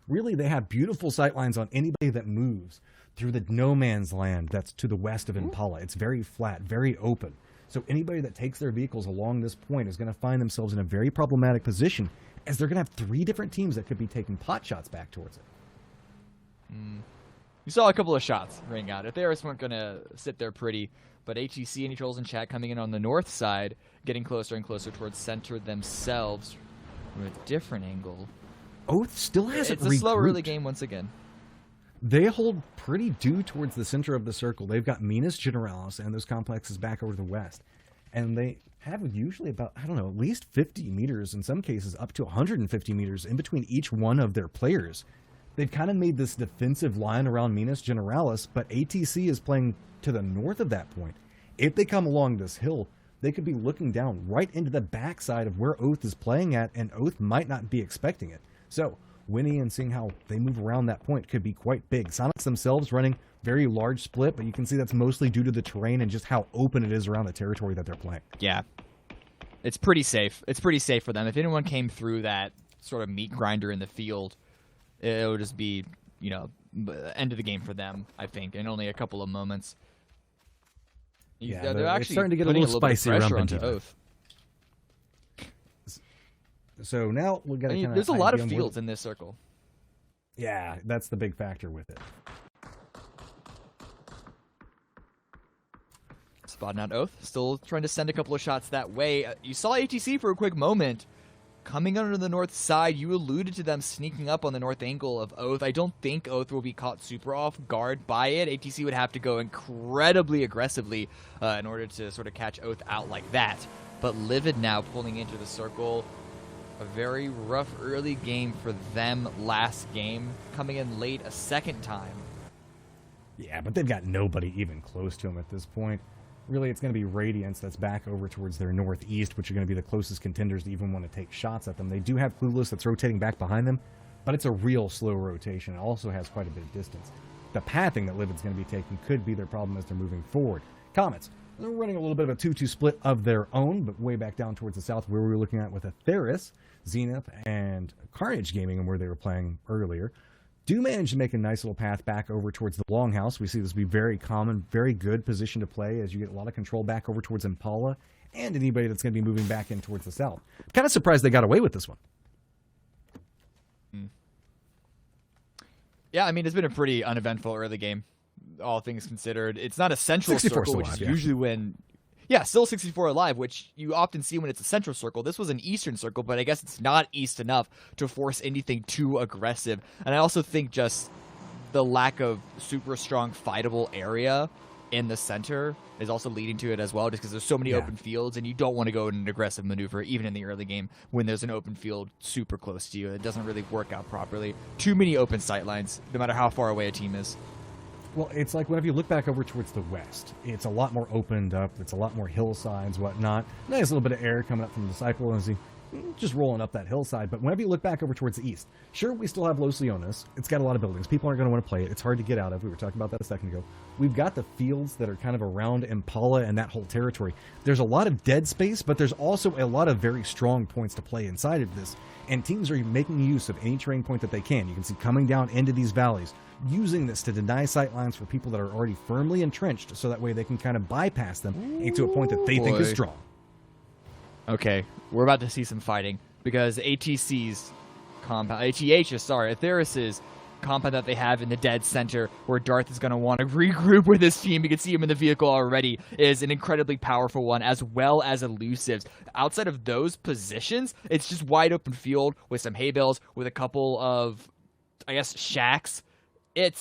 Really, they have beautiful sightlines on anybody that moves through the no man's land that's to the west of Impala. It's very flat, very open. So anybody that takes their vehicles along this point is going to find themselves in a very problematic position, as they're going to have 3 different teams that could be taking pot shots back towards it. You saw a couple of shots ring out. If Theris weren't going to sit there pretty, but HEC and Trolls in chat coming in on the north side, getting closer and closer towards center themselves from a different angle. Oath still hasn't regrouped. It's a slow early game once again. They hold pretty due towards the center of the circle. They've got Minas Generalis and those complexes back over to the west. And they have usually about, I don't know, at least 50 meters, in some cases up to 150 meters in between each one of their players. They've kind of made this defensive line around Minas Generalis, but ATC is playing to the north of that point. If they come along this hill, they could be looking down right into the backside of where Oath is playing at, and Oath might not be expecting it. So Winnie and seeing how they move around that point could be quite big. Sonics themselves running very large split, but you can see that's mostly due to the terrain and just how open it is around the territory that they're playing. Yeah. It's pretty safe. It's pretty safe for them. If anyone came through that sort of meat grinder in the field, it would just be, you know, end of the game for them, I think, in only a couple of moments. Yeah, they're actually starting to get a putting little spicy around onto Benji. Oath. So now we got to There's a lot of fields in this circle. Yeah, that's the big factor with it. Spotting out Oath, still trying to send a couple of shots that way. You saw ATC for a quick moment. Coming under the north side, you alluded to them sneaking up on the north angle of Oath. I don't think Oath will be caught super off guard by it. ATC would have to go incredibly aggressively in order to sort of catch Oath out like that. But Livid now pulling into the circle. A very rough early game for them last game. Coming in late a second time. Yeah, but they've got nobody even close to them at this point. Really, it's going to be Radiance that's back over towards their northeast, which are going to be the closest contenders to even want to take shots at them. They do have Clueless that's rotating back behind them, but it's a real slow rotation. It also has quite a bit of distance. The pathing that Livid's going to be taking could be their problem as they're moving forward. Comets, they're running a little bit of a 2-2 split of their own, but way back down towards the south where we were looking at with Atheris, Zenith, and Carnage Gaming and where they were playing earlier. Do manage to make a nice little path back over towards the Longhouse. We see this be very common, very good position to play as you get a lot of control back over towards Impala and anybody that's going to be moving back in towards the south. I'm kind of surprised they got away with this one. Yeah, I mean, it's been a pretty uneventful early game, all things considered. It's not a central circle, which is usually when... Yeah, still 64 alive, which you often see when it's a central circle. This was an eastern circle, but I guess it's not east enough to force anything too aggressive. And I also think just the lack of super strong fightable area in the center is also leading to it as well, just because there's so many open fields, and you don't want to go in an aggressive maneuver, even in the early game, when there's an open field super close to you. It doesn't really work out properly. Too many open sight lines, no matter how far away a team is. Well, it's like whenever you look back over towards the west, it's a lot more opened up. It's a lot more hillsides, whatnot. Nice little bit of air coming up from the Disciple and just rolling up that hillside. But whenever you look back over towards the east, sure, we still have Los Leones. It's got a lot of buildings. People aren't going to want to play it. It's hard to get out of. We were talking about that a second ago. We've got the fields that are kind of around Impala and that whole territory. There's a lot of dead space, but there's also a lot of very strong points to play inside of this. And teams are making use of any terrain point that they can. You can see coming down into these valleys, using this to deny sight lines for people that are already firmly entrenched, so that way they can kind of bypass them into a point that they think is strong. Okay, we're about to see some fighting, because ATC's compound, Atheris's compound that they have in the dead center, where Darth is going to want to regroup with his team. You can see him in the vehicle already, is an incredibly powerful one, as well as elusives. Outside of those positions, it's just wide open field with some hay bales, with a couple of, I guess, shacks.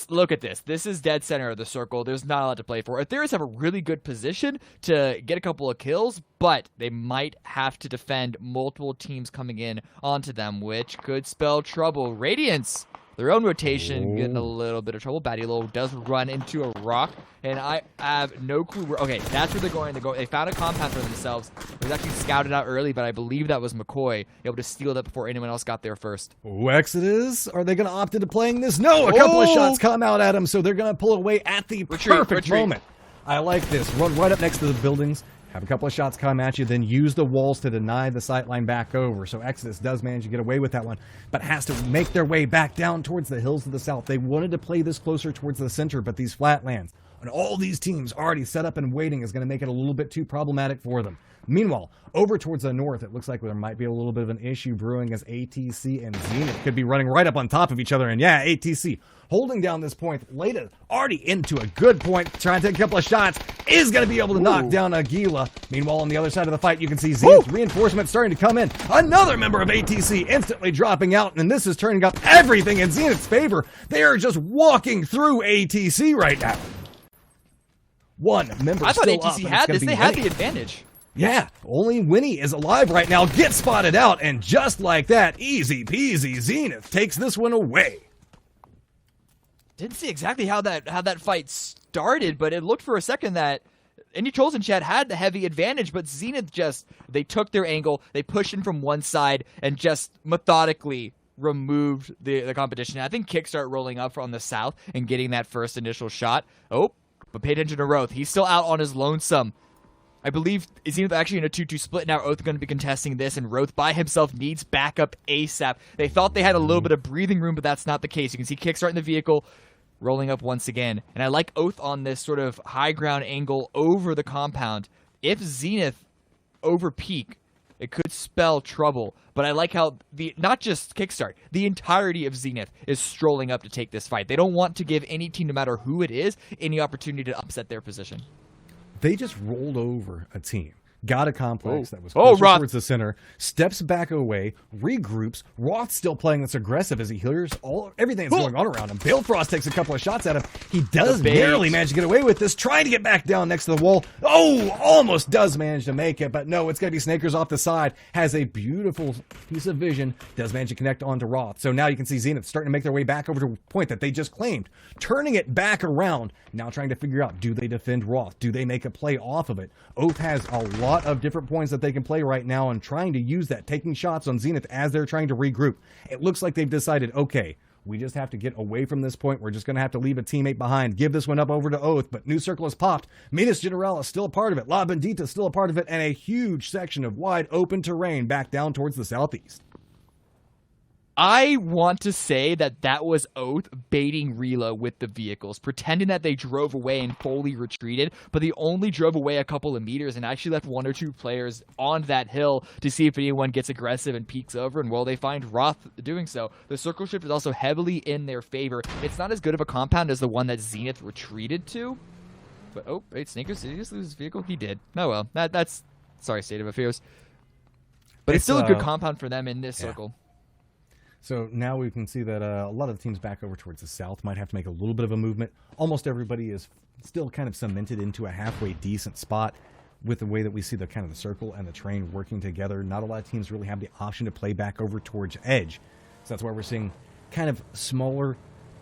Look at this. This is dead center of the circle. There's not a lot to play for. Atheris have a really good position to get a couple of kills, but they might have to defend multiple teams coming in onto them, which could spell trouble. Radiance, their own rotation, getting a little bit of trouble. Battilo does run into a rock, and I have no clue where... Okay, that's where they're going. They found a compound for themselves. It was actually scouted out early, but I believe that was McCoy able to steal that before anyone else got there first. Oh, Exodus, are they going to opt into playing this? No, a couple of shots come out at them, so they're going to pull away at the perfect moment. I like this. Run right up next to the buildings. Have a couple of shots come at you, then use the walls to deny the sightline back over. So Exodus does manage to get away with that one, but has to make their way back down towards the hills to the south. They wanted to play this closer towards the center, but these flatlands and all these teams already set up and waiting is going to make it a little bit too problematic for them. Meanwhile, over towards the north, it looks like there might be a little bit of an issue brewing, as ATC and Zenith could be running right up on top of each other. And yeah, ATC holding down this point. Leda already into a good point, trying to take a couple of shots, is going to be able to knock down Aguila. Meanwhile, on the other side of the fight, you can see Zenith's reinforcement starting to come in. Another member of ATC instantly dropping out, and this is turning up everything in Zenith's favor. They are just walking through ATC right now. One member I thought still ATC up, had this. They had the advantage. Yeah, only Winnie is alive right now, gets spotted out, and just like that, easy peasy, Zenith takes this one away. Didn't see exactly how that fight started, but it looked for a second that Any Chosen Chat had the heavy advantage, but Zenith they took their angle, they pushed in from one side, and just methodically removed the competition. I think Kickstart rolling up from the south and getting that first initial shot. Oh, but pay attention to Roth. He's still out on his lonesome. I believe Zenith actually in a 2-2 split. Now Oath going to be contesting this, and Roth by himself needs backup ASAP. They thought they had a little bit of breathing room, but that's not the case. You can see Kickstart in the vehicle, rolling up once again. And I like Oath on this sort of high ground angle over the compound. If Zenith over peak, it could spell trouble. But I like how not just Kickstart, the entirety of Zenith is strolling up to take this fight. They don't want to give any team, no matter who it is, any opportunity to upset their position. They just rolled over a team. Got a complex that was closer towards the center, steps back away, regroups. Roth's still playing this aggressive as he hears everything that's going on around him. Balefrost takes a couple of shots at him. He does barely manage to get away with this, trying to get back down next to the wall. Oh, almost does manage to make it, but no, it's going to be Snakers off the side. Has a beautiful piece of vision, does manage to connect onto Roth. So now you can see Zenith starting to make their way back over to a point that they just claimed, turning it back around, now trying to figure out, do they defend Roth? Do they make a play off of it? Oath has a lot of different points that they can play right now and trying to use that, taking shots on Zenith as they're trying to regroup. It looks like they've decided, okay, we just have to get away from this point. We're just going to have to leave a teammate behind, give this one up over to Oath, but New Circle has popped. Minas General is still a part of it. La Bendita is still a part of it, and a huge section of wide open terrain back down towards the southeast. I want to say that was Oath baiting Relo with the vehicles, pretending that they drove away and fully retreated, but they only drove away a couple of meters and actually left 1 or 2 players on that hill to see if anyone gets aggressive and peeks over, and they find Roth doing so. The circle shift is also heavily in their favor. It's not as good of a compound as the one that Zenith retreated to, but wait, Snakers, did he just lose his vehicle? He did. Oh well, that's sorry, state of affairs. But it's still a good compound for them in this circle. So now we can see that a lot of the teams back over towards the south might have to make a little bit of a movement. Almost everybody is still kind of cemented into a halfway decent spot with the way that we see the kind of the circle and the train working together. Not a lot of teams really have the option to play back over towards edge. So that's why we're seeing kind of smaller,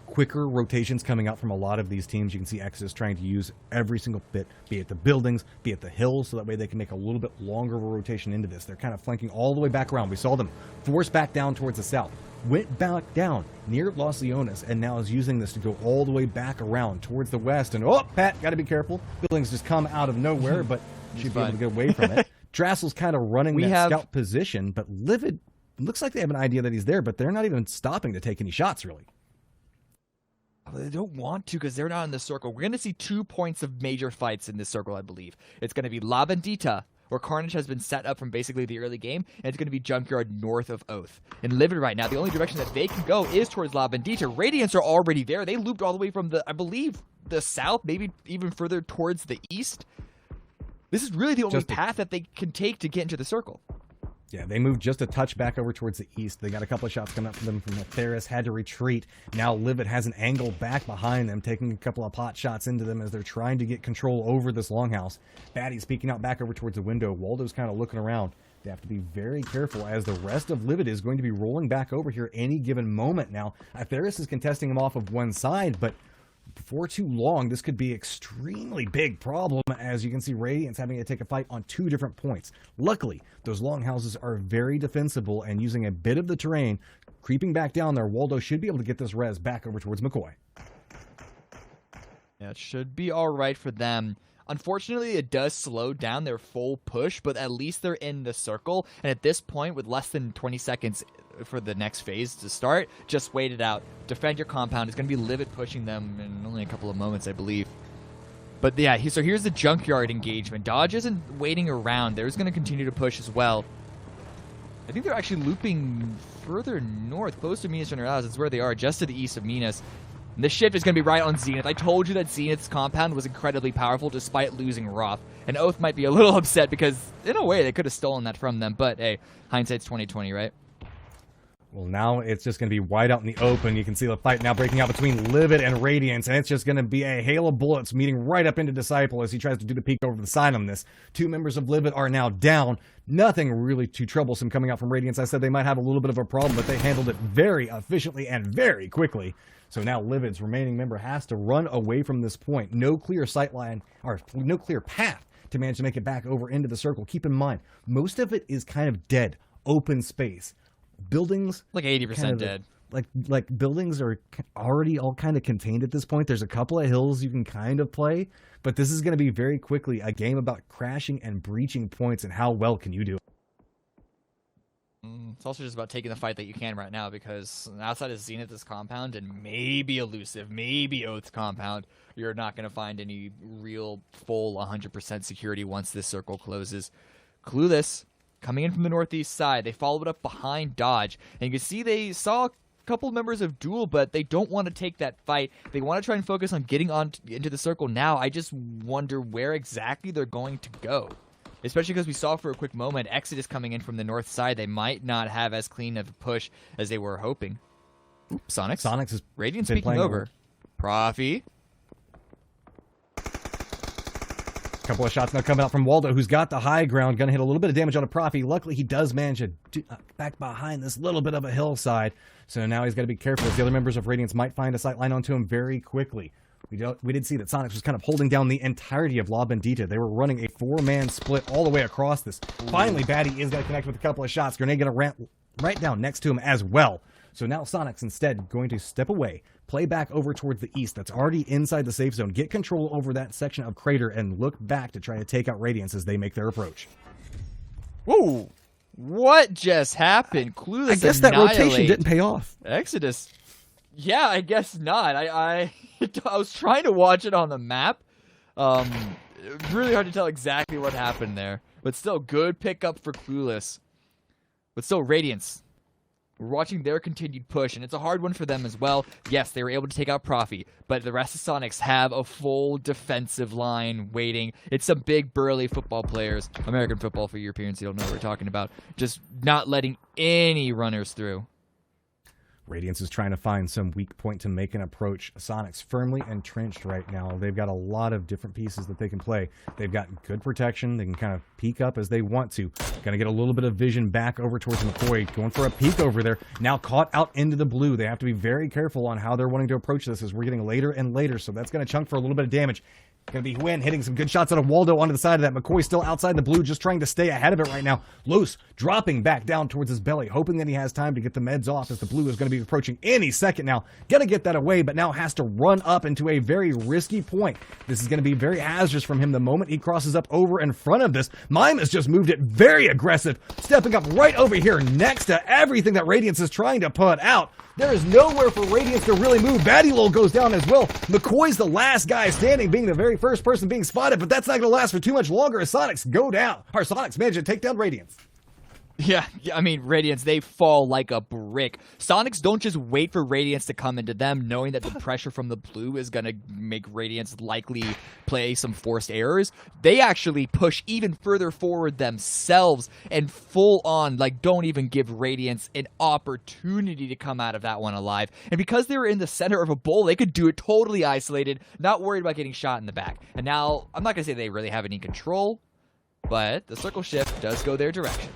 quicker rotations coming out from a lot of these teams. You can see Exodus trying to use every single bit, be it the buildings, be it the hills, so that way they can make a little bit longer of a rotation into this. They're kind of flanking all the way back around. We saw them force back down towards the south, went back down near Los Leones, and now is using this to go all the way back around towards the west. And Pat, got to be careful. Buildings just come out of nowhere, but should be able to get away from it. Drassel's kind of running scout position, but Livid looks like they have an idea that he's there, but they're not even stopping to take any shots, really. They don't want to because they're not in the circle. We're going to see 2 points of major fights in this circle, I believe. It's going to be La Bendita, where Carnage has been set up from basically the early game, and it's going to be Junkyard north of Oath. In Livid right now, the only direction that they can go is towards La Bendita. Radiants are already there. They looped all the way from I believe, the south, maybe even further towards the east. This is really the only path that they can take to get into the circle. Yeah, they moved just a touch back over towards the east. They got a couple of shots coming up from them from Theris, had to retreat. Now Livid has an angle back behind them, taking a couple of pot shots into them as they're trying to get control over this longhouse. Batty's peeking out back over towards the window. Waldo's kind of looking around. They have to be very careful as the rest of Livid is going to be rolling back over here any given moment now. Theris is contesting him off of one side, but for too long, this could be extremely big problem, as you can see Radiant's having to take a fight on 2 different points. Luckily, those longhouses are very defensible, and using a bit of the terrain, creeping back down there, Waldo should be able to get this res back over towards McCoy. Yeah, it should be all right for them. Unfortunately, it does slow down their full push, but at least they're in the circle, and at this point, with less than 20 seconds for the next phase to start, just wait it out. Defend your compound. It's going to be Livid pushing them in only a couple of moments, I believe. But yeah, so here's the Junkyard engagement. Dodge isn't waiting around. They're going to continue to push as well. I think they're actually looping further north, close to Minas Generales. That's where they are, just to the east of Minas. And the shift is going to be right on Zenith. I told you that Zenith's compound was incredibly powerful despite losing Roth. And Oath might be a little upset because, in a way, they could have stolen that from them. But hey, hindsight's 20/20, right? Well, now it's just going to be wide out in the open. You can see the fight now breaking out between Livid and Radiance, and it's just going to be a hail of bullets meeting right up into Disciple as he tries to do the peek over the side on this. 2 members of Livid are now down. Nothing really too troublesome coming out from Radiance. I said they might have a little bit of a problem, but they handled it very efficiently and very quickly. So now Livid's remaining member has to run away from this point. No clear sight line, or no clear path to manage to make it back over into the circle. Keep in mind, most of it is kind of dead, open space. Buildings like 80% dead. Like buildings are already all kind of contained at this point. There's a couple of hills you can kind of play, but this is going to be very quickly a game about crashing and breaching points and how well can you do it. It's also just about taking the fight that you can right now, because outside of Zenith's compound and maybe Elusive, maybe Oath's compound, you're not going to find any real full 100% security once this circle closes. Clueless coming in from the northeast side. They followed up behind Dodge. And you can see they saw a couple members of Duel, but they don't want to take that fight. They want to try and focus on getting on into the circle now. I just wonder where exactly they're going to go. Especially because we saw for a quick moment Exodus coming in from the north side. They might not have as clean of a push as they were hoping. Sonics is Radiant speaking over. Profi. Couple of shots now coming out from Waldo, who's got the high ground. Going to hit a little bit of damage on a Profi. Luckily, he does manage to back behind this little bit of a hillside. So now he's got to be careful as the other members of Radiance might find a sight line onto him very quickly. We did see that Sonics was kind of holding down the entirety of La Bandita. They were running a 4-man split all the way across this. Finally, Batty is going to connect with a couple of shots. Grenade going to ramp right down next to him as well. So now Sonics instead going to step away, play back over towards the east. That's already inside the safe zone. Get control over that section of Crater and look back to try to take out Radiance as they make their approach. Whoa! What just happened? Clueless I guess that rotation didn't pay off. Exodus. Yeah, I guess not. I was trying to watch it on the map. Really hard to tell exactly what happened there. But still, good pickup for Clueless. But still, Radiance. We're watching their continued push, and it's a hard one for them as well. Yes, they were able to take out Profi, but the rest of Sonics have a full defensive line waiting. It's some big, burly football players. American football for Europeans who don't know what we're talking about. Just not letting any runners through. Radiance is trying to find some weak point to make an approach. Sonics firmly entrenched right now. They've got a lot of different pieces that they can play. They've got good protection. They can kind of peek up as they want to. Gonna get a little bit of vision back over towards McCoy. Going for a peek over there. Now caught out into the blue. They have to be very careful on how they're wanting to approach this as we're getting later and later. So that's going to chunk for a little bit of damage. Going to be Huen hitting some good shots out of Waldo onto the side of that. McCoy still outside the blue, just trying to stay ahead of it right now. Loose dropping back down towards his belly, hoping that he has time to get the meds off as the blue is going to be approaching any second now. Going to get that away, but now has to run up into a very risky point. This is going to be very hazardous from him the moment he crosses up over in front of this. Mime has just moved it very aggressive, stepping up right over here next to everything that Radiance is trying to put out. There is nowhere for Radiance to really move. Battylol goes down as well. McCoy's the last guy standing, being the very first person being spotted, but that's not going to last for too much longer as Sonics go down. Or Sonics manage to take down Radiance. Yeah, I mean, Radiance, they fall like a brick. Sonics don't just wait for Radiance to come into them, knowing that the pressure from the blue is going to make Radiance likely play some forced errors. They actually push even further forward themselves and full on, like, don't even give Radiance an opportunity to come out of that one alive. And because they were in the center of a bowl, they could do it totally isolated, not worried about getting shot in the back. And now, I'm not going to say they really have any control, but the circle shift does go their direction.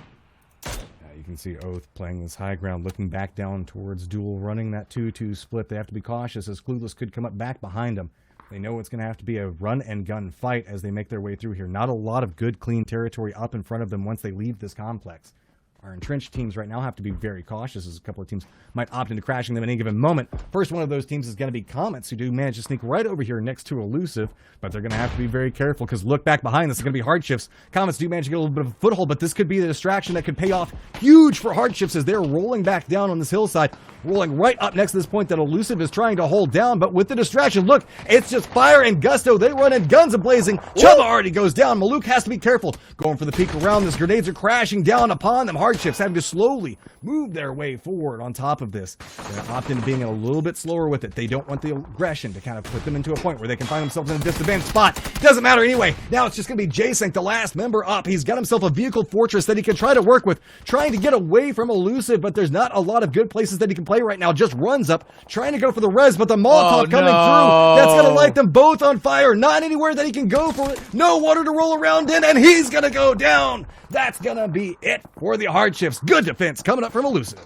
You can see Oath playing this high ground, looking back down towards Duel, running that 2-2 split. They have to be cautious as Clueless could come up back behind them. They know it's going to have to be a run-and-gun fight as they make their way through here. Not a lot of good, clean territory up in front of them once they leave this complex. Our entrenched teams right now have to be very cautious as a couple of teams might opt into crashing them at any given moment. First one of those teams is going to be Comets, who do manage to sneak right over here next to Elusive, but they're going to have to be very careful because look back behind this is going to be Hardships. Comets do manage to get a little bit of a foothold, but this could be the distraction that could pay off huge for Hardships as they're rolling back down on this hillside. rolling right up next to this point that Elusive is trying to hold down, but with the distraction, look, it's just fire and gusto. They run in, guns a-blazing. Chuba already goes down. Maluk has to be careful. Going for the peek around this. Grenades are crashing down upon them. Hardships having to slowly move their way forward on top of this. They're often being a little bit slower with it. They don't want the aggression to kind of put them into a point where they can find themselves in a disadvantaged spot. Doesn't matter anyway. Now it's just going to be J-Sync, the last member up. He's got himself a vehicle fortress that he can try to work with, trying to get away from Elusive, but there's not a lot of good places that he can play right now. Just runs up, trying to go for the res, but the Molotov coming through. That's going to light them both on fire. Not anywhere that he can go for it. No water to roll around in, and he's going to go down. That's going to be it for the Hardships. Good defense coming up from Elusive.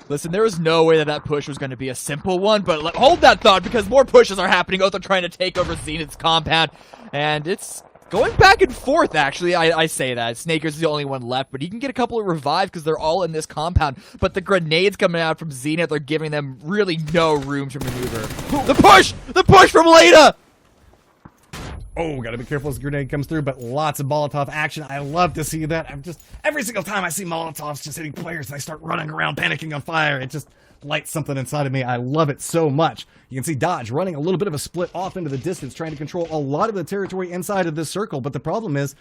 Listen, there was no way that push was going to be a simple one, but hold that thought because more pushes are happening. Oath are trying to take over Zenith's compound, and it's going back and forth, actually. I say that. Snaker's the only one left, but he can get a couple of revives because they're all in this compound. But the grenades coming out from Zenith are giving them really no room to maneuver. The push! The push from Leda! Oh, gotta be careful as the grenade comes through, but lots of Molotov action. I love to see that. Every single time I see Molotovs just hitting players and I start running around panicking on fire, it just lights something inside of me. I love it so much. You can see Dodge running a little bit of a split off into the distance, trying to control a lot of the territory inside of this circle, but the problem is,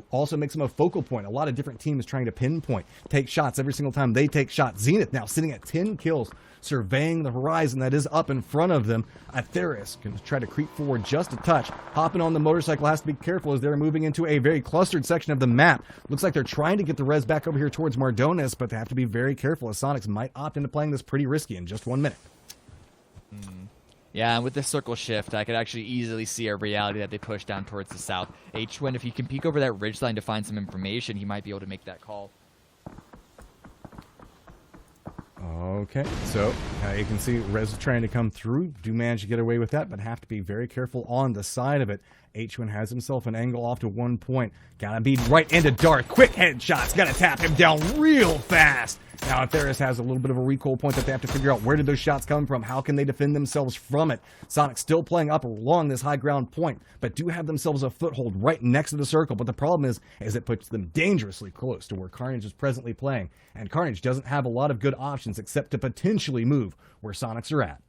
also makes him a focal point. A lot of different teams trying to pinpoint, take shots every single time they take shots. Zenith now sitting at 10 kills, surveying the horizon that is up in front of them. Atheris can try to creep forward just a touch. Hopping on the motorcycle, has to be careful as they're moving into a very clustered section of the map. Looks like they're trying to get the res back over here towards Mardones, but they have to be very careful as Sonics might opt into playing this pretty risky in just 1 minute. Yeah, and with this circle shift, I could actually easily see a reality that they push down towards the south. H1, if you can peek over that ridgeline to find some information, he might be able to make that call. Okay, so you can see Rez trying to come through. Do manage to get away with that, but have to be very careful on the side of it. H1 has himself an angle off to 1 point. Gotta be right into Darth. Quick headshots. Gotta tap him down real fast. Now, Atheris has a little bit of a recoil point that they have to figure out where did those shots come from. How can they defend themselves from it? Sonic still playing up along this high ground point, but do have themselves a foothold right next to the circle. But the problem is it puts them dangerously close to where Carnage is presently playing. And Carnage doesn't have a lot of good options except to potentially move where Sonics are at.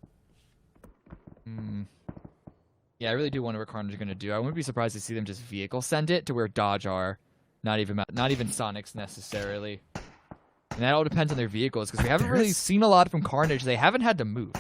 Yeah, I really do wonder what Carnage are going to do. I wouldn't be surprised to see them just vehicle send it to where Dodge are. Not even Sonics necessarily. And that all depends on their vehicles, because we haven't really seen a lot from Carnage. They haven't had to move.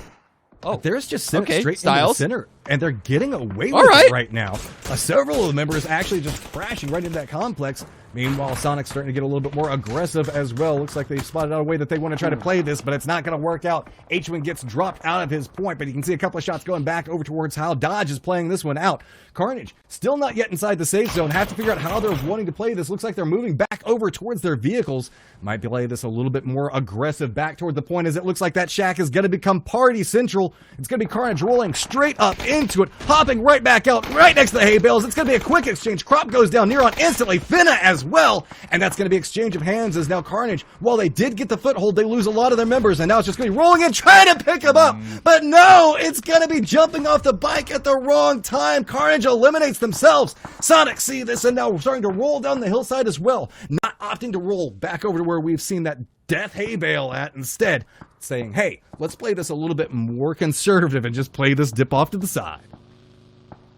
Oh, there's just sent straight into the center, and they're getting away with it right now. Several of the members actually just crashing right into that complex. Meanwhile, Sonic's starting to get a little bit more aggressive as well. Looks like they've spotted out a way that they want to try to play this, but it's not going to work out. H1 gets dropped out of his point, but you can see a couple of shots going back over towards how Dodge is playing this one out. Carnage still not yet inside the safe zone. Have to figure out how they're wanting to play this. Looks like they're moving back over towards their vehicles. Might play this a little bit more aggressive back toward the point, as it looks like that shack is going to become party central. It's going to be Carnage rolling straight up into it, hopping right back out, right next to the hay bales. It's going to be a quick exchange. Crop goes down near on instantly. Finna as well. And that's going to be exchange of hands, as now Carnage, while they did get the foothold, they lose a lot of their members, and now it's just going to be rolling in, trying to pick them up. But no, it's going to be jumping off the bike at the wrong time. Carnage eliminates themselves. Sonic see this, and now we're starting to roll down the hillside as well. Not opting to roll back over to where we've seen that death hay bale at, instead saying, hey, let's play this a little bit more conservative and just play this dip off to the side.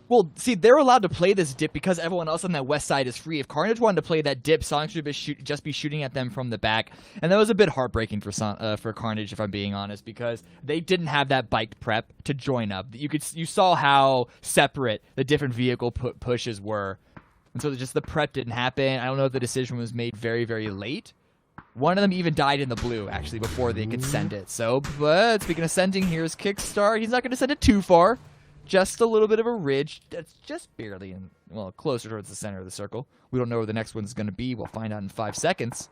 Well, see, they're allowed to play this dip because everyone else on that west side is free. If Carnage wanted to play that dip, Sonic should just be shooting at them from the back. And that was a bit heartbreaking for Carnage, if I'm being honest, because they didn't have that biked prep to join up. You saw how separate the different vehicle pushes were. And so just the prep didn't happen. I don't know if the decision was made very, very late. One of them even died in the blue, actually, before they could send it. So, but speaking of sending, here's Kickstar. He's not going to send it too far. Just a little bit of a ridge that's just barely closer towards the center of the circle. We don't know where the next one's going to be. We'll find out in 5 seconds.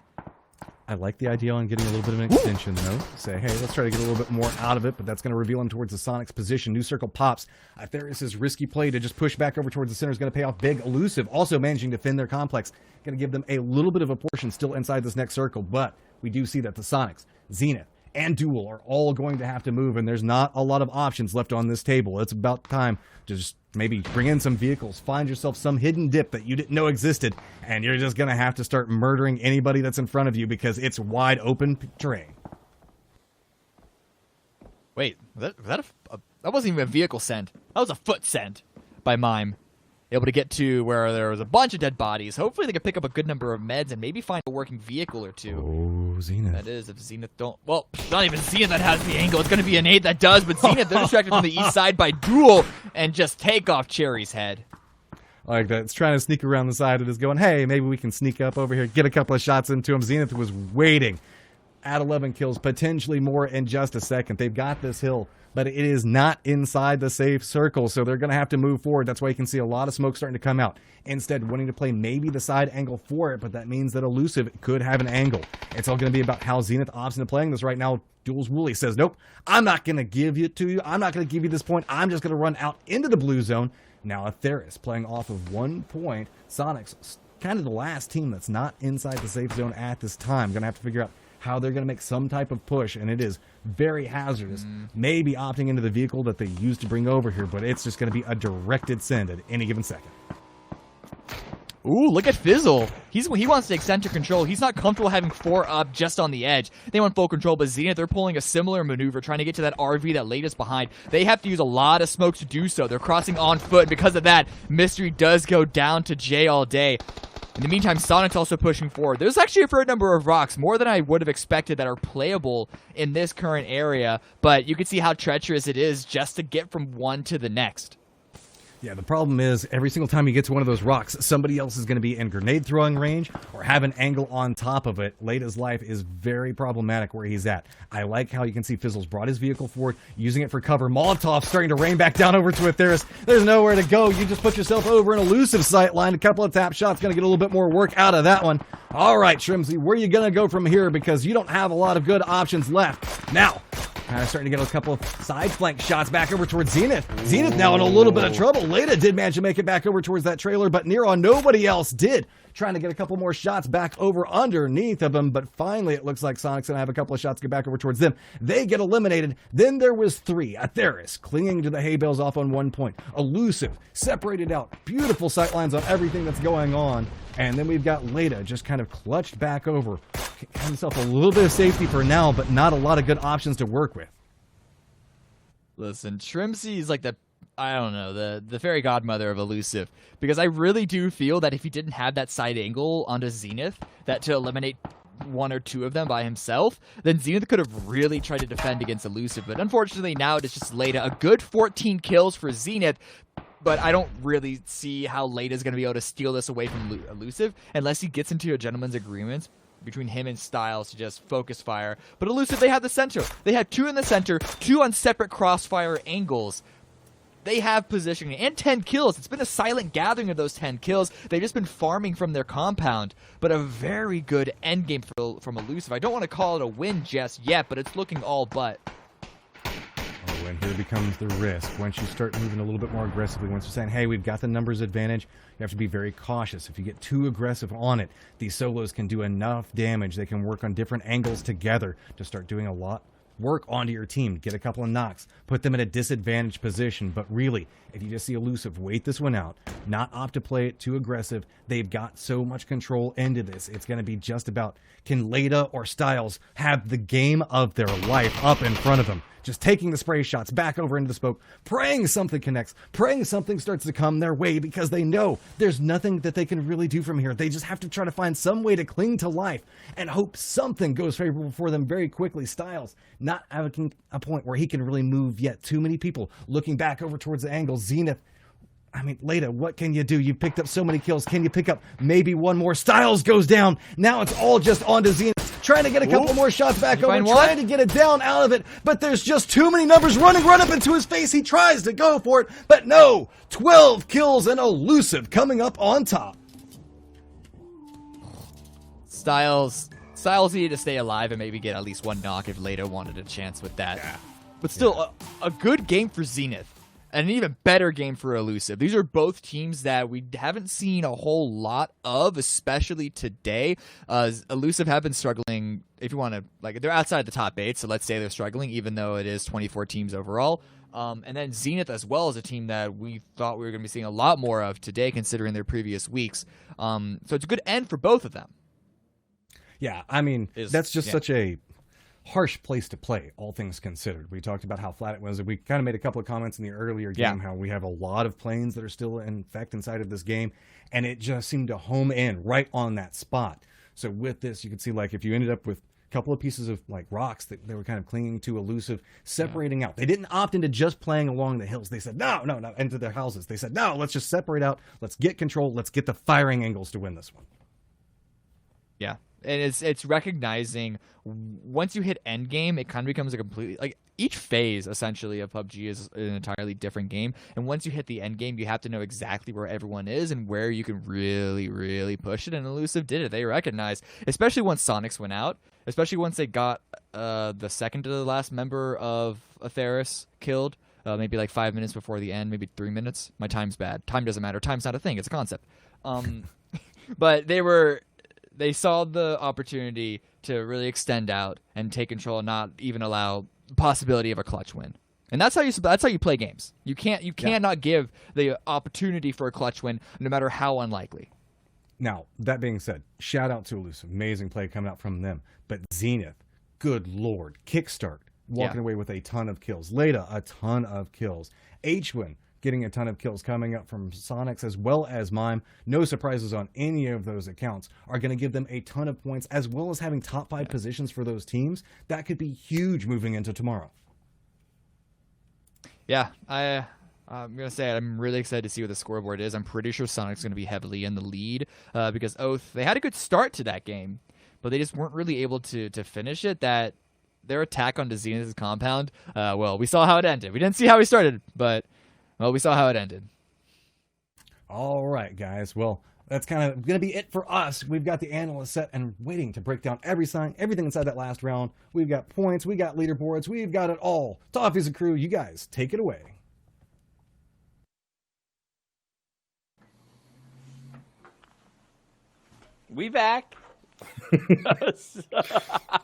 I like the idea on getting a little bit of an extension, though. Say, hey, let's try to get a little bit more out of it, but that's going to reveal him towards the Sonic's position. New circle pops. Atheris' risky play to just push back over towards the center is going to pay off big. Elusive also managing to defend their complex. Going to give them a little bit of a portion still inside this next circle, but we do see that the Sonics, Zenith, and Duel are all going to have to move, and there's not a lot of options left on this table. It's about time to just maybe bring in some vehicles, find yourself some hidden dip that you didn't know existed, and you're just going to have to start murdering anybody that's in front of you because it's wide open terrain. Wait, was that that wasn't even a vehicle send. That was a foot send by Mime. Able to get to where there was a bunch of dead bodies. Hopefully they can pick up a good number of meds and maybe find a working vehicle or two. Oh, Zenith. That is, if Zenith don't... Well, not even Zenith that has the angle. It's going to be an 8 that does, but Zenith, they're distracted from the east side by Duel and just take off Cherry's head. Like that. It's trying to sneak around the side of this going, hey, maybe we can sneak up over here, get a couple of shots into him. Zenith was waiting at 11 kills, potentially more in just a second. They've got this hill, but it is not inside the safe circle, so they're going to have to move forward. That's why you can see a lot of smoke starting to come out. Instead, wanting to play maybe the side angle for it, but that means that Elusive could have an angle. It's all going to be about how Zenith opts into playing this right now. Duel's Wooly says, nope, I'm not going to give it to you. I'm not going to give you this point. I'm just going to run out into the blue zone. Now Atheris playing off of 1 point. Sonic's kind of the last team that's not inside the safe zone at this time. Going to have to figure out how they're going to make some type of push, and it is very hazardous. Maybe opting into the vehicle that they used to bring over here, but it's just going to be a directed send at any given second. Ooh, look at Fizzle. He wants to take center control. He's not comfortable having 4 up just on the edge. They want full control, but Zenith, they're pulling a similar maneuver, trying to get to that RV that laid us behind. They have to use a lot of smoke to do so. They're crossing on foot, and because of that, Mystery does go down to J all day. In the meantime, Sonic's also pushing forward. There's actually a fair number of rocks, more than I would have expected, that are playable in this current area, but you can see how treacherous it is just to get from one to the next. Yeah, the problem is every single time you get to one of those rocks, somebody else is going to be in grenade throwing range or have an angle on top of it. Lata's life is very problematic where he's at. I like how you can see Fizzle's brought his vehicle forward, using it for cover. Molotov starting to rain back down over to Atheris. There's nowhere to go. You just put yourself over an elusive sight line. A couple of tap shots, going to get a little bit more work out of that one. All right, Shrimsy, where are you going to go from here? Because you don't have a lot of good options left. Now, kind of starting to get a couple of side flank shots back over towards Zenith. Zenith now in a little bit of trouble. Lata did manage to make it back over towards that trailer, but Neron, nobody else did. Trying to get a couple more shots back over underneath of him, but finally it looks like Sonic's going to have a couple of shots get back over towards them. They get eliminated. Then there was 3. Atheris clinging to the hay bales off on 1 point. Elusive, separated out. Beautiful sight lines on everything that's going on. And then we've got Lata just kind of clutched back over. Got himself a little bit of safety for now, but not a lot of good options to work with. Listen, Shrimsy is like the fairy godmother of Elusive, because I really do feel that if he didn't have that side angle onto Zenith, that to eliminate 1 or 2 of them by himself, then Zenith could have really tried to defend against Elusive. But unfortunately, now it is just Lata. A good 14 kills for Zenith, but I don't really see how Lata is going to be able to steal this away from Elusive unless he gets into a gentleman's agreement between him and Styles to just focus fire. But Elusive, they have the center. They have 2 in the center, 2 on separate crossfire angles. They have positioning and 10 kills. It's been a silent gathering of those 10 kills. They've just been farming from their compound, but a very good endgame from Elusive. I don't want to call it a win just yet, but it's looking all but. Oh, and here becomes the risk. Once you start moving a little bit more aggressively, once you're saying, hey, we've got the numbers advantage, you have to be very cautious. If you get too aggressive on it, these solos can do enough damage. They can work on different angles together to start doing a lot work onto your team, get a couple of knocks, put them in a disadvantaged position. But really, if you just see Elusive wait this one out, not opt to play it too aggressive, they've got so much control into this. It's going to be just about, can Lata or Styles have the game of their life up in front of them? Just taking the spray shots back over into the smoke, praying something connects, praying something starts to come their way, because they know there's nothing that they can really do from here. They just have to try to find some way to cling to life and hope something goes favorable for them very quickly. Styles not having a point where he can really move yet. Too many people looking back over towards the angle. Zenith, I mean, Lata, what can you do? You picked up so many kills. Can you pick up maybe one more? Styles goes down. Now it's all just onto Zenith. Trying to get a couple more shots back over, trying to get it down out of it, but there's just too many numbers running right up into his face. He tries to go for it, but no. 12 kills and Elusive coming up on top. Styles needed to stay alive and maybe get at least 1 knock if Lata wanted a chance with that. Yeah. But still, a good game for Zenith. And an even better game for Elusive. These are both teams that we haven't seen a whole lot of, especially today. Elusive have been struggling, if you want to, like, they're outside the top 8, so let's say they're struggling, even though it is 24 teams overall. And then Zenith as well is a team that we thought we were going to be seeing a lot more of today, considering their previous weeks. So it's a good end for both of them. Yeah, I mean, that's just such a harsh place to play, all things considered. We talked about how flat it was. We kind of made a couple of comments in the earlier game, how we have a lot of planes that are still in effect inside of this game, and it just seemed to home in right on that spot. So with this, you can see, like, if you ended up with a couple of pieces of, like, rocks that they were kind of clinging to, elusive, separating out. They didn't opt into just playing along the hills. They said, no, into their houses. They said, no, let's just separate out. Let's get control. Let's get the firing angles to win this one. Yeah. And it's recognizing once you hit end game, it kind of becomes a completely, like, each phase essentially of PUBG is an entirely different game. And once you hit the end game, you have to know exactly where everyone is and where you can really, really push it. And Elusive did it. They recognized, especially once Sonics went out, especially once they got the second to the last member of Atheris killed, maybe like 5 minutes before the end, maybe 3 minutes. My time's bad. Time doesn't matter. Time's not a thing. It's a concept. But they saw the opportunity to really extend out and take control and not even allow the possibility of a clutch win. And that's how you play games. You cannot give the opportunity for a clutch win no matter how unlikely. Now, that being said, shout out to Elusive. Amazing play coming out from them. But Zenith, good lord. Kickstart, walking away with a ton of kills. Leda, a ton of kills. Hwin, getting a ton of kills coming up from Sonics as well as Mime. No surprises on any of those accounts. Are going to give them a ton of points, as well as having top 5 positions for those teams. That could be huge moving into tomorrow. Yeah, I'm going to say I'm really excited to see what the scoreboard is. I'm pretty sure Sonic's going to be heavily in the lead because Oath, they had a good start to that game, but they just weren't really able to finish it. That their attack onto Zenith's compound, well, we saw how it ended. We didn't see how he started, but... well, we saw how it ended. All right, guys. Well, that's kind of going to be it for us. We've got the analyst set and waiting to break down everything inside that last round. We've got points. We got leaderboards. We've got it all. Toffees and crew, you guys take it away. We back.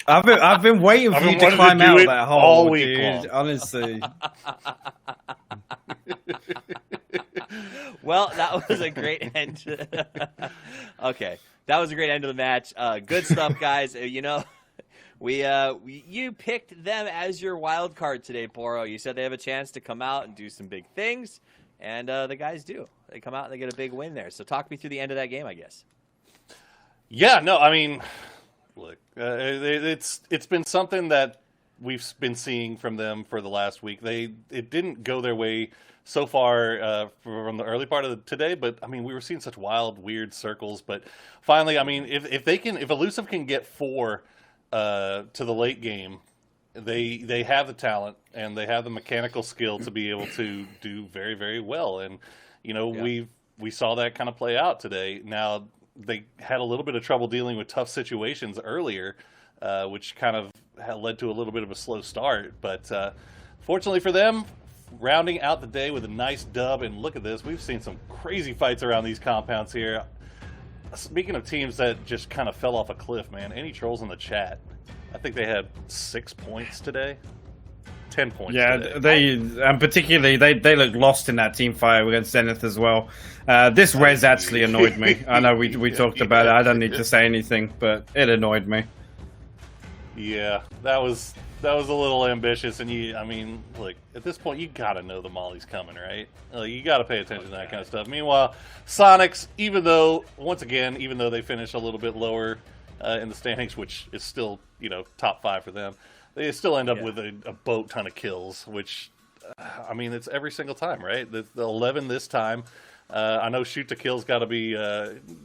I've been waiting for you to climb out of that hole all week dude. long. Honestly. Well, that was a great end. Okay, that was a great end of the match. Good stuff, guys. You know, you picked them as your wild card today, Poro. You said they have a chance to come out and do some big things, and the guys do. They come out and they get a big win there. So talk me through the end of that game, I guess. Yeah, no, I mean, look, it's been something that we've been seeing from them for the last week. It didn't go their way so far from the early part of today, but I mean, we were seeing such wild, weird circles. But finally, I mean, if Elusive can get 4 to the late game, they have the talent and they have the mechanical skill to be able to do very, very well. And you know, we saw that kind of play out today. Now, they had a little bit of trouble dealing with tough situations earlier, which kind of led to a little bit of a slow start. But fortunately for them, rounding out the day with a nice dub. And look at this. We've seen some crazy fights around these compounds here. Speaking of teams that just kind of fell off a cliff, man, any trolls in the chat? I think they had 6 points today. 10 points. Yeah, today. particularly they look lost in that team fight against Zenith as well. This res actually annoyed me. I know we talked about it. I don't need to say anything, but it annoyed me. Yeah, that was a little ambitious, and I mean, look, at this point, you gotta know the molly's coming, right? You gotta pay attention to that kind of stuff. Meanwhile, Sonics, even though they finished a little bit lower in the standings, which is still, you know, top 5 for them, they still end up with a boat ton of kills, which, I mean, it's every single time, right? The 11 this time. I know shoot to kills got to be,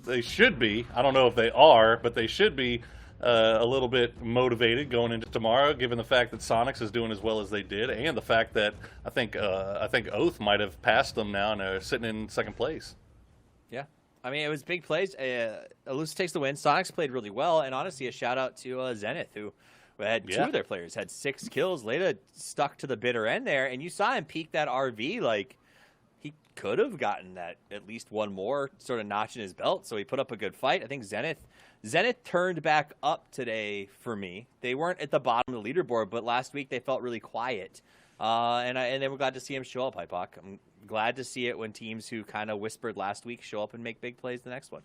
they should be, I don't know if they are, but they should be a little bit motivated going into tomorrow, given the fact that Sonics is doing as well as they did, and the fact that I think Oath might have passed them now and are sitting in second place. Yeah. I mean, it was big plays. Elusive takes the win. Sonics played really well, and honestly, a shout out to Zenith, who had 2 of their players had 6 kills. Leda stuck to the bitter end there, and you saw him peek that RV. Like, he could have gotten that at least one more sort of notch in his belt, so he put up a good fight. I think Zenith turned back up today for me. They weren't at the bottom of the leaderboard, but last week they felt really quiet. And then we're glad to see him show up, Hypoc. I'm glad to see it when teams who kind of whispered last week show up and make big plays the next one.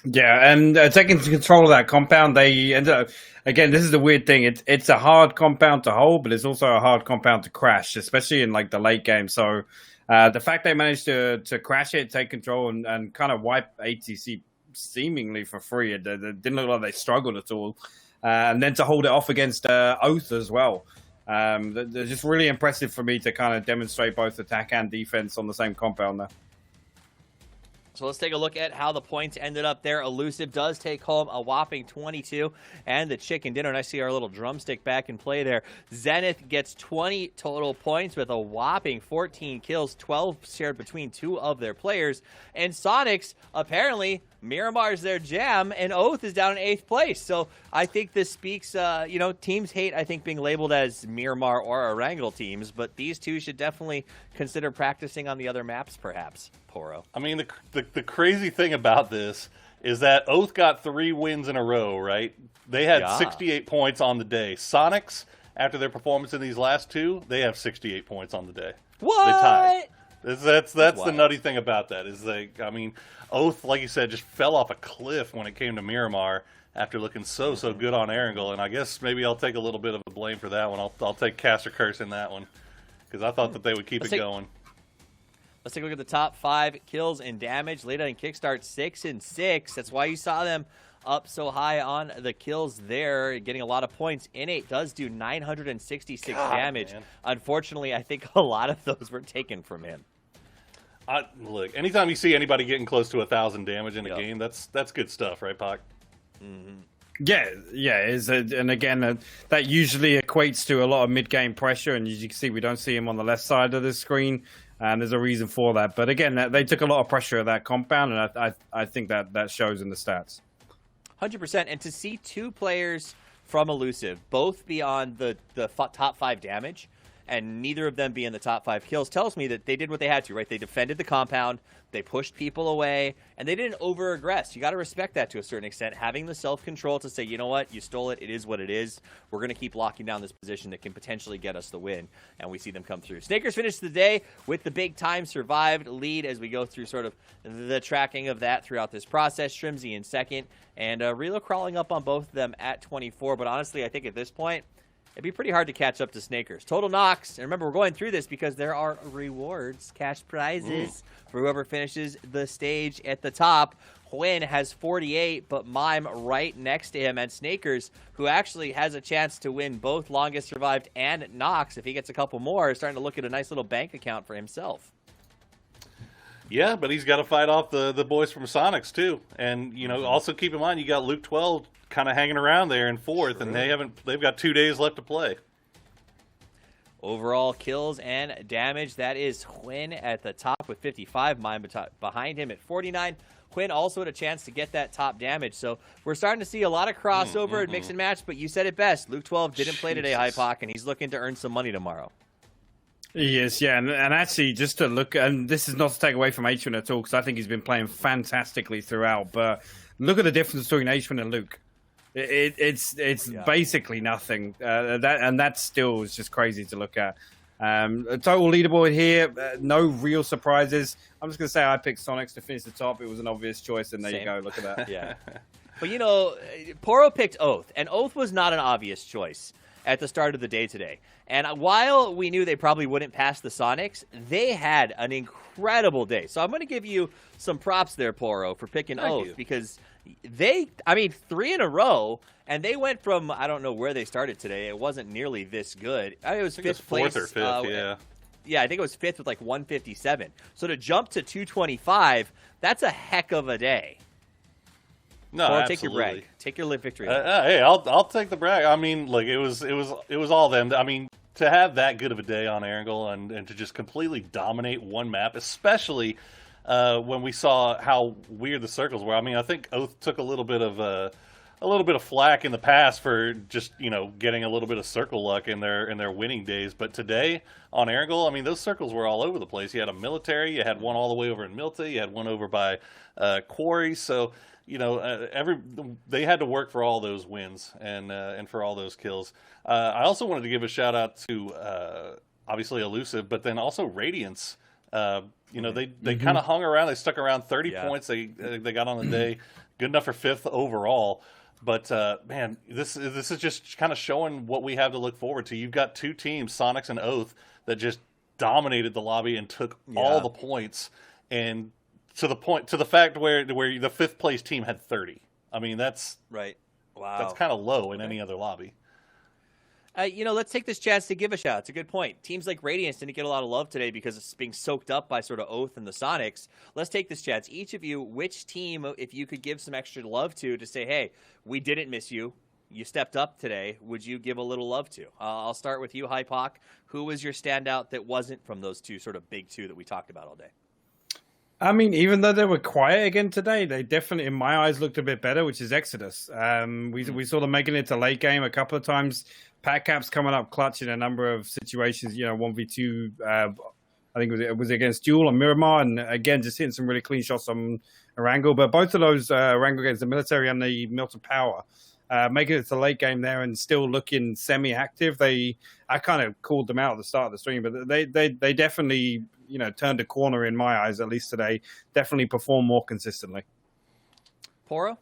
Yeah, and taking control of that compound, they ended up. Again, this is the weird thing. It's a hard compound to hold, but it's also a hard compound to crash, especially in like the late game. So the fact they managed to crash it, take control, and kind of wipe ATC seemingly for free, it didn't look like they struggled at all. And then to hold it off against Oath as well. They're just really impressive for me to kind of demonstrate both attack and defense on the same compound there. So let's take a look at how the points ended up there. Elusive does take home a whopping 22 and the chicken dinner. And I see our little drumstick back in play there. Zenith gets 20 total points with a whopping 14 kills, 12 shared between two of their players. And Sonics, apparently, Miramar's their jam, and Oath is down in 8th place. So I think this speaks, teams hate, I think, being labeled as Miramar or Erangel teams, but these two should definitely consider practicing on the other maps, perhaps, Poro. I mean, the crazy thing about this is that Oath got 3 wins in a row, right? They had 68 points on the day. Sonics, after their performance in these last 2, they have 68 points on the day. What? They tied. That's the nutty thing about that is Oath, like you said, just fell off a cliff when it came to Miramar after looking so good on Erangel, and I guess maybe I'll take a little bit of the blame for that one. I'll take Caster Curse in that one because I thought that they would keep it going. Let's take a look at the top 5 kills and damage. Laid out in Kickstart 6 and 6. That's why you saw them up so high on the kills there, getting a lot of points. NA does do 966 damage. Man. Unfortunately, I think a lot of those were taken from him. Look, anytime you see anybody getting close to 1,000 damage in a game, that's good stuff, right, Pac? Mm-hmm. Yeah, and again, that usually equates to a lot of mid-game pressure, and as you can see, we don't see him on the left side of the screen, and there's a reason for that. But again, they took a lot of pressure at that compound, and I think that shows in the stats. 100%, and to see 2 players from Elusive both be on the top 5 damage, and neither of them be in the top 5 kills tells me that they did what they had to, right? They defended the compound, they pushed people away, and they didn't over-aggress. You got to respect that to a certain extent. Having the self-control to say, you know what, you stole it, it is what it is. We're going to keep locking down this position that can potentially get us the win, and we see them come through. Snakers finished the day with the big time survived lead as we go through sort of the tracking of that throughout this process. Shrimsy in second, and Relo crawling up on both of them at 24, but honestly, I think at this point, it'd be pretty hard to catch up to Snakers. Total knocks, and remember, we're going through this because there are rewards, cash prizes for whoever finishes the stage at the top. Hwin has 48, but Mime right next to him, and Snakers, who actually has a chance to win both longest survived and knocks if he gets a couple more, is starting to look at a nice little bank account for himself. Yeah, but he's got to fight off the boys from Sonics too, and also keep in mind you got Luke 12 kind of hanging around there in 4th, and they've got 2 days left to play. Overall kills and damage, that is Hwin at the top with 55, Mime behind him at 49. Hwin also had a chance to get that top damage, so we're starting to see a lot of crossover and mix and match, but you said it best. Luke 12 didn't play today, Hypoc, and he's looking to earn some money tomorrow. Yes, yeah, and actually, just to look, and this is not to take away from H1 at all, because I think he's been playing fantastically throughout, but look at the difference between H1 and Luke. It's basically nothing. That still is just crazy to look at. A total leaderboard here, no real surprises. I'm just going to say I picked Sonics to finish the top. It was an obvious choice, and there you go. Look at that. Yeah. But, Poro picked Oath, and Oath was not an obvious choice at the start of the day today. And while we knew they probably wouldn't pass the Sonics, they had an incredible day. So I'm going to give you some props there, Poro, for picking Oath, because they, 3 in a row, and they went from, I don't know where they started today. It wasn't nearly this good. It was 5th place. 4th or 5th, yeah. Yeah, I think it was 5th with 157. So to jump to 225, that's a heck of a day. No, Poro, absolutely. take your brag. Take your victory. Hey, I'll take the brag. It was all them. To have that good of a day on Erangel and to just completely dominate one map, especially when we saw how weird the circles were. I think Oath took a little bit of flack in the past for just getting a little bit of circle luck in their winning days. But today on Erangel, those circles were all over the place. You had a military, you had one all the way over in Milta, you had one over by Quarry. So they had to work for all those wins and for all those kills. I also wanted to give a shout out to obviously Elusive, but then also Radiance. They kind of hung around. They stuck around 30 points. They got on the day. good enough for 5th overall. But man, this is just kind of showing what we have to look forward to. You've got two teams, Sonics and Oath, that just dominated the lobby and took all the points, and to the fact where the 5th place team had 30. I mean, that's right. Wow, that's kind of low in any other lobby. Let's take this chance to give a shout. It's a good point. Teams like Radiance didn't get a lot of love today because it's being soaked up by sort of Oath and the Sonics. Let's take this chance. Each of you, which team, if you could give some extra love to say, hey, we didn't miss you. You stepped up today. Would you give a little love to? I'll start with you, Hypoc. Who was your standout that wasn't from those two sort of big two that we talked about all day? I mean, even though they were quiet again today, they definitely, in my eyes, looked a bit better, which is Exodus. We saw them making it to late game a couple of times. Pat Cap's coming up clutch in a number of situations, 1v2. I think it was against Duel and Miramar, and again, just hitting some really clean shots on Erangel. But both of those, Erangel against the military and the Milton Power, making it to late game there and still looking semi-active. I kind of called them out at the start of the stream, but they definitely, turned a corner in my eyes, at least today. Definitely perform more consistently. Poro?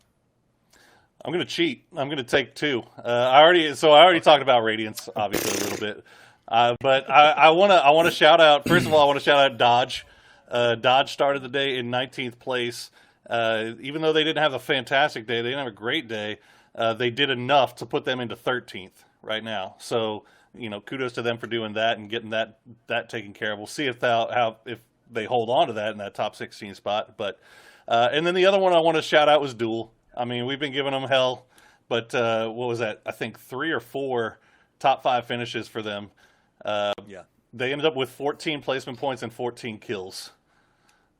I'm going to cheat. I'm going to take 2. I already talked about Radiance, obviously, a little bit. But I want to shout out, first of all, I want to shout out Dodge. Dodge started the day in 19th place. Even though they didn't have a fantastic day, they didn't have a great day, they did enough to put them into 13th right now. So, kudos to them for doing that and getting that taken care of. We'll see if they hold on to that in that top 16 spot. But and then the other one I want to shout out was Duel. I mean, we've been giving them hell, but what was that? I think 3 or 4 top 5 finishes for them. They ended up with 14 placement points and 14 kills.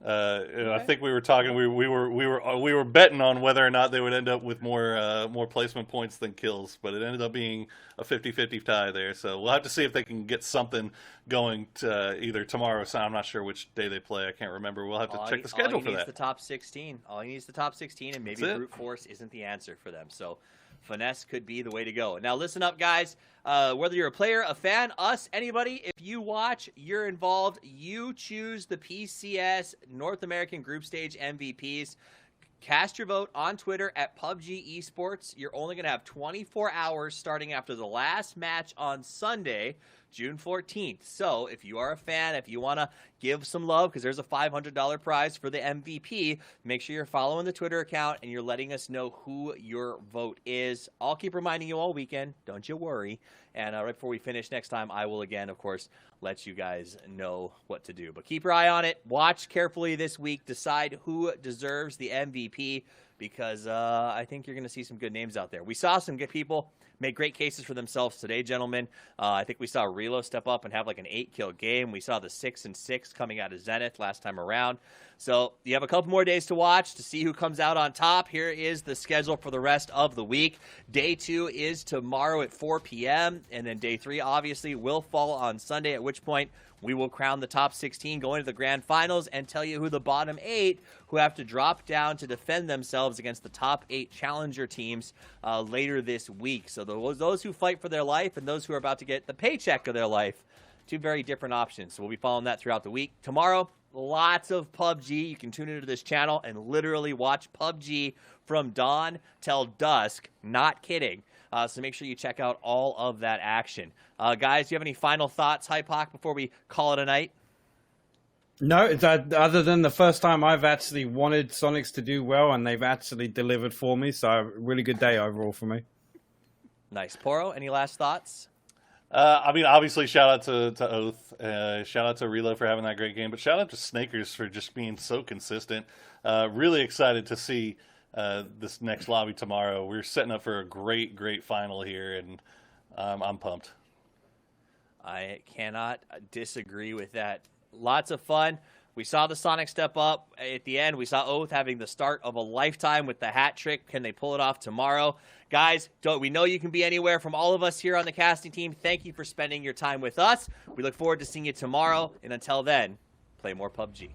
I think we were talking. We were betting on whether or not they would end up with more placement points than kills, but it ended up being a 50-50 tie there. So we'll have to see if they can get something going to either tomorrow. So I'm not sure which day they play. I can't remember. We'll have to check the schedule for that. All he needs the top 16. All he needs is the top 16, and maybe brute force isn't the answer for them. So finesse could be the way to go. Now listen up, guys. Whether you're a player, a fan, us, anybody, if you watch, you're involved, you choose the PCS North American Group Stage MVPs. Cast your vote on Twitter at PUBG Esports. You're only going to have 24 hours starting after the last match on Sunday, June 14th. So if you are a fan, if you want to give some love, because there's a $500 prize for the MVP, make sure you're following the Twitter account and you're letting us know who your vote is. I'll keep reminding you all weekend. Don't you worry. And right before we finish next time, I will again, of course, let you guys know what to do. But keep your eye on it. Watch carefully this week. Decide who deserves the MVP, because I think you're going to see some good names out there. We saw some good people make great cases for themselves today, gentlemen. I think we saw Relo step up and have like an 8-kill game. We saw the 6-6 coming out of Zenith last time around. So you have a couple more days to watch to see who comes out on top. Here is the schedule for the rest of the week. Day 2 is tomorrow at 4 p.m. And then day 3, obviously, will fall on Sunday, at which point we will crown the top 16 going to the grand finals and tell you who the bottom 8 who have to drop down to defend themselves against the top 8 challenger teams later this week. So those who fight for their life and those who are about to get the paycheck of their life, 2 very different options. So we'll be following that throughout the week. Tomorrow, lots of PUBG. You can tune into this channel and literally watch PUBG from dawn till dusk. Not kidding. So make sure you check out all of that action. Guys, do you have any final thoughts, Hypoc, before we call it a night? No, other than the first time I've actually wanted Sonics to do well, and they've actually delivered for me. So really good day overall for me. Nice. Poro, any last thoughts? I mean, obviously, shout out to Oath. Shout out to Relo for having that great game. But shout out to Snakers for just being so consistent. Really excited to see this next lobby tomorrow. We're setting up for a great, great final here, and I'm pumped. I cannot disagree with that. Lots of fun. We saw the Sonic step up at the end. We saw Oath having the start of a lifetime with the hat trick. Can they pull it off tomorrow? Guys, we know you can be anywhere. From all of us here on the casting team, thank you for spending your time with us. We look forward to seeing you tomorrow. And until then, play more PUBG.